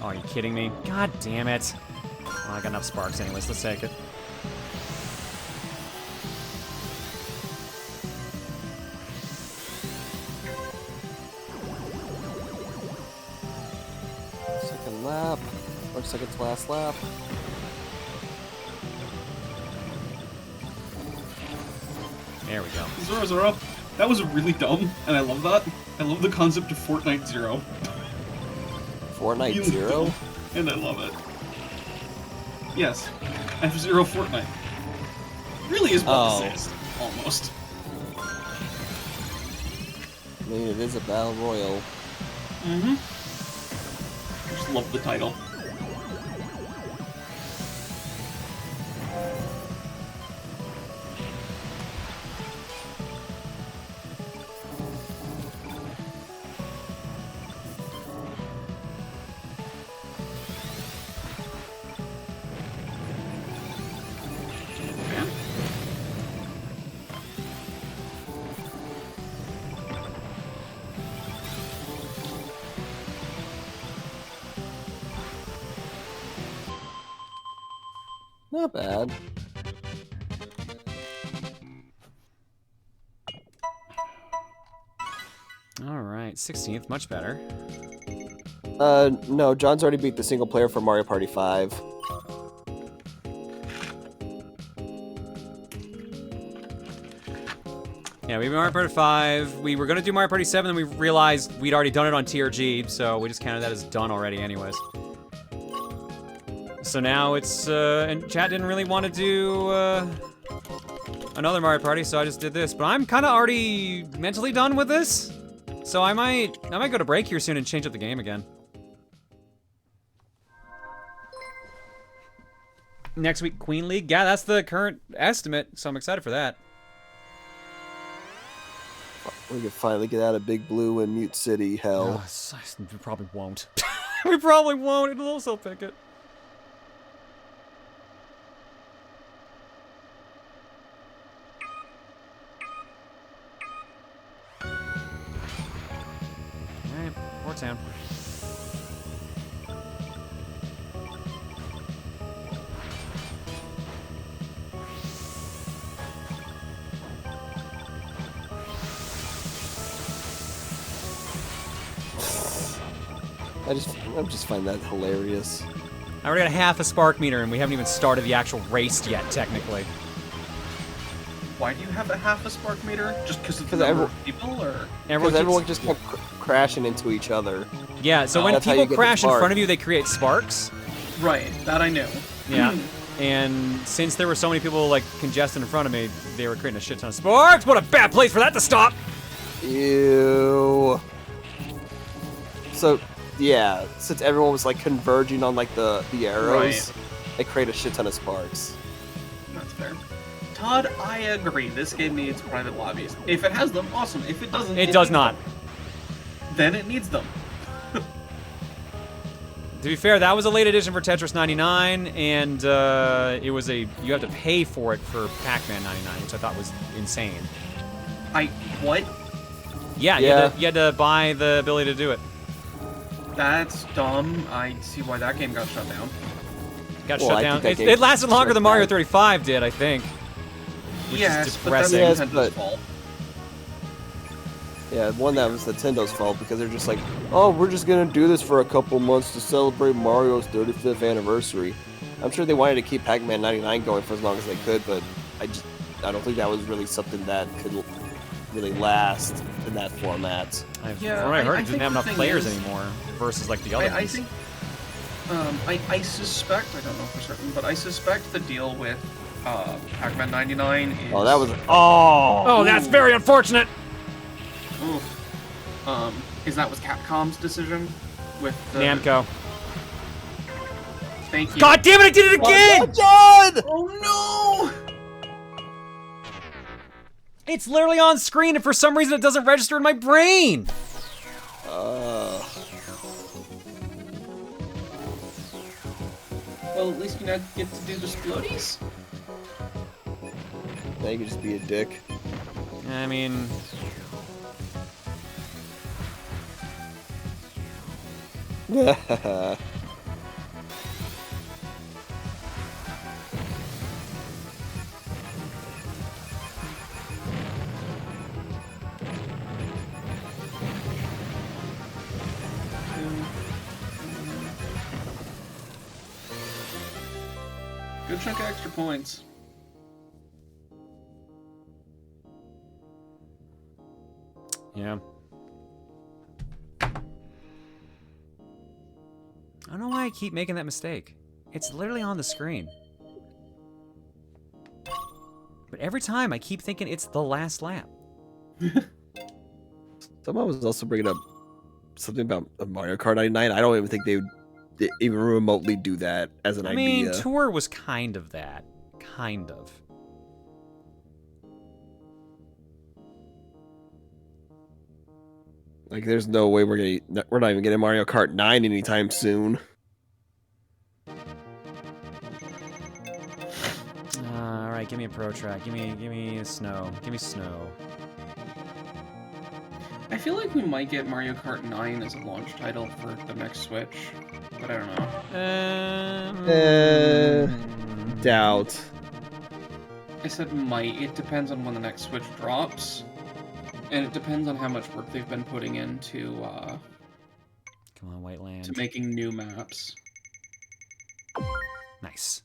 Oh, are you kidding me? God damn it. Oh, I got enough sparks anyways, let's take it. Second lap. Looks like it's last lap. There we go. Zeros are up. That was really dumb, and I love that. I love the concept of Fortnite Zero. Fortnite Really Zero? dumb, and I love it. Yes, F-Zero Fortnite. Really is what this is, almost. I mean, it is a battle royal. Mm-hmm. Just love the title. Not bad. Alright, 16th, much better. No, John's already beat the single player for Mario Party 5. Yeah, we beat Mario Party 5. We were gonna do Mario Party 7, then we realized we'd already done it on TRG, so we just counted that as done already anyways. So now it's, and chat didn't really want to do, another Mario Party, so I just did this. But I'm kind of already mentally done with this, so I might go to break here soon and change up the game again. Next week, Queen League. Yeah, that's the current estimate, so I'm excited for that. We could finally get out of Big Blue and Mute City hell. We probably won't. We probably won't. It'll also pick it. Alright, Port Town. I just find that hilarious. I already got half a spark meter, and we haven't even started the actual race yet, technically. Why do you have a half a spark meter? Just because of the number of people, or? Because everyone just kept crashing into each other. Yeah, so when people crash in front of you, they create sparks. Right, that I knew. Yeah. And since there were so many people, like, congested in front of me, they were creating a shit ton of sparks. What a bad place for that to stop! Ew. So, yeah, since everyone was, like, converging on, like, the arrows, they create a shit ton of sparks. That's fair. Todd, I agree. This game needs private lobbies. If it has them, awesome. If it doesn't, It does not. Then it needs them. To be fair, that was a late edition for Tetris 99, and it was you have to pay for it for Pac-Man 99, which I thought was insane. What? Yeah, you had to buy the ability to do it. That's dumb. I see why that game got shut down. Got shut down. It lasted longer than Mario 35 did, I think. Which is depressing. But that's Nintendo's fault. Yeah, one that was Nintendo's fault because they're just like, oh, we're just gonna do this for a couple months to celebrate Mario's 35th anniversary. I'm sure they wanted to keep Pac-Man 99 going for as long as they could, but I don't think that was really something that could really last in that format. From what I heard, it didn't have enough players anymore versus like the other ones. I think, I suspect, I don't know for certain, but I suspect the deal with Pac-Man 99 is... Oh, that was... Oh, that's very unfortunate! Oof. Is that was Capcom's decision with the... Namco. Thank you. God damn it, I did it again! John! Oh no! It's literally on screen, and for some reason it doesn't register in my brain! Well, at least you now get to do the splodies. Now you can just be a dick. I mean... Good chunk of extra points. Yeah. I don't know why I keep making that mistake. It's literally on the screen. But every time I keep thinking it's the last lap. Someone was also bringing up something about Mario Kart 99. I don't even think they would even remotely do that as an idea. I mean, Tour was kind of that. Kind of. Like, there's no way we're not even getting Mario Kart 9 anytime soon. All right, give me a pro track. Give me snow. Give me snow. I feel like we might get Mario Kart 9 as a launch title for the next Switch, but I don't know. Doubt. I said might. It depends on when the next Switch drops. And it depends on how much work they've been putting into, Come on, White Land. to making new maps. Nice.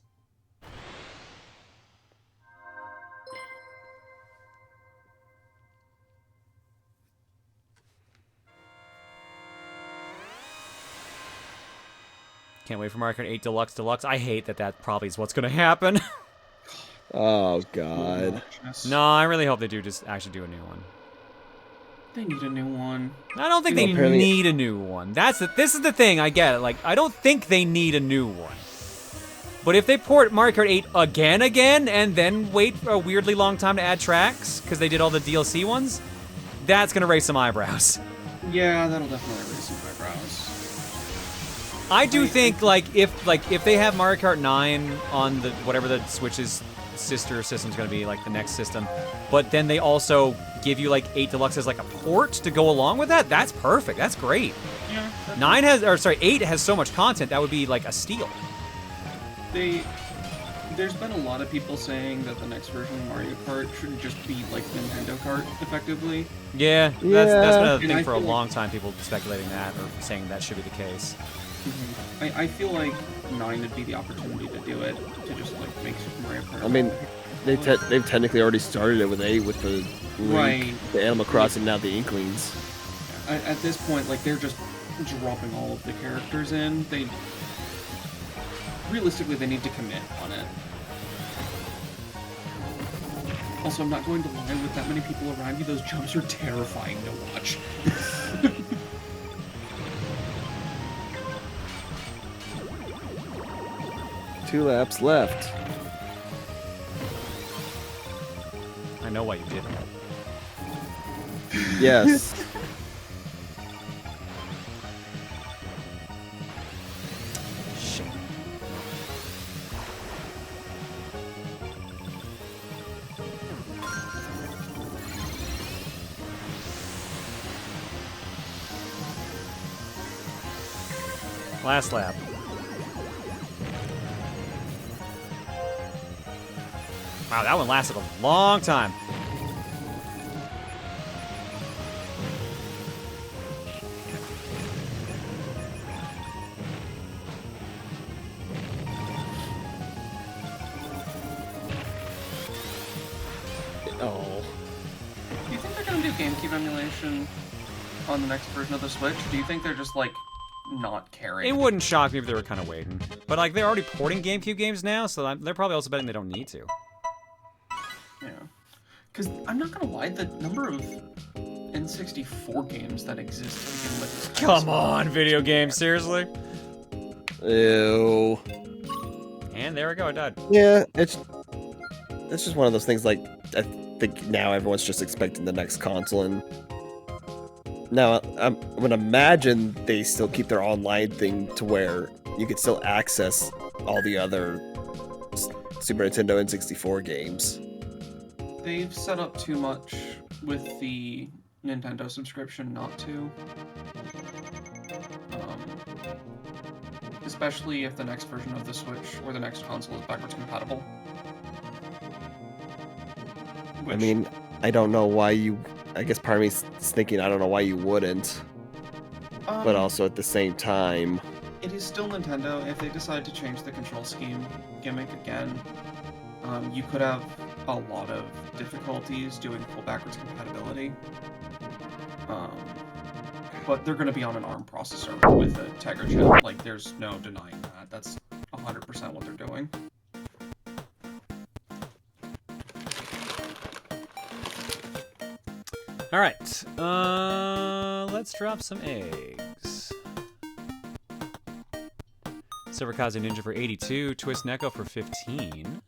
Can't wait for Mario Kart 8 Deluxe Deluxe. I hate that probably is what's going to happen. Oh, God. No, I really hope they do just actually do a new one. They need a new one. I don't think they need a new one. This is the thing, I get it. Like, I don't think they need a new one. But if they port Mario Kart 8 again, and then wait for a weirdly long time to add tracks, because they did all the DLC ones, that's gonna raise some eyebrows. Yeah, that'll definitely raise some eyebrows. I do think, if they have Mario Kart 9 on the whatever the Switch's sister system's gonna be, like the next system, but then they also give you 8 Deluxe as like a port to go along with that, that's perfect. That's great. Yeah. 8 has so much content that would be like a steal. They There's been a lot of people saying that the next version of Mario Kart should just be like Nintendo Kart, effectively. Yeah, that's been a And thing I for a feel long time, people speculating that or saying that should be the case. I feel like 9 would be the opportunity to do it, to just like make Super Mario Kart. I mean, they've technically already started it with 8 with the Link, Right. the Animal Crossing, now the Inklings. At this point, like, they're just dropping all of the characters in. Realistically, they need to commit on it. Also, I'm not going to lie, with that many people around you, those jumps are terrifying to watch. 2 laps left. I know why you did that. Yes. Shit. Last lap. Wow, that one lasted a long time. Oh. Do you think they're gonna do GameCube emulation on the next version of the Switch? Or do you think they're just, like, not caring? It wouldn't shock me if they were kind of waiting. But, like, they're already porting GameCube games now, so they're probably also betting they don't need to. Yeah. Because I'm not gonna lie, the number of N64 games that exist to begin with is kind of Come on, video games, seriously? Ew. And there we go, it died. Yeah, it's just one of those things, like, I think now everyone's just expecting the next console, and now I'm gonna imagine they still keep their online thing to where you could still access all the other Super Nintendo N64 games. They've set up too much with the Nintendo subscription not to. Especially if the next version of the Switch or the next console is backwards compatible. I mean, I don't know why you... I guess part of me is thinking I don't know why you wouldn't. But also at the same time... It is still Nintendo. If they decide to change the control scheme gimmick again, you could have a lot of difficulties doing full backwards compatibility. But they're going to be on an ARM processor with a Tegra chip. Like, there's no denying that. That's 100% what they're doing. All right, let's drop some eggs. Silverkaze Ninja for 82, Twist Neko for 15,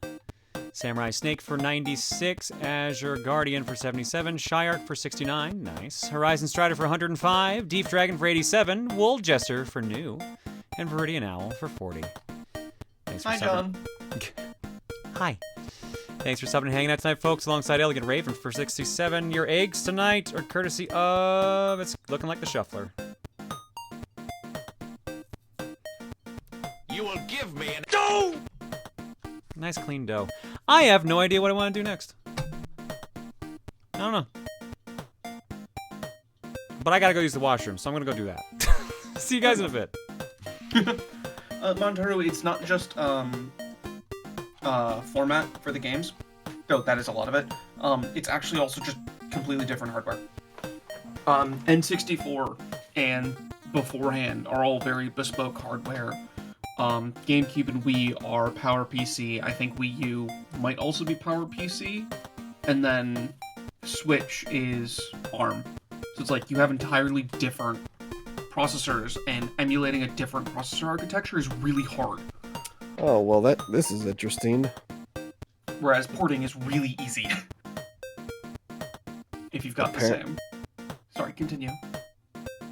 Samurai Snake for 96, Azure Guardian for 77, Shyark for 69, nice, Horizon Strider for 105, Deep Dragon for 87, Wool Jester for new, and Viridian Owl for 40. Thanks for Hi, John. Hi. Thanks for stopping and hanging out tonight, folks, alongside Elegant Raven for 67. Your eggs tonight are courtesy of... It's looking like the Shuffler. You will give me an dough! Nice clean dough. I have no idea what I want to do next. I don't know. But I gotta go use the washroom, so I'm gonna go do that. See you guys in a bit. Montaru, it's not just format for the games, though that is a lot of it. It's actually also just completely different hardware. N64 and beforehand are all very bespoke hardware. GameCube and Wii are PowerPC. I think Wii U might also be PowerPC. And then Switch is ARM. So it's like you have entirely different processors, and emulating a different processor architecture is really hard. Oh, well, this is interesting. Whereas porting is really easy. If you've got the same. Sorry, continue.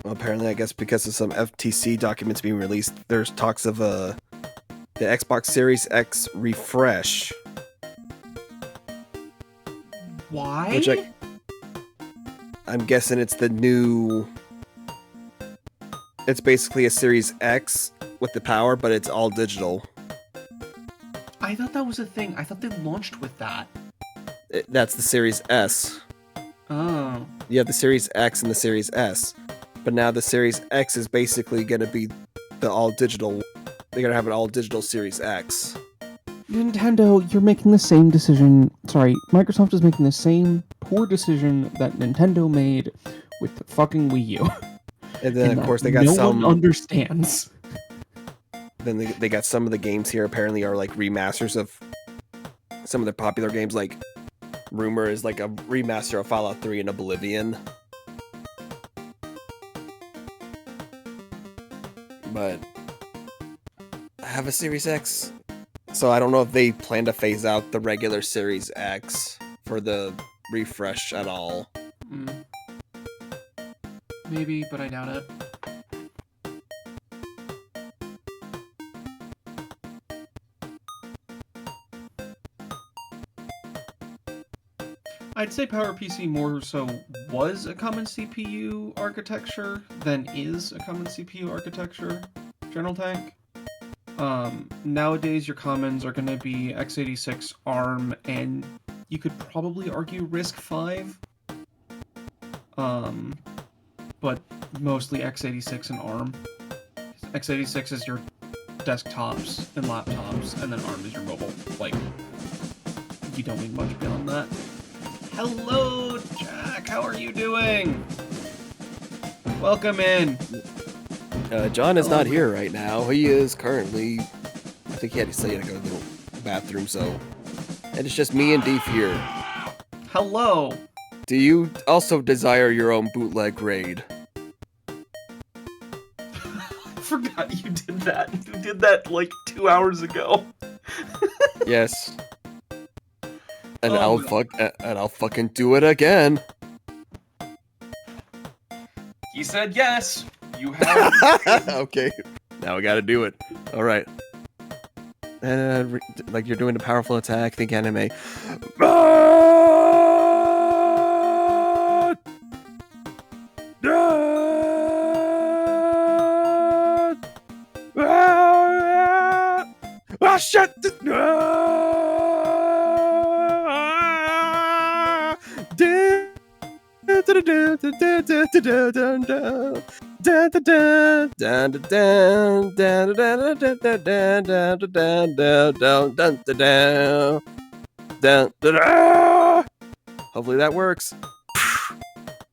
Well, apparently, I guess because of some FTC documents being released, there's talks of the Xbox Series X refresh. Why? Which I'm guessing it's the new... It's basically a Series X with the power, but it's all digital. I thought that was a thing. I thought they launched with that. That's the Series S. Oh. You have the Series X and the Series S. But now the Series X is basically going to be the all-digital... They're going to have an all-digital Series X. Nintendo, you're making the same decision. Sorry, Microsoft is making the same poor decision that Nintendo made with the fucking Wii U. And then, of course, they got no some... one understands. Then they got some of the games here apparently are like remasters of some of the popular games, like rumor is like a remaster of Fallout 3 and Oblivion. But I have a Series X, so I don't know if they plan to phase out the regular Series X for the refresh at all. Maybe, but I doubt it. I'd say PowerPC more so was a common CPU architecture than is a common CPU architecture, General Tank. Nowadays your commons are going to be x86 ARM and you could probably argue RISC-V, but mostly x86 and ARM. x86 is your desktops and laptops, and then ARM is your mobile. Like, you don't need much beyond that. Hello, Jack. How are you doing? Welcome in. John is not here right now. He is currently... I think he had to say he had to go to the bathroom, so... And it's just me and Deef here. Hello. Do you also desire your own bootleg raid? I forgot you did that. You did that like 2 hours ago. Yes. And I'll fucking do it again. He said yes. You have. Okay. Now we gotta do it. All right. And like you're doing a powerful attack. Think anime. Ah, shit! Hopefully that works.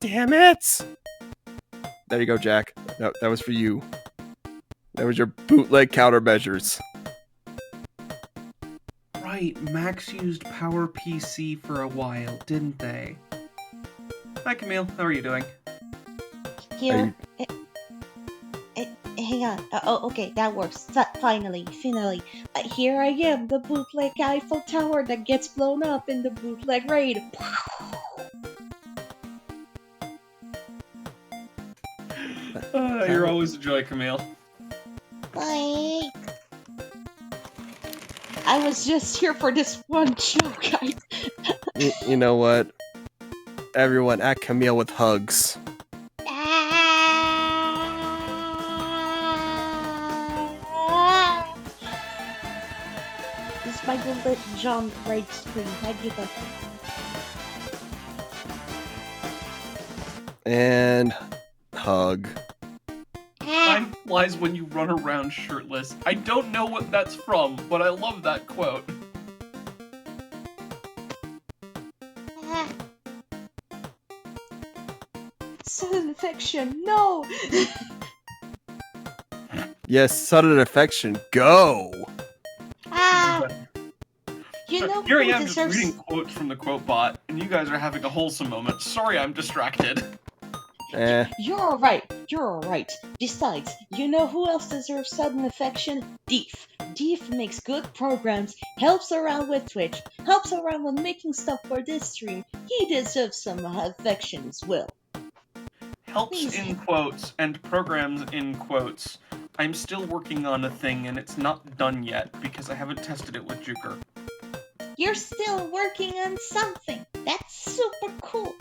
Damn it! There you go, Jack. No, that was for you. That was your bootleg countermeasures. Right, Max used PowerPC for a while, didn't they? Hi, Camille. How are you doing? Here. Hang on. Oh, okay, that works. Finally. Here I am, the bootleg Eiffel Tower that gets blown up in the bootleg raid. You're always a joy, Camille. Bye. I was just here for this one joke, guys. You know what? Everyone, at Camille with hugs. This is my good John right screen. I give up. And hug. Time flies when you run around shirtless. I don't know what that's from, but I love that quote. Sudden affection, no! Yes, sudden affection, go! You know Here I who am just deserves... reading quotes from the quote bot, and you guys are having a wholesome moment. Sorry, I'm distracted. You're alright. Besides, you know who else deserves sudden affection? Deef. Deef makes good programs, helps around with Twitch, helps around with making stuff for this stream. He deserves some affection as well. Helps in quotes and programs in quotes. I'm still working on a thing and it's not done yet because I haven't tested it with Juker. You're still working on something. That's super cool.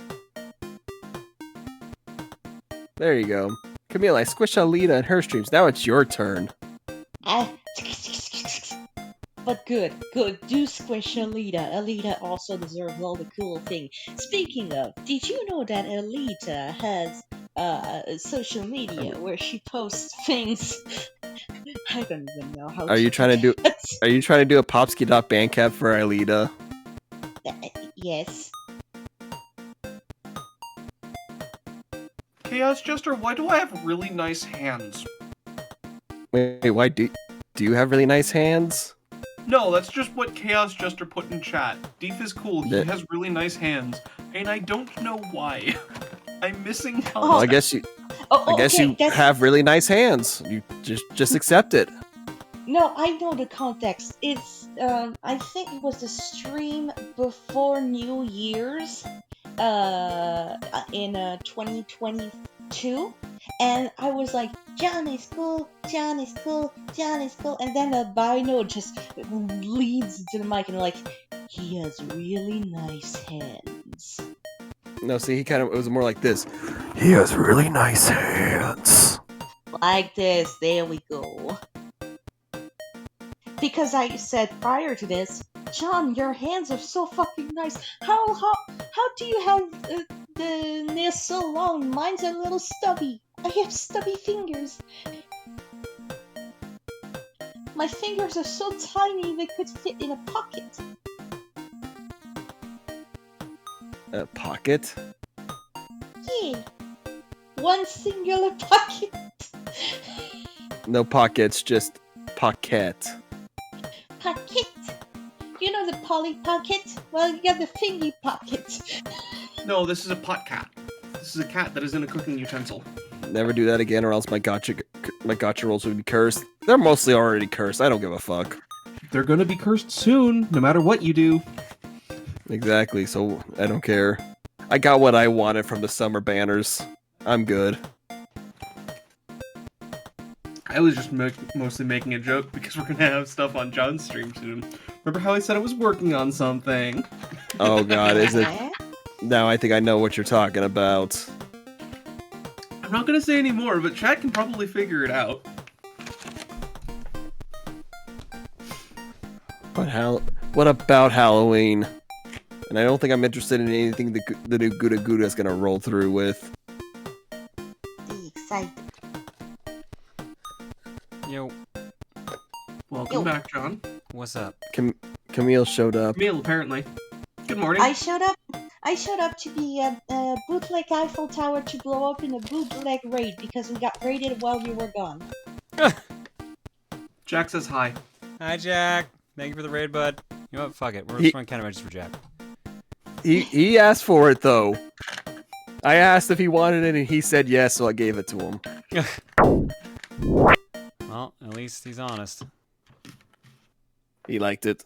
There you go. Camille, I squished Alita in her streams. Now it's your turn. But good. Do squish Alita. Alita also deserves all the cool thing. Speaking of, did you know that Alita has social media where she posts things? I don't even know how. Are you trying to do a Popsky.bandcamp for Alita? Yes. Chaos Jester, why do I have really nice hands? Wait, why do you have really nice hands? No, that's just what Chaos Jester put in chat. Deef is cool, he has really nice hands, and I don't know why. I'm missing context. Well, I guess you have really nice hands. You just accept it. No, I know the context. It's I think it was the stream before New Year's in 2022, and I was like, John is cool, John is cool, John is cool, and then the Bino just leads to the mic and like, he has really nice hands. No, see, it was more like this. He has really nice hands. Like this, there we go. Because I said prior to this, John, your hands are so fucking nice. How do you have the nails so long? Mine's a little stubby. I have stubby fingers. My fingers are so tiny they could fit in a pocket. A pocket? Yeah. One singular pocket. No pockets, just pocket. Pocket. You know the Polly Pocket? Well, you got the Fingy Pocket. No, this is a pot cat. This is a cat that is in a cooking utensil. Never do that again, or else my gotcha rolls would be cursed. They're mostly already cursed. I don't give a fuck. They're gonna be cursed soon, no matter what you do. Exactly, so I don't care. I got what I wanted from the summer banners. I'm good. I was just mostly making a joke because we're gonna have stuff on John's stream soon. Remember how I said I was working on something? Oh god, is it? Now I think I know what you're talking about. I'm not gonna say any more, but chat can probably figure it out. What about Halloween? And I don't think I'm interested in anything the new Gouda Gouda is gonna roll through with. Excited. Yo. Welcome back, John. What's up? Camille showed up. Camille, apparently. Good morning. I showed up to be a bootleg Eiffel Tower to blow up in a bootleg raid because we got raided while you were gone. Jack says hi. Hi, Jack. Thank you for the raid, bud. You know what? Fuck it. We're just running countermeasures for Jack. He asked for it though. I asked if he wanted it and he said yes, so I gave it to him. Well, at least he's honest. He liked it.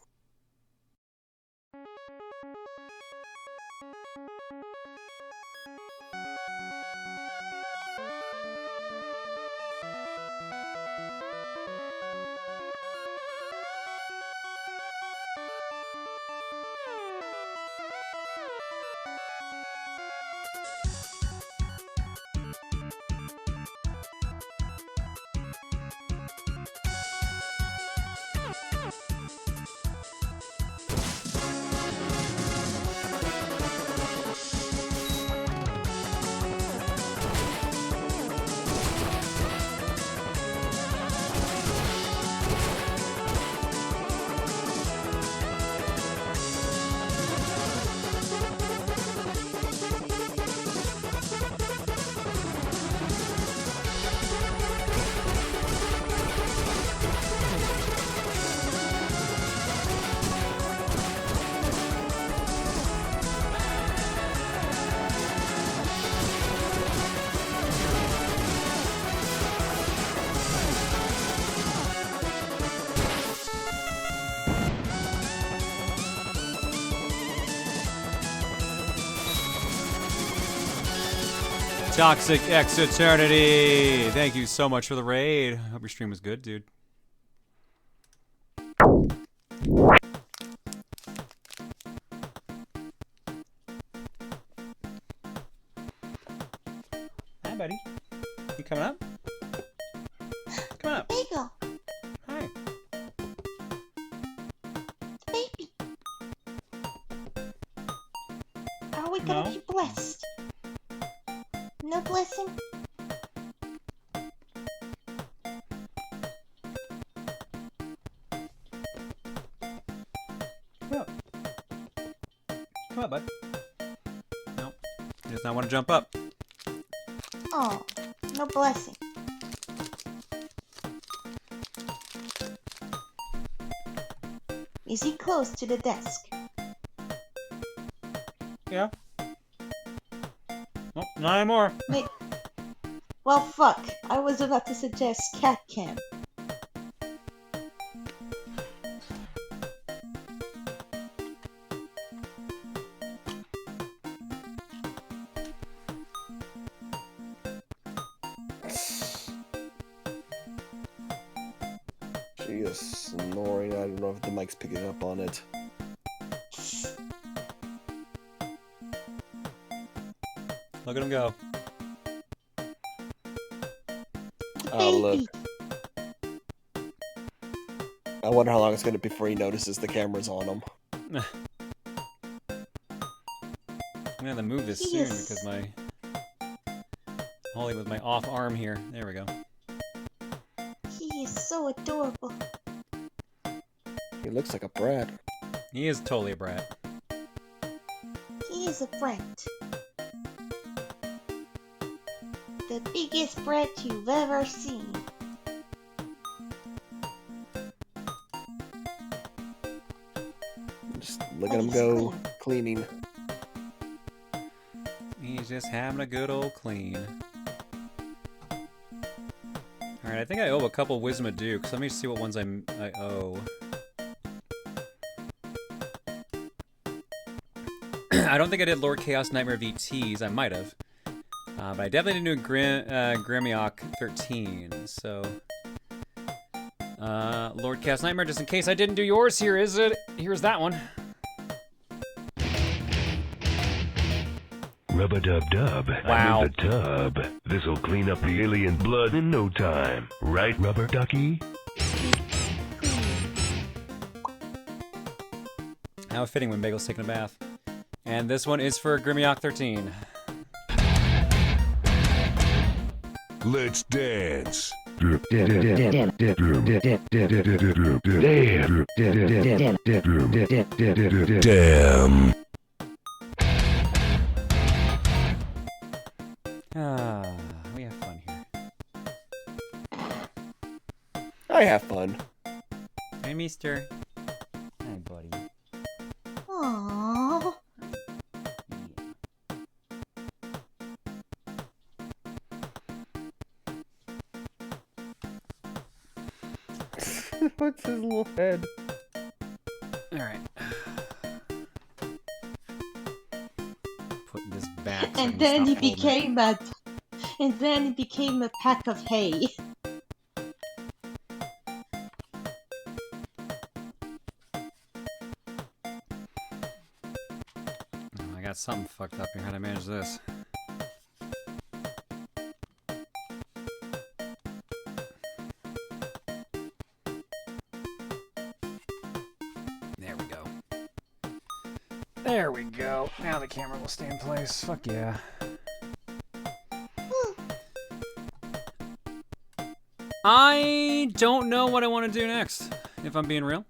Toxic X Eternity! Thank you so much for the raid. Hope your stream was good, dude. Hi, buddy. You coming up? Come up. There you go. Hi. blessing? Yeah. Come on, bud. Nope. He does not want to jump up. Oh, no blessing. Is he close to the desk? Yeah. Oh, not anymore. Wait. Well, fuck. I was about to suggest cat cam. She is snoring. I don't know if the mic's picking up on it. Look at him go. Oh, look. I wonder how long it's going to be before he notices the camera's on him. I'm gonna have to move this soon because my holding with my off arm here. There we go. He is so adorable. He looks like a brat. He is totally a brat. He is a brat. The biggest brat you've ever seen. Just look at him go cleaning. He's just having a good old clean. Alright, I think I owe a couple Wisma Dukes. Let me see what ones I owe. I don't think I did Lord Chaos Nightmare VTs. I might have. But I definitely didn't do Grimiok 13, so... Lord Chaos Nightmare, just in case I didn't do yours, here's that one. Rub-a-dub-dub. Wow. I'm in the tub. This'll clean up the alien blood in no time. Right, Rubber Ducky? How fitting when Bagel's taking a bath. And this one is for Grimiok 13. Let's dance. Damn. We have fun here. I have fun. Hey, mister. Hi, buddy. Aww. What's his little head? Alright. Put this back. So And then he became a... And then he became a pack of hay. Oh, I got something fucked up here. How to manage this? There we go. There we go. Now the camera will stay in place. Fuck yeah. I don't know what I want to do next, if I'm being real.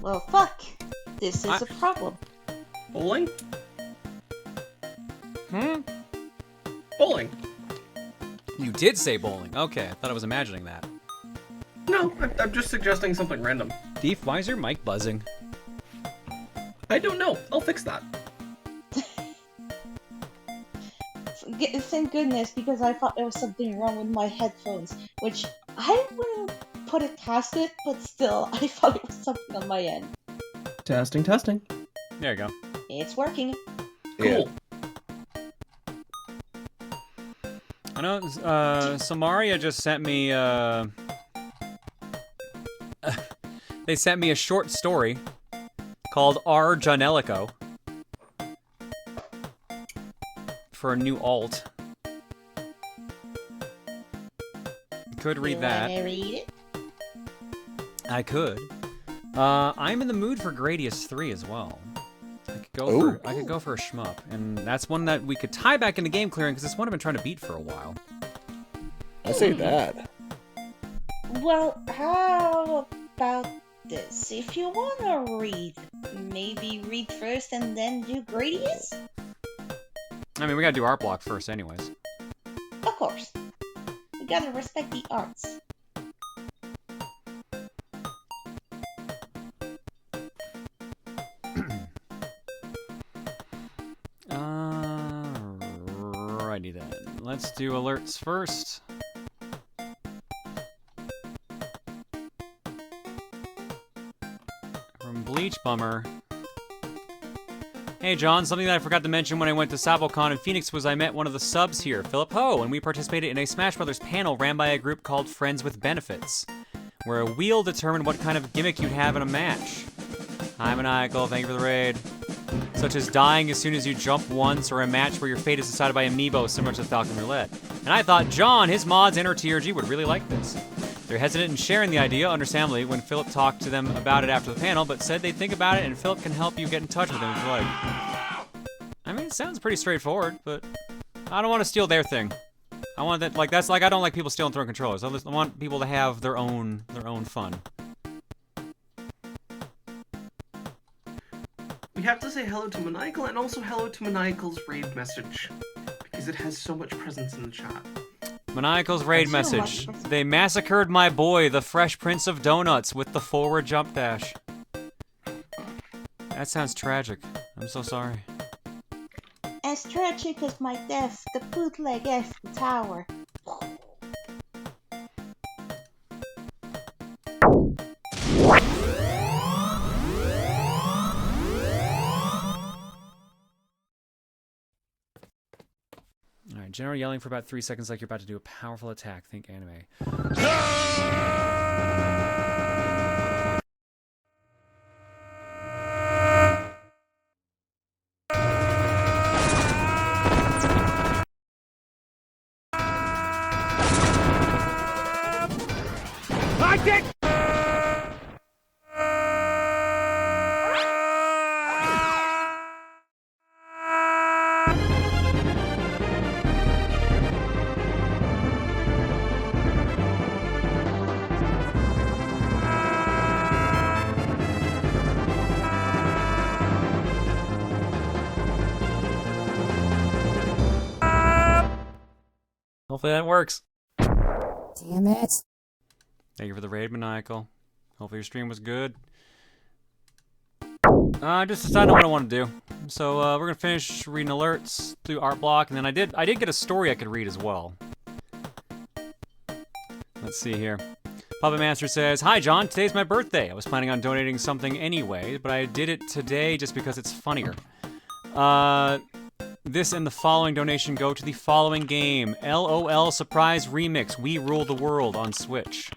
Well, fuck. This is a problem. Bowling? Bowling. You did say bowling. Okay, I thought I was imagining that. No, I'm just suggesting something random. Deef, why is your mic buzzing? I don't know. I'll fix that. Thank goodness, because I thought there was something wrong with my headphones, which I wouldn't put it past it, but still, I thought it was something on my end. Testing, testing. There you go. It's working. Cool. I know, Samaria just sent me, they sent me a short story called R. Janelico for a new alt. Could read that. Wanna read it? I could. I'm in the mood for Gradius 3 as well. could go for a shmup, and that's one that we could tie back into game clearing because it's one I've been trying to beat for a while. I say that. Well, how about this? If you wanna read, maybe read first and then do Gradius? I mean, we gotta do art block first anyways. Of course. We gotta respect the arts. Alrighty then. Let's do alerts first. From Bleach Bummer. Hey John, something that I forgot to mention when I went to SaboCon in Phoenix was I met one of the subs here, Philip Ho, and we participated in a Smash Brothers panel ran by a group called Friends with Benefits, where a wheel determined what kind of gimmick you'd have in a match. Hi Maniacal, thank you for the raid. Such as dying as soon as you jump once, or a match where your fate is decided by amiibo similar to Falcon Roulette. And I thought John, his mods, and or TRG would really like this. They're hesitant in sharing the idea, understandably, when Philip talked to them about it after the panel, but said they'd think about it and Philip can help you get in touch with him if you like. I mean, it sounds pretty straightforward, but I don't want to steal their thing. I want that, like, that's like, I don't like people stealing throwing controllers. I want people to have their own fun. We have to say hello to Maniacal and also hello to Maniacal's raid message, because it has so much presence in the chat. Maniacal's raid message. They massacred my boy, the Fresh Prince of Donuts, with the forward jump dash. That sounds tragic. I'm so sorry. As tragic as my death, the bootleg Eiffel Tower. Alright, general yelling for about 3 seconds like you're about to do a powerful attack. Think anime. I did. Hopefully that works. Damn it. Thank you for the raid, Maniacal. Hopefully your stream was good. I just decided what I want to do. So we're gonna finish reading alerts, do art block, and then I did get a story I could read as well. Let's see here. Puppet Master says, "Hi John, today's my birthday. I was planning on donating something anyway, but I did it today just because it's funnier. This and the following donation go to the following game. LOL Surprise Remix, We Rule the World on Switch.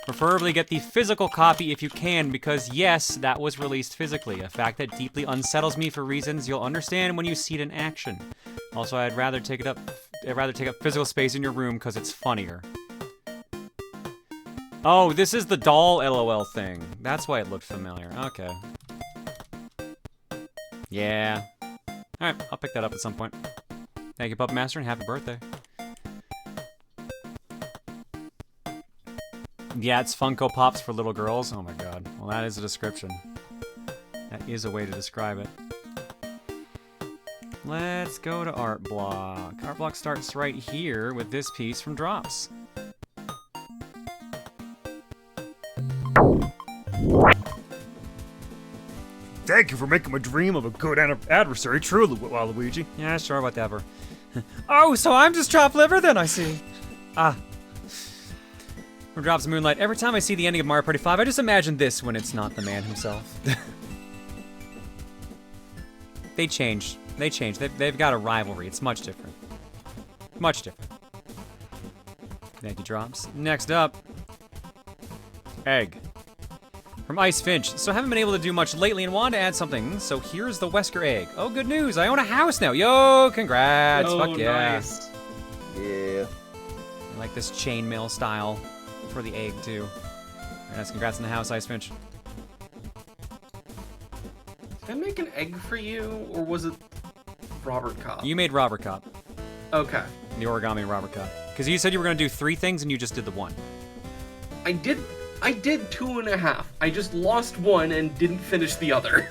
Preferably get the physical copy if you can, because yes, that was released physically, a fact that deeply unsettles me for reasons you'll understand when you see it in action. Also, I'd rather take up physical space in your room because it's funnier." Oh, this is the doll LOL thing. That's why it looked familiar. Okay. Yeah. Alright, I'll pick that up at some point. Thank you, Puppet Master, and happy birthday. Yeah, it's Funko Pops for little girls. Oh my god. Well, that is a description. That is a way to describe it. Let's go to Art Block. Art Block starts right here with this piece from Drops. Thank you for making my dream of a good adversary true, Waluigi. Yeah, sure, whatever. Oh, so I'm just chopped liver then, I see. Ah. From Drops of Moonlight. Every time I see the ending of Mario Party 5, I just imagine this when it's not the man himself. They changed. They changed. They've got a rivalry. It's much different. Much different. Thank you, Drops. Next up. Egg. From Ice Finch. So I haven't been able to do much lately and wanted to add something, so here's the Wesker egg. Oh, good news. I own a house now. Yo, congrats. Oh, Fuck yeah. nice. Yeah. I like this chainmail style for the egg, too. Very nice. Congrats on the house, Ice Finch. That make an egg for you, or was it Robert Cobb? You made Robert Cobb. Okay. The origami Robert Cobb. Because you said you were going to do 3 things and you just did the 1. I did 2.5. I just lost 1 and didn't finish the other.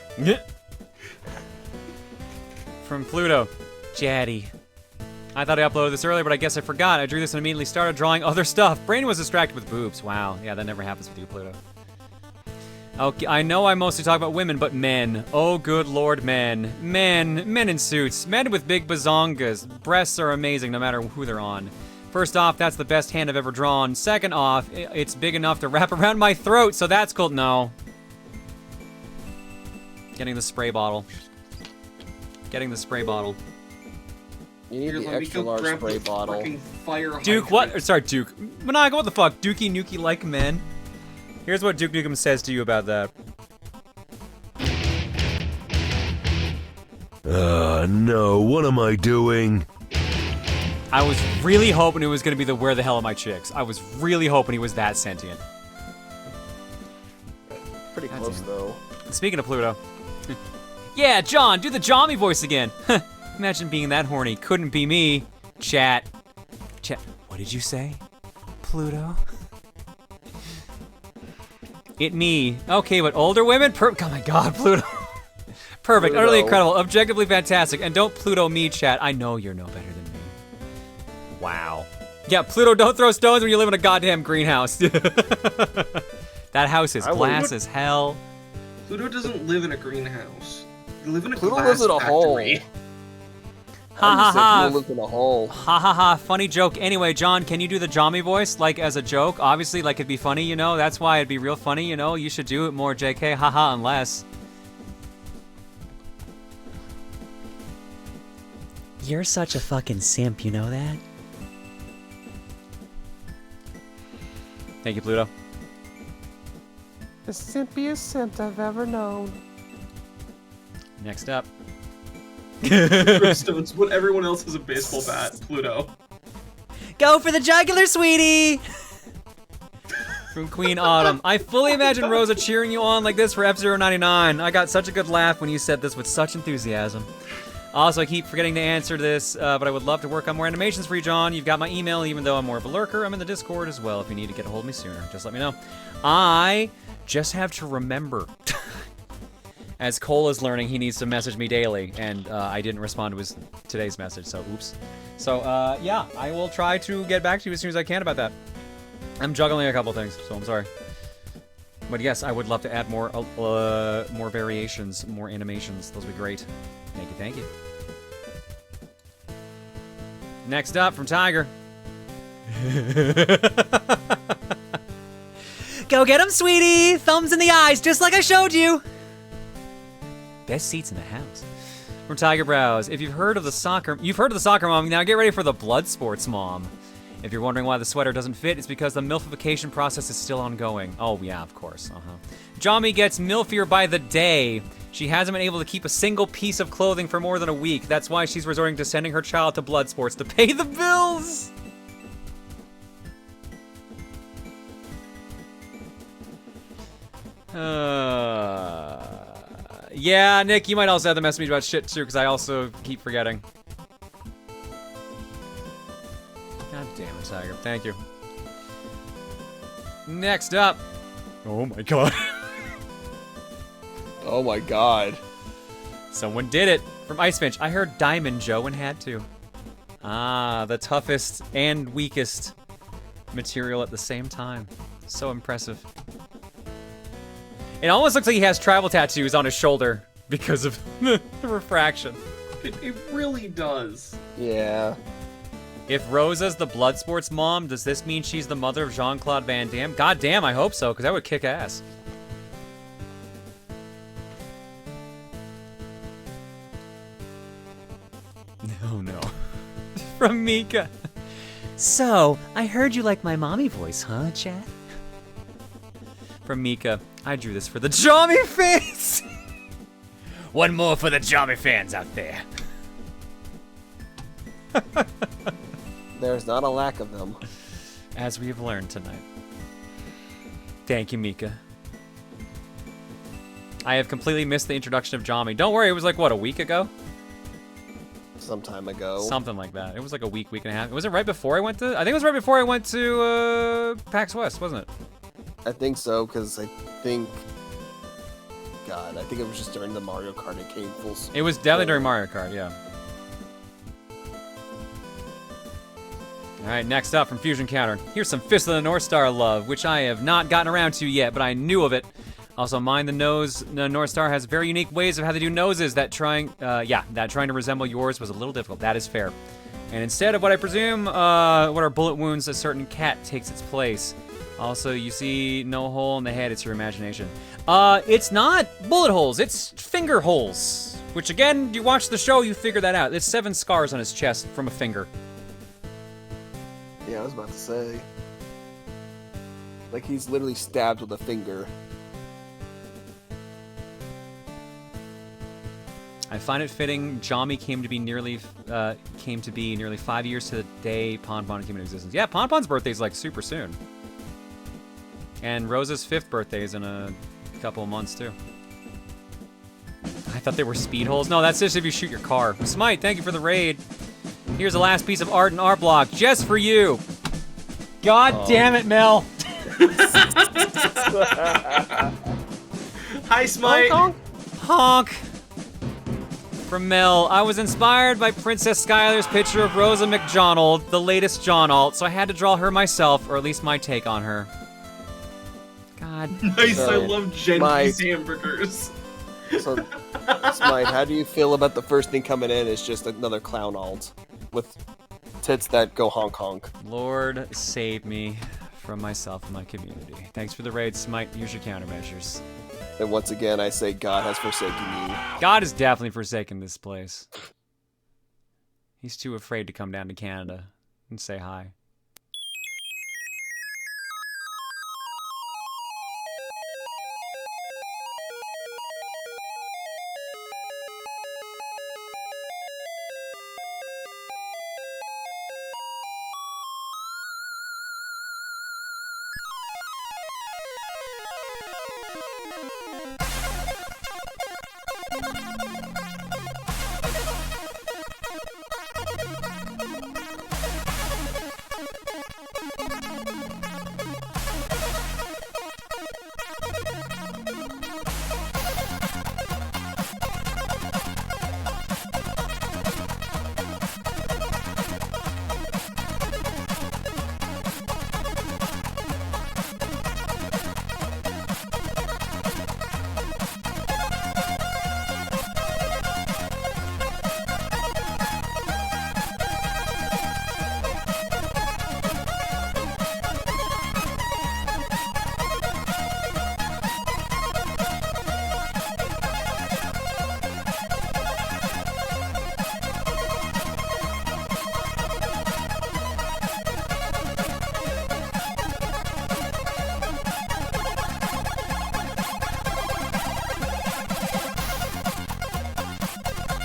From Pluto. Jaddy. I thought I uploaded this earlier, but I guess I forgot. I drew this and immediately started drawing other stuff. Brandon was distracted with boobs. Wow. Yeah, that never happens with you, Pluto. Okay, I know I mostly talk about women, but men. Oh, good lord, men. Men in suits. Men with big bazongas. Breasts are amazing no matter who they're on. First off, that's the best hand I've ever drawn. Second off, it's big enough to wrap around my throat, so that's cool. No. Getting the spray bottle. Getting the spray bottle. You need the extra large spray bottle. Duke, what? Sorry, Duke. Maniacal, what the fuck? Dookie Nukie like men? Here's what Duke Nukem says to you about that. No, what am I doing? I was really hoping it was going to be the where the hell are my chicks. I was really hoping he was that sentient. Pretty close, though. Speaking of Pluto. Yeah, John, do the Jommy voice again. Imagine being that horny. Couldn't be me. Chat. What did you say? Pluto? It me. Okay, but older women? Oh my god, Pluto. Perfect, Pluto. utterly incredible, objectively fantastic, and don't Pluto me, chat. I know you're no better than me. Wow. Yeah, Pluto, don't throw stones when you live in a goddamn greenhouse. That house is glass as hell. Pluto doesn't live in a greenhouse. You live in a Pluto glass lives in a hole. factory. Ha ha ha. Pluto lives in a hole. Ha ha ha, funny joke. Anyway, John, can you do the Jommy voice, like, as a joke? Obviously, like, it'd be funny, you know? That's why it'd be real funny, you know? You should do it more, JK. Haha, unless. You're such a fucking simp, you know that? Thank you, Pluto. The simpiest simp I've ever known. Next up. Stones, when everyone else has a baseball bat, Pluto. Go for the jugular, sweetie! From Queen Autumn. I fully imagine Rosa cheering you on like this for F-099. I got such a good laugh when you said this with such enthusiasm. Also, I keep forgetting to answer this, but I would love to work on more animations for you, John. You've got my email, even though I'm more of a lurker. I'm in the Discord as well if you need to get a hold of me sooner. Just let me know. I just have to remember. As Cole is learning, he needs to message me daily, and I didn't respond to today's message, so oops. So, yeah, I will try to get back to you as soon as I can about that. I'm juggling a couple things, so I'm sorry. But yes, I would love to add more variations, more animations. Those would be great. Thank you, thank you. Next up, from Tiger. Go get him, sweetie! Thumbs in the eyes, just like I showed you! Best seats in the house. From Tiger Brows. If you've heard of the soccer mom, now get ready for the blood sports mom. If you're wondering why the sweater doesn't fit, it's because the milfification process is still ongoing. Oh yeah, of course. Jommy gets milfier by the day. She hasn't been able to keep a single piece of clothing for more than a week. That's why she's resorting to sending her child to blood sports to pay the bills. Yeah, Nick, you might also have to message me about shit too, because I also keep forgetting. God damn it, Tiger. Thank you. Next up. Oh my god. Oh my god. Someone did it. From Icefinch. I heard Diamond Joe and had to. Ah, the toughest and weakest material at the same time. So impressive. It almost looks like he has tribal tattoos on his shoulder because of the refraction. It really does. Yeah. If Rosa's the blood sports mom, does this mean she's the mother of Jean-Claude Van Damme? God damn, I hope so, because that would kick ass. No, no. From Mika. So, I heard you like my mommy voice, huh, Chad? From Mika. I drew this for the Jommy fans! One more for the Jommy fans out there. There's not a lack of them. As we have learned tonight. Thank you, Mika. I have completely missed the introduction of Jami. Don't worry, it was like, what, a week ago? Some time ago. Something like that. It was like a week and a half. Was it right before I went to... I think it was right before I went to PAX West, wasn't it? I think so, because I think... God, I think it was just during the Mario Kart it came full... It was definitely during Mario Kart, yeah. Alright, next up from Fusion Counter. Here's some Fist of the North Star love, which I have not gotten around to yet, but I knew of it. Also, mind the nose. The North Star has very unique ways of how they do noses that trying to resemble yours was a little difficult. That is fair. And instead of what I presume, what are bullet wounds, a certain cat takes its place. Also, you see no hole in the head, it's your imagination. It's not bullet holes, it's finger holes. Which again, you watch the show, you figure that out. There's 7 scars on his chest from a finger. Yeah, I was about to say. Like he's literally stabbed with a finger. I find it fitting. Jami came to be nearly 5 years to the day Ponpon came into existence. Yeah, Ponpon's birthday is like super soon, and Rosa's 5th birthday is in a couple of months too. I thought they were speed holes. No, that's just if you shoot your car. Smite, thank you for the raid. Here's the last piece of art in our block, just for you. God damn it, Mel. Hi, Smite. Honk, honk. From Mel, I was inspired by Princess Skylar's picture of Rosa McJonald, the latest John alt, so I had to draw her myself, or at least my take on her. God. Nice, I love Genki's hamburgers. So, Smite, how do you feel about the first thing coming in is just another clown alt with tits that go honk honk? Lord, save me from myself and my community. Thanks for the raid, Smite. Use your countermeasures. And once again, I say God has forsaken you. God has definitely forsaken this place. He's too afraid to come down to Canada and say hi.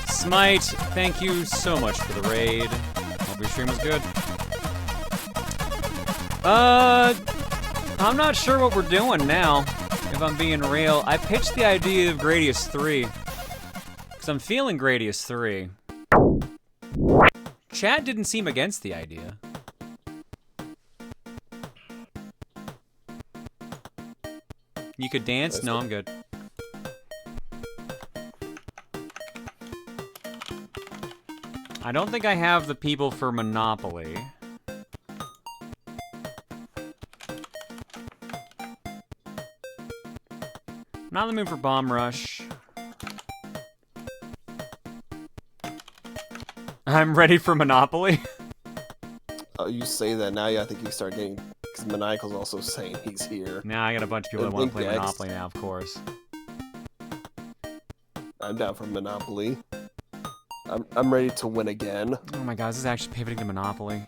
Smite, thank you so much for the raid. Hope your stream was good. I'm not sure what we're doing now, if I'm being real. I pitched the idea of Gradius 3, because I'm feeling Gradius 3. Chat didn't seem against the idea. You could dance? No, I'm good. I don't think I have the people for Monopoly. I'm not in the mood for Bomb Rush. I'm ready for Monopoly. Oh, you say that now, yeah, I think you start getting... Because Maniacal's also saying he's here. Now I got a bunch of people that want to play Monopoly now, of course. I'm down for Monopoly. I'm ready to win again. Oh my god, this is actually pivoting to Monopoly.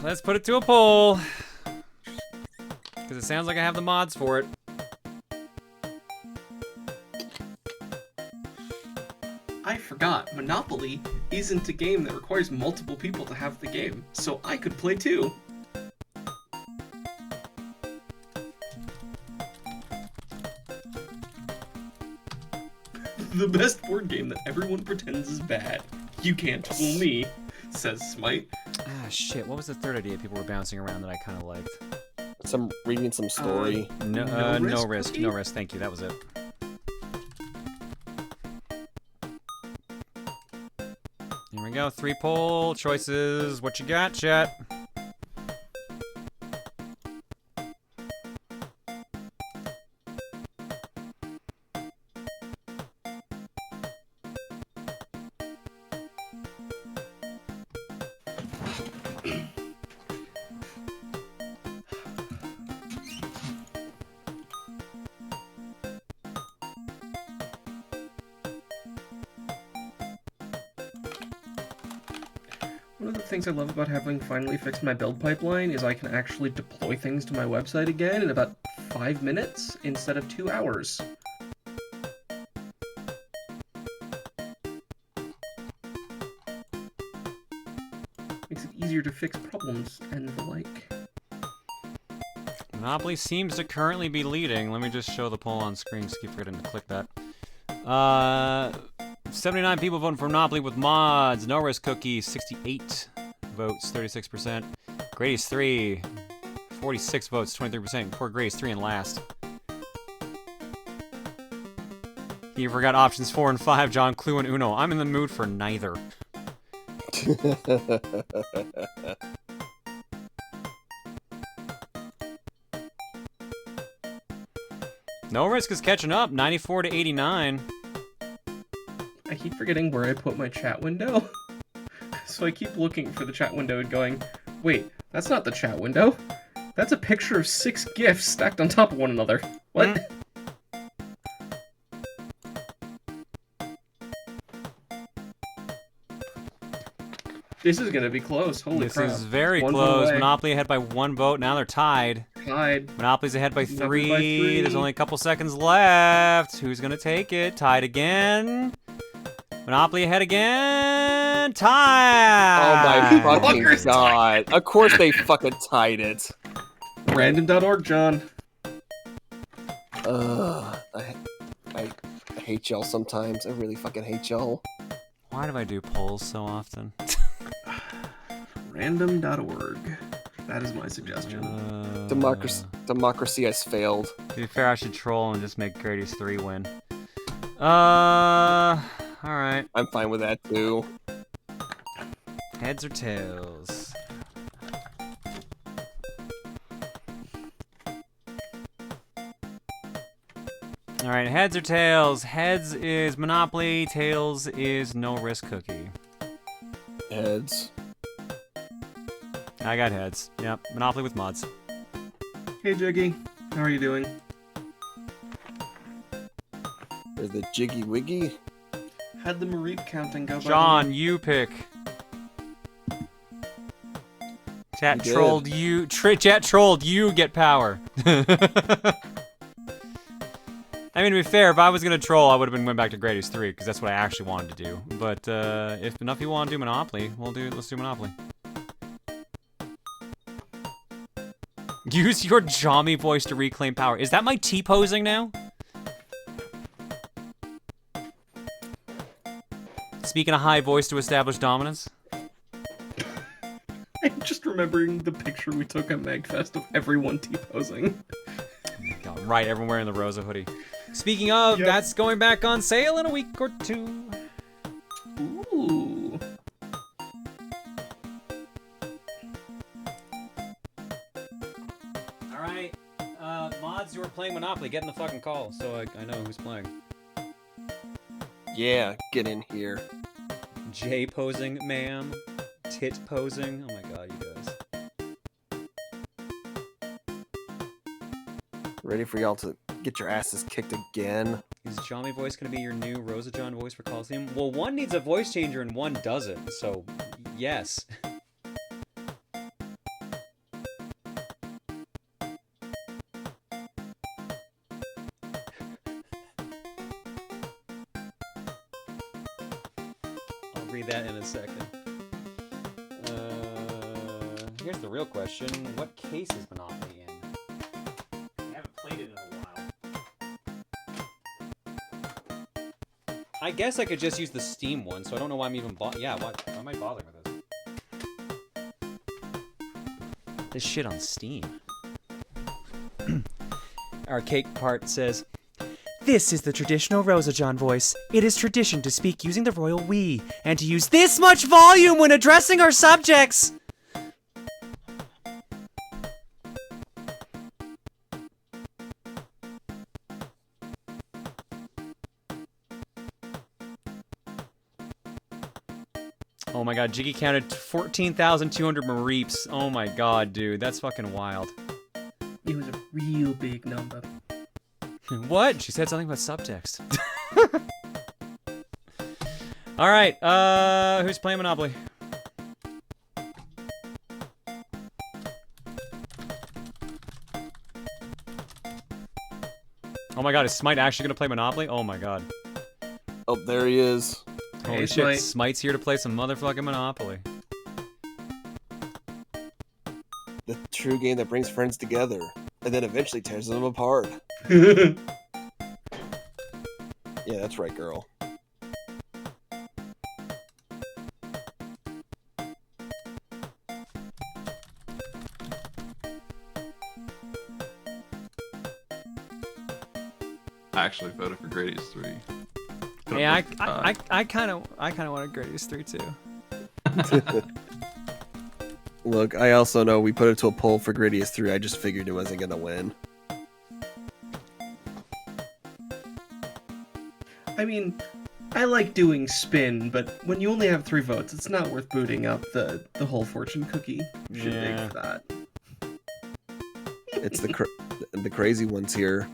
Let's put it to a poll. Because it sounds like I have the mods for it. I forgot, Monopoly isn't a game that requires multiple people to have the game, so I could play too. The best board game that everyone pretends is bad. You can't fool me, says Smite. Ah, shit. What was the third idea people were bouncing around that I kind of liked? Reading some story. No risk. No risk. Thank you. That was it. Here we go. 3 poll choices. What you got, chat? One of the things I love about having finally fixed my build pipeline is I can actually deploy things to my website again in about 5 minutes instead of 2 hours. Makes it easier to fix problems and the like. Monopoly seems to currently be leading. Let me just show the poll on screen. Just keep forgetting to click that. 79 people voting for Monopoly with mods. No Risk Cookie, 68 votes, 36%. Grady's 3, 46 votes, 23%. Poor Grady's 3 and last. You forgot options 4 and 5, John. Clue and Uno. I'm in the mood for neither. No Risk is catching up, 94 to 89. I keep forgetting where I put my chat window. So I keep looking for the chat window and going, wait, that's not the chat window. That's a picture of 6 GIFs stacked on top of one another. What? This is gonna be close. Holy crap. This is very One close. away. Monopoly ahead by 1 vote. Now they're tied. Tied. Monopoly's ahead by 3. Monopoly by 3. There's only a couple seconds left. Who's gonna take it? Tied again. Monopoly ahead again. Tie. Oh my fucking god. Of course they fucking tied it. Random.org, John. I hate y'all sometimes. I really fucking hate y'all. Why do I do polls so often? Random.org. That is my suggestion. Democracy has failed. To be fair, I should troll and just make Grady's 3 win. Alright. I'm fine with that too. Heads or tails? Alright, heads or tails? Heads is Monopoly, tails is No Risk Cookie. Heads. I got heads. Yep, Monopoly with mods. Hey, Jiggy. How are you doing? There's the Jiggy Wiggy. How'd the Mareep counting go? John, you pick. Chat trolled you. Chat trolled you. Get power. I mean, to be fair, if I was gonna troll, I would have been went back to Grady's 3 because that's what I actually wanted to do. But if enough people want to do Monopoly, let's do Monopoly. Use your Jommy voice to reclaim power. Is that my T-posing now? Speaking of high voice to establish dominance. I'm just remembering the picture we took at MagFest of everyone T-posing. Right, everyone wearing the Rosa hoodie. Speaking of, that's going back on sale in a week or 2. Ooh. Alright, mods who are playing Monopoly, get in the fucking call so I know who's playing. Yeah, get in here. J posing, ma'am. Tit posing. Oh my god, you guys. Ready for y'all to get your asses kicked again. Is Jommy voice gonna be your new Rosa John voice for Coliseum? Well, one needs a voice changer and one doesn't, so yes. Read that in a second. Here's the real question. What case is Monopoly in? I haven't played it in a while. I guess I could just use the Steam one, so I don't know why I'm even why am I bothering with this? This shit on Steam. Our cake part says, This is the traditional Rosa John voice. It is tradition to speak using the royal we, and to use this much volume when addressing our subjects. Oh my god, Jiggy counted 14,200 Mareeps. Oh my god, dude, that's fucking wild. It was a real big number. What? She said something about subtext. Alright, who's playing Monopoly? Oh my god, is Smite actually gonna play Monopoly? Oh my god. Oh, there he is. Holy Hey, shit, Smite. Smite's here to play some motherfucking Monopoly. The true game that brings friends together, and then eventually tears them apart. Yeah, that's right, girl. I actually voted for Grady's 3. Yeah, I kind of wanted Grady's 3 too. Look, I also know we put it to a poll for Gradius 3. I just figured it wasn't gonna win. I mean, I like doing spin, but when you only have 3 votes, it's not worth booting up the whole fortune cookie shindig for that. It's the crazy ones here.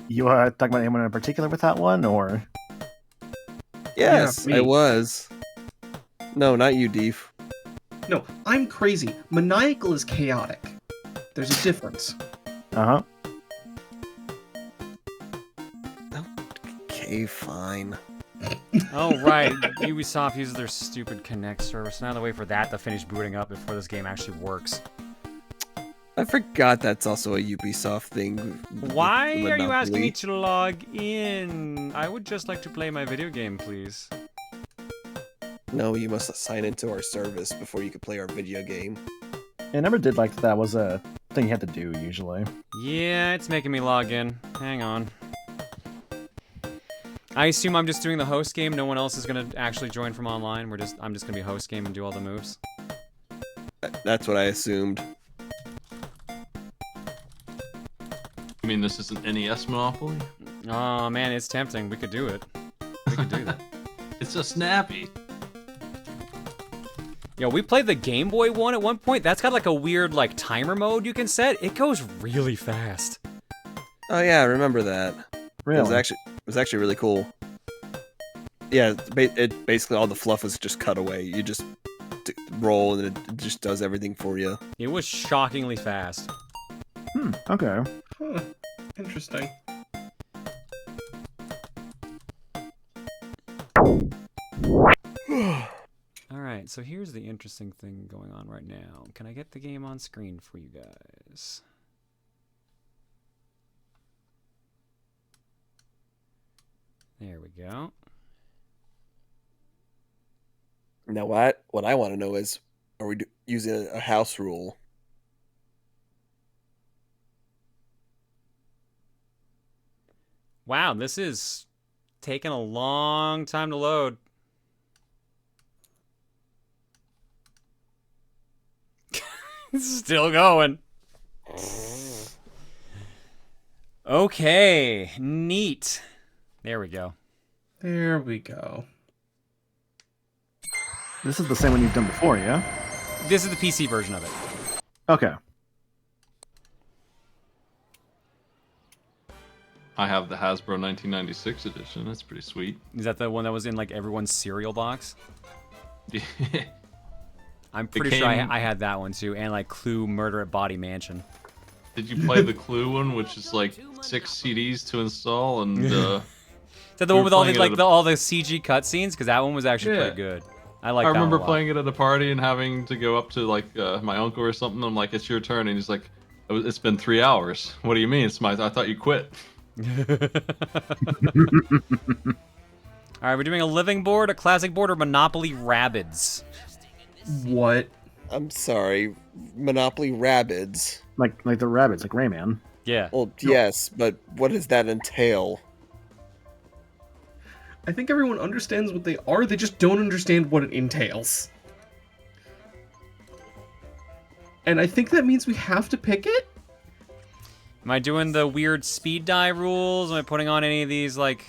You are talking about anyone in particular with that one, or? Yes, Yeah, I me. was. No, not you, Deef. No, I'm crazy. Maniacal is chaotic. There's a difference. Uh-huh. Okay, fine. Oh right, Ubisoft uses their stupid Connect service. Now I have to wait for that to finish booting up before this game actually works. I forgot that's also a Ubisoft thing. Why are you asking me Monopoly. to log in? I would just like to play my video game, please. No, you must sign into our service before you can play our video game. I never did like that was a thing you had to do usually. Yeah, it's making me log in. Hang on. I assume I'm just doing the host game. No one else is gonna actually join from online. I'm just gonna be host game and do all the moves. That's what I assumed. You mean this isn't NES Monopoly? Oh man, it's tempting. We could do it. We could do that. It's so snappy. Yo, we played the Game Boy one at one point. That's got like a weird like timer mode you can set. It goes really fast. Oh yeah, I remember that. Really? It was actually really cool. Yeah, it basically all the fluff was just cut away. You just roll and it just does everything for you. It was shockingly fast. Okay. Huh. Interesting. Alright, so here's the interesting thing going on right now. Can I get the game on screen for you guys? There we go. Now, what I want to know is, are we using a house rule? Wow, this is taking a long time to load. It's still going. Okay, neat. There we go. There we go. This is the same one you've done before, yeah? This is the PC version of it. Okay. I have the Hasbro 1996 edition. That's pretty sweet. Is that the one that was in like everyone's cereal box? I'm pretty sure I had that one too, and like Clue Murder at Body Mansion. Did you play the Clue one, which is like 6 CDs to install? And is that the one with all the all the CG cutscenes? Because that one was actually pretty good. I like. I that one remember a lot. playing it at a party and having to go up to like my uncle or something. I'm like, "It's your turn," and he's like, "It's been 3 hours." What do you mean? I thought you quit. All right, we're doing a living board, a classic board, or Monopoly Rabbids. What? I'm sorry, Monopoly Rabbids. Like the rabbits, like Rayman. Yeah. Well, yes, but what does that entail? I think everyone understands what they are, they just don't understand what it entails. And I think that means we have to pick it? Am I doing the weird speed die rules? Am I putting on any of these, like...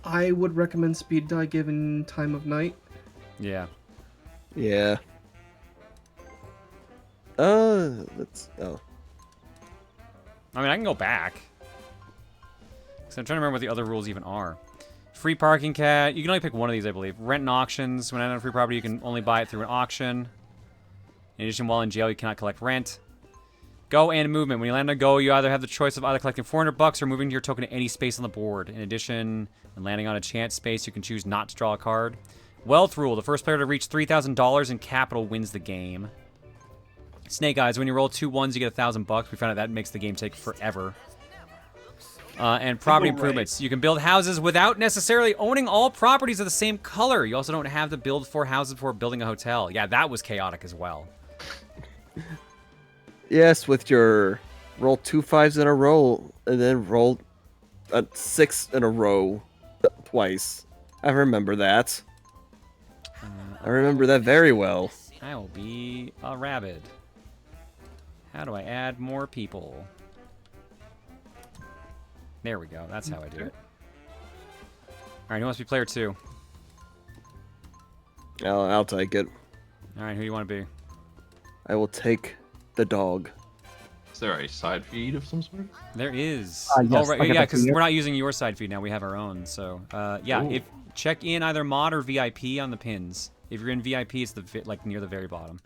I would recommend speed die given time of night. Yeah. Yeah. Let's... Oh. I mean, I can go back. Because I'm trying to remember what the other rules even are. Free parking cat. You can only pick one of these, I believe. Rent and auctions. When on free property, you can only buy it through an auction. In addition, while in jail, you cannot collect rent. Go and movement. When you land on go, you either have the choice of either collecting $400 or moving your token to any space on the board. In addition, when landing on a chance space, you can choose not to draw a card. Wealth rule. The first player to reach $3,000 in capital wins the game. Snake Eyes. When you roll 2 ones, you get $1,000. We found out that makes the game take forever. And property improvements. You can build houses without necessarily owning all properties of the same color. You also don't have to build 4 houses before building a hotel. Yeah, that was chaotic as well. Yes, with your roll 2 5s in a row and then roll 6 in a row twice. I remember that. I remember that very well. I will be a rabbit. How do I add more people? There we go. That's how I do it. Alright, who wants to be player 2? I'll take it. Alright, who do you want to be? I will take the dog. Is there a side feed of some sort? There is. Yes, oh, right. I got Yeah, that because for we're not using your side feed now. We have our own. So, yeah, Ooh. if check in either mod or VIP on the pins. If you're in VIP, it's like near the very bottom.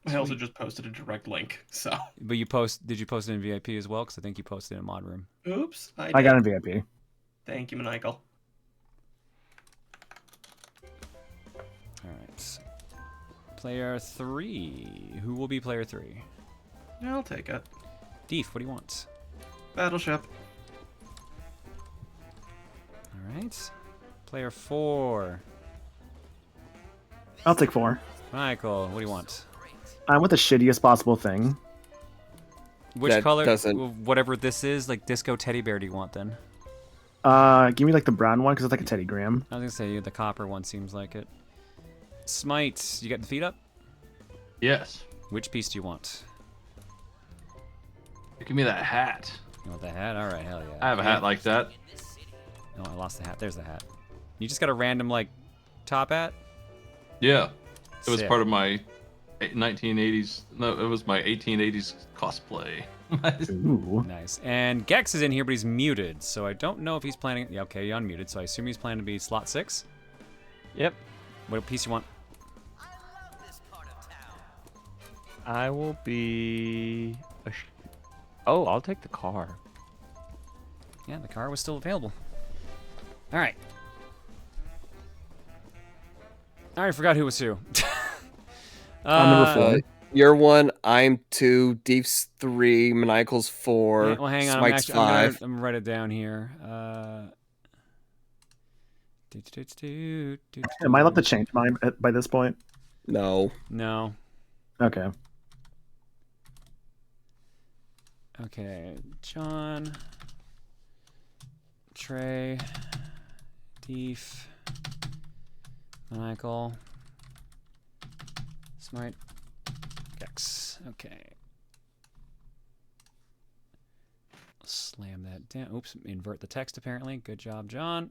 I also just posted a direct link, so. But did you post it in VIP as well? Because I think you posted it in mod room. Oops, I got in VIP. Thank you, Michael. Alright. Player 3. Who will be player 3? I'll take it. Deef, what do you want? Battleship. Alright. Player 4. I'll take 4. Michael, what do you want? I want the shittiest possible thing. Which That color? doesn't- Whatever this is, like disco teddy bear do you want then? Give me like the brown one because it's like a Teddy Graham. I was gonna say the copper one seems like it. Smite, you got the feet up? Yes. Which piece do you want? Give me that hat. You want the hat? Alright, hell yeah. I have a hat like that. No, I lost the hat. There's the hat. You just got a random, like, top hat? Yeah. It was Sick. part of my 1980s. No, it was my 1880s cosplay. Ooh. Nice. And Gex is in here, but he's muted, so I don't know if he's planning... Yeah, okay, you're unmuted, so I assume he's planning to be slot 6? Yep. What piece you want? I will be... Oh, I'll take the car. Yeah, the car was still available. Alright. I already forgot who was who. I'm number 4. You're 1, I'm 2, Deef's 3, Maniacal's 4, well, hang on. Smite's I'm 5. gonna write it down here. Am I allowed to change mine by this point? No. No. Okay. Okay, John, Trey, Deef, Michael, Smite, Gex. Okay. Slam that down. Oops, invert the text apparently. Good job, John.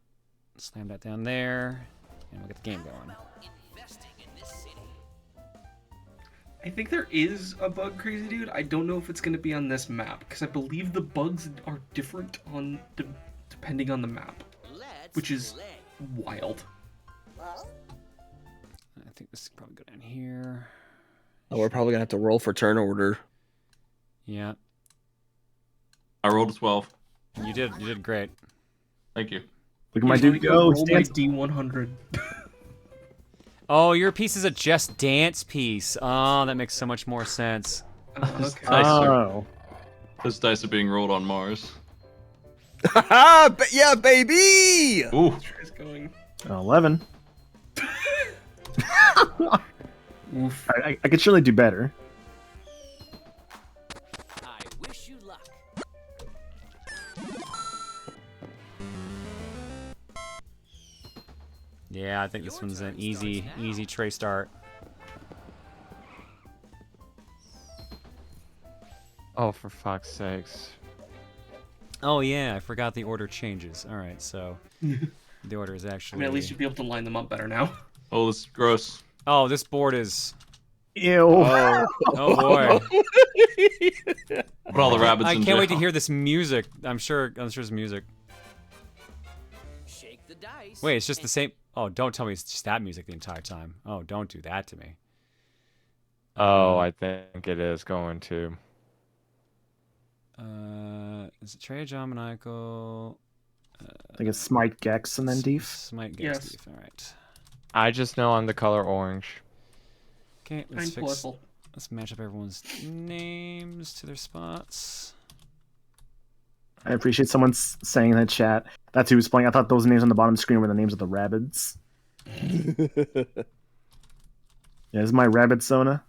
Slam that down there, and we'll get the game going. I think there is a bug, Crazy Dude. I don't know if it's going to be on this map, because I believe the bugs are different on depending on the map, which is wild. I think this is probably go down here. Oh, we're probably gonna have to roll for turn order. Yeah. I rolled a 12. You did great. Thank you. Look at my dude go. Roll my D100. Oh, your piece is a Just Dance piece. Oh, that makes so much more sense. This Okay. Those dice are being rolled on Mars. Yeah, baby! Ooh. Trey's going. 11. Oof. I could surely do better. I wish you luck. Yeah, I think this one's an easy Trey start. Oh, for fuck's sakes. Oh yeah, I forgot the order changes. All right, so the order is I actually. mean, at least you'll be able to line them up better now. Oh, this is gross. Oh, this board is. Ew. Oh boy. Put all the rabbits I in can't wait to jail. hear this music. I'm sure there's music. Shake the dice. Wait, it's just the same. Oh, don't tell me it's just that music the entire time. Oh, don't do that to me. Oh, I think it is going to. Is it Trey, John, Maniacal? I think it's Smite, Gex, and then Deef. Smite, Gex, Yes. Deef. All right. I just know I'm the color orange. Okay, I'm let's fix. purple. Let's match up everyone's names to their spots. I appreciate someone saying in the chat. That's who was playing. I thought those names on the bottom screen were the names of the rabbits. Yeah, this is my rabbit Sona.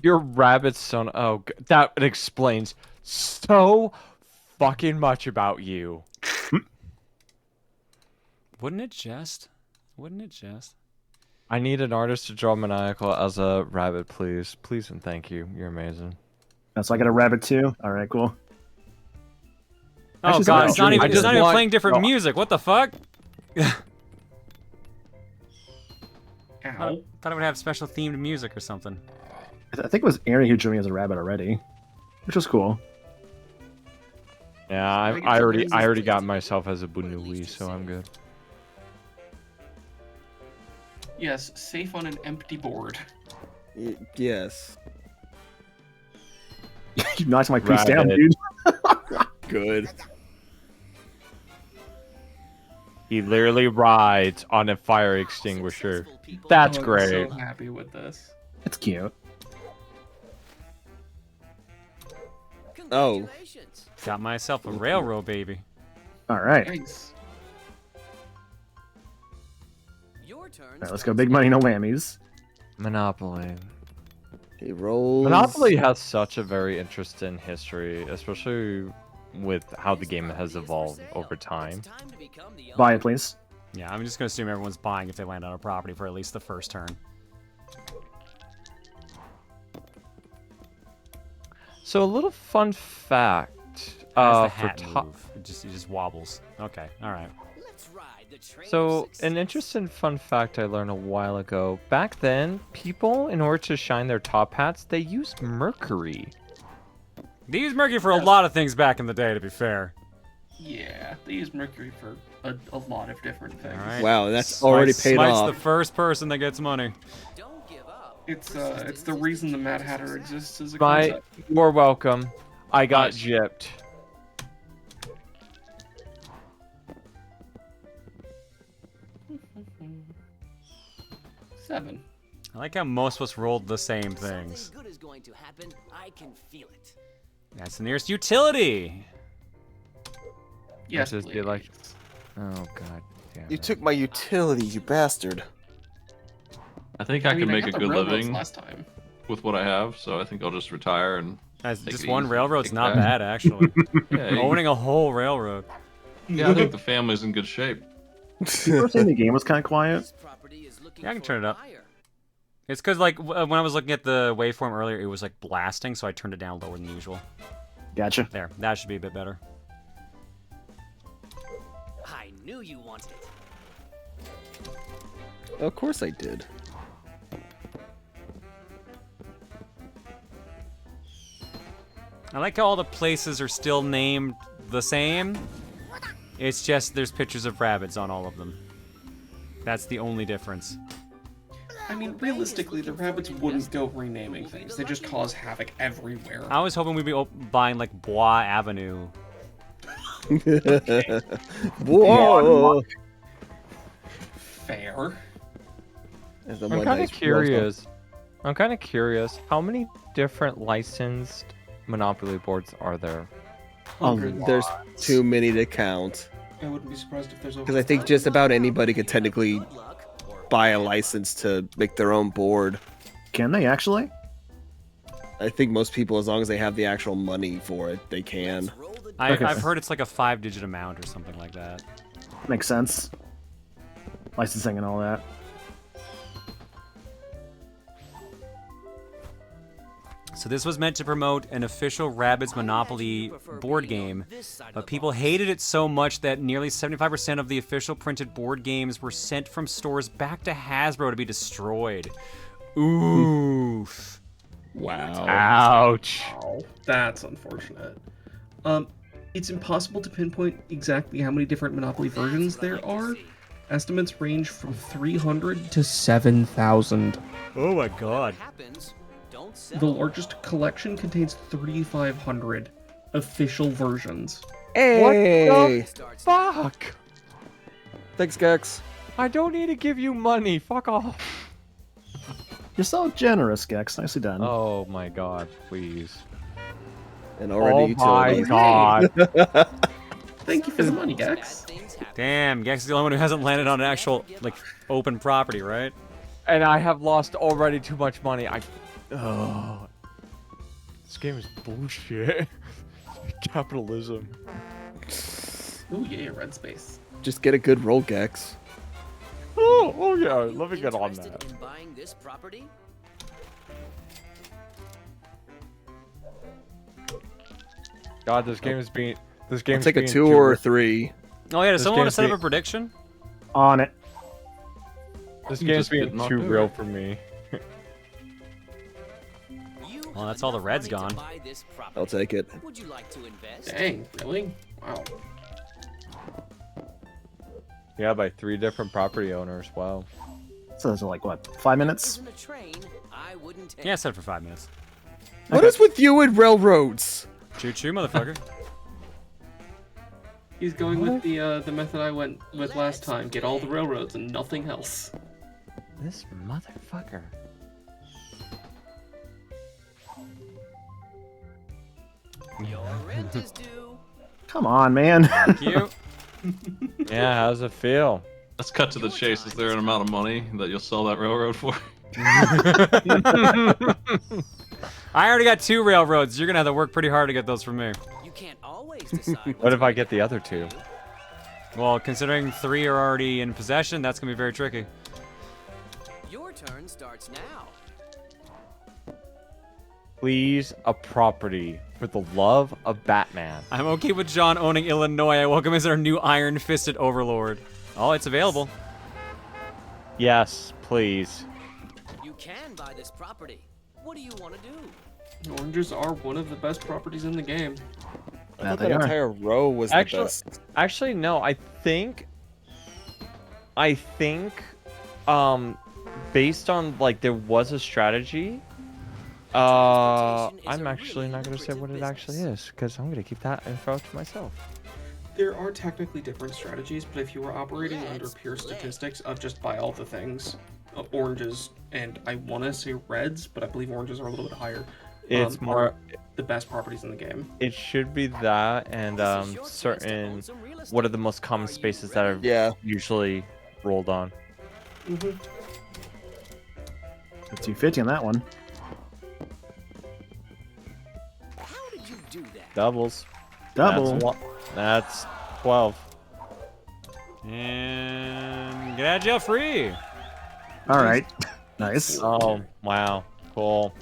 Your rabbit son. Oh, that explains so fucking much about you. Wouldn't it just? Wouldn't it just? I need an artist to draw Maniacal as a rabbit, please. Please and thank you. You're amazing. So I got a rabbit too. All right, cool. Oh Actually, god, it's not even, just even want- playing different music. What the fuck? Ow. Thought it would have special themed music or something. I think it was Aaron who drew me as a rabbit already, which was cool. Yeah, I already got myself as a Bunui, so I'm good. Yes, safe on an empty board. Yes. You knocked my piece down, Rabbit. dude. Good. He literally rides on a fire extinguisher. That's I'm great. so happy with this. It's cute. Oh. Got myself a railroad baby. All right. Thanks. Your turn. All right, let's go. Big money, no whammies. Monopoly. He rolls. Monopoly has such a very interesting history, especially with how the game has evolved over time. Buy it, please. Yeah, I'm just gonna assume everyone's buying if they land on a property for at least the first turn. So a little fun fact. That's the For hat top. move. It just wobbles. Okay, all right. Let's ride the train So, of an interesting fun fact I learned a while ago. Back then, people, in order to shine their top hats, they used mercury. They used mercury for a lot of things back in the day, to be fair. Yeah, they use mercury for a lot of different things. All right. Wow, that's already paid Smite's off. the first person that gets money. Don't give up. It's the reason the Mad Hatter exists as a My, concept. you're welcome. I got Nice. gypped. Seven. I like how most of us rolled the same things. Something good is going to happen. I can feel it. That's the nearest utility. Yes, Just please. get like, oh god damn You it. took my utility, you bastard. I think I, mean, can I make got a the good railroads living last time. with what I have, so I think I'll just retire and. As take just it one easy. railroad's Take not that. bad, actually. Yeah, you- Owning a whole railroad. yeah, I think the family's in good shape. You were saying the game was kind of quiet. Yeah, I can turn it up. It's because, like, when I was looking at the waveform earlier, it was, like, blasting, so I turned it down lower than usual. Gotcha. There, that should be a bit better. I knew you wanted it. Of course I did. I like how all the places are still named the same. It's just there's pictures of rabbits on all of them. That's the only difference. I mean, realistically, the rabbits wouldn't go renaming things. They just cause havoc everywhere. I was hoping we'd be buying, like, Bois Avenue Whoa! Fair. I'm kind of curious. I'm kind of curious. How many different licensed Monopoly boards are there? There's too many to count. I wouldn't be surprised if there's over. Because I think just about anybody could technically buy a license to make their own board. Can they actually? I think most people, as long as they have the actual money for it, they can. I've heard it's like a 5-digit amount or something like that. Makes sense. Licensing and all that. So this was meant to promote an official Rabbids Monopoly board game, but people hated it so much that nearly 75% of the official printed board games were sent from stores back to Hasbro to be destroyed. Oof. Wow. Ouch. Wow, that's unfortunate. It's impossible to pinpoint exactly how many different Monopoly versions there are. Estimates range from 300 to 7,000. Oh my god. The largest collection contains 3,500 official versions. Hey! What the fuck? Thanks, Gex. I don't need to give you money. Fuck off. You're so generous, Gex. Nicely done. Oh my god, please. And already my god. Thank you for the money, Gex. Damn, Gex is the only one who hasn't landed on an actual, like, open property, right? And I have lost already too much money. Oh, this game is bullshit. Capitalism. Ooh, yeah, red space. Just get a good roll, Gex. Oh yeah, let me get on that. In buying this property? God, this game is being. This I'll game's take a being 2 or a 3. Oh yeah, does This someone want to game's set up being- a prediction? On it. This You game's just being get knocked too over. real for me. Well, that's all the red's gone. I'll take it. Would you like to invest? Dang, really? Wow. Yeah, by 3 different property owners. Wow. So those are like, what, 5 minutes? A train, I wouldn't take. Yeah, set it for 5 minutes. What is with you and railroads? Choo choo, motherfucker. He's going with the method I went with last time. Get all the railroads and nothing else. This motherfucker. Your rent is due. Come on, man. Thank you. Yeah, how's it feel? Let's cut to the chase. Is there an amount of money that you'll sell that railroad for? I already got 2 railroads. You're gonna have to work pretty hard to get those from me. You can't always decide. What if I get the other 2? Well, considering 3 are already in possession, that's gonna be very tricky. Your turn starts now. Please, a property for the love of Batman. I'm okay with John owning Illinois. I welcome him as our new iron-fisted overlord. Oh, it's available. Yes, please. You can buy this property. What do you want to do? Oranges are one of the best properties in the game. I thought that entire row was the best. Actually, no. I think, based on like there was a strategy. I'm actually not gonna say what it actually is because I'm gonna keep that info to myself. There are technically different strategies, but if you were operating under pure statistics of just buy all the things, oranges and I want to say reds, but I believe oranges are a little bit higher. It's more are the best properties in the game. It should be that and certain. What are the most common spaces that are usually rolled on? 50-50 on that one. How did you do that? Doubles. Double. That's 12. And get out of jail free. All right. Nice. Oh, wow. Cool.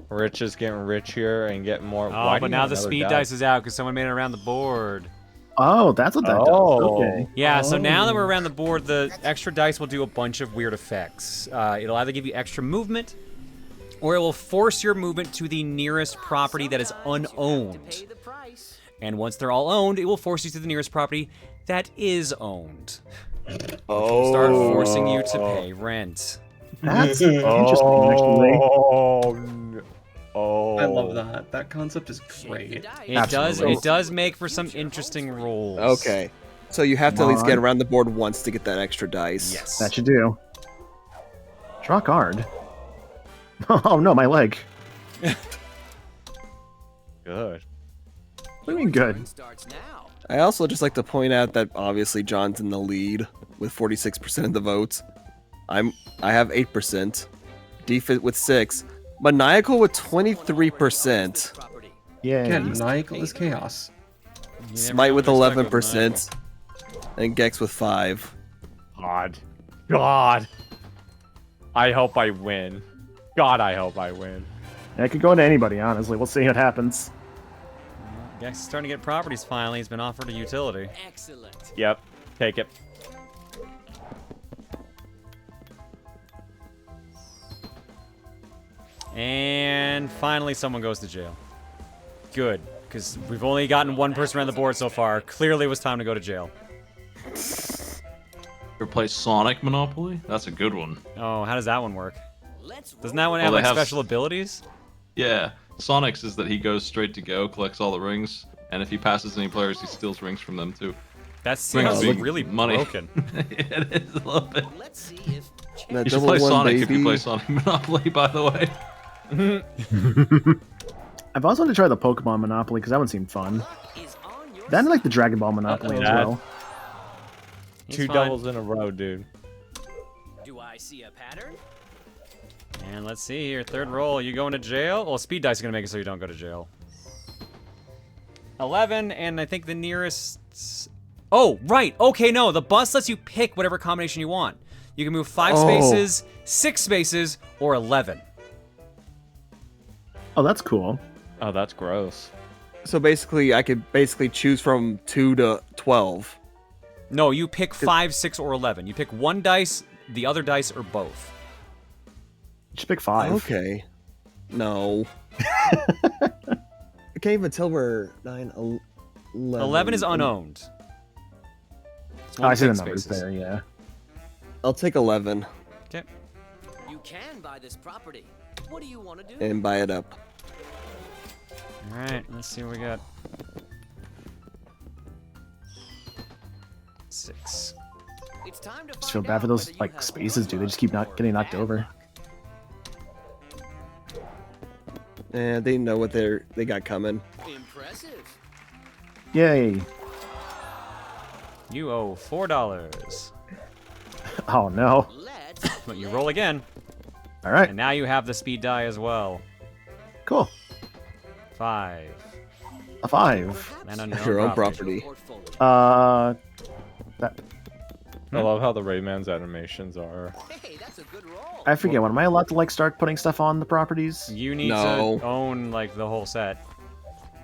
Rich is getting richer and getting more. Oh, but now the speed dice is out because someone made it around the board. Oh, that's what that does. Okay. Yeah, so now that we're around the board, the extra dice will do a bunch of weird effects. It'll either give you extra movement, or it will force your movement to the nearest property that is unowned. And once they're all owned, it will force you to the nearest property that is owned. Oh. Start forcing you to pay rent. That's interesting, actually. Oh. I love that. That concept is great. It does make for some interesting rolls. Okay. So you have to at least get around the board once to get that extra dice. Yes. That you do. Draw a card. Oh no, my leg. Good. What do you mean good? I also just like to point out that obviously John's in the lead with 46% of the votes. I have 8%. Defit with 6%. Maniacal with 23%. Yeah, Maniacal is chaos. Smite with 11%. And Gex with 5%. God. I hope I win. God, I hope I win. Yeah, it could go into anybody, honestly. We'll see what happens. Gex is starting to get properties finally. He's been offered a utility. Excellent. Yep. Take it. And finally someone goes to jail. Good, because we've only gotten one person around the board so far. Clearly it was time to go to jail. Ever play Sonic Monopoly? That's a good one. Oh, how does that one work? Doesn't that one have like special abilities? Yeah. Sonic's is that he goes straight to go, collects all the rings, and if he passes any players, he steals rings from them too. That seems really broken. It is a little bit. Let's see if You should play Sonic if you play Sonic Monopoly, by the way. I've also wanted to try the Pokemon Monopoly because that one seemed fun. Then I like the Dragon Ball Monopoly as well. Two doubles in a row, dude. Do I see a pattern? And let's see here, third roll. You going to jail? Well, speed dice are gonna make it so you don't go to jail. 11, and I think the nearest. Oh, right. Okay, no. The bus lets you pick whatever combination you want. You can move 5 spaces, 6 spaces, or 11. Oh, that's cool. Oh, that's gross. So basically, I could choose from 2 to 12. No, you pick 5, 6, or 11. You pick one dice, the other dice, or both. Just pick 5. Okay. No. I can't even tell where 9, 11. 11 is unowned. I see the numbers there, yeah. I'll take 11. Okay. You can buy this property. What do you want to do? And buy it up. Alright, let's see what we got. 6. It's time to Just feel bad for those like spaces, dude. They just keep getting knocked over. And they know what they got coming. Impressive. Yay. You owe $4. Oh no. But you roll again. All right. And now you have the speed die as well. Cool. 5. A 5. And a Your own property. That. I love how the Rayman's animations are. I forget. When am I allowed to like start putting stuff on the properties? You need to own like the whole set.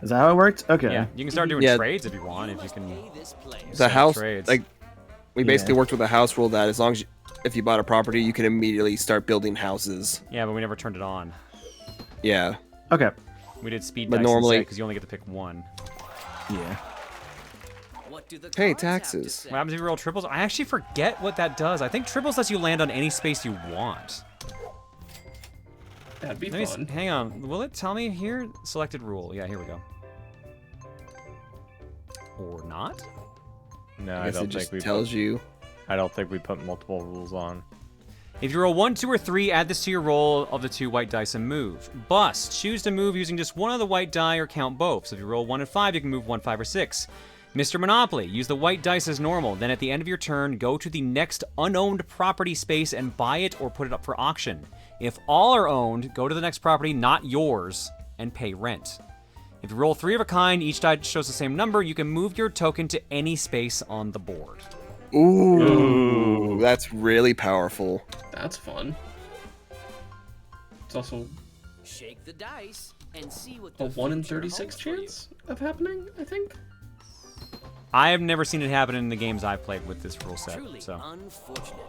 Is that how it worked? Okay. Yeah, you can start doing trades if you want. If you can. The house, trades. like, we basically worked with a house rule that as long as if you bought a property, you can immediately start building houses. Yeah, but we never turned it on. Yeah. Okay. We did speed But dice normally, because you only get to pick one. Yeah. Hey, taxes. What happens if you roll triples? I actually forget what that does. I think triples lets you land on any space you want. That'd be Let me fun. hang on. Will it tell me here? Selected rule. Yeah, here we go. Or not? No, I I guess don't it just think we tells you. I don't think we put multiple rules on. If you roll 1, 2, or 3, add this to your roll of the 2 white dice and move. Bust. Choose to move using just one of the white die or count both. So if you roll 1 and 5, you can move 1, 5, or 6. Mr. Monopoly. Use the white dice as normal. Then at the end of your turn, go to the next unowned property space and buy it or put it up for auction. If all are owned, go to the next property, not yours, and pay rent. If you roll 3 of a kind, each die shows the same number, you can move your token to any space on the board. Ooh, that's really powerful. That's fun. It's also Shake the dice and see what a the 1 in future 36 holds for you. chance of happening, I think. I have never seen it happen in the games I've played with this rule set. Truly So unfortunate.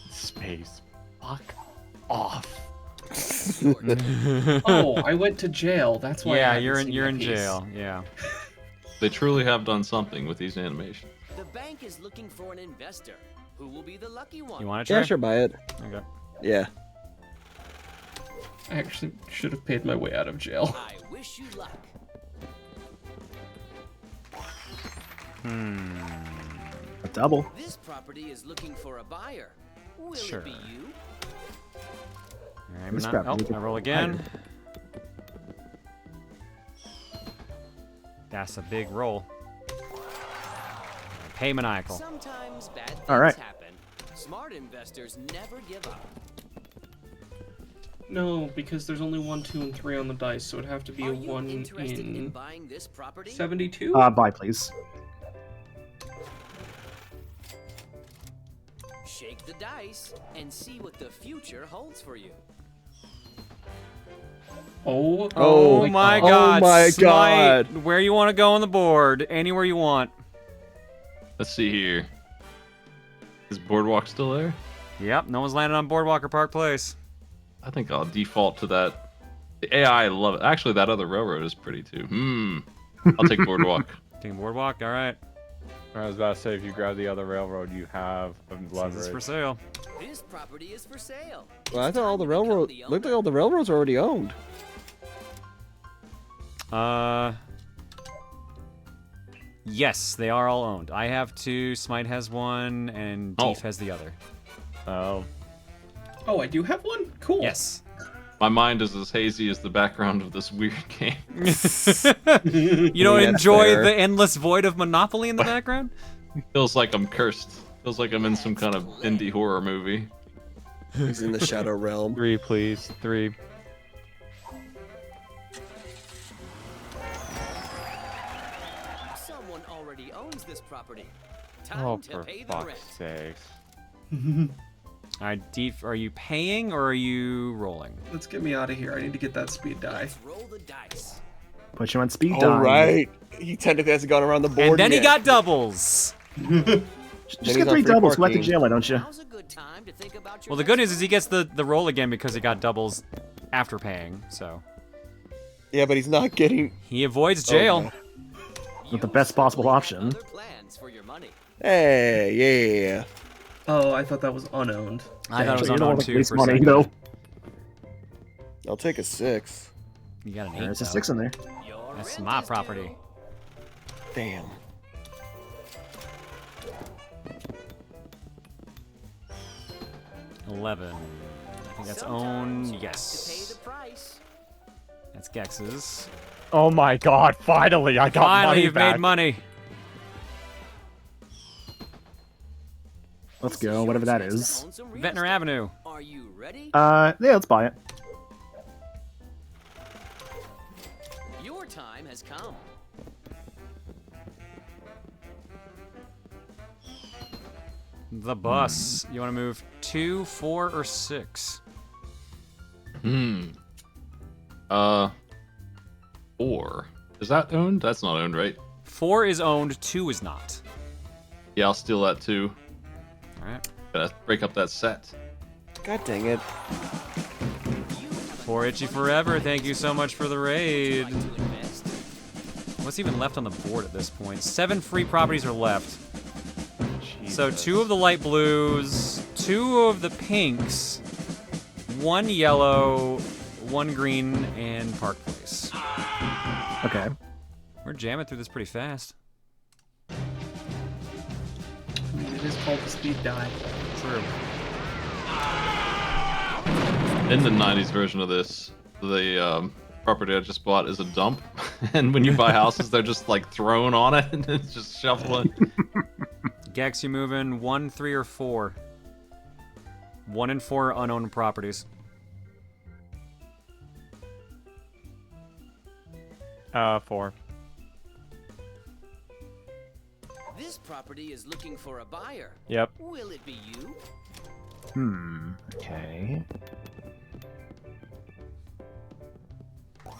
Space. Fuck off. Oh, I went to jail. That's why. I yeah, haven't you're seen in that piece. jail. Yeah. They truly have done something with these animations. bank is looking for an investor. Who will be the lucky one? You want to try? Yeah, sure, buy it. Okay. Yeah. I actually should have paid my way out of jail. I wish you luck. A double. This property is looking for a buyer. Will Sure. it be you? All right, This not, property oh, looking I roll for a again. buyer. That's a big roll. Pay maniacal. Sometimes bad things All right. happen. Smart investors never give up. No, because there's only 1, 2, and 3 on the dice, so it'd have to be Are a you 1 interested in in buying this property? 72. Buy, please. Shake the dice and see what the future holds for you. Oh my God. God! Oh my Smite, God. where you want to go on the board? Anywhere you want. Let's see here. Is Boardwalk still there? Yep, no one's landed on Boardwalk or Park Place. I think I'll default to that. The AI, I love it. Actually, that other railroad is pretty too. I'll take Boardwalk. Taking Boardwalk, all right. I was about to say, if you grab the other railroad, you have leverage. This is for sale. This property is for sale. Well, I thought all the railroad looked like all the railroads were already owned. Yes, they are all owned. I have 2, Smite has 1, and Deef has the other. Oh. Oh, I do have 1? Cool. Yes. My mind is as hazy as the background of this weird game. You don't enjoy the endless void of Monopoly in the background? Feels like I'm cursed. Feels like I'm in some kind of indie horror movie. He's in the Shadow Realm. 3, please. 3. Someone already owns this property. Oh, Time to for pay the fuck's rent. sakes. All right, Deef, are you paying or are you rolling? Let's get me out of here. I need to get that speed die. Roll the dice. Put you on speed All dial. right. He technically hasn't gone around the board And then yet. he got doubles. Just get 3 doubles. Go back to jail, why don't you? Well, the good news is he gets the roll again because he got doubles after paying, so. Yeah, but he's not getting... He avoids jail. Okay. With the best possible option. Hey, yeah. Oh, I thought that was unowned. I thought it was You don't unowned want to too waste for a money, second. though. I'll take a 6. You got an 8. There's a though. 6 in there. That's my property. Damn. $11. I think that's owned. Yes. That's Gex's. Oh my God! Finally, I got Finally, money you've back. made money. Let's go, whatever that is. Ventnor Avenue. Are you ready? Yeah, let's buy it. Your time has come. The bus. You want to move 2, 4, or 6? 4. Is that owned? That's not owned, right? 4 is owned, 2 is not. Yeah, I'll steal that too. Alright. Gotta break up that set. God dang it. 4 Itchy Forever, thank you so much for the raid. What's even left on the board at this point? 7 free properties are left. So 2 of the light blues, 2 of the pinks, 1 yellow, 1 green, and Park Place. Okay. We're jamming through this pretty fast. I mean, it is called the speed die. True. In the 90s version of this, the property I just bought is a dump. And when you buy houses, they're just like thrown on it and it's just shuffling. Gex, you moving 1, 3, or 4? 1 and 4 are unowned properties. 4. This property is looking for a buyer. Yep. Will it be you? Okay.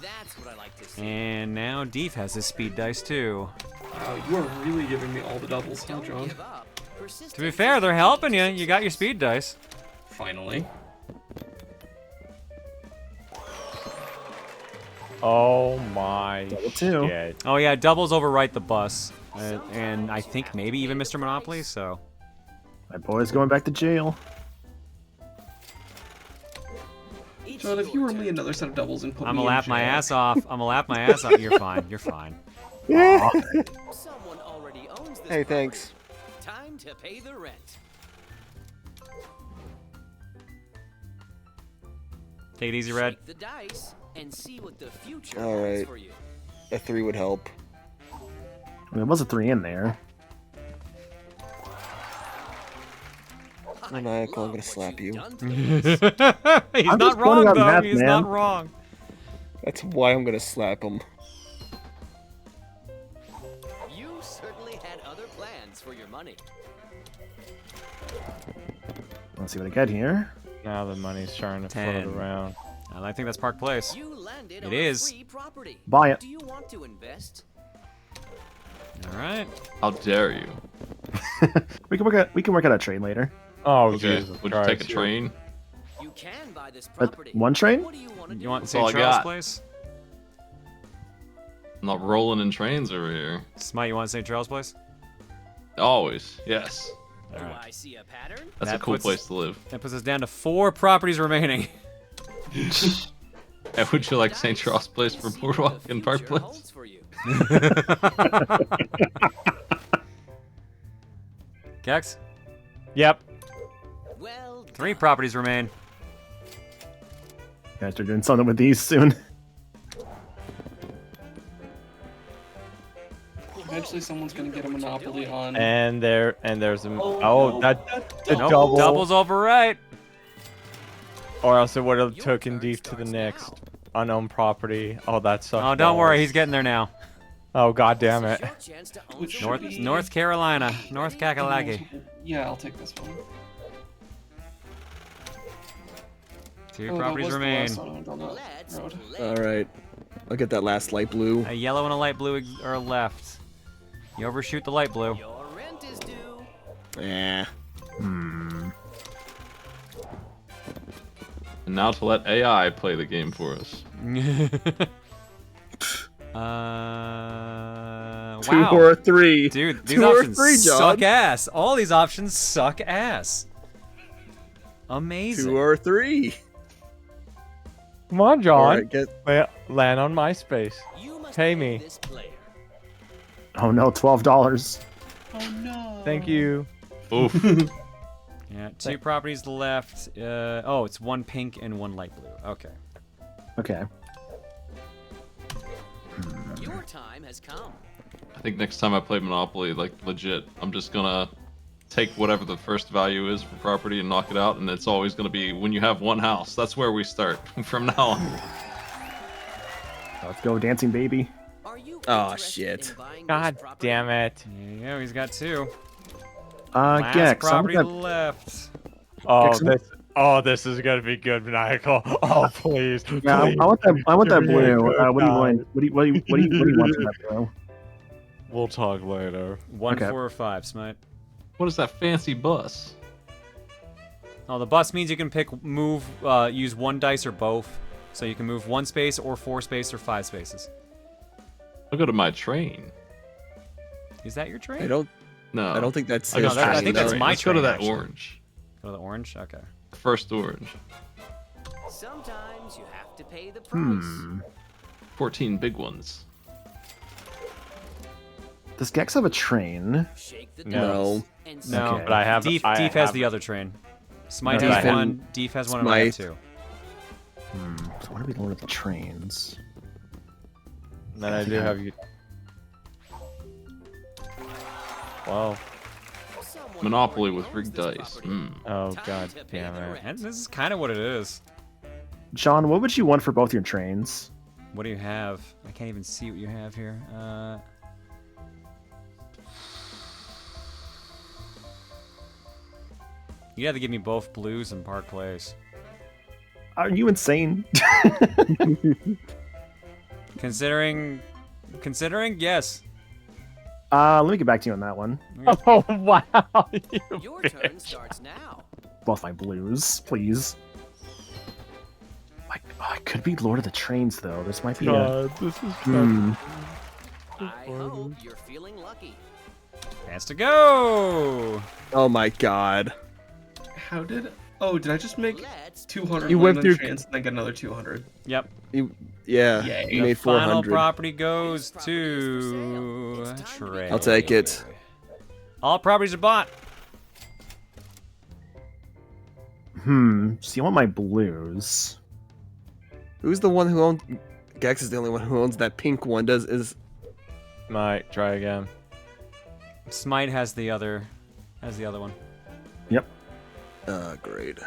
That's what I like to see. And now Deef has his speed dice too. You are really giving me all the doubles, huh, John? To be fair, they're helping you. You got your speed dice. Finally. Oh my shit. Oh yeah, doubles overwrite the bus. and I think maybe even Mr. Monopoly. So My boy's going back to jail. John, if you were me, another set of doubles and put I'm me gonna in lap my jail. ass off. I'm gonna lap my ass off. You're fine. You're fine. Someone already owns this Hey, property. thanks. Time to pay the rent. Take it easy, Red. Shake the dice and see what the future All holds right. for you. A 3 would help. I mean, there was a 3 in there. Maniacal, I'm gonna slap you. He's I'm not just wrong, pointing out though. math, He's man. not wrong. That's why I'm gonna slap him. You certainly had other plans for your money. Let's see what I get here. Now the money's starting to 10. float around. I think that's Park Place. You landed It on is. a free property. Buy it. Do you want to invest? All right. How dare you? We can work out a trade later. Oh, Okay, Jesus would you take a Christ. train? You can buy this But property. one train? What do you want to do? You want That's all St. I Charles got. Place? I'm not rolling in trains over here. Smite, you want St. Charles Place? Always, yes. Do Alright. I see a pattern? That's That a cool puts- place to live. That puts us down to 4 properties remaining. Hey, would you like St. Charles Place for Boardwalk and Park Place? Holds for you. Gex? Yep. Well, 3 properties remain. Guys are doing something with these soon. Eventually, someone's gonna get a monopoly on. And there's a no. that the Nope, double. Double's over right. Or else it would have taken deep to the next unknown property. Oh, that sucks. Oh, don't worry, he's getting there now. Oh, god damn it. chance to own some North property. North Carolina, North Kakalaki. Yeah, I'll take this one. 2 Oh, that properties was the remain. last one on that road. Alright. I'll get that last light blue. A yellow and a light blue are left. You overshoot the light blue. Your rent is due. Yeah. And now to let AI play the game for us. Wow. 2 or 3. Dude, these 2 or options 3, John. suck ass. All these options suck ass. Amazing. 2 or 3. Come on, John. Alright, get. Land on my space. Pay me. This player. Oh no, $12. Oh no. Thank you. Oof. Yeah, 2 properties left. Oh, it's 1 pink and 1 light blue. Okay. Okay. Your time has come. I think next time I play Monopoly, like legit, I'm just gonna take whatever the first value is for property and knock it out, and it's always gonna be when you have 1 house. That's where we start from now on. Let's go, dancing baby. Are you Oh, interested shit. in buying God this property? damn it. There you go. He's got 2. Last Gex, property I'm gonna- left. This is gonna be good, Maniacal. Oh, please. Yeah, please. I want that Give me a blue. good What do you time. want? What do you want from that blue? We'll talk later. 1, Okay. 4, or 5, Smite. What is that fancy bus? Oh, the bus means you can use 1 dice or both. So you can move 1 space or 4 space or 5 spaces. I'll go to my train. Is that your train? I don't think that's. I, No, I think that's train. my Let's go to train, that actually. orange. Go to the orange? Okay. First orange. Sometimes you have to pay the price. 14 big ones. Does Gex have a train? Shake the No. dice and see No, Okay. But I have. Deef I has have- the other train. Smite No, has I have- 1, Deef has 1, and I have Smite. 2. So what are we doing with the trains? Then I do have you. Wow. someone Monopoly already with owns rigged this dice. property. Oh, Time god to pay damn the it. rent. And this is kind of what it is. John, what would you want for both your trains? What do you have? I can't even see what you have here. You have to give me both blues and Park Place. Are you insane? Considering, yes. Let me get back to you on that one. Oh, wow. Your turn starts now. Both my blues, please. I could be Lord of the Trains though. This might be a. God, this is Hmm. I hope you're feeling lucky. Has to go. Oh my god. How did? Oh, did I just make 200 You went on through- chance and then get another 200? Yep. Yeah, Yay. you made Final 400. property goes to trade. I'll take it. All properties are bought. So you want my blues? Who's the one who owns? Gex is the only one who owns that pink one. Might try again. Smite has the other one. Yep. Great.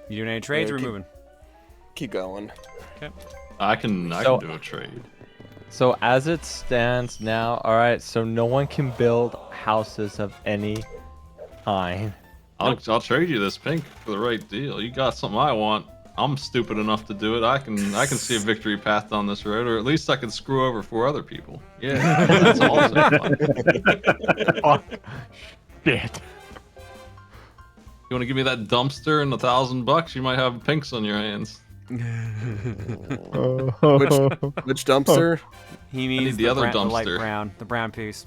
You doing any trades Yeah, or keep- moving? Keep going. Okay. I can So- do a trade. So as it stands now, all right. So no one can build houses of any kind. I'll trade you this pink for the right deal. You got something I want. I'm stupid enough to do it. I can see a victory path down this road, or at least I can screw over 4 other people. Yeah, that's also fun. Fuck. Shit. You want to give me that dumpster and $1,000? You might have pinks on your hands. Which dumpster? He I need means the other the light dumpster. brown, the brown piece.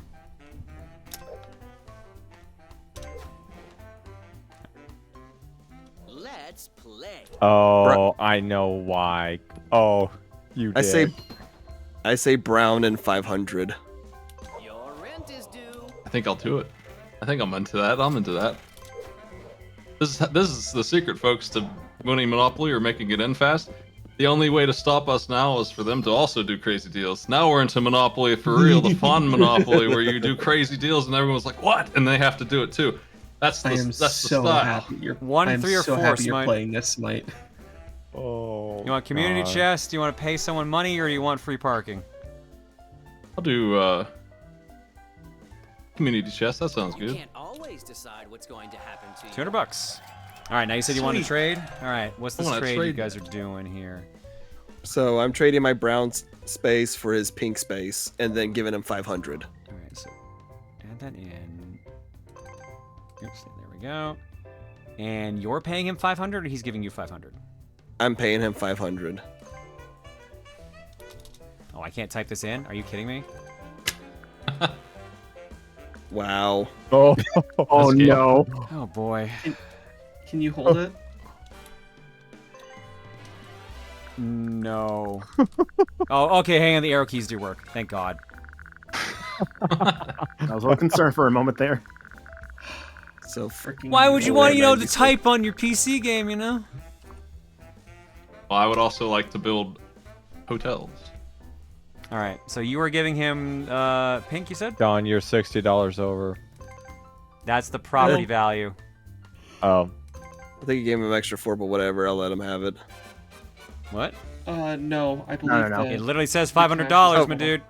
Let's play. Oh, I know why. Oh, you did. I say brown and 500. Your rent is due. I think I'll do it. I think I'm into that. I'm into that. This is the secret, folks, to winning Monopoly or making it end fast. The only way to stop us now is for them to also do crazy deals. Now we're into Monopoly for real, the fun Monopoly where you do crazy deals and everyone's like, "What?" and they have to do it too. That's the I am that's the so style. happy you're. 1, I'm 3, or so 4, happy you're Smite. playing this, Smite. Oh. You want community God. chest? Do you want to pay someone money, or do you want free parking? I'll do community chest. That sounds You good. can't always decide what's going to happen to you. $200. All right, now you said you want to Sweet. trade. All right, what's I this wanna trade you trade. guys are doing here? So I'm trading my brown space for his pink space, and then giving him 500. All right, so add that in. Oops, there we go. And you're paying him 500, or he's giving you 500? I'm paying him 500. Oh, I can't type this in? Are you kidding me? Wow. Oh, Oh no. Oh boy. Can you hold it? No. Oh, okay, hang on, the arrow keys do work. Thank God. I was a little concerned for a moment there. So Freaking. Why would you want, to 96. type on your PC game, Well, I would also like to build hotels. All right, so you were giving him pink, you said? Don, you're $60 over. That's the property value. Oh. I think he gave him an extra 4, but whatever. I'll let him have it. What? No, I believe no. It literally says $500, my dude.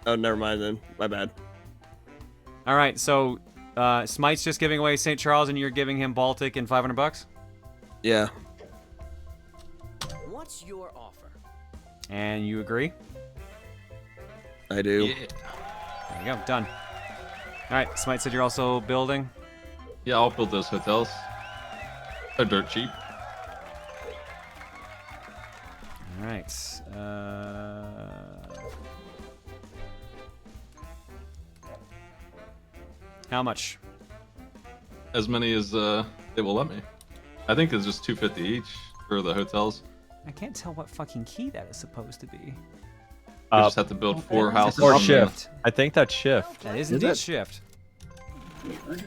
Oh, never mind then. My bad. All right, so Smite's just giving away St. Charles, and you're giving him Baltic and $500? Yeah. What's your offer? And you agree? I do. Yeah. There you go, done. All right, Smite said you're also building. Yeah, I'll build those hotels. They're dirt cheap. All right. How much? As many as they will let me. I think it's just $250 each for the hotels. I can't tell what fucking key that is supposed to be. You just have to build 4 houses. Or on the- shift. I think that's shift. That is Is indeed it? shift. But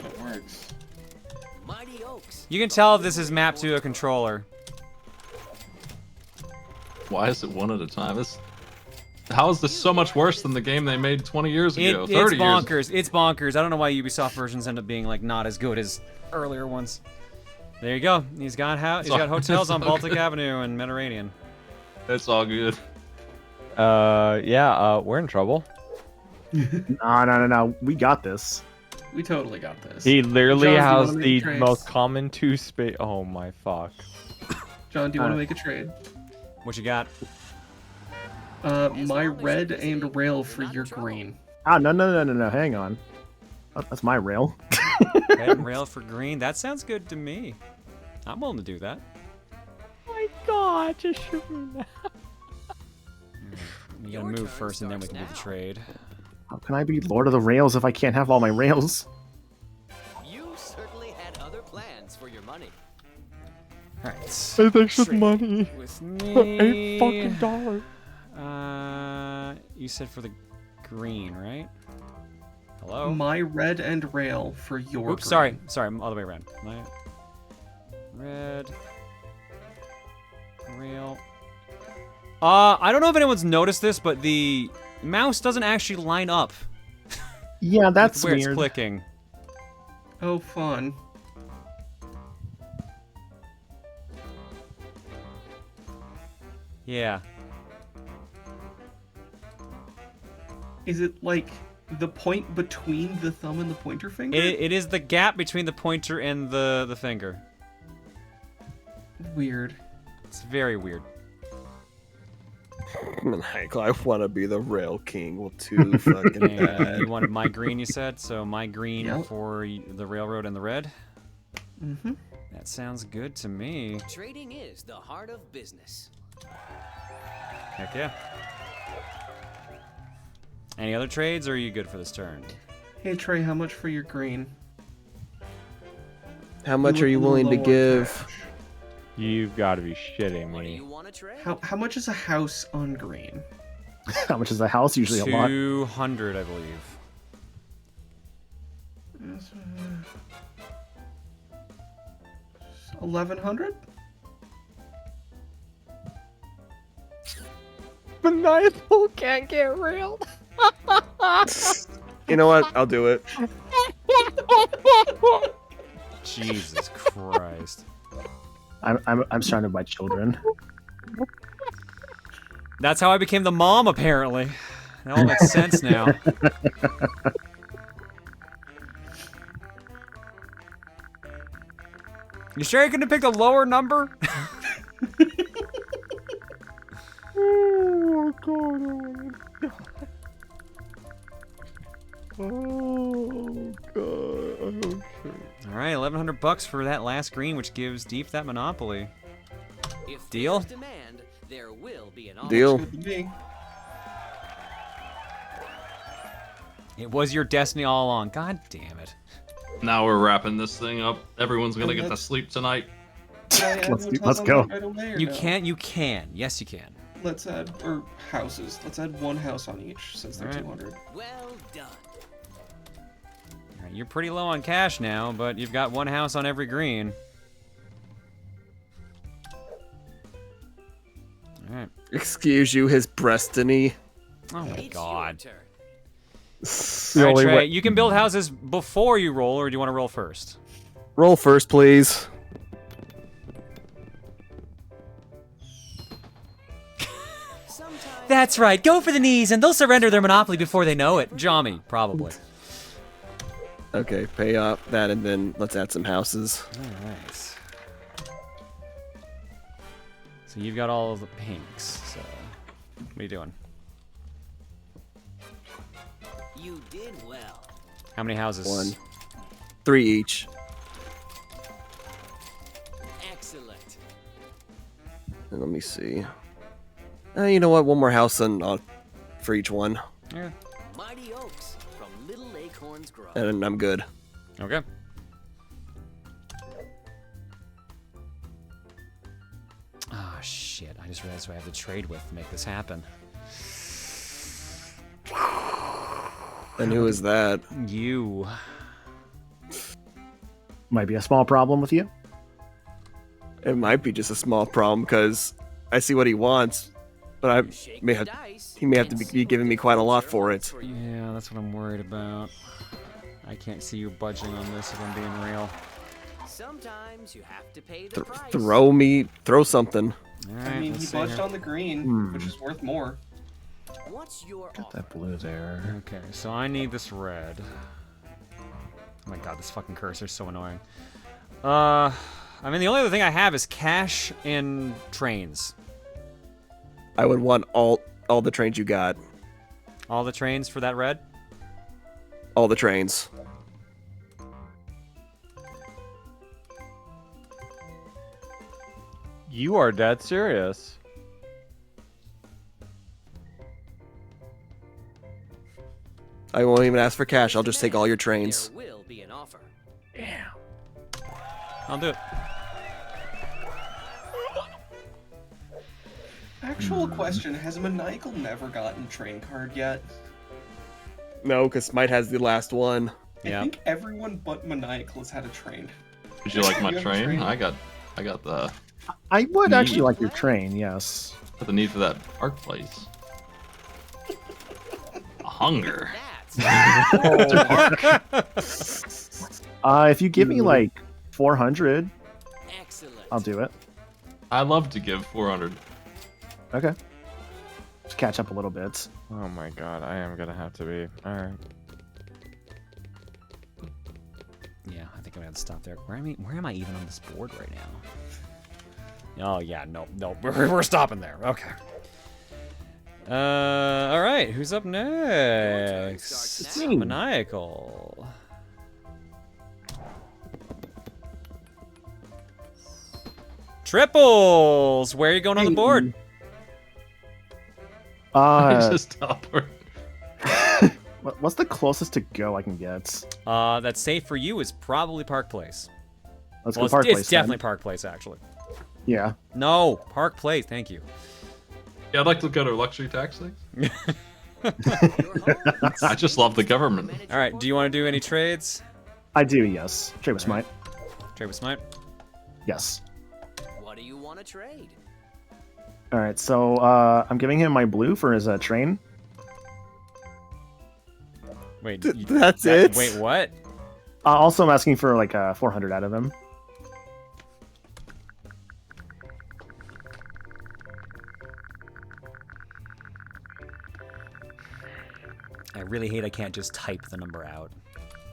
it works. Mighty Oaks. You can tell if this is mapped to a controller. Why is it one at a time? How is this so much worse than the game they made 20 years ago? 30 It's bonkers. It's bonkers. I don't know why Ubisoft versions end up being like not as good as earlier ones. There you go. He's got hotels on so Baltic good. Avenue and Mediterranean. It's all good. Yeah, we're in trouble. No. We got this. We totally got this. He literally John, do you has wanna the make trades? most common 2 space. Oh my fuck. John, do you want to make a trade? What you got? My red and rail for your green. Ah, no. Hang on. Oh, that's my rail. Red and rail for green. That sounds good to me. I'm willing to do that. My god, just shoot me now. You gotta move first, and then we can do the trade. How can I be Lord of the Rails if I can't have all my rails? You certainly had other plans for your money. Alright. Hey, thanks for the money. With $8 fucking dollars. You said for the green, right? Hello? My red and rail for your Oops, sorry. Sorry, I'm all the way around. My red rail. I don't know if anyone's noticed this, but the mouse doesn't actually line up. Yeah, that's where weird. it's clicking. Oh, fun. Yeah. Is it like the point between the thumb and the pointer finger? It is the gap between the pointer and the finger. Weird. It's very weird. Maniacal, I want to be the Rail King. Well, too fucking bad. You wanted my green, you said? So my green Yep. for the railroad and the red? Mm-hmm. That sounds good to me. Trading is the heart of business. Heck yeah. Any other trades, or are you good for this turn? Hey Trey, how much for your green? How much are you willing to give? You've got to be shitting me. How much is a house on green? How much is a house? Usually a lot. 200, I believe. 1,100? Maniacal can't get railed. You know what? I'll do it. Jesus Christ. I'm surrounded by children. That's how I became the mom, apparently. It all makes sense now. You sure you couldn't have picked a lower number? Oh god. Oh god. Okay. All right, $1,100 for that last green, which gives Deep that monopoly. Deal? Demand, there will be an Deal. It was your destiny all along. God damn it. Now we're wrapping this thing up. Everyone's gonna get to sleep tonight. Let's go. Right away, or You no? can. You can. Yes, you can. Let's add houses. Let's add one house on each since they're Alright. 200. Well done. All right, you're pretty low on cash now, but you've got one house on every green. All right. Excuse you, his breastiny. Oh my god. The All right, only Trey, way- you can build houses before you roll, or do you want to roll first? Roll first, please. That's right. Go for the knees, and they'll surrender their monopoly before they know it. Jami, probably. Okay, pay off that, and then let's add some houses. All right. So you've got all of the pinks. So what are you doing? You did well. How many houses? 1. 3 each. Excellent. And let me see. You know what? One more house for each one. Yeah. Mighty oaks from little acorns grow. And I'm good. Okay. Ah, shit. I just realized who I have to trade with to make this happen. And who is that? You. Might be a small problem with you. It might be just a small problem because I see what he wants, but he may have to be giving me quite a lot for it. Yeah, that's what I'm worried about. I can't see you budging on this if I'm being real. Sometimes you have to pay the price. Throw something. All right, I mean, let's he see budged here. on the green, Hmm. which is worth more. What's your Got that blue there. Okay, so I need this red. Oh my god, this fucking cursor's so annoying. I mean, the only other thing I have is cash and trains. I would want all the trains you got. All the trains for that red? All the trains. You are dead serious. I won't even ask for cash. I'll just take all your trains. There will be an offer. Yeah. I'll do it. Actual question, has Maniacal never gotten train card yet? No, because Smite has the last one. I think everyone but Maniacal has had a train. Would you like my You have a train? train? I got the I would Need. actually like your train, yes. the need for that art place. A hunger. If you give me like 400, I'll do it. I love to give 400. Okay. Just catch up a little bit. Oh my god, I am gonna have to be. Alright. Yeah, I think I'm gonna have to stop there. Where am I even on this board right now? Oh yeah, no, we're stopping there. Okay. All right, who's up next? It's me. Maniacal. Triples. Where are you going on the board? I just teleport. What's the closest to go I can get? That's safe for you is probably Park Place. Let's Well, go Park it's Place. definitely then. Park Place, actually. Yeah. No, Park Place. Thank you. Yeah, I'd like to go to luxury tax things. I just love the government. All right, do you want to do any trades? I do, yes. Trade with Smite. Trade with Smite? Yes. What do you want to trade? Alright, so I'm giving him my blue for his train. Wait, That's it? Wait, what? Also, I'm asking for like 400 out of him. I really hate I can't just type the number out.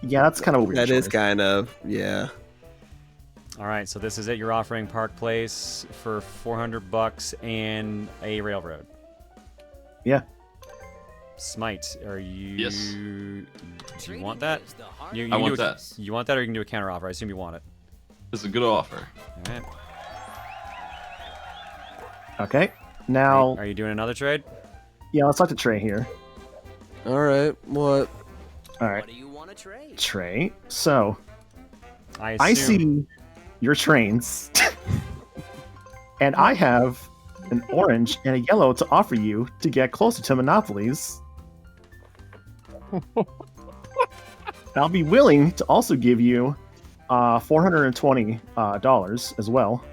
Yeah, that's kind of a weird That is choice. kind of, yeah. All right, so this is it. You're offering Park Place for $400 and a railroad. Yeah. Smite, are you? Yes. Do you want that? You I can want do a- that. You want that, or you can do a counter offer? I assume you want it. It's a good offer. All right. Okay. Now, Are you doing another trade? yeah, let's talk to Trey here. Alright, what? Alright. What do you want to trade? Trey. So, I I assume- see your trains, and I have an orange and a yellow to offer you to get closer to monopolies. I'll be willing to also give you $420 as well.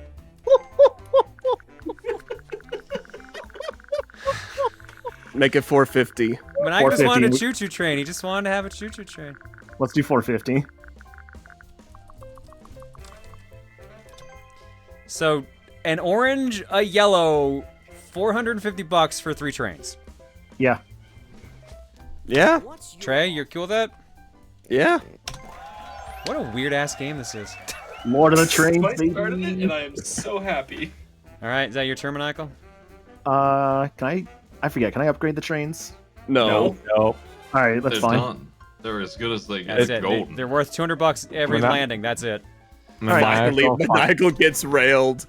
Make it 450. But I just wanted a 450. choo-choo train. He just wanted to have a choo-choo train. Let's do 450. So, an orange, a yellow, $450 for 3 trains. Yeah. Yeah? Trey, you're cool with that? Yeah. What a weird-ass game this is. Lord of the Trains, Smite started it, baby. and I am so happy. All right, is that your turn, Maniacal? Can I forget, can I upgrade the trains? No. No. Alright, that's They're fine. done. They're as good as they get. That's it. Golden. They're worth $200 every We're not- landing. That's it. Maniacal gets railed.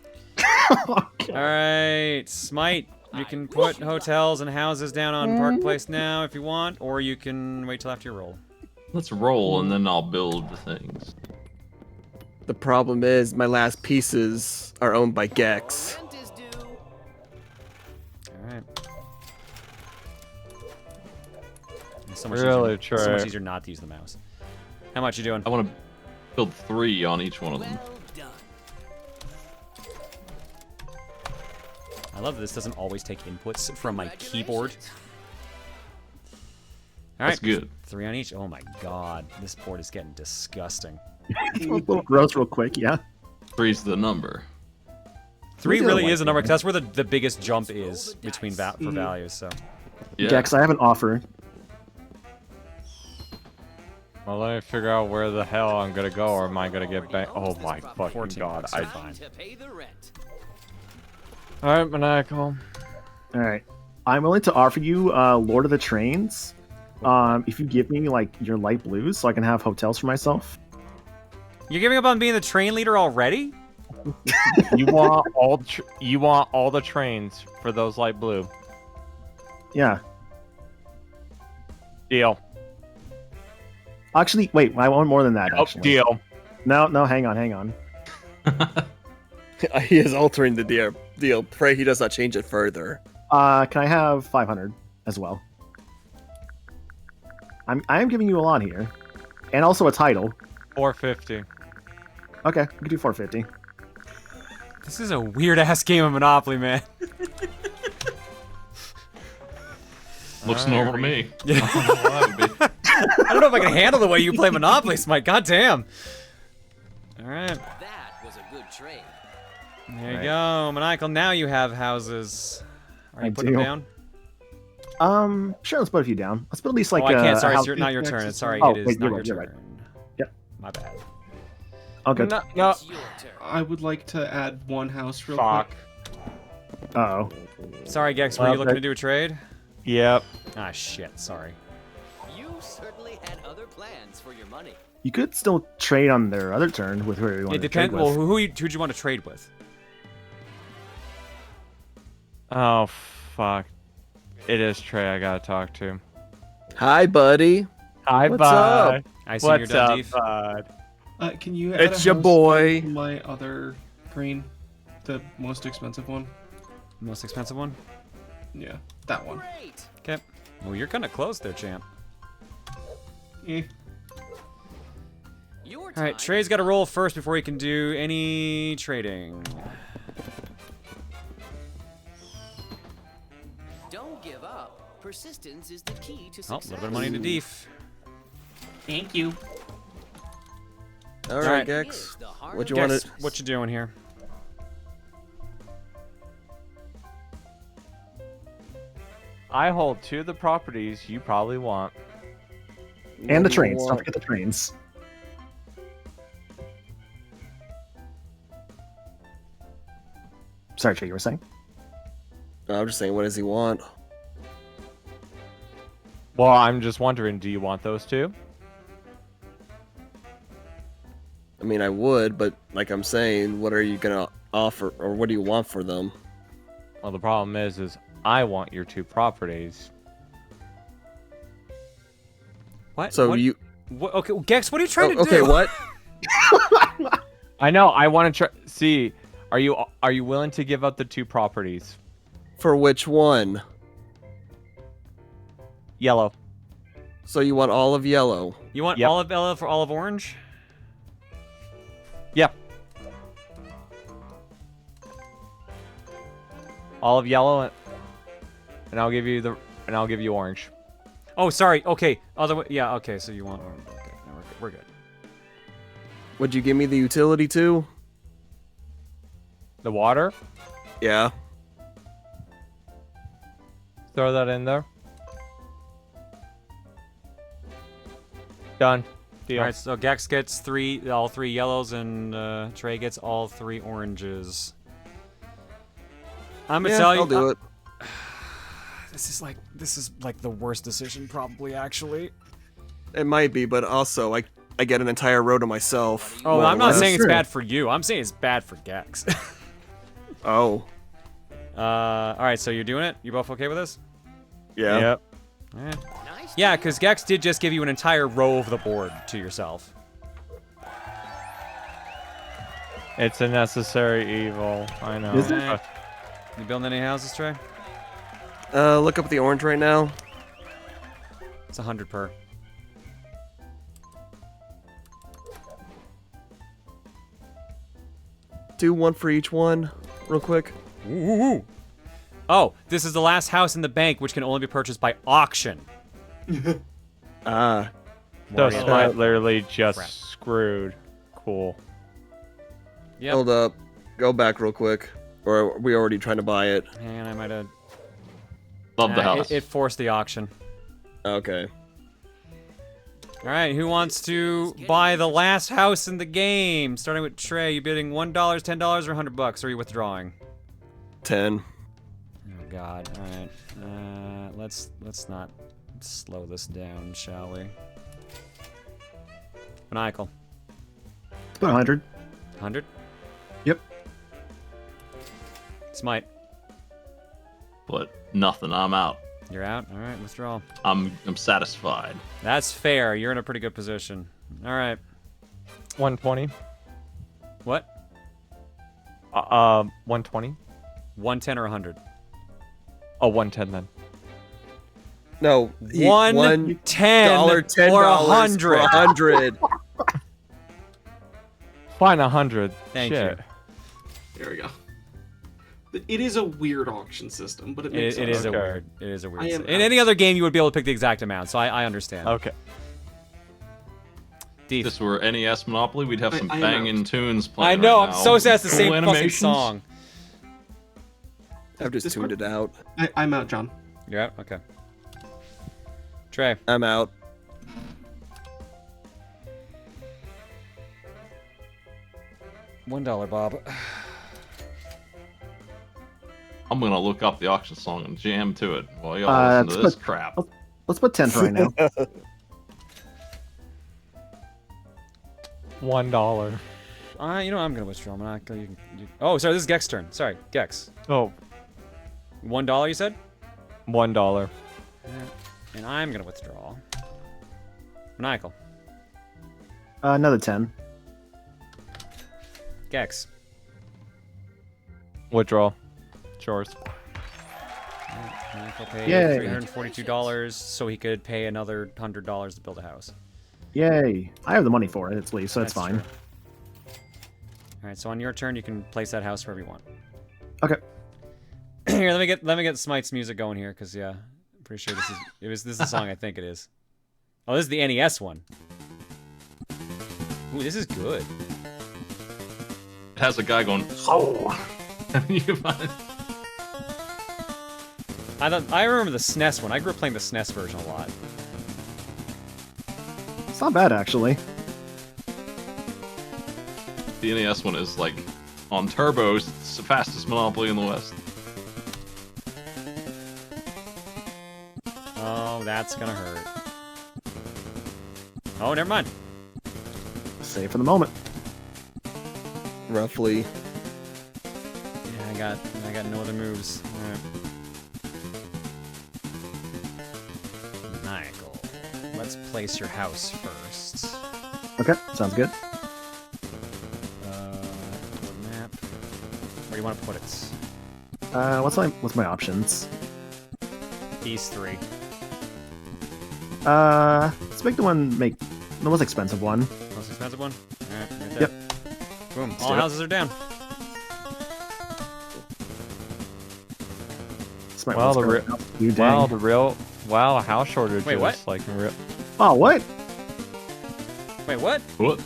All right, Smite. You can put hotels and houses down on Park Place now if you want, or you can wait till after your roll. Let's roll and then I'll build the things. The problem is my last pieces are owned by Gex. All right. It's so much Really, easier, so much Trey? easier not to use the mouse. How much you doing? I want to build 3 on each one of them. I love that this doesn't always take inputs from my keyboard. All right, That's good. 3 on each. Oh my god, this board is getting disgusting. A little gross real quick, yeah. 3's the number. 3 Look at really the is a white number, 'cause that's where the biggest jump is between for values. So. Yeah. Gex, I have an offer. Well, let me figure out where the hell I'm gonna go, or am I gonna get back? Oh my fucking 14 god! bucks, I. you're fine. All right, Maniacal. Alright. I'm willing to offer you Lord of the Trains. If you give me like your light blues so I can have hotels for myself. You're giving up on being the train leader already? You want all the trains for those light blue. Yeah. Deal. Actually, wait. I want more than that. Oh, Actually, deal. No, hang on. He is altering the deal. Pray he does not change it further. Can I have 500 as well? I am giving you a lot here, and also a title. 450. Okay, we can do 450. This is a weird ass game of Monopoly, man. Looks normal to me. Yeah. I don't know if I can handle the way you play Monopoly, Smite. Goddamn. All right. That was a good trade. There you go, Maniacal. Now you have houses. Are you putting them down? Sure. Let's put a few down. Let's put at least like. Oh, I can't. a Sorry, house- it's not your turn. It's sorry. Oh, It is wait, not you're your right, turn. Yep. My bad. Oh, good. No. I would like to add one house real Fuck. quick. Uh-oh. Sorry, Gex. Were you looking to do a trade? Yep. Ah, shit. Sorry. You certainly had other plans for your money. You could still trade on their other turn with whoever you want It to trade depends. with. Well, who'd you want to trade with? Oh, fuck. It is Trey I gotta talk to. Hi, buddy. Hi, What's bud. up? I see What's you're done, up, Deef. bud? Can you add It's a your house boy. to my other green? The most expensive one? Most expensive one? Yeah, that one. Okay. Well, you're kind of close there, champ. Eh. All right, Trey's got to roll first before he can do any trading. Don't give up. Persistence is the key to Oh, a success. little bit of money to Deef. Thank you. All right, Gex. What you Gex, want? what you doing here? I hold 2 of the properties you probably want. And the trains. Don't forget the trains. Sorry, Trey, you were saying? I'm just saying, what does he want? Well, I'm just wondering, do you want those 2? I mean, I would, but like I'm saying, what are you gonna offer, or what do you want for them? Well, the problem is I want your 2 properties. What? So What- you? What, okay, well, Gex, what are you trying to do? Okay, what? I know. I want to try. See, are you willing to give up the 2 properties? For which one? Yellow. So you want all of yellow? You want Yep. olive yellow for olive orange? Yeah. Olive yellow, and I'll give you orange. Oh, sorry. Okay. Other way. Yeah. Okay. So you want orange. Okay. No, we're good. Would you give me the utility too? The water? Yeah. Throw that in there. Done. Deal. All right. So Gex gets all three yellows, and Trey gets all 3 oranges. I'm gonna tell you. I'll do it. This is like the worst decision probably, actually. It might be, but also I get an entire row to myself. Oh, more I'm or not less. saying it's bad for you. I'm saying it's bad for Gex. Oh. All right. So you're doing it. You both okay with this? Yeah. Yep. All right. Yeah, because Gex did just give you an entire row of the board to yourself. It's a necessary evil. I know. Is it? You building any houses, Trey? Look up the orange right now. It's 100 per. Do one for each one, real quick. Ooh. Oh, this is the last house in the bank, which can only be purchased by auction. Ah. So Worry about Smite it. literally just Crap. screwed. Cool. Yep. Hold up. Go back real quick. Or are we already trying to buy it? Hang on, I might have. Love the house. It forced the auction. Okay. All right, who wants to buy the last house in the game? Starting with Trey, you bidding $1, $10, or $100, or are you withdrawing? 10. Oh God! All right, let's not slow this down, shall we? Maniacal. It's about 100. 100. Yep. Smite. But nothing. I'm out. You're out? Alright, withdrawal. I'm satisfied. That's fair. You're in a pretty good position. Alright. 120. What? 120. 110 or 100? Oh, 110 then. No. $110 $10 or for 100. Fine, 100. Thank Shit. you. There we go. It is a weird auction system, but it makes It sense. is a weird. It is a weird. I am In any other game, you would be able to pick the exact amount, so I understand. Okay. If this were NES Monopoly, we'd have some I am banging tunes I playing. know. right I'm now. so sad it's the Cool same fucking animations. song. I've just tuned it out. I'm out, John. You're out. Okay. Trey. I'm out. $1, Bob. I'm gonna look up the auction song and jam to it while y'all listen to this crap. Let's put 10 for right now. $1. You know I'm gonna withdraw. I'm not gonna. Oh, sorry. This is Gex's turn. Sorry, Gex. Oh. $1, you said? $1. Yeah. And I'm gonna withdraw. Maniacal. Another 10. Gex. Withdrawal. Chores. Maniacal paid Yay. $342 so he could pay another $100 to build a house. Yay. I have the money for it, at least, so that's fine. True. All right, so on your turn, you can place that house wherever you want. Okay. Here, let me get Smite's music going here, cause yeah, I'm pretty sure this is the song I think it is. Oh, this is the NES one. Ooh, this is good. It has a guy going, oh. You find it. I remember the SNES one. I grew up playing the SNES version a lot. It's not bad, actually. The NES one is like on turbos. It's the fastest Monopoly in the West. Oh, that's gonna hurt. Oh, never mind. Save for the moment. Roughly. Yeah, I got no other moves. All right. Michael, let's place your house first. Okay, sounds good. Map. Where do you want to put it? What's my options? These three. Let's make the most expensive one. Most expensive one? Alright, right there. Yep. Boom. Let's All do it. houses are down. Wow, a house shortage Wait, is what? like real. Oh, what? Wait, what? What?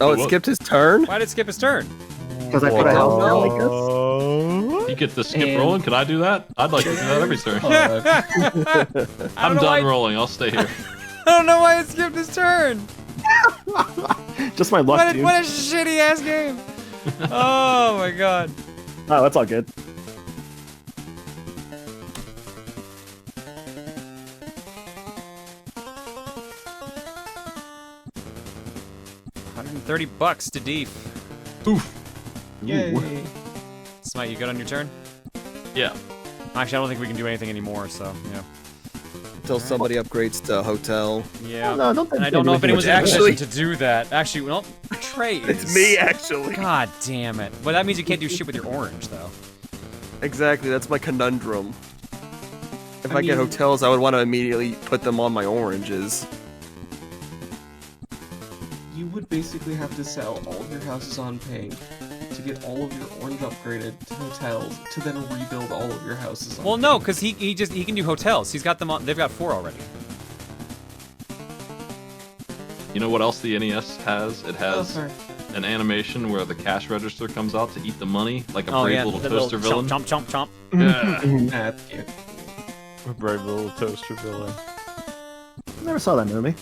Oh, it skipped his turn? Why did it skip his turn? Because I put a house down like this. You get the skip rolling? Can I do that? I'd like to do that every turn. I'm know done why- rolling. I'll stay here. I don't know why it skipped his turn. Just my luck, dude. What a shitty ass game. Oh my god. Oh, that's all good. $130 to Deef. Oof. Yay. Smite, you good on your turn? Yeah. Actually, I don't think we can do anything anymore, so, yeah. Until somebody upgrades to hotel. Yeah. No, don't And I don't know if anyone's Actually- actually to do that. Actually, well, Trey is. It's me, actually. God damn it. Well, that means you can't do shit with your orange, though. Exactly, that's my conundrum. If I get mean- hotels, I would want to immediately put them on my oranges. You would basically have to sell all of your houses on paying to get all of your orange upgraded to hotels to then rebuild all of your houses on Well, no, because he can do hotels. He's got them on. They've got 4 already. You know what else the NES has? It has sorry. an animation where the cash register comes out to eat the money, like a Oh, brave yeah, little the toaster villain. Chomp, chomp, chomp, Yeah. That's cute. A brave little toaster villain. Never saw that movie.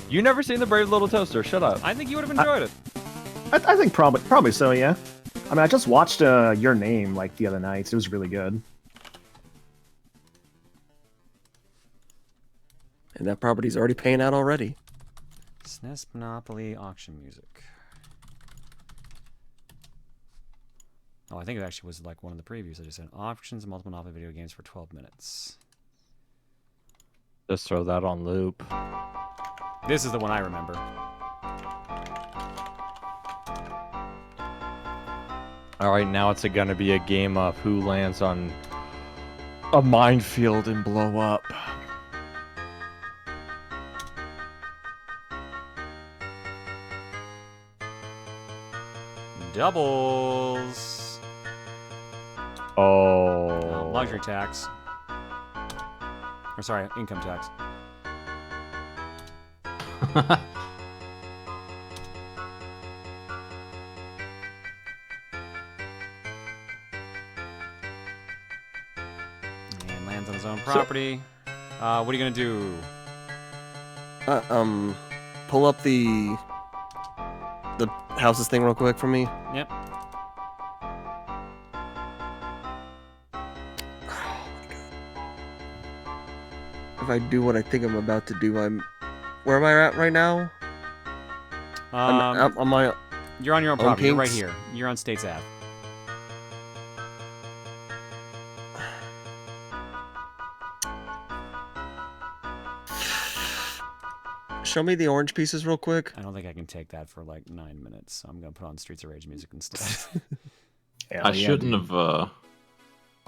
You never seen the Brave Little Toaster? Shut up. I think you would have enjoyed it. I think probably so, yeah. I mean, I just watched Your Name like the other night. It was really good. And that property's already paying out already. SNES Monopoly auction music. Oh, I think it actually was like one of the previews I just said. Auctions and multiple Monopoly video games for 12 minutes. Just throw that on loop. This is the one I remember. Alright, now it's gonna be a game of who lands on a minefield and blow up. Doubles. Oh. Luxury tax. Or sorry, income tax. And lands on his own property. What are you gonna do? Pull up the houses thing real quick for me. Yep. If I do what I think I'm about to do, where am I at right now? I'm my. You're on your own property. You're right here. You're on States Ave. Show me the orange pieces real quick. I don't think I can take that for like 9 minutes, so I'm gonna put on Streets of Rage music instead. I shouldn't have bought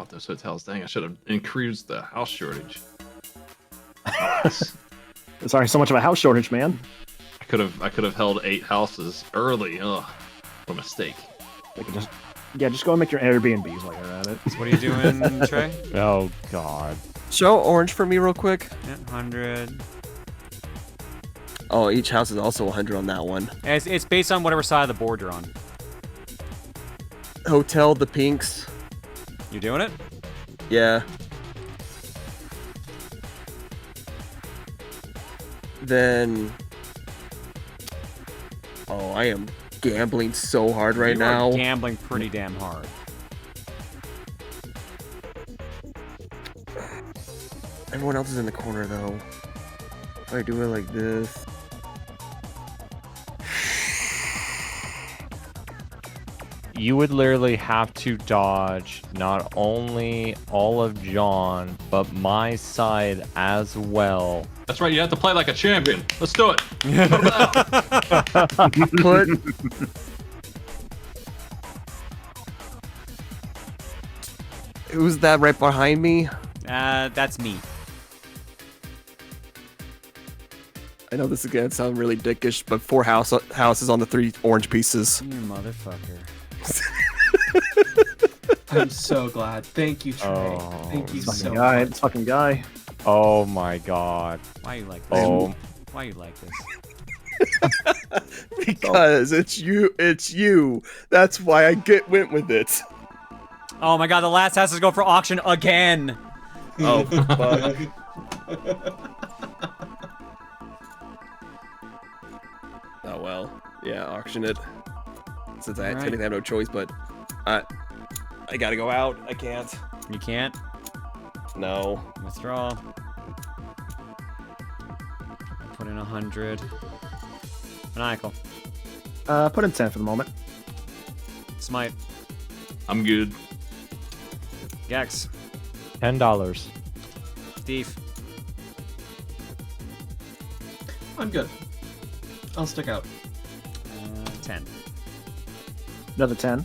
those hotels. Dang, I should have increased the house shortage. Sorry, so much of a house shortage, man. I could have held 8 houses early. Ugh, what a mistake. Just go and make your Airbnbs while you're at it. So what are you doing, Trey? Oh God. Show orange for me real quick. Yeah, 100. Oh, each house is also 100 on that one. It's based on whatever side of the board you're on. Hotel, the pinks. You doing it? Yeah. Then... Oh, I am gambling so hard right now. You are gambling pretty damn hard. Everyone else is in the corner, though. If I do it like this... You would literally have to dodge not only all of John, but my side as well. That's right, you have to play like a champion. Let's do it. Put... Who's that right behind me? That's me. I know this is gonna sound really dickish, but 4 houses on the 3 orange pieces. You motherfucker. I'm so glad. Thank you, Trey. Oh, Thank you so guy, much. this fucking guy. Oh my God. Why you like this? Oh. Why you like this? Because it's you. That's why I went with it. Oh my God, the last house is going for auction again. Oh, fuck. Oh well. Yeah, auction it. Since I technically have no choice, but I gotta go out. I can't. You can't? No. Withdraw. Put in 100. Maniacal. Put in 10 for the moment. Smite. I'm good. Gex. $10. Steve. I'm good. I'll stick out. 10. Another 10.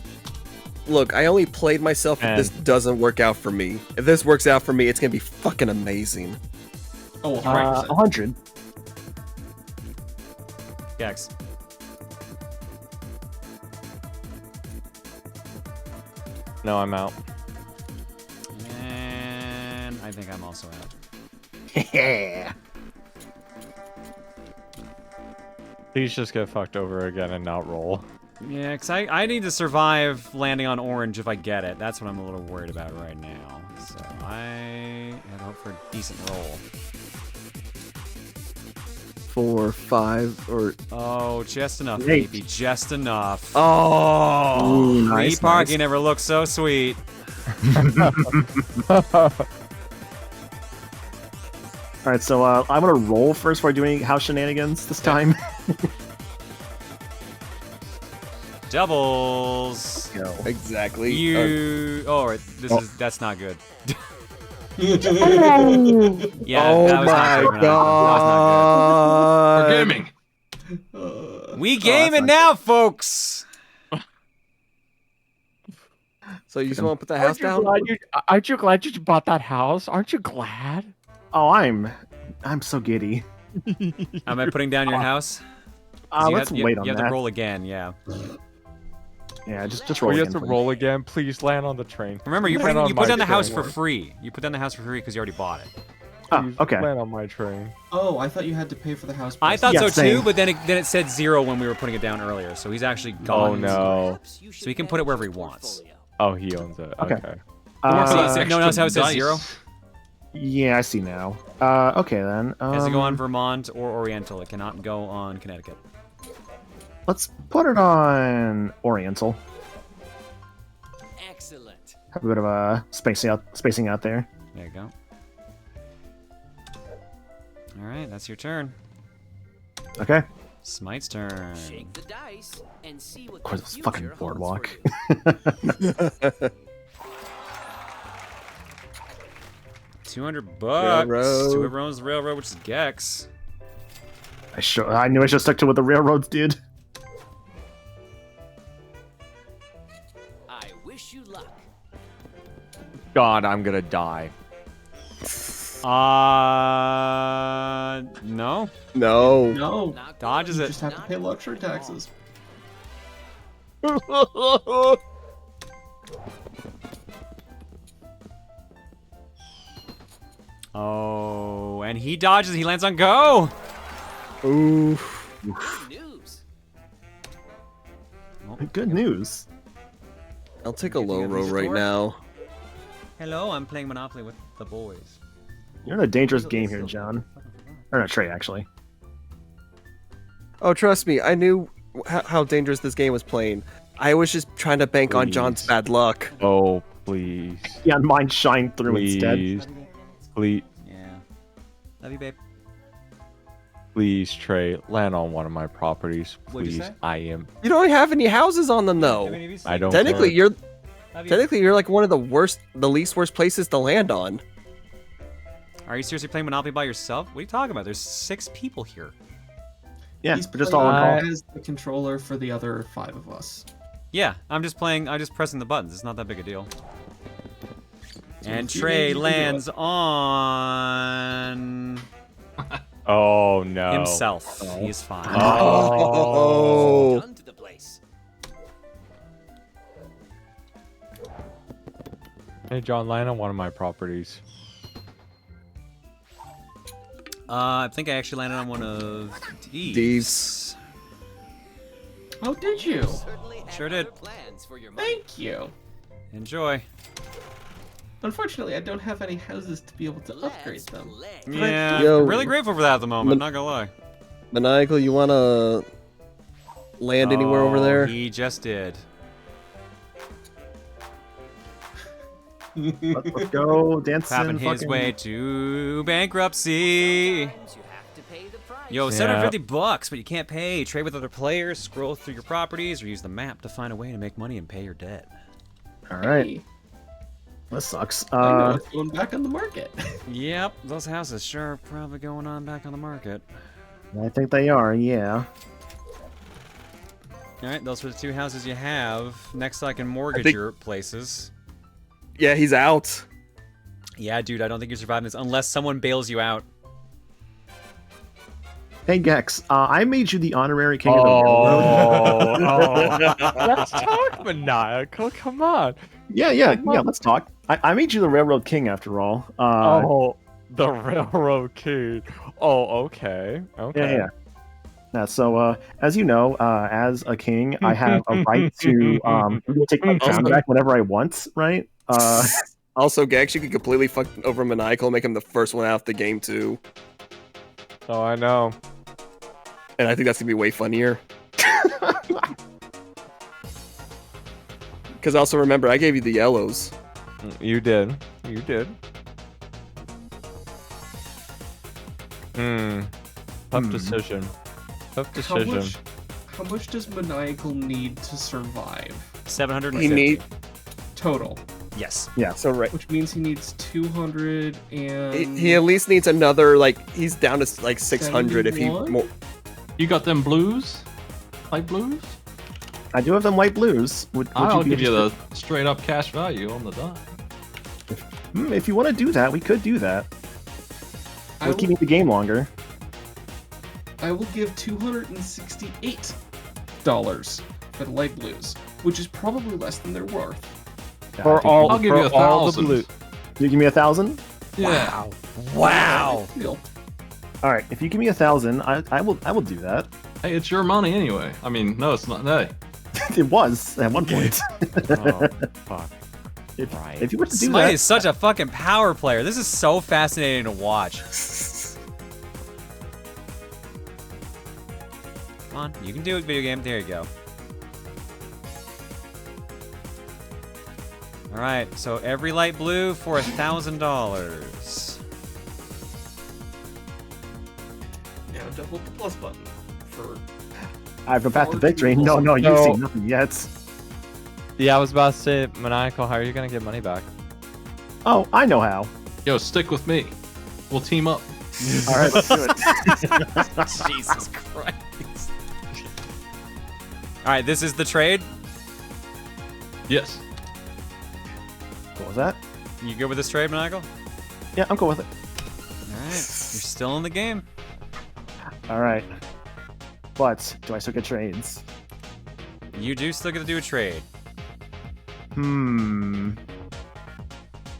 Look, I only played myself if this doesn't work out for me. If this works out for me, it's gonna be fucking amazing. Oh, 100%. 100. Gex. No, I'm out. And I think I'm also out. Yeah. Please just get fucked over again and not roll. Yeah, because I need to survive landing on orange if I get it. That's what I'm a little worried about right now. So I hope for a decent roll. 4, 5, or... Oh, just enough, 8. baby. Just enough. Oh! Ooh, Free nice, parking nice. never looked so sweet. Alright, so I'm gonna roll first before I do any house shenanigans this time. Doubles. Exactly. You. Oh, that's not good. Yeah, oh that was my not good. god! We're gaming. We gaming now, folks. So you just want to put the house down? Aren't you glad you bought that house? Aren't you glad? Oh, I'm so giddy. Am I putting down your house? Let's wait on You have that. to roll again, yeah. Yeah, just roll You again. have to please. roll again. Please land on the train. Remember, you Land on put my down the house train. for free. You put down the house for free because you already bought it. Oh, Please okay. Land on my train. Oh, I thought you had to pay for the house. I thought Yeah, so same. too, but then it said 0 when we were putting it down earlier, so he's actually gone. Oh no. So he can put it wherever he wants. Oh, he owns it. Okay. Okay. See, no one else how it says Dice. 0? Yeah, I see now. Okay then. It has to go on Vermont or Oriental. It cannot go on Connecticut. Let's put it on Oriental. Excellent. Have a bit of a spacing out there. There you go. All right, that's your turn. Okay. Smite's turn. Shake the dice and see what Of course, the it's future fucking holds boardwalk. for you. $200. Railroad. Whoever owns the railroad, which is Gex. I knew I should have stuck to what the railroads did. I wish you luck. God, I'm gonna die. No. No. No. Dodges You it. just have to pay luxury taxes. Oh, and he dodges. He lands on go. Ooh. News. Good news. I'll take a low have row these right four? now. Hello, I'm playing Monopoly with the boys. You're in a dangerous game here, John. Or not Trey, actually. Oh, trust me, I knew how dangerous this game was playing. I was just trying to bank on Please. John's bad luck. Oh, please. Yeah, mine shine through instead. Please. Please. Yeah. Love you, babe. Please, Trey, land on one of my properties. What'd you Please. say? I am. You don't have any houses on them though. I don't. Technically, care. you're Love you. technically you're like one of the least worst places to land on. Are you seriously playing Monopoly by yourself? What are you talking about? There's 6 people here. Yeah, He's but just all in playing all. as the controller for the other 5 of us. Yeah, I'm just pressing the buttons. It's not that big a deal. And if you Trey need to do lands on Oh no. himself. He's fine. Oh. Gun to the place. Hey, John, land on one of my properties. I think I actually landed on one of these. These. Oh, did you? Sure did. Plans for your money. Thank you. Enjoy. Unfortunately, I don't have any houses to be able to upgrade them. Yeah, Yo. I'm really grateful for that at the moment. Not gonna lie. Maniacal, you wanna land anywhere over Oh, there? He just did. Let's go dancing. Tapping his fucking- way to bankruptcy. Yo, $750, but you can't pay. Trade with other players, scroll through your properties, or use the map to find a way to make money and pay your debt. All right. This sucks. I know it's going back on the market. Yep, those houses sure are probably going on back on the market. I think they are. Yeah. All right, those are the 2 houses you have. Next, I can mortgage think- your places. Yeah, he's out. Yeah, dude, I don't think you're surviving this unless someone bails you out. Hey Gex, I made you the honorary king of the railroad. Let's talk, Maniacal. Come on. Yeah. Let's talk. I made you the railroad king after all. The railroad king. Oh, okay. Okay. Yeah. So, as you know, as a king, I have a right to take my crown back whenever I want, right? Also, Gex, you could completely fuck over Maniacal and make him the first one out of the game too. Oh, I know. And I think that's gonna be way funnier. Because also remember, I gave you the yellows. You did. You did. Tough decision. Tough decision. How much does Maniacal need to survive? 750. He need Total. Yes. Yeah, so right. Which means he needs 200 and... He at least needs another, like, he's down to, like, 600 if he... 71? More... You got them blues? Light blues? I do have them light blues. I'll give you the straight up cash value on the dime. If you want to do that, we could do that. We're keeping the game longer. I will give $268 for the light blues, which is probably less than they're worth. For all, I'll give you all the 1,000. blue. You give me 1,000? Yeah. Wow. All right. If you give me 1,000, I will do that. Hey, it's your money anyway. I mean, no, it's not. Hey. It was at one point. Oh, fuck. If you were to do Smite that, is such a fucking power player. This is so fascinating to watch. Come on, you can do it, video game. There you go. All right, so every light blue for $1,000. Now double the plus button for... I've got path to victory. No, you've seen nothing yet. Yeah, I was about to say, Maniacal, how are you gonna get money back? Oh, I know how. Yo, stick with me. We'll team up. All right, let's do it. Jesus Christ. All right, this is the trade. Yes. What was that? You good with this trade, Maniacal? Yeah, I'm cool with it. All right, you're still in the game. All right. But do I still get trades? You do still get to do a trade. You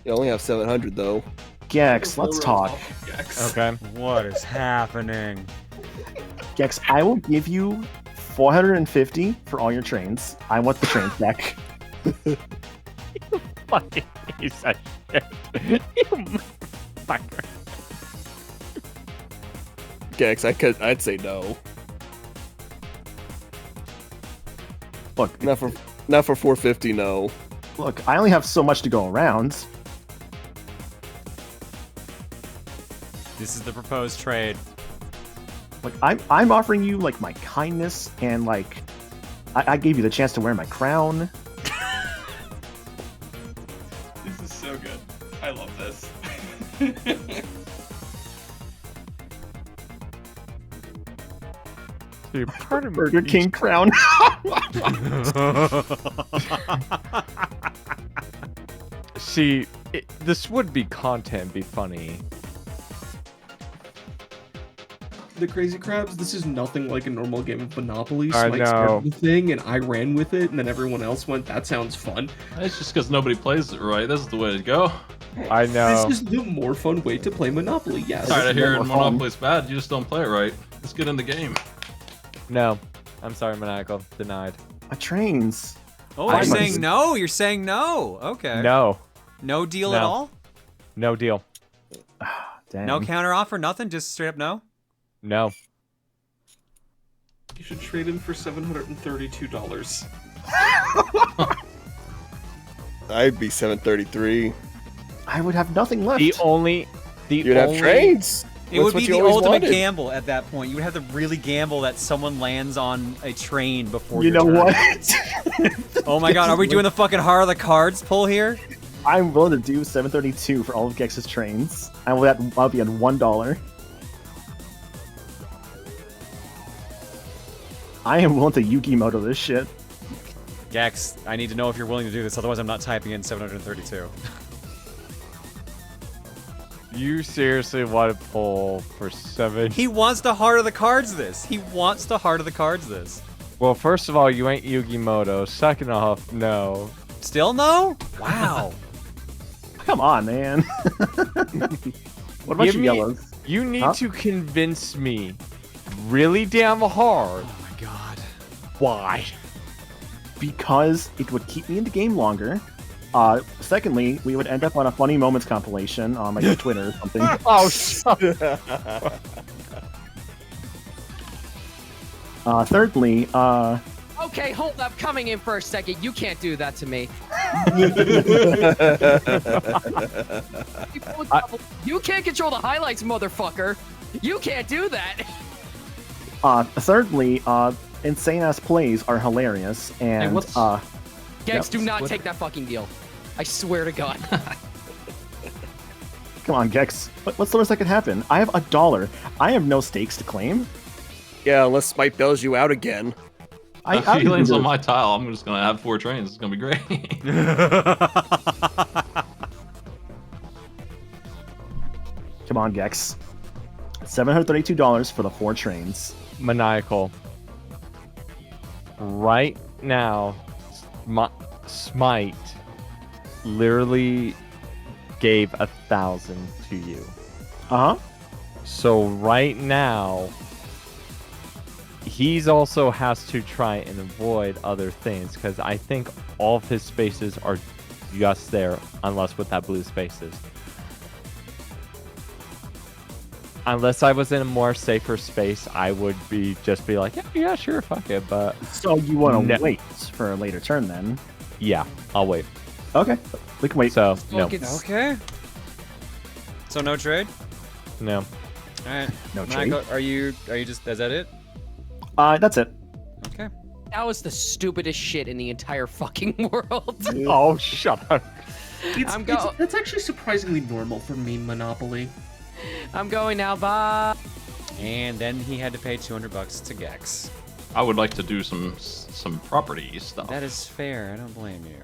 only have 700 though. Gex, let's talk. Okay. What is happening? Gex, I will give you 450 for all your trains. I want the trains back. You fucking piece of shit. You motherfucker. Gex, I'd say no. Look, not for 450, no. Look, I only have so much to go around. This is the proposed trade. Like I'm offering you like my kindness and like I gave you the chance to wear my crown. This is so good. I love this. Dude, pardon Burger King crown. See, this would be content, be funny. The Crazy Crabs, this is nothing like a normal game of Monopoly. I Smite know. started the thing, and I ran with it, and then everyone else went, that sounds fun. It's just because nobody plays it right. This is the way to go. I know. This is the more fun way to play Monopoly, yes. Tired of hearing Monopoly's bad. You just don't play it right. Let's get in the game. No. I'm sorry, Maniacal. Denied. My trains. Oh, you're saying no? You're saying no. Okay. No. No deal No. at all? No deal. Damn. No counter offer? Nothing? Just straight up no? No. You should trade in for $732. I'd be 733. I would have nothing left. You'd have trains. It would be the ultimate gamble at that point. You would have to really gamble that someone lands on a train before You your know turn. what? Oh my god, are we doing the fucking heart of the cards pull here? I'm willing to do 732 for all of Gex's trains. I'll be at $1. I am willing to Yuki-moto this shit. Gex, I need to know if you're willing to do this, otherwise I'm not typing in 732. You seriously want to pull for 7? He wants to heart of the cards this. He wants to heart of the cards this. Well, first of all, you ain't Yugi-moto. Second off, no. Still no? Wow. Come on, man. What about Give you me- yellows? You need to convince me really damn hard. Oh my god. Why? Because it would keep me in the game longer. Secondly, we would end up on a funny moments compilation on like Twitter or something. Oh, shut up. Thirdly, Okay, hold up. Coming in for a second. You can't do that to me. You can't control the highlights, motherfucker. You can't do that. thirdly, insane ass plays are hilarious, and Gex, yep. do not take that fucking deal. I swear to God. Come on, Gex. What's the worst that could happen? I have $1. I have no stakes to claim. Yeah, unless Smite bails you out again. If he lands on my tile, I'm just gonna have 4 trains. It's gonna be great. Come on, Gex. $732 for the 4 trains. Maniacal. Right now, Smite literally gave 1,000 to you. Uh-huh. So right now, he's also has to try and avoid other things, because I think all of his spaces are just there, unless with that blue spaces. Unless I was in a more safer space, I would just be like, yeah, sure, fuck it. But so you want to wait for a later turn then? Yeah, I'll wait. Okay, we can wait. So no. Okay. So no trade? No. All right. No Michael, are you just? Is that it? That's it. Okay. That was the stupidest shit in the entire fucking world. Oh, shut up. That's actually surprisingly normal for meme Monopoly. I'm going now, bye. And then he had to pay $200 to Gex. I would like to do some property stuff. That is fair. I don't blame you.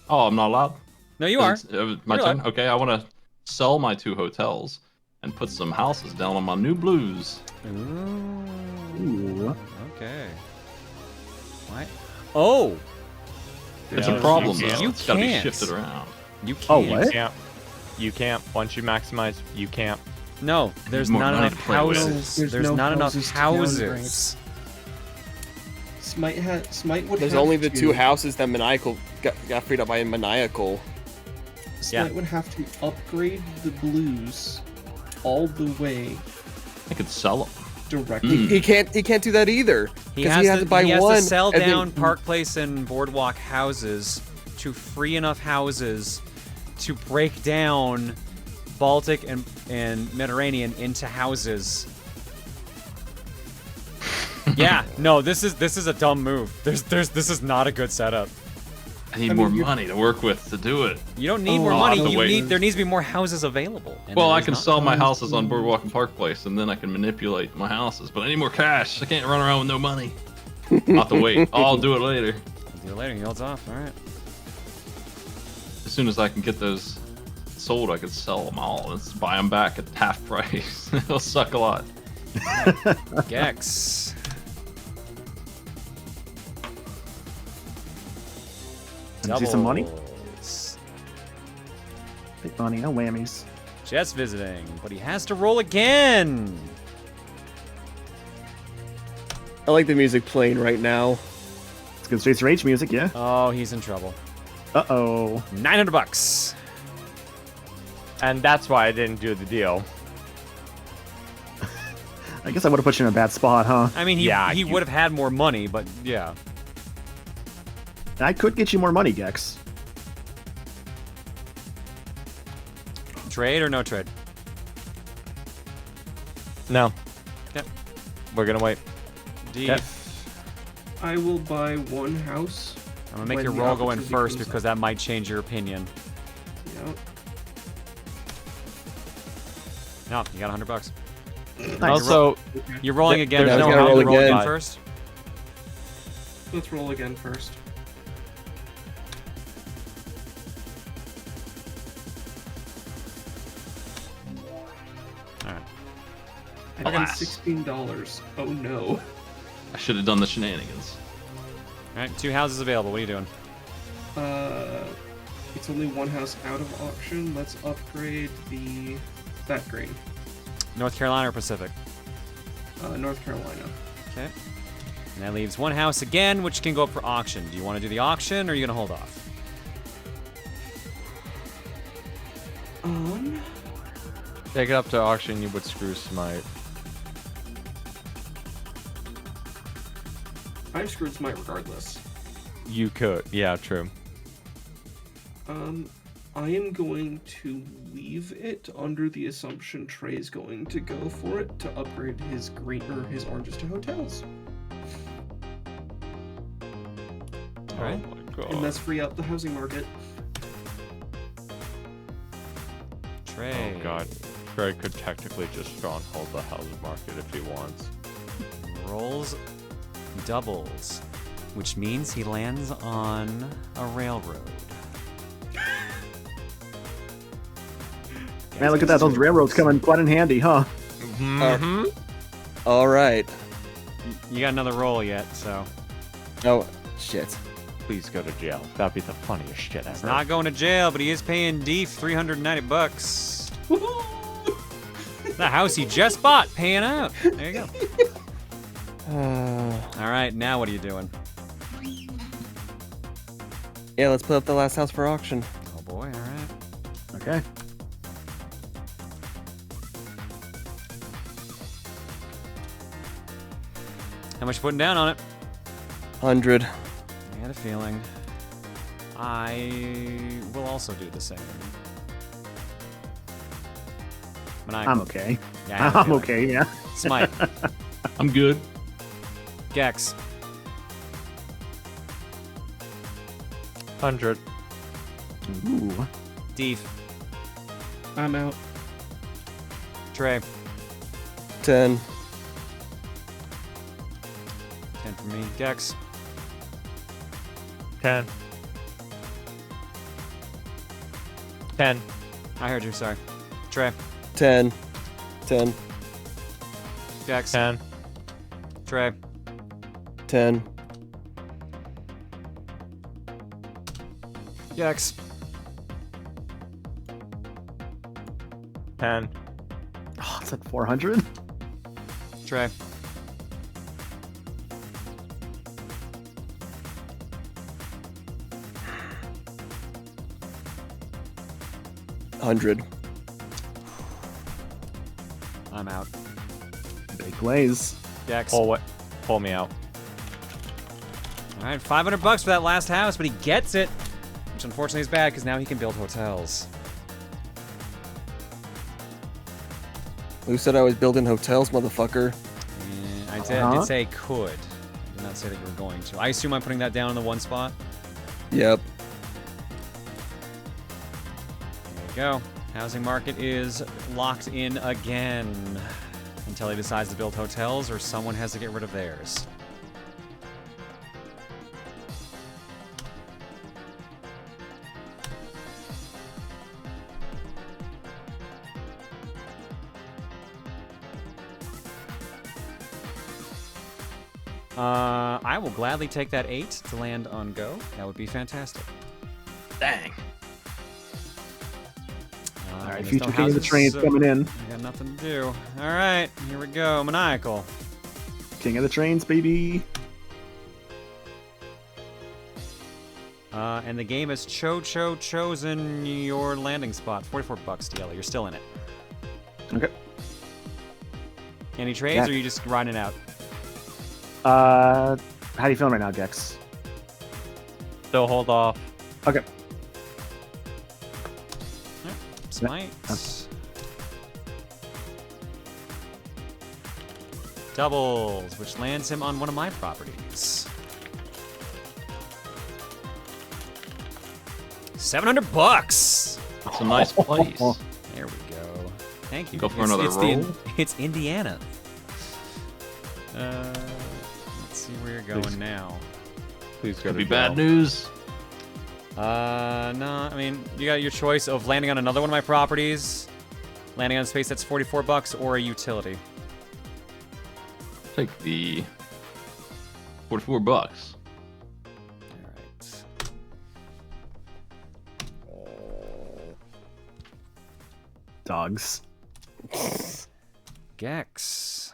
Oh, I'm not allowed? No, you are. My You're turn? allowed. Okay, I want to sell my 2 hotels and put some houses down on my new blues. Ooh. Okay. What? Oh! It's a problem, you though. can't. It's got to be shifted around. You can't. Oh, what? You can't. Once you maximize, you can't. No, there's More not money enough to play with. houses. There's no not enough houses to houses. Smite would There's have only the to, 2 houses that Maniacal got freed up by Maniacal. Smite would have to upgrade the blues all the way. I could sell them directly. He can't do that either. He Because has, he has to buy one. to sell and then- down Park Place and Boardwalk houses to free enough houses to break down Baltic and Mediterranean into houses. Yeah, no, this is a dumb move. This is not a good setup. I need more money to work with to do it. You don't need more money. There needs to be more houses available. And Well, there I is can not. sell my houses on Boardwalk and Park Place, and then I can manipulate my houses. But I need more cash. I can't run around with no money. I'll have to wait. I'll do it later. Do it later. He holds off. All right. As soon as I can get those sold, I could sell them all. Let's buy them back at half price. It'll suck a lot. Gex. See some money? Doubles. Big money, no whammies. Jet's visiting, but he has to roll again. I like the music playing right now. It's good Streets of Rage music, yeah. Oh, he's in trouble. Uh-oh. $900. And that's why I didn't do the deal. I guess I would have put you in a bad spot, huh? I mean, he would have had more money, but yeah. I could get you more money, Gex. Trade or no trade? No. Yep. We're gonna wait. D. Yep. I will buy 1 house. I'm gonna make when your the roll go in opportunity first comes because up. that might change your opinion. Yep. No, you got $100. Also, you're rolling again. there's No, no how roll you roll again. again first. Let's roll again first. All right. I got Alas. $16. Oh no. I should have done the shenanigans. All right, 2 houses available. What are you doing? It's only 1 house out of auction. Let's upgrade that green. North Carolina or Pacific? North Carolina. Okay. And that leaves 1 house again, which can go up for auction. Do you want to do the auction, or are you gonna hold off? Take it up to auction, you would screw Smite. I'm screwed Smite regardless. You could. Yeah, true. I am going to leave it under the assumption Trey's going to go for it to upgrade his green or his oranges to hotels. All right. Oh my god. And that's free up the housing market. Trey. Oh god. Trey could technically just stronghold the housing market if he wants. Rolls doubles, which means he lands on a railroad. Man, look at that. Those railroads coming quite in handy, huh? Mm-hmm. All right. You got another roll yet, so. Oh, shit. Please go to jail. That'd be the funniest shit He's ever. not going to jail, but he is paying Deef $390. The house he just bought, paying out. There you go. All right, now what are you doing? Yeah, let's put up the last house for auction. Oh boy, all right. Okay. How much you putting down on it? 100. I had a feeling. I will also do the same. Maniacal. I'm okay. Yeah, I had a I'm feeling. okay, yeah. Smite. I'm good. Gex. 100. Ooh. Deef. I'm out. Trey. 10. 10 for me. Gex. 10. 10. I heard you, sorry. Trey. 10. 10. Gex. 10. Trey. 10. Gex. 10. Oh, it's at 400? Trey. 100. I'm out. Big plays. Gex. Pull me out. All right, $500 for that last house, but he gets it, which unfortunately is bad because now he can build hotels. Who said I was building hotels, motherfucker? I did say could. I did not say that you were going to. I assume I'm putting that down in the one spot. Yep. There you go. Housing market is locked in again until he decides to build hotels or someone has to get rid of theirs. I will gladly take that 8 to land on go. That would be fantastic. Dang. All right, future king of the train's coming in. I got nothing to do. All right, here we go. Maniacal. King of the trains, baby. And the game has chosen your landing spot. $44, DL. You're still in it. Okay. Any trades, or are you just riding it out? How do you feeling right now, Gex? Still hold off. Okay. Smite. Doubles, which lands him on one of my properties. $700. That's a nice place. There we go. Thank you. Go for another roll. It's Indiana. Let's see where you're going now. Please go Could to be jail. bad news. No, I mean, you got your choice of landing on another one of my properties, landing on a space that's $44, or a utility. Take the $44. Alright. Dogs. Gex.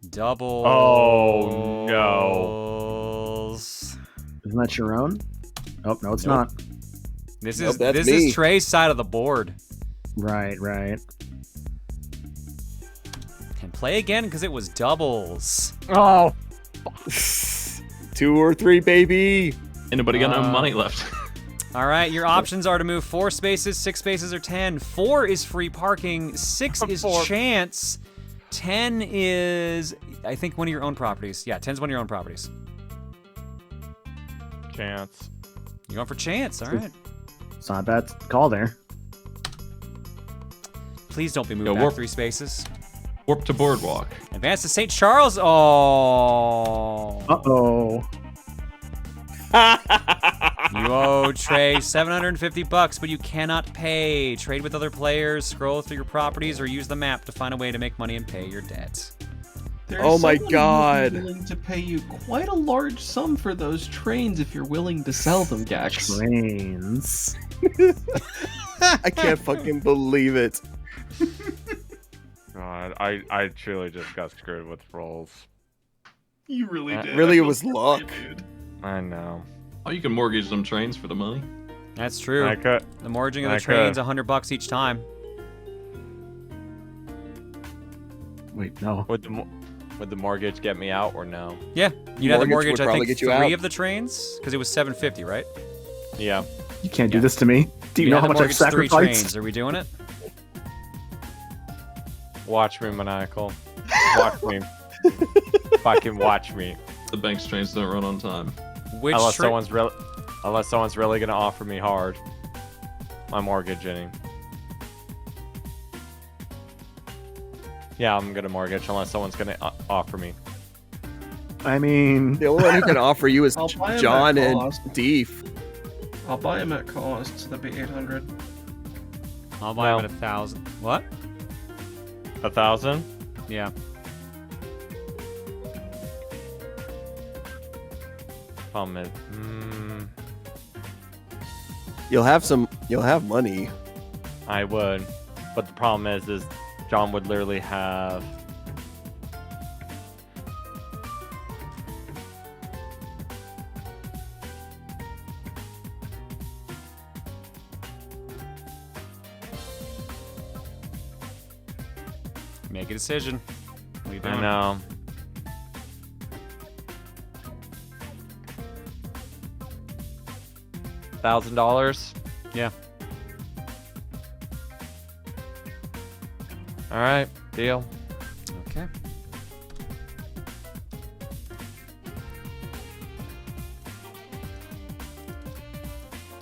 Double. Oh, no. Isn't that your own? Oh, no, it's not. This Nope, is that's this me. is Trey's side of the board. Right, right. Can play again because it was doubles. Oh. 2 or 3, baby. Anybody got no money left? All right, your options are to move 4 spaces, 6 spaces, or 10. 4 is free parking. 6 is chance. 10 is, I think, one of your own properties. Yeah, 10's one of your own properties. Chance. You going for chance? All right. It's not a bad call there. Please don't be moved Yo, back warp. 3 spaces. Warp to Boardwalk. Advance to St. Charles. Oh. Uh-oh. You owe Trey $750, but you cannot pay. Trade with other players, scroll through your properties, or use the map to find a way to make money and pay your debts. There's Oh my someone God. who's willing to pay you quite a large sum for those trains if you're willing to sell them, Gax. Trains. I can't fucking believe it. God, I truly just got screwed with rolls. You really did. Really, I it feel was sorry, luck. dude. I know. Oh, you can mortgage them trains for the money. That's true. I could. The mortgaging of the I train's could. $100 each time. Wait, no. Would the mortgage get me out or no? Yeah, you'd have the Mortgage mortgage, would I probably think, get you 3 out. of the trains, because it was $750, right? Yeah. You can't do this to me. Do you know how much I've mortgage 3 sacrificed? trains. Are we doing it? Watch me, maniacal. Watch me. Fucking watch me. The bank's trains don't run on time. Which Unless someone's really gonna offer me hard. My mortgaging. Yeah, I'm gonna mortgage unless someone's gonna offer me. I mean, The only one who can offer you is I'll buy 'em John at and cost. Deef. I'll buy him at cost, so that'd be 800. I'll buy them at 1,000. What? 1,000? Yeah. Problem is, You'll have money. I would, but the problem is John would literally have. Make a decision. What are you doing? I know. $1,000? Yeah. All right, deal. Okay.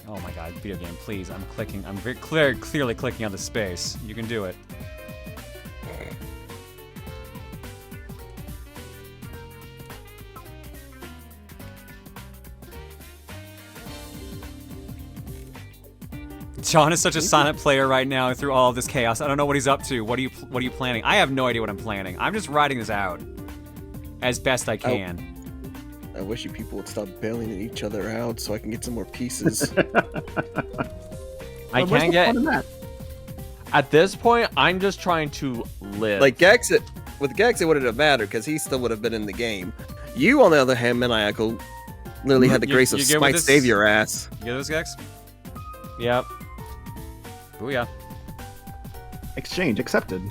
Oh my god, video game, please. I'm clicking. I'm very clearly clicking on the space. You can do it. John is such a silent player right now through all of this chaos. I don't know what he's up to. What are you planning? I have no idea what I'm planning. I'm just riding this out as best I can. I wish you people would stop bailing each other out so I can get some more pieces. I can't get. At this point, I'm just trying to live. Like Gex, with Gex, it wouldn't have mattered because he still would have been in the game. You, on the other hand, Maniacal, literally had the grace of you good with Smite this? save your ass. You get this, Gex? Yep. Booyah. Exchange accepted.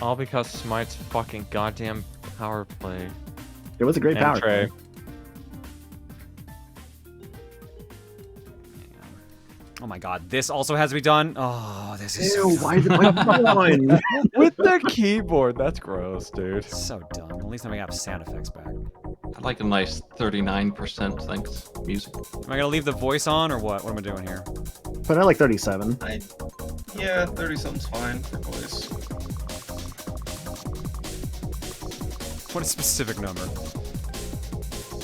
All because Smite's fucking goddamn power play. It was a great power play. Oh my god, this also has to be done? Oh, this is Ew, why is it my one? With the keyboard, that's gross, dude. So dumb. At least I'm gonna have sound effects back. I'd like a nice 39% thanks music. Am I gonna leave the voice on or what? What am I doing here? But I like 37. Yeah, 30-something's fine for voice. What a specific number.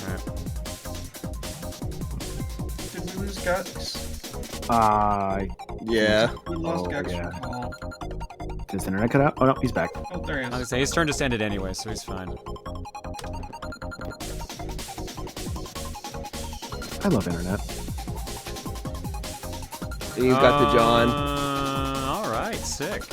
Alright. Did we lose Gax? Yeah. We lost Oh, Gax yeah. from Paul. Did his internet cut out? Oh no, he's back. Oh, there he I was is. gonna say his turn just ended anyway, so he's fine. I love internet. You've got the John. Alright, sick.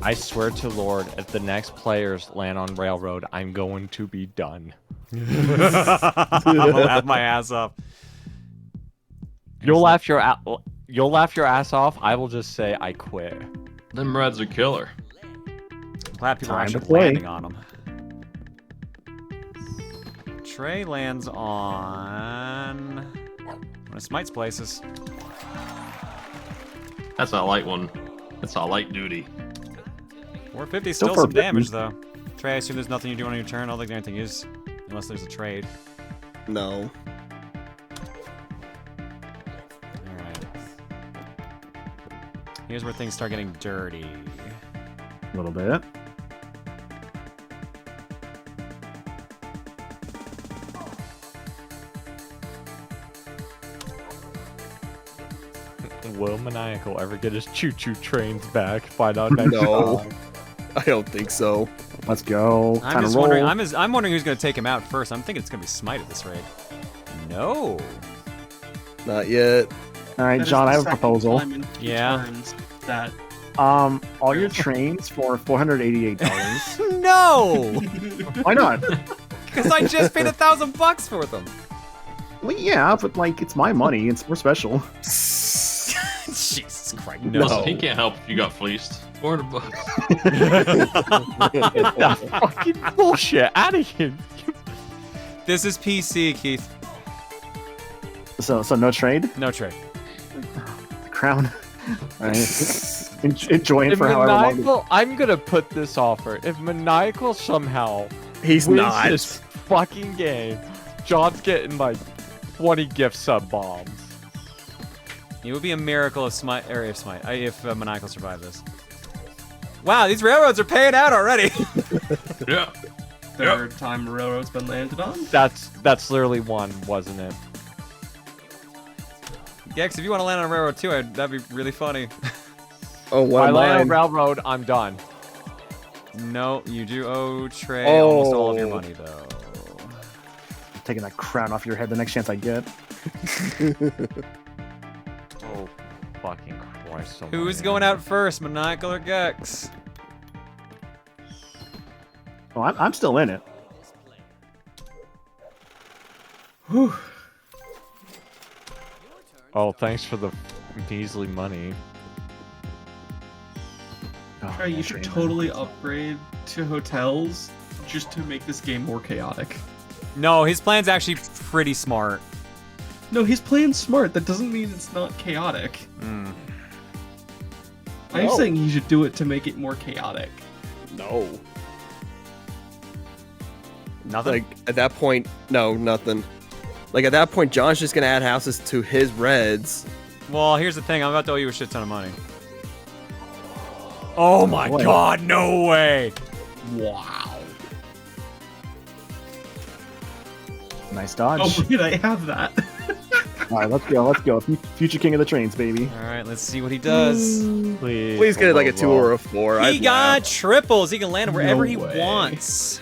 I swear to Lord, if the next players land on Railroad, I'm going to be done. I'm gonna laugh my ass off. You'll laugh your ass off. I will just say I quit. Them Reds are killer. I'm glad people are Time to actually play. landing on them. Trey lands on one of Smite's places. That's a light one. That's a light duty. 450, Still still some 450. damage though. Trey, I assume there's nothing you do on your turn. I don't think anything is, unless there's a trade. No. Alright. Here's where things start getting dirty. A little bit. Will Maniacal ever get his choo-choo trains back? Find out next No. time. I don't think so. Let's go. I'm Time just to wondering. roll. I'm wondering who's gonna take him out first. I'm thinking it's gonna be Smite at this rate. No. Not yet. All right, That is John, the I have a second proposal. time in 2 Yeah. turns that All your trains for $488. No. Why not? Because I just paid $1,000 for them. Well, yeah, but like it's my money. It's more special. Jesus Christ. Listen, he can't help if you got fleeced. $400. Get that fucking bullshit out of here. This is PC, Keith. So no trade. No trade. The crown. All right. Enjoy it If for however long. Maniacal, I'm gonna put this offer. If Maniacal somehow He's wins not. this fucking game, John's getting like 20 gift sub bombs. It would be a miracle if Maniacal survived this. Wow, these railroads are paying out already. Yeah. third time a railroad's been landed on. That's literally one, wasn't it? Gex, if you want to land on a railroad too, that'd be really funny. Oh, If well, I land on mine. railroad, I'm done. No, you do owe Trey almost all of your money though. I'm taking that crown off your head the next chance I get. Oh, fucking Christ. Who's going out first, Maniacal or Gex? Oh, I'm still in it. Whew. Oh, thanks for the measly money. Trey, you should totally upgrade to hotels just to make this game more chaotic. No, his plan's actually pretty smart. No, he's playing smart. That doesn't mean it's not chaotic. Mm. I'm No. saying he should do it to make it more chaotic. No. Nothing? Like, at that point, no, nothing. Like, at that point, John's just gonna add houses to his reds. Well, here's the thing. I'm about to owe you a shit ton of money. Oh my god, no way! Wow. Nice dodge. Oh, wait, I have that. All right, let's go. Let's go. Future king of the trains, baby. All right, let's see what he does. Please get it like a 2 or a 4. He I'd got laugh. triples. He can land wherever No he way. wants.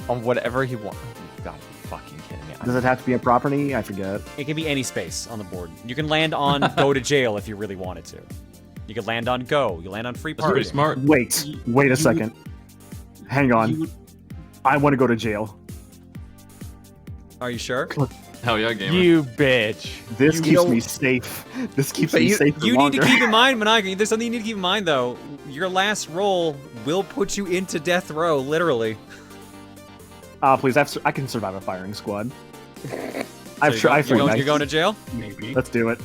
On whatever he wants. You gotta be fucking kidding me. Does it have to be a property? I forget. It can be any space on the board. You can land on go to jail if you really wanted to. You could land on go. You land on free That's pretty parking. smart. Wait a second. Hang on. I want to go to jail. Are you sure? Hell yeah, gamer. You bitch. This You keeps don't- me safe. This keeps But me you- safe for You need to longer. keep in mind, Maniacal, there's something you need to keep in mind, though. Your last roll will put you into death row, literally. Please, I can survive a firing squad. I've So tried. you're going to jail? Maybe. Let's do it.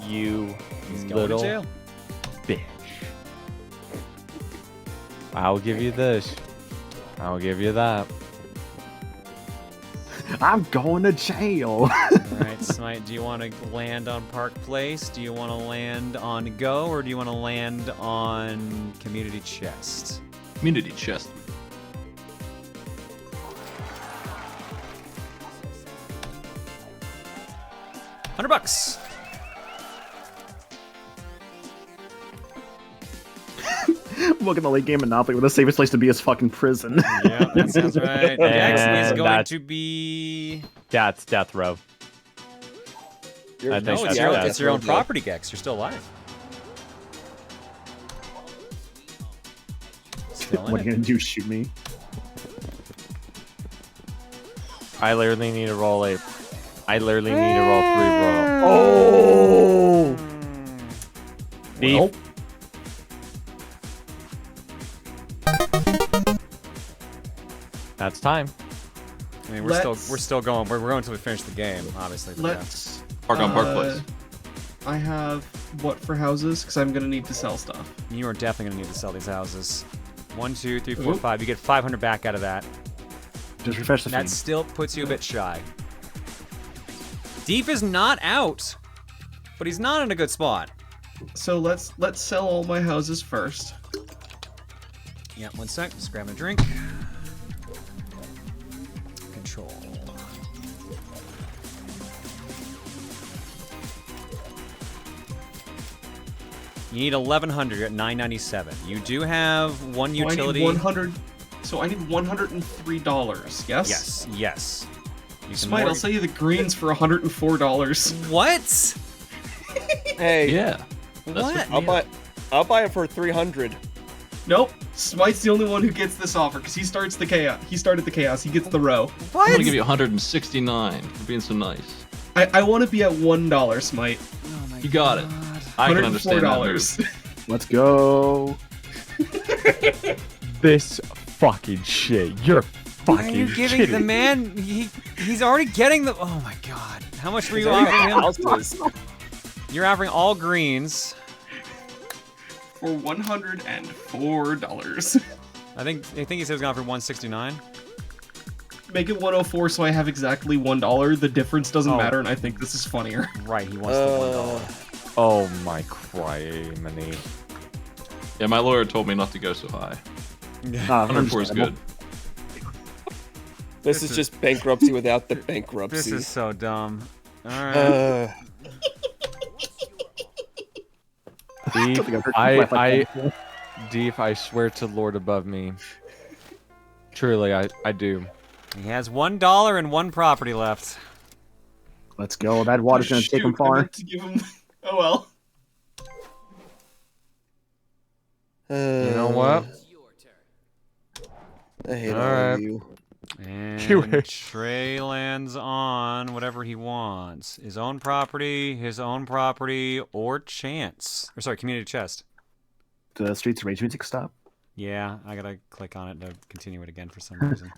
You He's going little to jail. bitch. I'll give you this. I'll give you that. I'm going to jail. Alright, Smite, do you want to land on Park Place? Do you want to land on Go? Or do you want to land on Community Chest? Community chest. $100. Welcome to late game Monopoly, where the safest place to be is fucking prison. Yeah, that sounds right. Gex is And going that's- to be... That's death row. I think No, it's that's your, death it's your own row. property, Gex. You're still alive. Still in What are you it. gonna do? Shoot me? I literally need to roll a. I literally need to roll 3 roll. Oh! Beef. Well. That's time. I mean, we're still going. We're going until we finish the game, obviously. but yeah. Let's. Park on Park Place. I have what for houses? Because I'm gonna need to sell stuff. You are definitely gonna need to sell these houses. 1, 2, 3, 4, 5. You get 500 back out of that. Just refresh the That feed. still puts you a bit shy. Deep is not out, but he's not in a good spot. So let's sell all my houses first. Yeah, 1 sec. Just grab a drink. Control. You need 1,100 at 997. You do have one utility. I need 100. So I need $103. Yes. Yes. Yes. Smite, I'll sell you the greens for $104. What? Hey. Yeah. What? I'll buy it for 300. Nope. Smite's the only one who gets this offer because he starts the chaos. He started the chaos. He gets the row. What? I'm gonna give you 169 for being so nice. I want to be at $1, Smite. Oh my You got it. I can understand that $104. move. Let's go. This fucking shit. You're Why fucking are you giving kidding the man? He's already getting the. Oh my god! How much were you offering him? You're offering all greens. For $104. I think he said he was going for 169. Make it 104 so I have exactly $1. The difference doesn't matter, and I think this is funnier. Right, he wants the $1. Oh my criminy. Yeah, my lawyer told me not to go so high. 104 is good. This is just bankruptcy without the bankruptcy. This is so dumb. Alright. Deep, I swear to Lord above me. Truly, I do. He has $1 and 1 property left. Let's go. That water's gonna take him I far. meant to give him... Oh well. You know what? I hate all Alright. of you. And Trey lands on whatever he wants. His own property, or chance. Or sorry, community chest. The Streets of Rage music stop. Yeah, I gotta click on it to continue it again for some reason.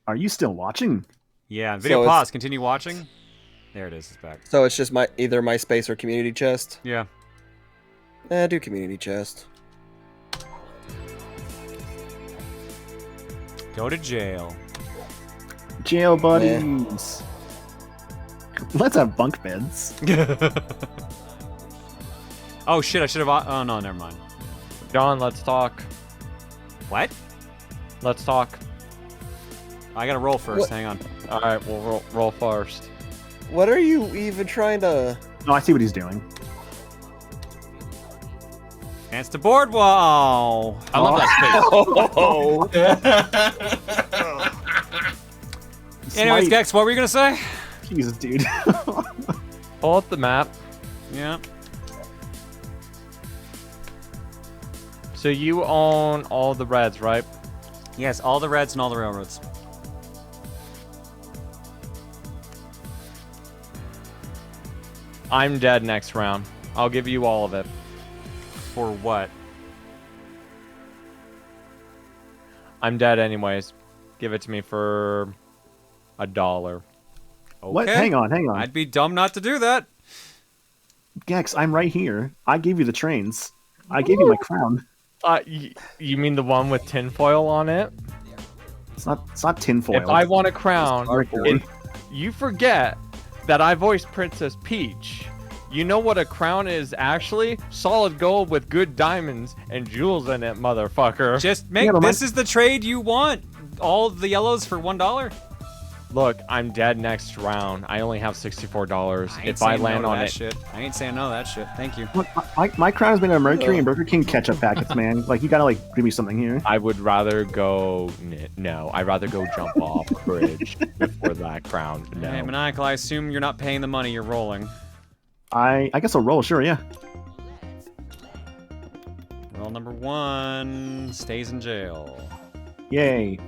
Are you still watching? Yeah, video So pause. Continue watching. There it is. It's back. So it's just either MySpace or community chest? Yeah. Do community chest. Go to jail. Jail buddies. Let's have bunk beds. Oh shit! I should have. Oh no, never mind. John, let's talk. What? Let's talk. I gotta roll first. What? Hang on. All right, we'll roll first. What are you even trying to... Oh, I see what he's doing. Chance to board wall. I love that space. Anyways, Gex, what were you gonna say? Jesus, dude. Pull up the map. Yeah. So you own all the reds, right? Yes, all the reds and all the railroads. I'm dead next round. I'll give you all of it. For what? I'm dead anyways. Give it to me for $1. Okay. What? Hang on. I'd be dumb not to do that. Gex, I'm right here. I gave you the trains. I gave you my crown. You mean the one with tinfoil on it? It's not tinfoil. If I want a crown, cardboard. you forget that I voiced Princess Peach. You know what a crown is actually? Solid gold with good diamonds and jewels in it, motherfucker. Just make this is the trade you want. All the yellows for $1. Look, I'm dead next round. I only have $64. If I land on it, shit. I ain't saying no to that shit. Thank you. Look, my crown is made out of Mercury and Burger King ketchup packets, man. Like, you gotta, give me something here. I would rather go... No, I'd rather go jump off a bridge before that crown. No. Hey, Maniacal, I assume you're not paying the money, you're rolling. I guess I'll roll, sure, yeah. Roll number 1 stays in jail. Yay.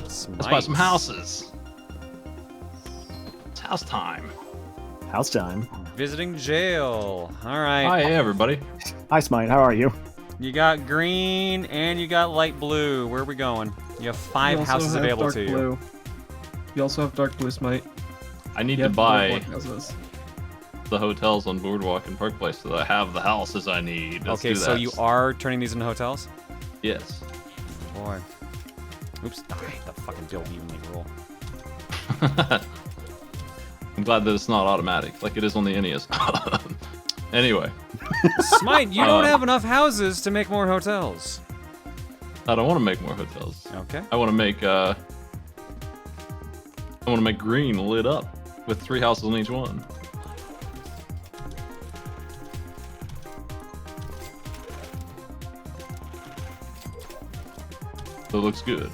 Let's buy some houses. It's house time. House time. Visiting jail. All right. Hi, everybody. Hi, Smite. How are you? You got green and you got light blue. Where are we going? You have 5 houses available to you. You also have dark blue, Smite. I need to buy the hotels on Boardwalk and Park Place so that I have the houses I need. Let's Okay, do so that. you are turning these into hotels? Yes. Boy. Oops. I hate the fucking build evenly rule. I'm glad that it's not automatic, like it is on the NES. Anyway. Smite, you don't have enough houses to make more hotels. I don't want to make more hotels. Okay. I want to make green lit up with 3 houses on each one. So it looks good.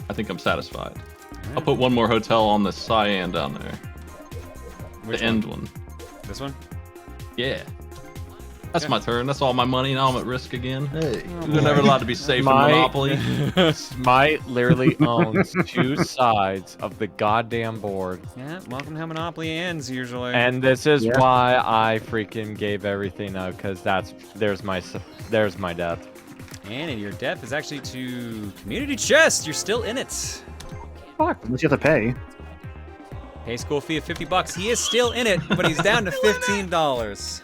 I think I'm satisfied. I'll put one more hotel on the cyan down there. Which the end one. This one? Yeah. That's my turn. That's all my money. Now I'm at risk again. Hey. You're never allowed to be safe in Monopoly. Smite literally owns 2 sides of the goddamn board. Yeah, welcome to how Monopoly ends usually. And this is why I freaking gave everything up, because there's my death. And your death is actually to Community Chest. You're still in it. Fuck. Unless you have to pay. Pay school fee of $50. He is still in it, but he's down to $15.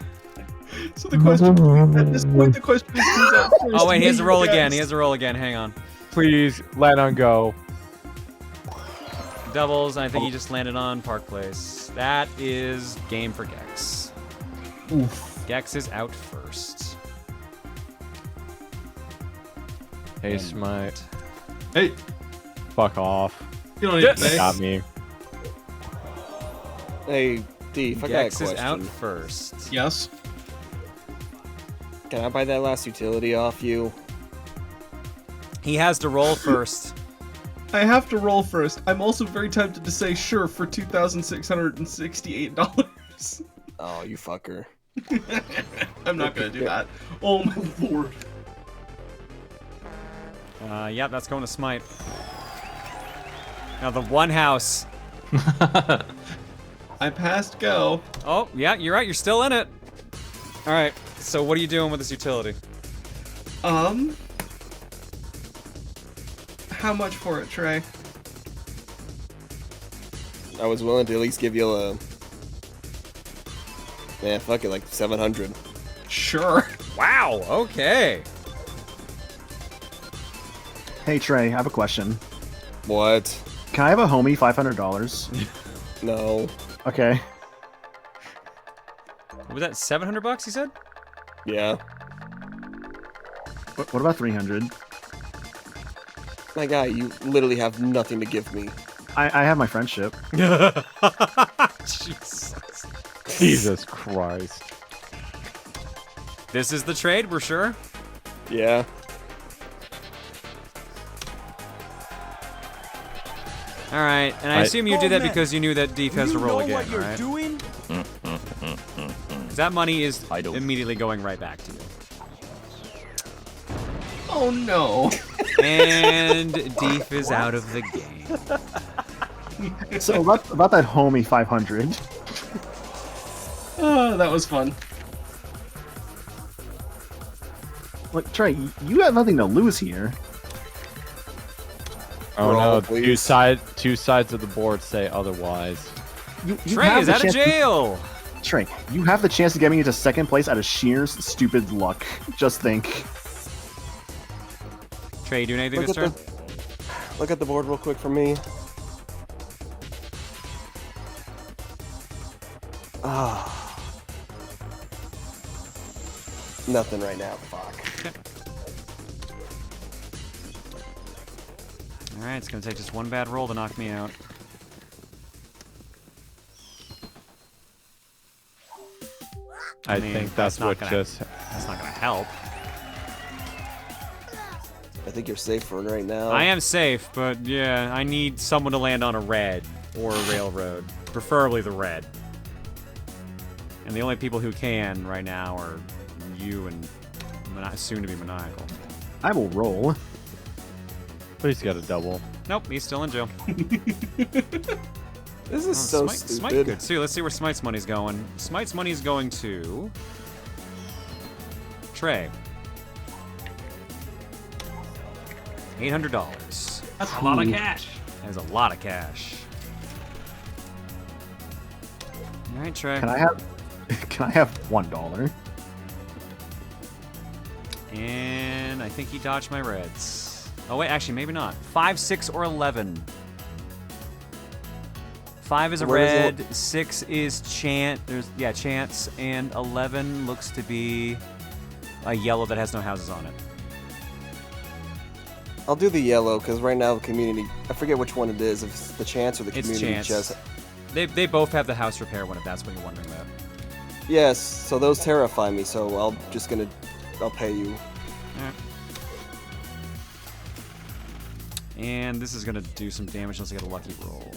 So the question, at this point, the question is who's out first. Oh wait, he has to roll again. He has to roll again. Hang on. Please let on go. Doubles. I think he just landed on Park Place. That is game for Gex. Oof. Gex is out first. Hey, Smite. Hey. Fuck off. You don't need to pay. Got me. Hey, Deef, I got a Gex question. is out first. Yes. Can I buy that last utility off you? He has to roll first. I have to roll first. I'm also very tempted to say sure for $2,668. Oh, you fucker. I'm not gonna do that. Oh my lord. Yeah, that's going to Smite. Now the one house. I passed go. Oh, yeah, you're right. You're still in it. All right. So what are you doing with this utility? How much for it, Trey? I was willing to at least give you a... Man, fuck it, like 700. Sure. Wow, okay. Hey Trey, I have a question. What? Can I have a homie $500? No. Okay. Was that $700? He said. Yeah. What about 300? My guy, you literally have nothing to give me. I have my friendship. Jesus Christ. This is the trade, we're sure? Yeah. All right, and I assume you did that because you knew that Deef has to roll again, all right? doing? 'Cause that money is immediately going right back to you. Oh no. And Deef is out of the game. So about that homie 500. Oh, that was fun. Look, Trey, you have nothing to lose here. Oh Roll, no, please. two sides of the board say otherwise. You Trey have is the out of chance jail! Trey, you have the chance to get me into second place out of sheer stupid luck. Just think. Trey, you doing anything Look this at turn? Look at the board real quick for me. Ah. Nothing right now, fuck. Alright, it's gonna take just one bad roll to knock me out. I mean, think that's not what gonna, just... That's not gonna help. I think you're safe for right now. I am safe, but yeah, I need someone to land on a red or a railroad. Preferably the red. And the only people who can right now are you and soon to be Maniacal. I will roll. Please get a double. Nope, he's still in jail. This is so Smite, stupid. Smite good too. Let's see where Smite's money's going. Smite's money's going to Trey. $800. That's a lot of cash. That is a lot of cash. All right, Trey. Can I have Can I have $1? And I think he dodged my reds. Oh wait, actually maybe not. 5, 6, or 11. 5 is a red, 6 is chance, and 11 looks to be a yellow that has no houses on it. I'll do the yellow, because right now the community... I forget which one it is, if it's the chance or the community It's chance. chest. They both have the house repair one, if that's what you're wondering about. Yes, so those terrify me, so I'll pay you. Alright. And this is gonna do some damage unless I get a lucky roll.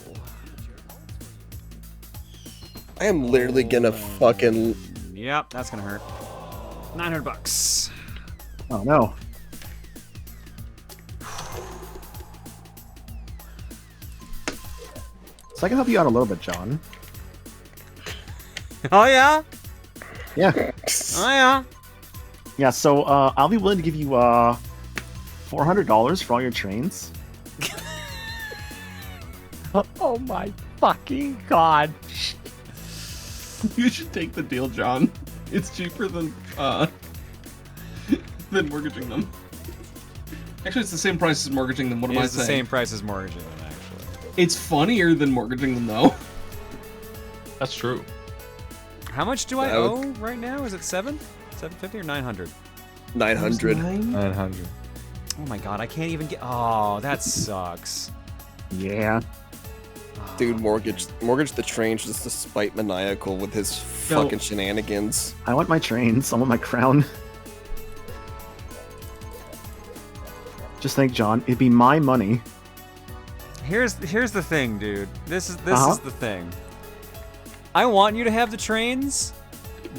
I am literally gonna fucking... Yep, that's gonna hurt. $900. Oh no. So I can help you out a little bit, John. Oh yeah? Yeah. Oh yeah? Yeah, so I'll be willing to give you $400 for all your trains. Oh my fucking god. You should take the deal, John. It's cheaper than mortgaging them. Actually, it's the same price as mortgaging them. What am I saying? It's the same price as mortgaging them, actually. It's funnier than mortgaging them, though. That's true. How much do I owe right now? Is it 7? 750 or 900? 900. 900. Oh my god, I can't even get... Oh, that sucks. Yeah. Dude, mortgage the train just to spite Maniacal with his fucking shenanigans. I want my trains. I want my crown. Just think, John, it'd be my money. Here's the thing, dude. This is the thing. I want you to have the trains,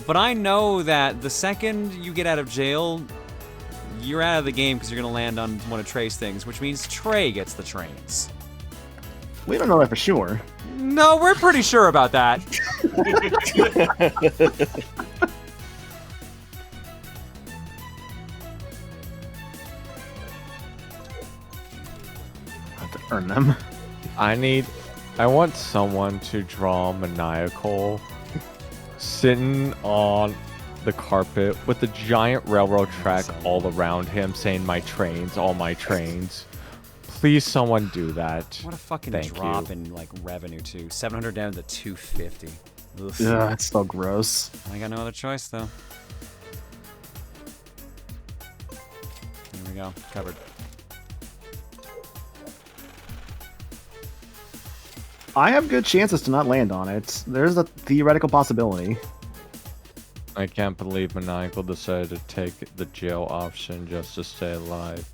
but I know that the second you get out of jail, you're out of the game because you're gonna land on one of Trey's things, which means Trey gets the trains. We don't know that for sure. No, we're pretty sure about that. I have to earn them. I want someone to draw Maniacal sitting on the carpet with a giant railroad track all around him saying my trains, all my trains. Please someone do that. What a fucking Thank drop you. in like revenue too. 700 down to 250. Oof. Yeah, that's so gross. I got no other choice though. Here we go. Covered. I have good chances to not land on it. There's a theoretical possibility. I can't believe Maniacal decided to take the jail option just to stay alive.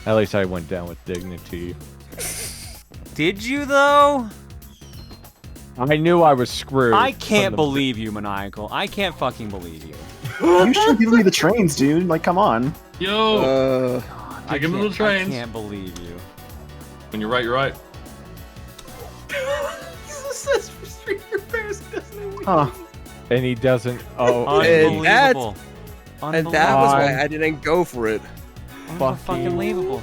At least I went down with dignity. Did you though? I knew I was screwed. I can't believe you, Maniacal. I can't fucking believe you. You should give me the trains, dude. Like, come on. Yo! I give him the trains. I can't believe you. When you're right, you're right. Says for Street Repairs doesn't Huh. And he doesn't. Oh, And that Unbelievable. was why I didn't go for it. Fucking unbelievable.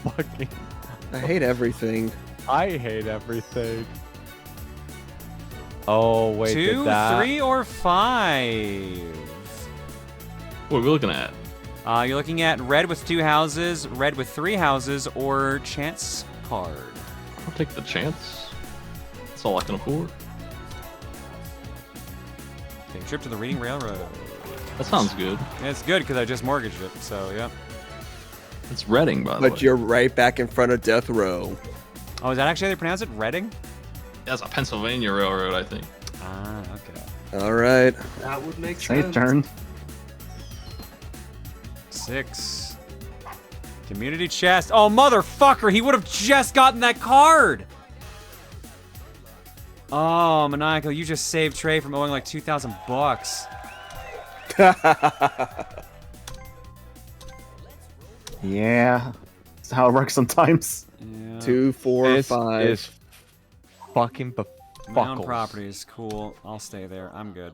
Fucking. I hate everything. I hate everything. Oh wait, 2, did that? 3, or 5? What are we looking at? You're looking at red with 2 houses, red with 3 houses, or chance card. I'll take the chance. That's all I can afford. Take a trip to the Reading Railroad. That sounds good. Yeah, it's good because I just mortgaged it, so yeah. It's Reading, by the way. But you're right back in front of Death Row. Oh, is that actually how they pronounce it? Reading? That's a Pennsylvania railroad, I think. Ah, okay. Alright. That would make Trade sense. turn. 6. Community chest. Oh, motherfucker! He would have just gotten that card! Oh, Maniacal, you just saved Trey from owing like 2,000 bucks. Yeah. That's how it works sometimes. Yeah. 2, 4, This 5. is fucking My own befuckles. properties, cool. I'll stay there. I'm good.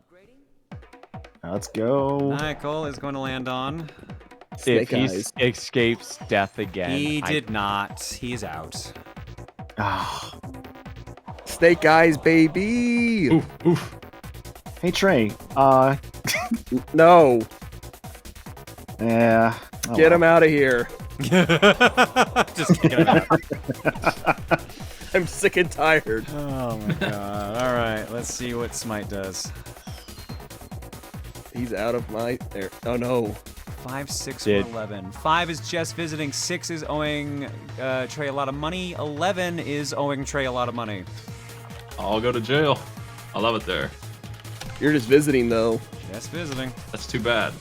Let's go. Maniacal is going to land on. If he escapes death again, He did not. He's out. Ah. Snake Eyes, baby! Oof, oof. Hey Trey, No. Yeah. Get him out of here. Just kick him out. I'm sick and tired. Oh my god. Alright, let's see what Smite does. He's out of my... There. Oh no. 5, 6, or 11. 5 is just visiting. 6 is owing Trey a lot of money. 11 is owing Trey a lot of money. I'll go to jail. I love it there. You're just visiting, though. Just visiting. That's too bad.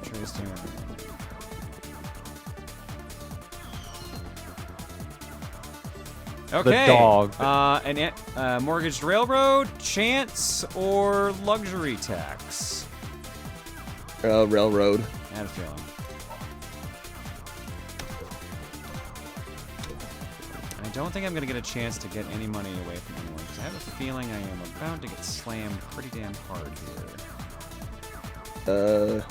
Trey's doing it. Okay. The dog. Mortgaged railroad, chance, or luxury tax? Railroad. I had a feeling. I don't think I'm going to get a chance to get any money away from anyone, because I have a feeling I am about to get slammed pretty damn hard here.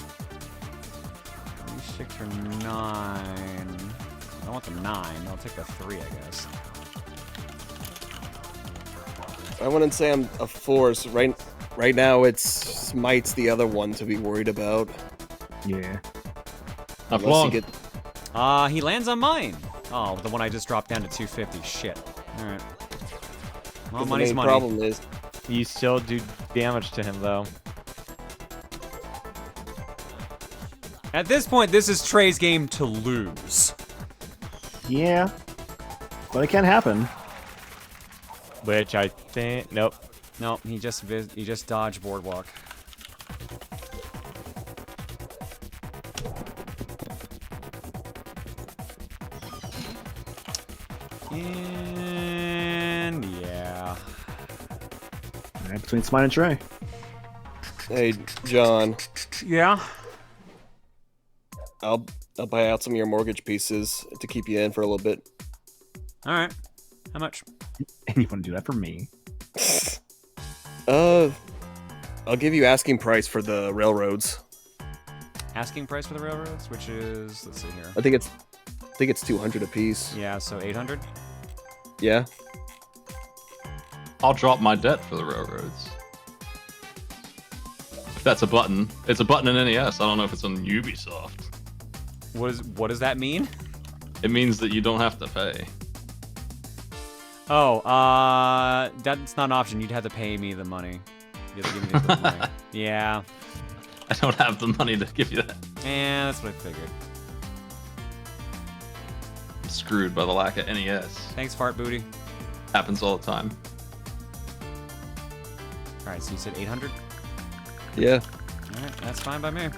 6 or 9. I don't want the 9. I'll take the 3, I guess. I wouldn't say I'm a force. Right now, it's Smite's the other one to be worried about. Yeah. Not long. He lands on mine. Oh, the one I just dropped down to 250. Shit. All right. Well, money's the main money. problem is you still do damage to him though. At this point, this is Trey's game to lose. Yeah. But it can happen. Which I think... Nope. Nope, he just dodged Boardwalk. And yeah. Right between Smite and Trey. Hey, John. Yeah? I'll buy out some of your mortgage pieces to keep you in for a little bit. Alright. How much? And you want to do that for me? I'll give you asking price for the railroads. Asking price for the railroads, which is, let's see here. I think it's 200 a piece. Yeah, so 800. Yeah. I'll drop my debt for the railroads. If that's a button. It's a button in NES. I don't know if it's on Ubisoft. What does that mean? It means that you don't have to pay. Oh, that's not an option. You'd have to pay me the money. You have to give me the money. Yeah. I don't have the money to give you that. Yeah, that's what I figured. I'm screwed by the lack of NES. Thanks, Fart Booty. Happens all the time. Alright, so you said 800? Yeah. Alright, that's fine by me.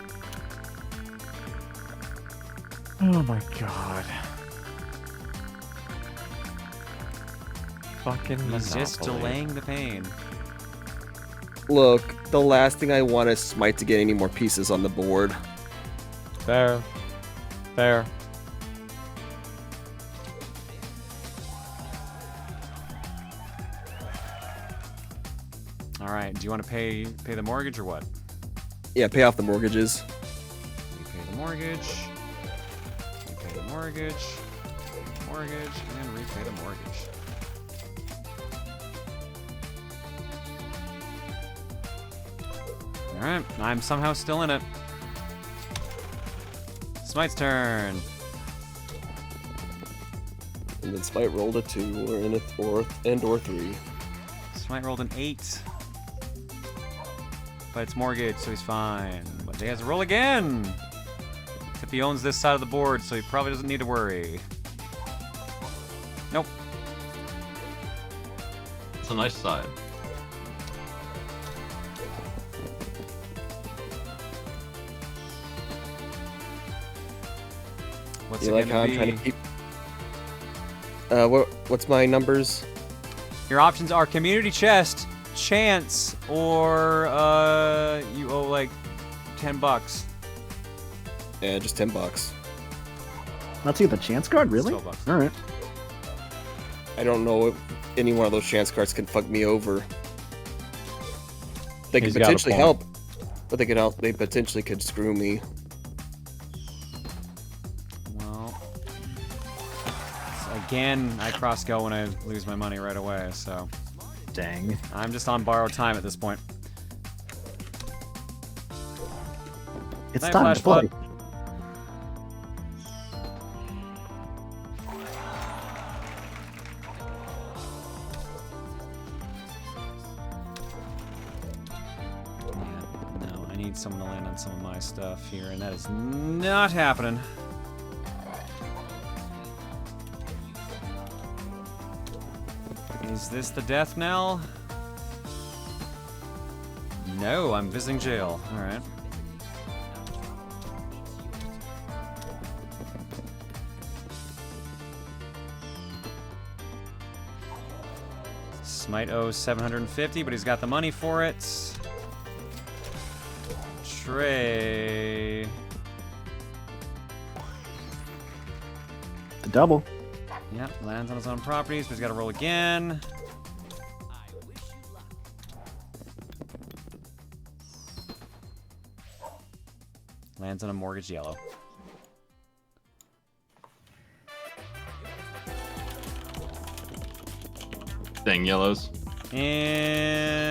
Oh my god. Fucking He's just Monopoly. delaying the pain. Look, the last thing I want is Smite to get any more pieces on the board. Fair. Fair. Alright, do you want to pay the mortgage or what? Yeah, pay off the mortgages. We pay the mortgage. We pay the mortgage. Mortgage, and repay the mortgage. Alright, I'm somehow still in it. Smite's turn. And then Smite rolled a 2 or in a 4 or 3. Smite rolled an 8. But it's mortgage, so he's fine. But he has to roll again! Except he owns this side of the board, so he probably doesn't need to worry. Nope. It's a nice side. What's You it like how gonna I'm trying be? to keep... what's my numbers? Your options are community chest, chance, or you owe like $10. Yeah, just $10. Not to get the chance card, really? $12. Alright. I don't know if any one of those chance cards can fuck me over. They could He's got a potentially point. help, but they could help. They potentially could screw me. Well, again, I cross go when I lose my money right away, so. Dang. I'm just on borrowed time at this point. It's Night, time Flash to play. Flood. No, I need someone to land on some of my stuff here, and that is not happening. Is this the death knell? No, I'm visiting jail. Alright. Smite owes 750, but he's got the money for it. Trey. The double. Yep, lands on his own properties, but he's got to roll again. Lands on a mortgage yellow. Dang yellows. And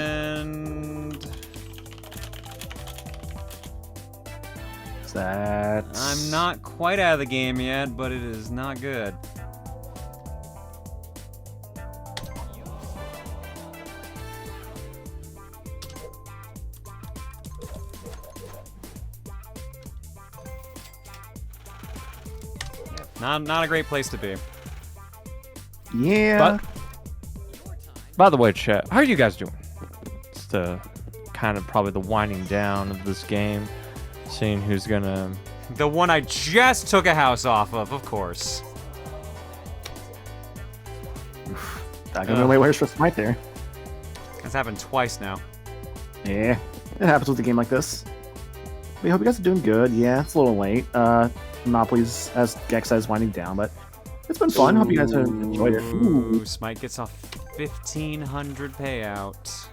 That's... I'm not quite out of the game yet, but it is not good. Not a great place to be. Yeah. But, by the way, chat, how are you guys doing? It's the kind of probably the winding down of this game. Seeing who's gonna... The one I just took a house off of course. Not gonna wait where's for Smite there. That's happened twice now. Yeah, it happens with a game like this. We hope you guys are doing good. Yeah, it's a little late. Monopoly's, as Gex says, winding down, but it's been fun. Hope you guys have enjoyed it. Ooh, Smite gets a 1,500 payout.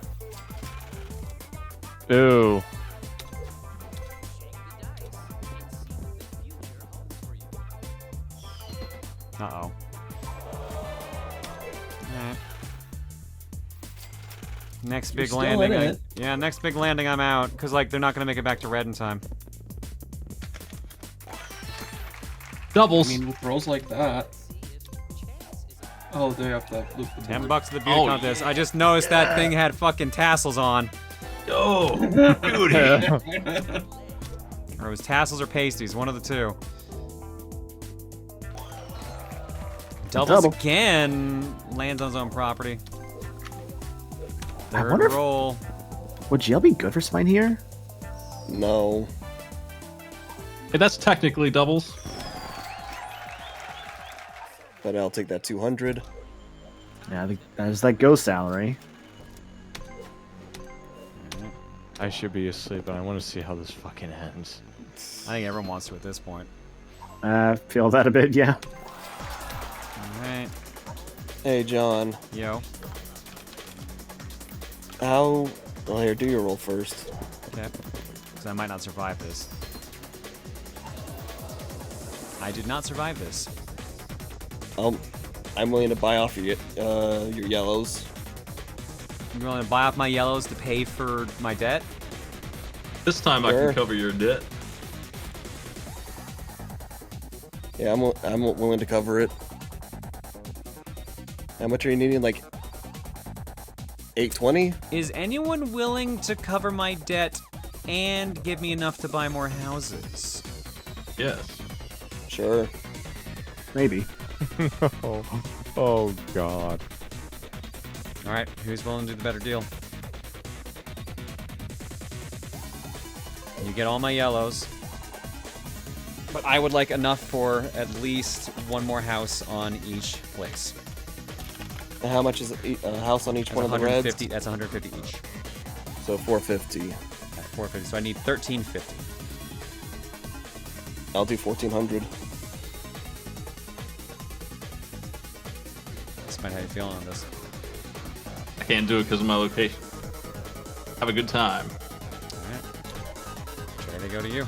Ooh. Uh-oh. Alright. Next big still landing. in it. Yeah, next big landing I'm out, because, like, they're not going to make it back to red in time. Doubles. I mean, with rolls like that. Oh, they have to loop the $10 board. to the beauty contest. I just noticed that thing had fucking tassels on. Oh, beauty. Or it was tassels or pasties, one of the two. Doubles again. Lands on his own property. I wonder if... roll. Would GL be good for Smite here? No. Hey, that's technically doubles. But I'll take that 200. Yeah, I think that's that ghost salary. I should be asleep, but I want to see how this fucking ends. I think everyone wants to at this point. Feel that a bit, yeah. Alright. Hey, John. Yo. How... Well, here, do your roll first. Okay. Because I might not survive this. I did not survive this. I'm willing to buy off your yellows. You're willing to buy off my yellows to pay for my debt? This time I can cover your debt. Yeah, I'm willing to cover it. How much are you needing? Like 820? Is anyone willing to cover my debt and give me enough to buy more houses? Yes. Sure. Maybe. Oh, God. Alright, who's willing to do the better deal? You get all my yellows. But I would like enough for at least one more house on each place. And how much is a house on each That's one of the reds? That's 150 each. So 450. Yeah, 450. So I need 1350. I'll do 1400. Smite, how you feeling on this? I can't do it because of my location. Have a good time. Alright. Try to go to you.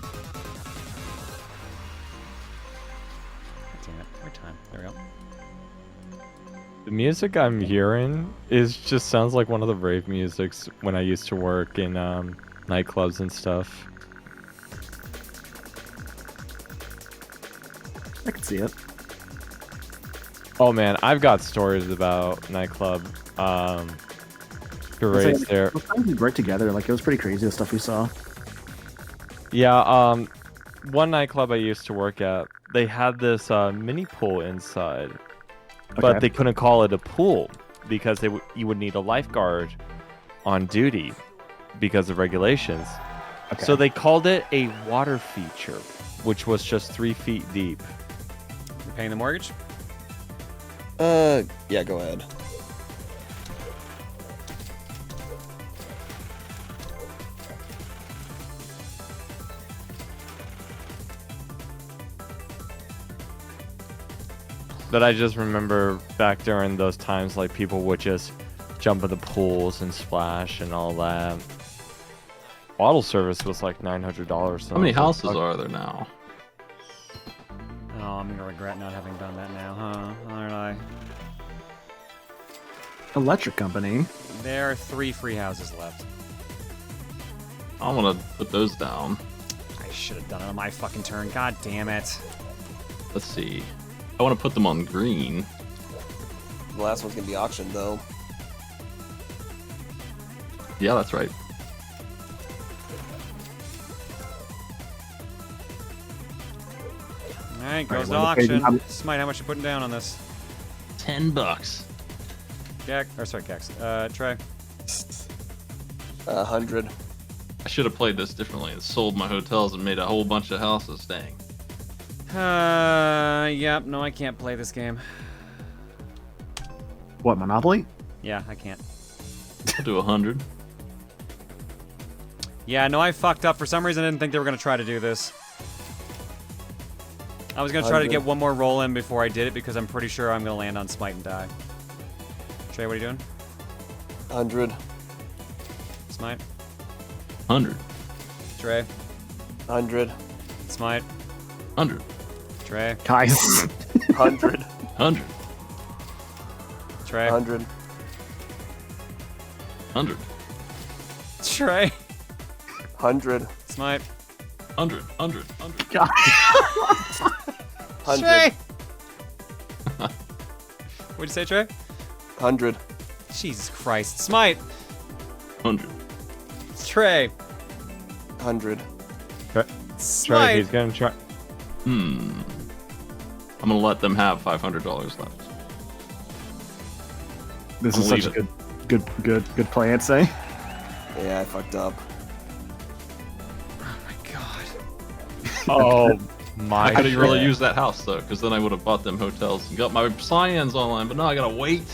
Damn it. More time. There we go. music I'm hearing just sounds like one of the rave musics when I used to work in nightclubs and stuff. I can see it. Oh man, I've got stories about nightclub charades there. Sometimes we worked together. Like it was pretty crazy the stuff we saw. Yeah, one nightclub I used to work at, they had this mini pool inside, but they couldn't call it a pool because you would need a lifeguard on duty because of regulations. Okay. So they called it a water feature, which was just 3 feet deep. You paying the mortgage? Yeah, go ahead. But I just remember back during those times, like people would just jump in the pools and splash and all that. Bottle service was like $900. How many houses are there now? Oh, I'm gonna regret not having done that now, huh? Aren't I? Electric company. There are 3 free houses left. I want to put those down. I should have done it on my fucking turn. God damn it. Let's see. I want to put them on green. The last one's gonna be auctioned though. Yeah, that's right. Alright, goes to auction. Smite, how much you putting down on this? $10. Trey. 100. I should have played this differently and sold my hotels and made a whole bunch of houses. Dang. Yep, no, I can't play this game. What, Monopoly? Yeah, I can't. I'll do 100. Yeah, no, I fucked up. For some reason, I didn't think they were going to try to do this. I was going to try to get one more roll in before I did it because I'm pretty sure I'm going to land on Smite and die. Trey, what are you doing? 100. Smite. 100. Trey. 100. Smite. 100. Trey. Guys. 100. 100. Trey. 100. 100. Trey. 100. Smite. 100. 100. 100. God. 100. Trey. What'd you say, Trey? 100. Jesus Christ. Smite. 100. Trey. 100. Smite. He's gonna try. I'm gonna let them have $500 left. This is such a good play, I'd say. Yeah, I fucked up. Oh my god. Oh my. I could have really used that house though, because then I would have bought them hotels and got my cyans online. But now I gotta wait.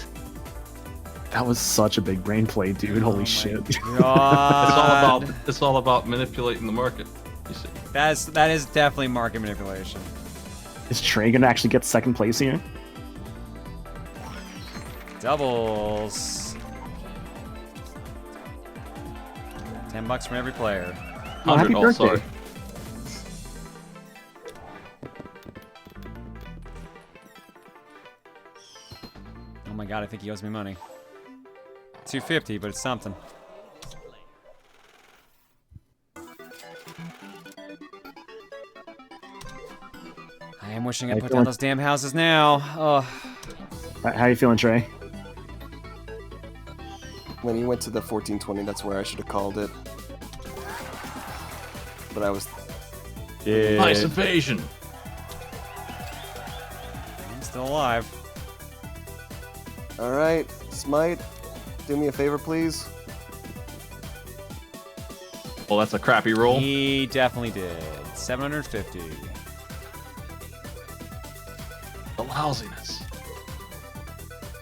That was such a big brain play, dude. Holy shit. God. It's all about manipulating the market. You see. That is definitely market manipulation. Is Trey gonna actually get second place here? Doubles. $10 from every player. 100. Oh, sorry. Oh my god, I think he owes me money. $250, but it's something. I am wishing I put down those damn houses now. Oh. How you feeling, Trey? When he went to the 1420, that's where I should have called it. But I was... Yeah. Nice evasion. I'm still alive. Alright, Smite, do me a favor, please. Well, that's a crappy roll. He definitely did. 750. The lousiness.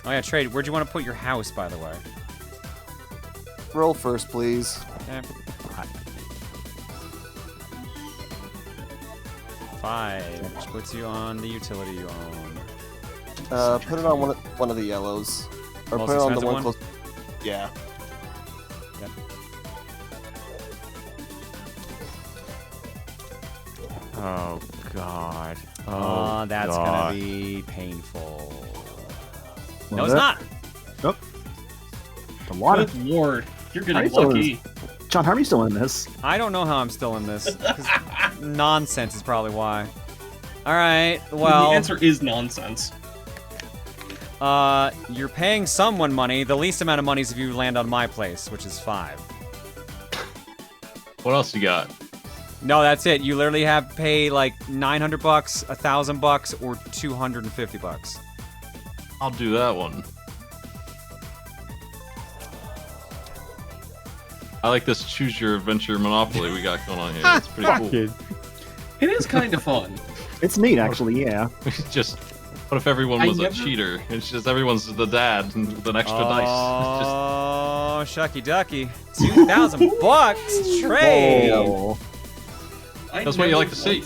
Oh yeah, Trade, where'd you want to put your house, by the way? Roll first, please. Okay. 5, which puts you on the utility you own. Put it on one of the yellows. Or Most put it on the expensive one close... Yeah. Yep. Oh god. Oh, that's god. gonna be painful. No, it's not. Nope. The water. Good lord, you're How are getting you still in lucky. this? John, how are you still in this? I don't know how I'm still in this. 'Cause nonsense is probably why. All right. Well, the answer is nonsense. you're paying someone money. The least amount of money is if you land on my place, which is 5. What else you got? No, that's it. You literally have to pay like $900, $1,000, or $250. I'll do that one. I like this choose your adventure monopoly we got going on here. It's pretty cool. It is kind of fun. It's neat, actually. Yeah. Just what if everyone was a cheater? It's just everyone's the dad and with an extra dice. Oh, shucky ducky. $2,000 trade. Whoa. That's what you like to see.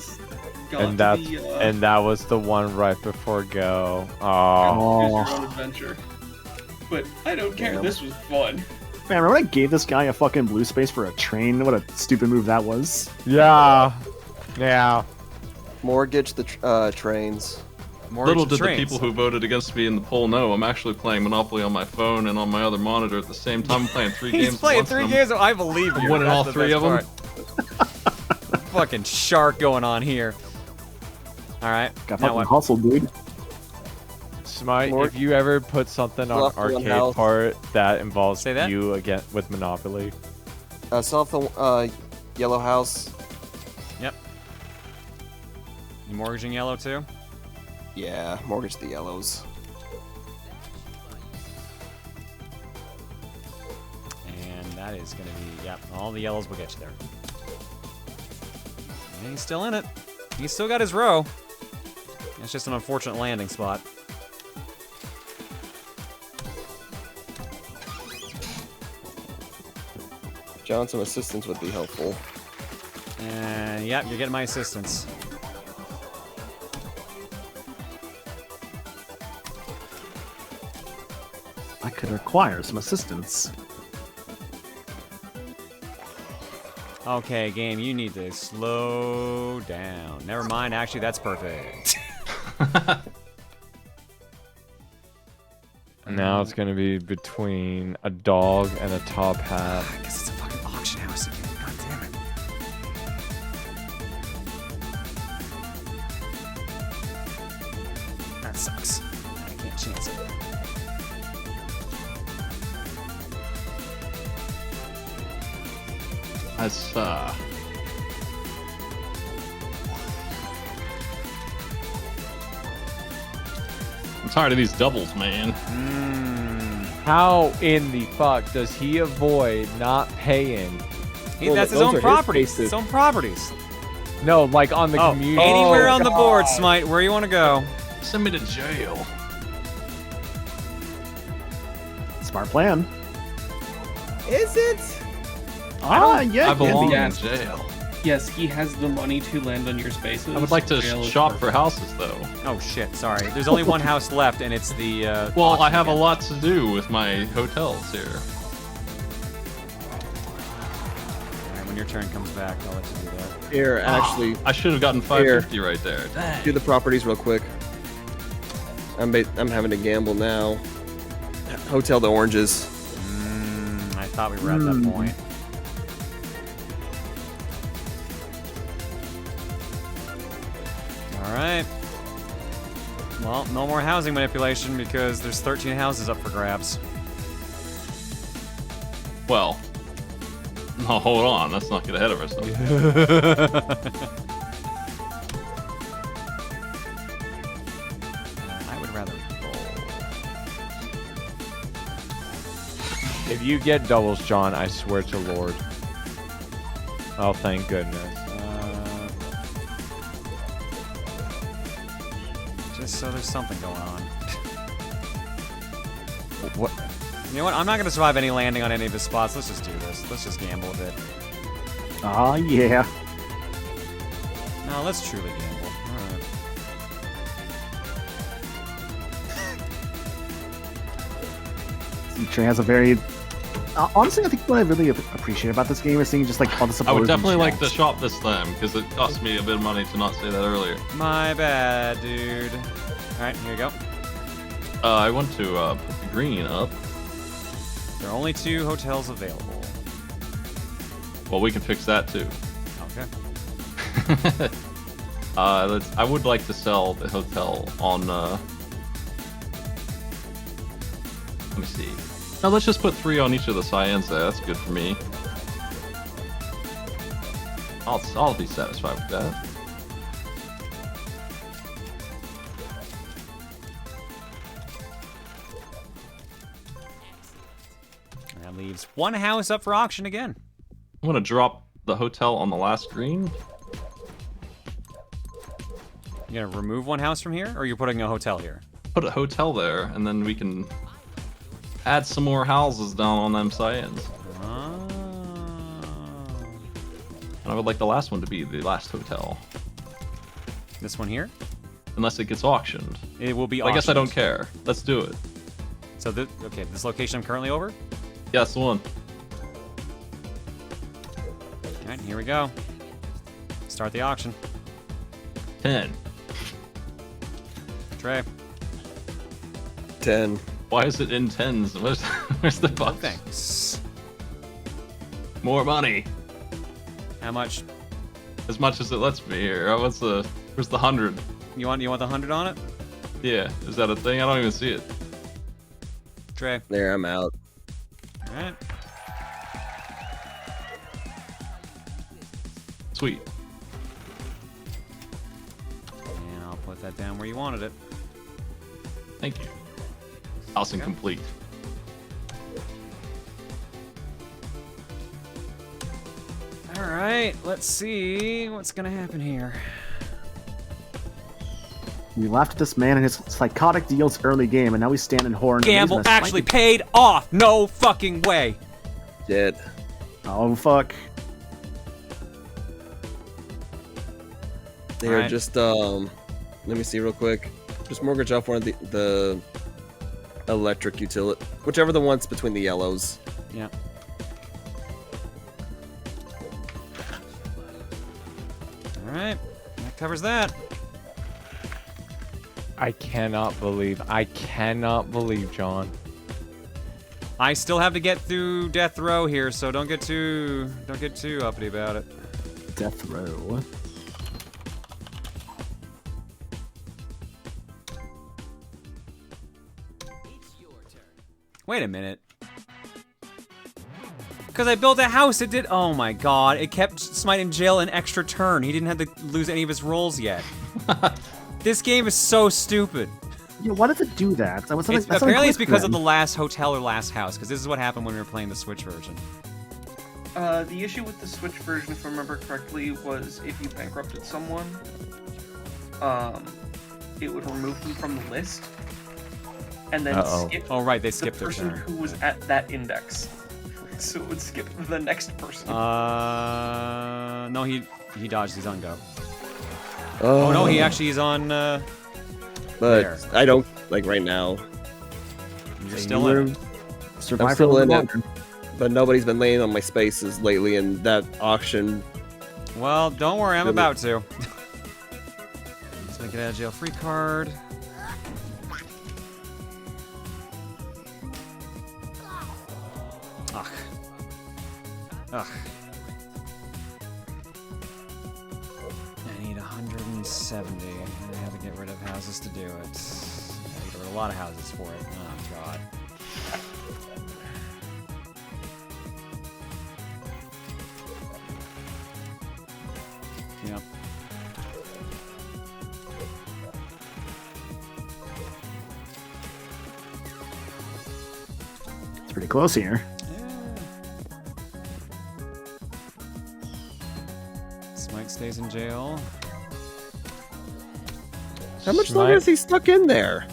And that was the one right before go. Choose Oh. your own adventure. But I don't care. Damn. This was fun. Man, remember I gave this guy a fucking blue space for a train? What a stupid move that was. Yeah. Yeah. Mortgage the trains. Little did the people who voted against me in the poll know I'm actually playing Monopoly on my phone and on my other monitor at the same time. I'm playing 3 games. He's playing at once, 3 and games. I believe you. I'm winning That's all the 3 best of them. part. Fucking shark going on here. All right. Got now fucking what? hustle, dude. Smite, if you ever put something on Left one arcade house. part that involves Say that? you again with Monopoly. Sell off the yellow house. Yep. You mortgaging yellow too? Yeah, mortgage the yellows. And that is going to be, yep, all the yellows will get you there. And he's still in it. He's still got his row. It's just an unfortunate landing spot. John, some assistance would be helpful. And yep, you're getting my assistance. I could require some assistance. Okay, game, you need to slow down. Never mind, actually, that's perfect. Now it's gonna be between a dog and a top hat. I guess it's a fucking auction house again. God damn it. That sucks. I can't chance it. That's I'm tired of these doubles, man. How in the fuck does he avoid not paying? That's his own properties. His own properties. No, like on the community. Anywhere on the board, Smite. Where you want to go? Send me to jail. Smart plan. Is it? Yeah. I belong in Yes. jail. Yes, he has the money to land on your spaces. I would like to Jail is shop perfect. for houses, though. Oh shit, sorry. There's only one house left, and it's the. Well, I auction have a again. lot to do with my hotels here. Alright, when your turn comes back, I'll let you do that. Here, actually, I should have gotten 550 right there. Dang. do the properties real quick. I'm having to gamble now. Hotel the oranges. I thought we were at that point. Alright. Well, no more housing manipulation because there's 13 houses up for grabs. Well, no, hold on. Let's not get ahead of ourselves. I would rather roll. If you get doubles, John, I swear to Lord. Oh, thank goodness. Just so there's something going on. What? You know what? I'm not going to survive any landing on any of his spots. Let's just do this. Let's just gamble a bit. Ah, yeah. No, let's truly gamble. Alright. Train has a very... honestly, I think what I really appreciate about this game is seeing just like all the I supporters. would definitely in like chat. to shop this time because it cost me a bit of money to not say that earlier. My bad, dude. Alright, here you go. I want to put the green up. There are only 2 hotels available. Well, we can fix that too. Okay. I would like to sell the hotel on. Let me see. Now let's just put 3 on each of the cyans there. That's good for me. I'll be satisfied with that. That leaves 1 house up for auction again. I'm gonna drop the hotel on the last screen. You gonna remove 1 house from here, or you're putting a hotel here? Put a hotel there, and then we can add some more houses down on them cyans. And I would like the last one to be the last hotel. This one here? Unless it gets auctioned. It will be auctioned. I guess I don't auctioned. care. Let's do it. So, okay, this location I'm currently over? Yeah, that's the one. Alright, here we go. Start the auction. 10. Trey. 10. Why is it in tens? Where's the bucks? Thanks. More money. How much? As much as it lets me here. Where's the 100? You want the 100 on it? Yeah. Is that a thing? I don't even see it. Trey. There, I'm out. Alright. Sweet. And I'll put that down where you wanted it. Thank you. House incomplete. Alright, let's see what's gonna happen here. We laughed at this man and his psychotic deals early game, and now we stand in horror. Gamble actually paid off! No fucking way! Did. Oh, fuck. They're Alright. just, let me see real quick. Just mortgage off one of the electric utility. Whichever the one's between the yellows. Yeah. Alright, that covers that. I cannot believe, John. I still have to get through death row here, so don't get too uppity about it. Death row. Wait a minute. Because I built a house, it did. Oh my god, it kept Smite in jail an extra turn. He didn't have to lose any of his rolls yet. This game is so stupid. Yeah, why does it do that? Apparently it's because of the last hotel or last house, because this is what happened when we were playing the Switch version. The issue with the Switch version, if I remember correctly, was if you bankrupted someone, it would remove them from the list, and then skip they skipped the person who was at that index. So it would skip the next person. No, he dodged his undo. Oh no, he actually is on. But there. I don't like right now. You're still in it. I'm still in it, but nobody's been laying on my spaces lately, and that auction. Well, don't worry, I'm about to. Let's make it a jail free card. Ugh. Ugh. I need 170. I have to get rid of houses to do it. I have to get rid of a lot of houses for it. Oh, God. Yep. It's pretty close here. Smite stays in jail. How much longer is he stuck in there?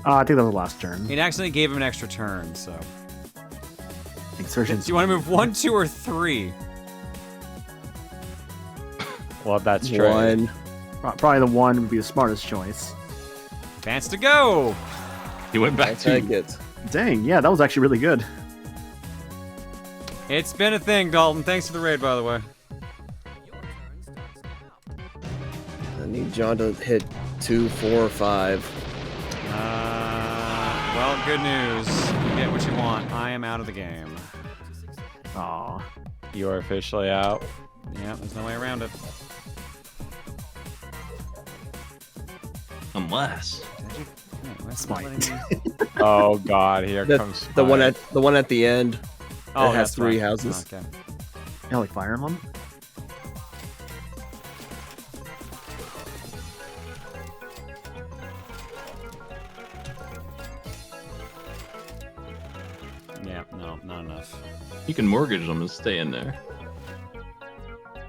I think that was the last turn. It actually gave him an extra turn, so. Exertions. Do you want to move 1, 2, or 3? Well, that's true. One. Probably the 1 would be the smartest choice. Advance to go! He went back to it. Dang, yeah, that was actually really good. It's been a thing, Dalton. Thanks for the raid, by the way. I need John to hit 2, 4, or 5. Well, good news. You get what you want. I am out of the game. Aw. You are officially out. Yeah, there's no way around it. Unless. Smite. Oh god, here comes the one at the end. Oh, it has that's 3 right. houses. Okay. Yeah, like Fire Emblem. Yeah, no, not enough. You can mortgage them and stay in there.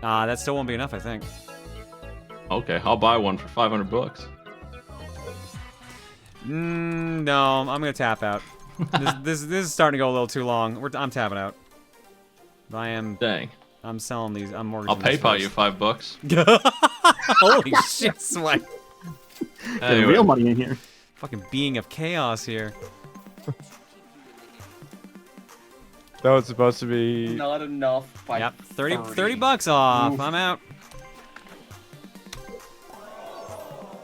That still won't be enough, I think. Okay, I'll buy one for $500. No, I'm gonna tap out. This is starting to go a little too long. I'm tapping out. I am. Dang. I'm selling these. I'm mortgaging. I'll these PayPal first. you $5. Holy shit, Sweat. Anyway. Real money in here. Fucking being of chaos here. That was supposed to be. Not enough. Yep, 30 bucks off. Oof. I'm out.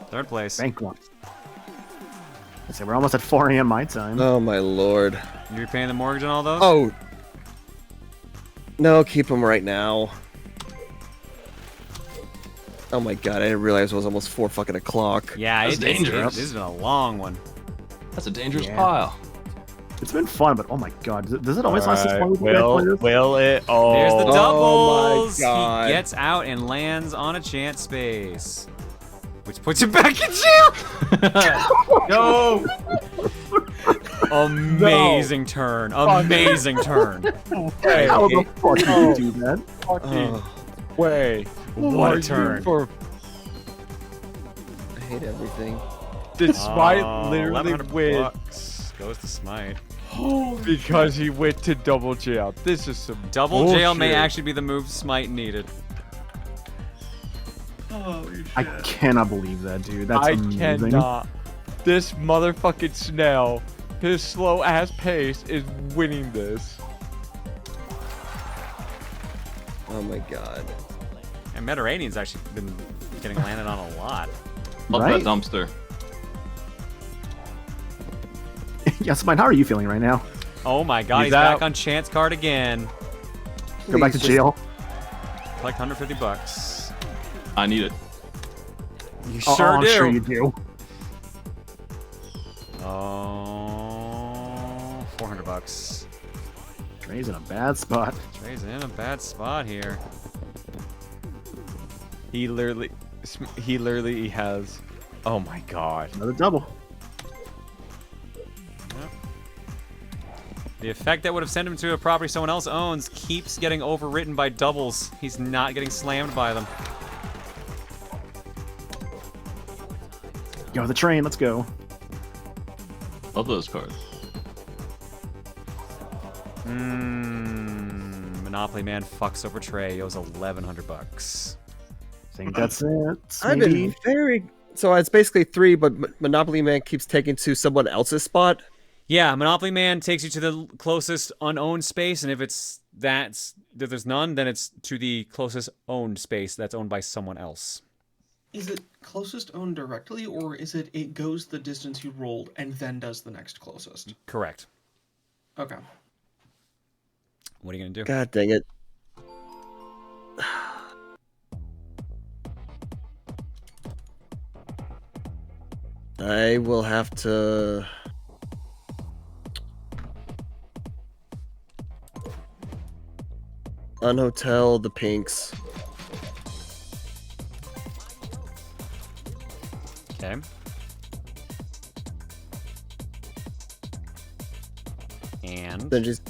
Third place. Bankrupt. So we're almost at 4 a.m. my time. Oh my lord. You're paying the mortgage on all those? Oh. No, keep them right now. Oh my god, I didn't realize it was almost 4 fucking o'clock. Yeah, That's dangerous. This has been a long one. That's a dangerous pile. It's been fun, but oh my god, does it always last this long? Will it? Oh. There's the doubles. my god. He gets out and lands on a chance space, which puts him back in jail. No. Amazing turn. Amazing turn. Hey, how the fuck did you do that? Fucking way. What a turn. I hate everything. The Smite literally 1100 wins. bucks goes to Smite. Because he went to double jail. This is some Double jail may bullshit. actually be the move Smite needed. Holy shit. I cannot believe that, dude. That's amazing. cannot. This motherfucking snail, his slow ass pace is winning this. Oh my god. And Mediterranean's actually been getting landed on a lot. Love Right? that dumpster. Yes, mine. How are you feeling right now? Oh my god, he's out. back on chance card again. Go back to jail. Collect 150 bucks. I need it. You Oh, sure I'm do. sure you do. Oh, 400 bucks. Trey's in a bad spot. Trey's in a bad spot here. He literally has. Oh my god. Another double. The effect that would have sent him to a property someone else owns keeps getting overwritten by doubles. He's not getting slammed by them. Yo, the train. Let's go. Love those cards. Monopoly Man fucks over Trey. He owes 1,100 bucks. I think that's it. I've been very... So it's basically 3, but Monopoly Man keeps taking to someone else's spot. Yeah, Monopoly Man takes you to the closest unowned space, and if if there's none, then it's to the closest owned space that's owned by someone else. Is it closest owned directly, or is it goes the distance you rolled and then does the next closest? Correct. Okay. What are you gonna do? God dang it. I will have to... unhotel the pinks. Okay. And Then just...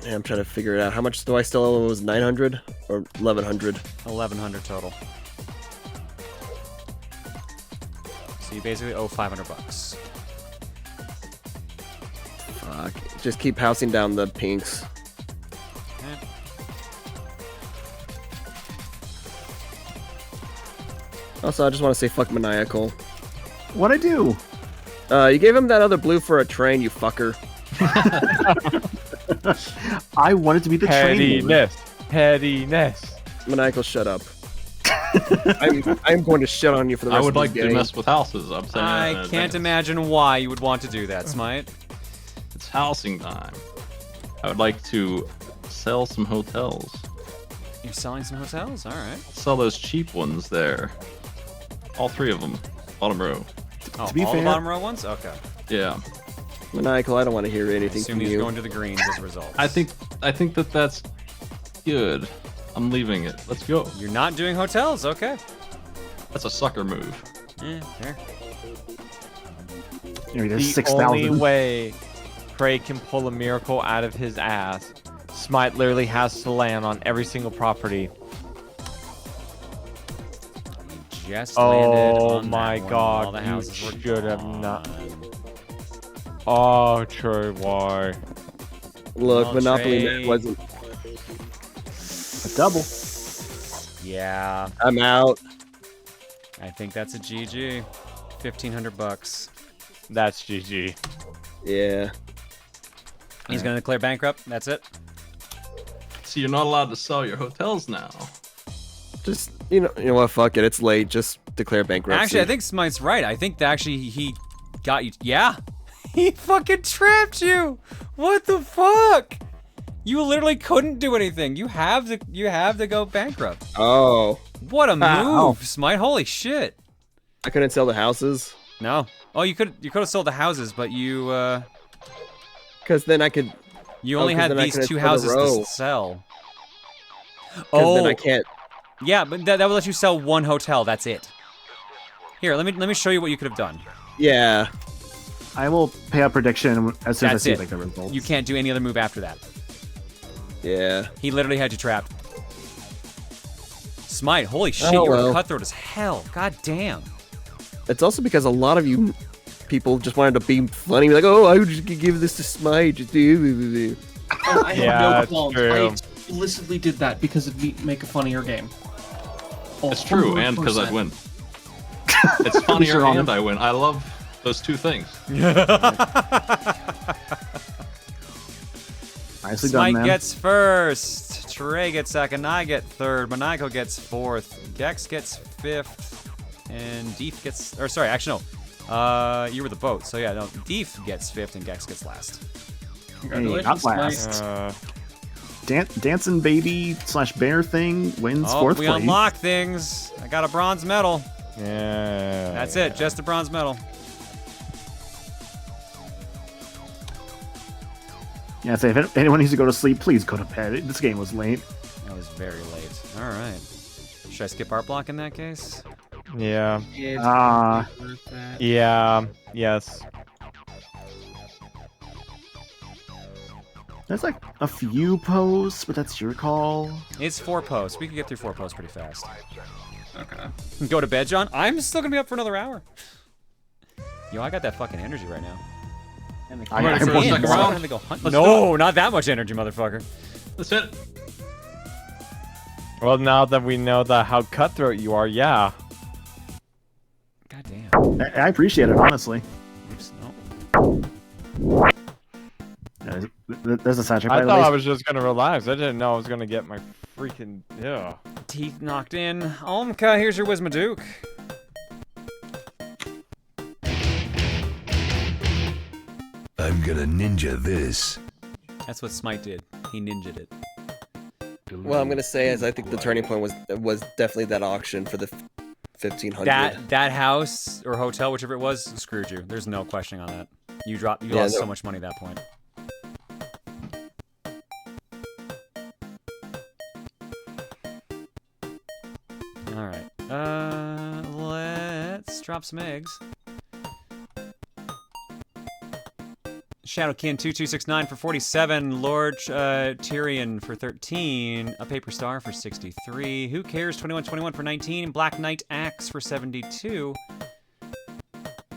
Yeah, I'm trying to figure it out. How much do I still owe? It was 900 or 1100? 1,100 total. So you basically owe 500 bucks. Fuck. Just keep housing down the pinks. Okay. Also, I just want to say fuck Maniacal. What'd I do? You gave him that other blue for a train, you fucker. I wanted to be the train. Pettiness. Maniacal, shut up. I'm going to shit on you for the rest I would of like this to game. mess with houses. I'm saying. I can't imagine why you would want to do that, Smite. It's housing time. I would like to sell some hotels. You're selling some hotels? All right. Sell those cheap ones there. All 3 of them. Bottom row. Oh, To be all fair- the bottom row ones? Okay. Yeah. Maniacal, I don't want to hear I anything assume from he's you. going to the greens as a result. I think that that's good. I'm leaving it. Let's go. You're not doing hotels? Okay. That's a sucker move. Yeah, fair. Maybe there's The 6,000. only way Prey can pull a miracle out of his ass, Smite literally has to land on every single property. Just landed Oh on my that one while god, the you houses were should have gone. not. Oh, Trey, why? Look, Well, Monopoly Trey- Man wasn't. A double. Yeah. I'm out. I think that's a GG. 1,500 bucks. That's GG. Yeah. He's gonna declare bankrupt. That's it. So you're not allowed to sell your hotels now. Just you know what? Fuck it. It's late. Just declare bankruptcy. Actually, I think Smite's right. I think that actually he got you. Yeah. He fucking trapped you. What the fuck? You literally couldn't do anything. You have to go bankrupt. Oh. What a Ow. move, Smite. Holy shit. I couldn't sell the houses. No. Oh, you could have sold the houses, but you Because then I could. you only 'cause had then I these couldn't 2 sell the houses row. to sell. 'Cause then I can't. Yeah, but that would let you sell 1 hotel. That's it. Here, let me show you what you could have done. Yeah. I will pay a prediction as soon as I That's see it. like the results. You can't do any other move after that. Yeah. He literally had you trapped. Smite, holy shit, Oh, you were well. cutthroat as hell. God damn. It's also because a lot of you people just wanted to be funny, like, oh, I would just give this to Smite. Just do. Oh, I have Yeah, no that's qualms. true. I explicitly did that because it'd make a funnier game. It's true, and because I'd 100%. win. It's funnier Sure, and I win. I love those 2 things. Nicely done, Smite man. gets first. Trey gets second. I get third. Maniacal gets fourth. Gex gets fifth. And Deef gets... Or, sorry, actually, no. You were the boat. So, yeah, no. Deef gets fifth and Gex gets last. Congratulations, not last. Dancing baby / bear thing wins Oh, 4th we place. unlock things. I got a bronze medal. Yeah. That's it. Just a bronze medal. Yeah, say if anyone needs to go to sleep, please go to bed. This game was late. That was very late. All right. Should I skip art block in that case? Yeah. Yeah. Yeah. Yes. There's like a few posts, but that's your call. It's 4 posts. We can get through 4 posts pretty fast. Okay. Go to bed, John. I'm still gonna be up for another hour. Yo, I got that fucking energy right now. And the I cameras are want in, more. so I don't have to go hunt. Let's do No, not that much energy, motherfucker. That's it. Well, now that we know how cutthroat you are, yeah. God damn. I appreciate it, honestly. Oops, no. There's a sidetrack. I by the thought way. I was just gonna relax. I didn't know I was gonna get my freaking Teeth knocked in. Omka, here's your Wismaduke. I'm gonna ninja this. That's what Smite did. He ninja'd it. Well, I'm gonna say is I think the turning point was definitely that auction for the 1,500. That house or hotel, whichever it was, screwed you. There's no questioning on that. You lost so much money at that point. All right. Let's drop some eggs. Shadowkin2269 for 47, Lord Tyrion for 13, A Paper Star for 63, Who Cares 2121 for 19, Black Knight Axe for 72,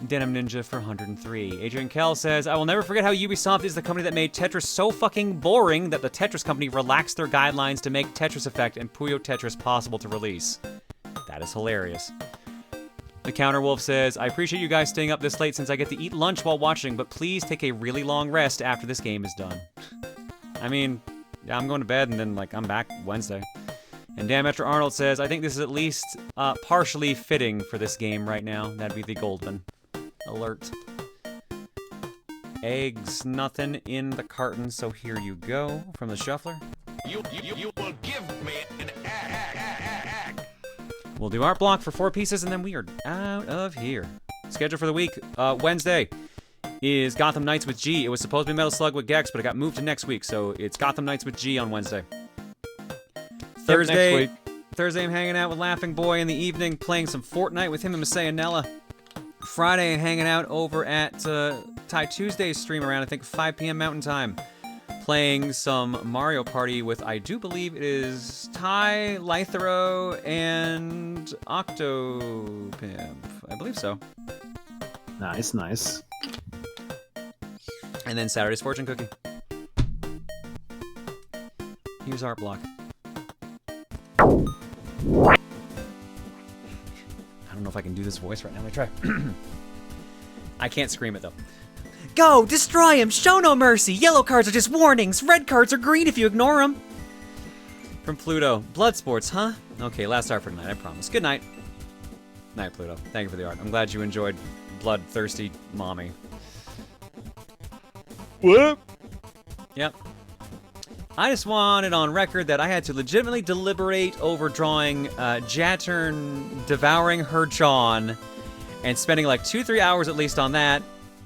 Denim Ninja for 103. Adrian Kell says, I will never forget how Ubisoft is the company that made Tetris so fucking boring that the Tetris company relaxed their guidelines to make Tetris Effect and Puyo Tetris possible to release. That is hilarious. The Counterwolf says, I appreciate you guys staying up this late since I get to eat lunch while watching, but please take a really long rest after this game is done. I mean, yeah, I'm going to bed and then, I'm back Wednesday. And Diametra Arnold says, I think this is at least partially fitting for this game right now. That'd be the Goldman. Alert. Eggs, nothing in the carton, so here you go from the shuffler. You will give me an We'll do art block for 4 pieces, and then we are out of here. Schedule for the week, Wednesday is Gotham Knights with G. It was supposed to be Metal Slug with Gex, but it got moved to next week, so it's Gotham Knights with G on Wednesday. Thursday, I'm hanging out with Laughing Boy in the evening, playing some Fortnite with him and Messiah Nella. Friday, I'm hanging out over at Ty Tuesday's stream around, I think, 5 p.m. Mountain Time. Playing some Mario Party with, I do believe it is Ty, Lythero, and Octopimp. I believe so. Nice, nice. And then Saturday's Fortune Cookie. Here's art block. I don't know if I can do this voice right now. Let me try. I can't scream it, though. Go! Destroy him! Show no mercy! Yellow cards are just warnings! Red cards are green if you ignore them! From Pluto. Blood sports, huh? Okay, last art for tonight, I promise. Good night. Night, Pluto. Thank you for the art. I'm glad you enjoyed Bloodthirsty Mommy. What? Yep. I just wanted on record that I had to legitimately deliberate over drawing Jattern devouring her John and spending like 2-3 hours at least on that,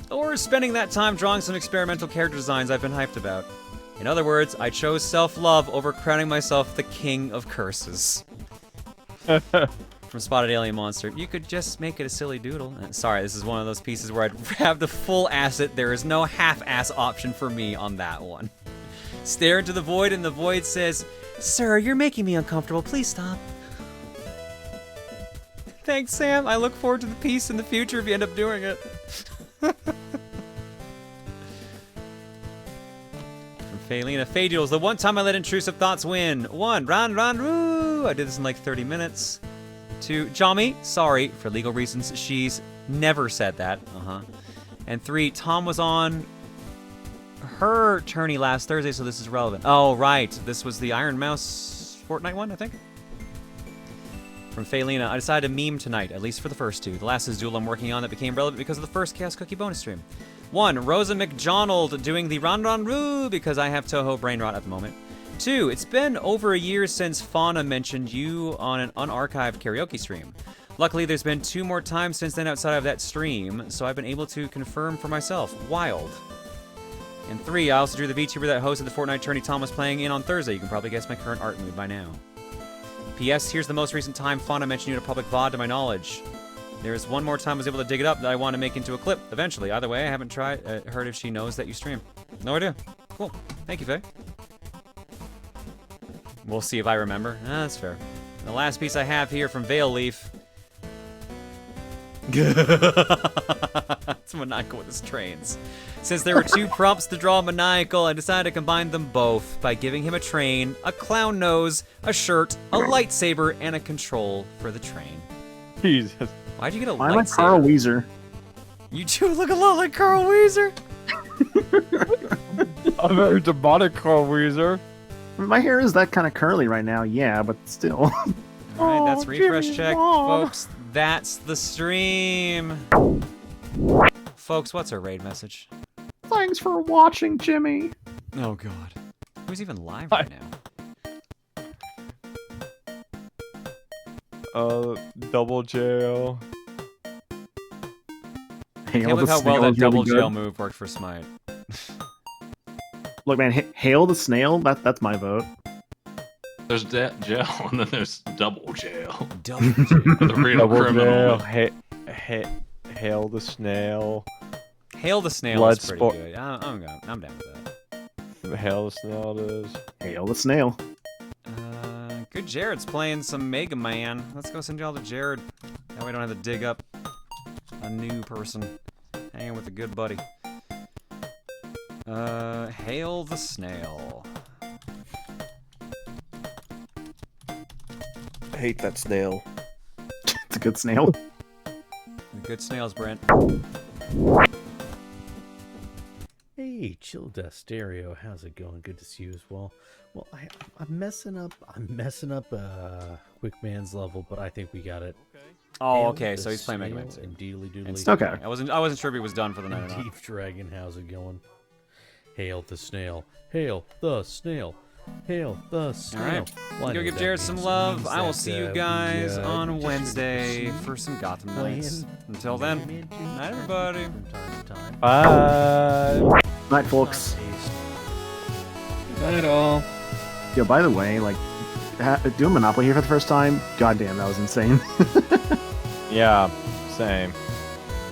or spending that time drawing some experimental character designs I've been hyped about. In other words, I chose self-love over crowning myself the king of curses. From Spotted Alien Monster, you could just make it a silly doodle. Sorry, this is one of those pieces where I'd have the full asset. There is no half-ass option for me on that one. Stare into the void, and the void says, "Sir, you're making me uncomfortable. Please stop." Thanks, Sam. I look forward to the piece in the future if you end up doing it. From Faylina, Fayduels, the one time I let intrusive thoughts win. 1, ran, woo! I did this in like 30 minutes. 2, Jami, sorry, for legal reasons, she's never said that. And 3, Tom was on her tourney last Thursday, so this is relevant. Oh, right. This was the Iron Mouse Fortnite one, I think? From Faylina, I decided to meme tonight, at least for the first 2. The last is duel I'm working on that became relevant because of the first Chaos Cookie bonus stream. 1, Rosa McDonald doing the Ron Ron Roo because I have Toho brain rot at the moment. 2, it's been over a year since Fauna mentioned you on an unarchived karaoke stream. Luckily, there's been 2 more times since then outside of that stream, so I've been able to confirm for myself. Wild. And 3, I also drew the VTuber that hosted the Fortnite tourney Tom was playing in on Thursday. You can probably guess my current art mood by now. P.S. Here's the most recent time Fauna mentioned you in a public VOD to my knowledge. There's one more time I was able to dig it up that I want to make into a clip eventually. Either way, I haven't heard if she knows that you stream. No idea. Cool. Thank you, Faye. We'll see if I remember. That's fair. The last piece I have here from Veil Leaf. It's maniacal with his trains. Since there were 2 prompts to draw maniacal, I decided to combine them both by giving him a train, a clown nose, a shirt, a lightsaber, and a control for the train. Jesus. Why'd you get a I lightsaber? like Carl Weezer. You do look a lot like Carl Weezer. A very demonic Carl Weezer. My hair is that kind of curly right now, yeah, but still. Alright, that's refresh check, folks. That's the stream. Folks, what's our raid message? Thanks for watching, Jimmy. Oh god. Who's even live right now? Double jail. I can't believe how well that double jail move worked for Smite. Look, man, Hail the Snail, that's my vote. There's jail, and then there's double jail. Double jail. The real criminal. Hail the Snail. Hail the Snail is pretty good. I'm down with that. Hail the Snail it is. Hail the Snail. Good Jared's playing some Mega Man. Let's go send y'all to Jared. That way I don't have to dig up a new person. Hanging with a good buddy. Hail the Snail. I hate that snail. It's a good snail. Good snails, Brent. Hey. Hey, Chill Death Stereo, how's it going? Good to see you as well. Well, I'm messing up Quick Man's level, but I think we got it. Oh, Hail okay, the so he's playing Mega Man Snail 2. and Deedly Doodly. It's okay. I wasn't sure if he was done for the night or not. Deep Dragon, how's it going? Hail the snail. Hail the snail. Hail the snail. All right, go give Jared some love. I will see you guys on Wednesday for some Gotham Nights. Until then, night everybody. Bye. Night, folks. Night all. Yo, by the way, like, doing Monopoly here for the first time, goddamn, that was insane. Yeah, same.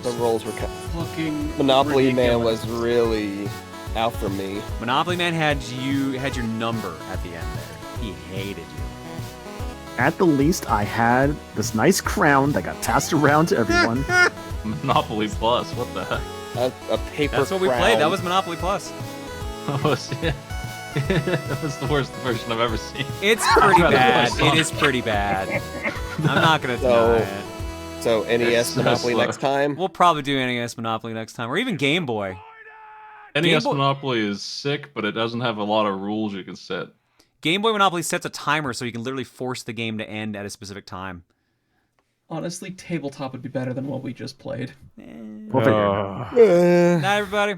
The rolls were fucking Monopoly Man ridiculous. was really out for me. Monopoly Man had your number at the end there. He hated you. At the least, I had this nice crown that got passed around to everyone. Monopoly Plus, what the heck? A paper That's what we crown. played. That was Monopoly Plus. That was the worst version I've ever seen. It's pretty bad. It is pretty bad. I'm not gonna deny it. So NES Monopoly next time? We'll probably do NES Monopoly next time, or even Game Boy. NES Monopoly is sick, but it doesn't have a lot of rules you can set. Game Boy Monopoly sets a timer so you can literally force the game to end at a specific time. Honestly, tabletop would be better than what we just played. We'll figure it out. Night, everybody.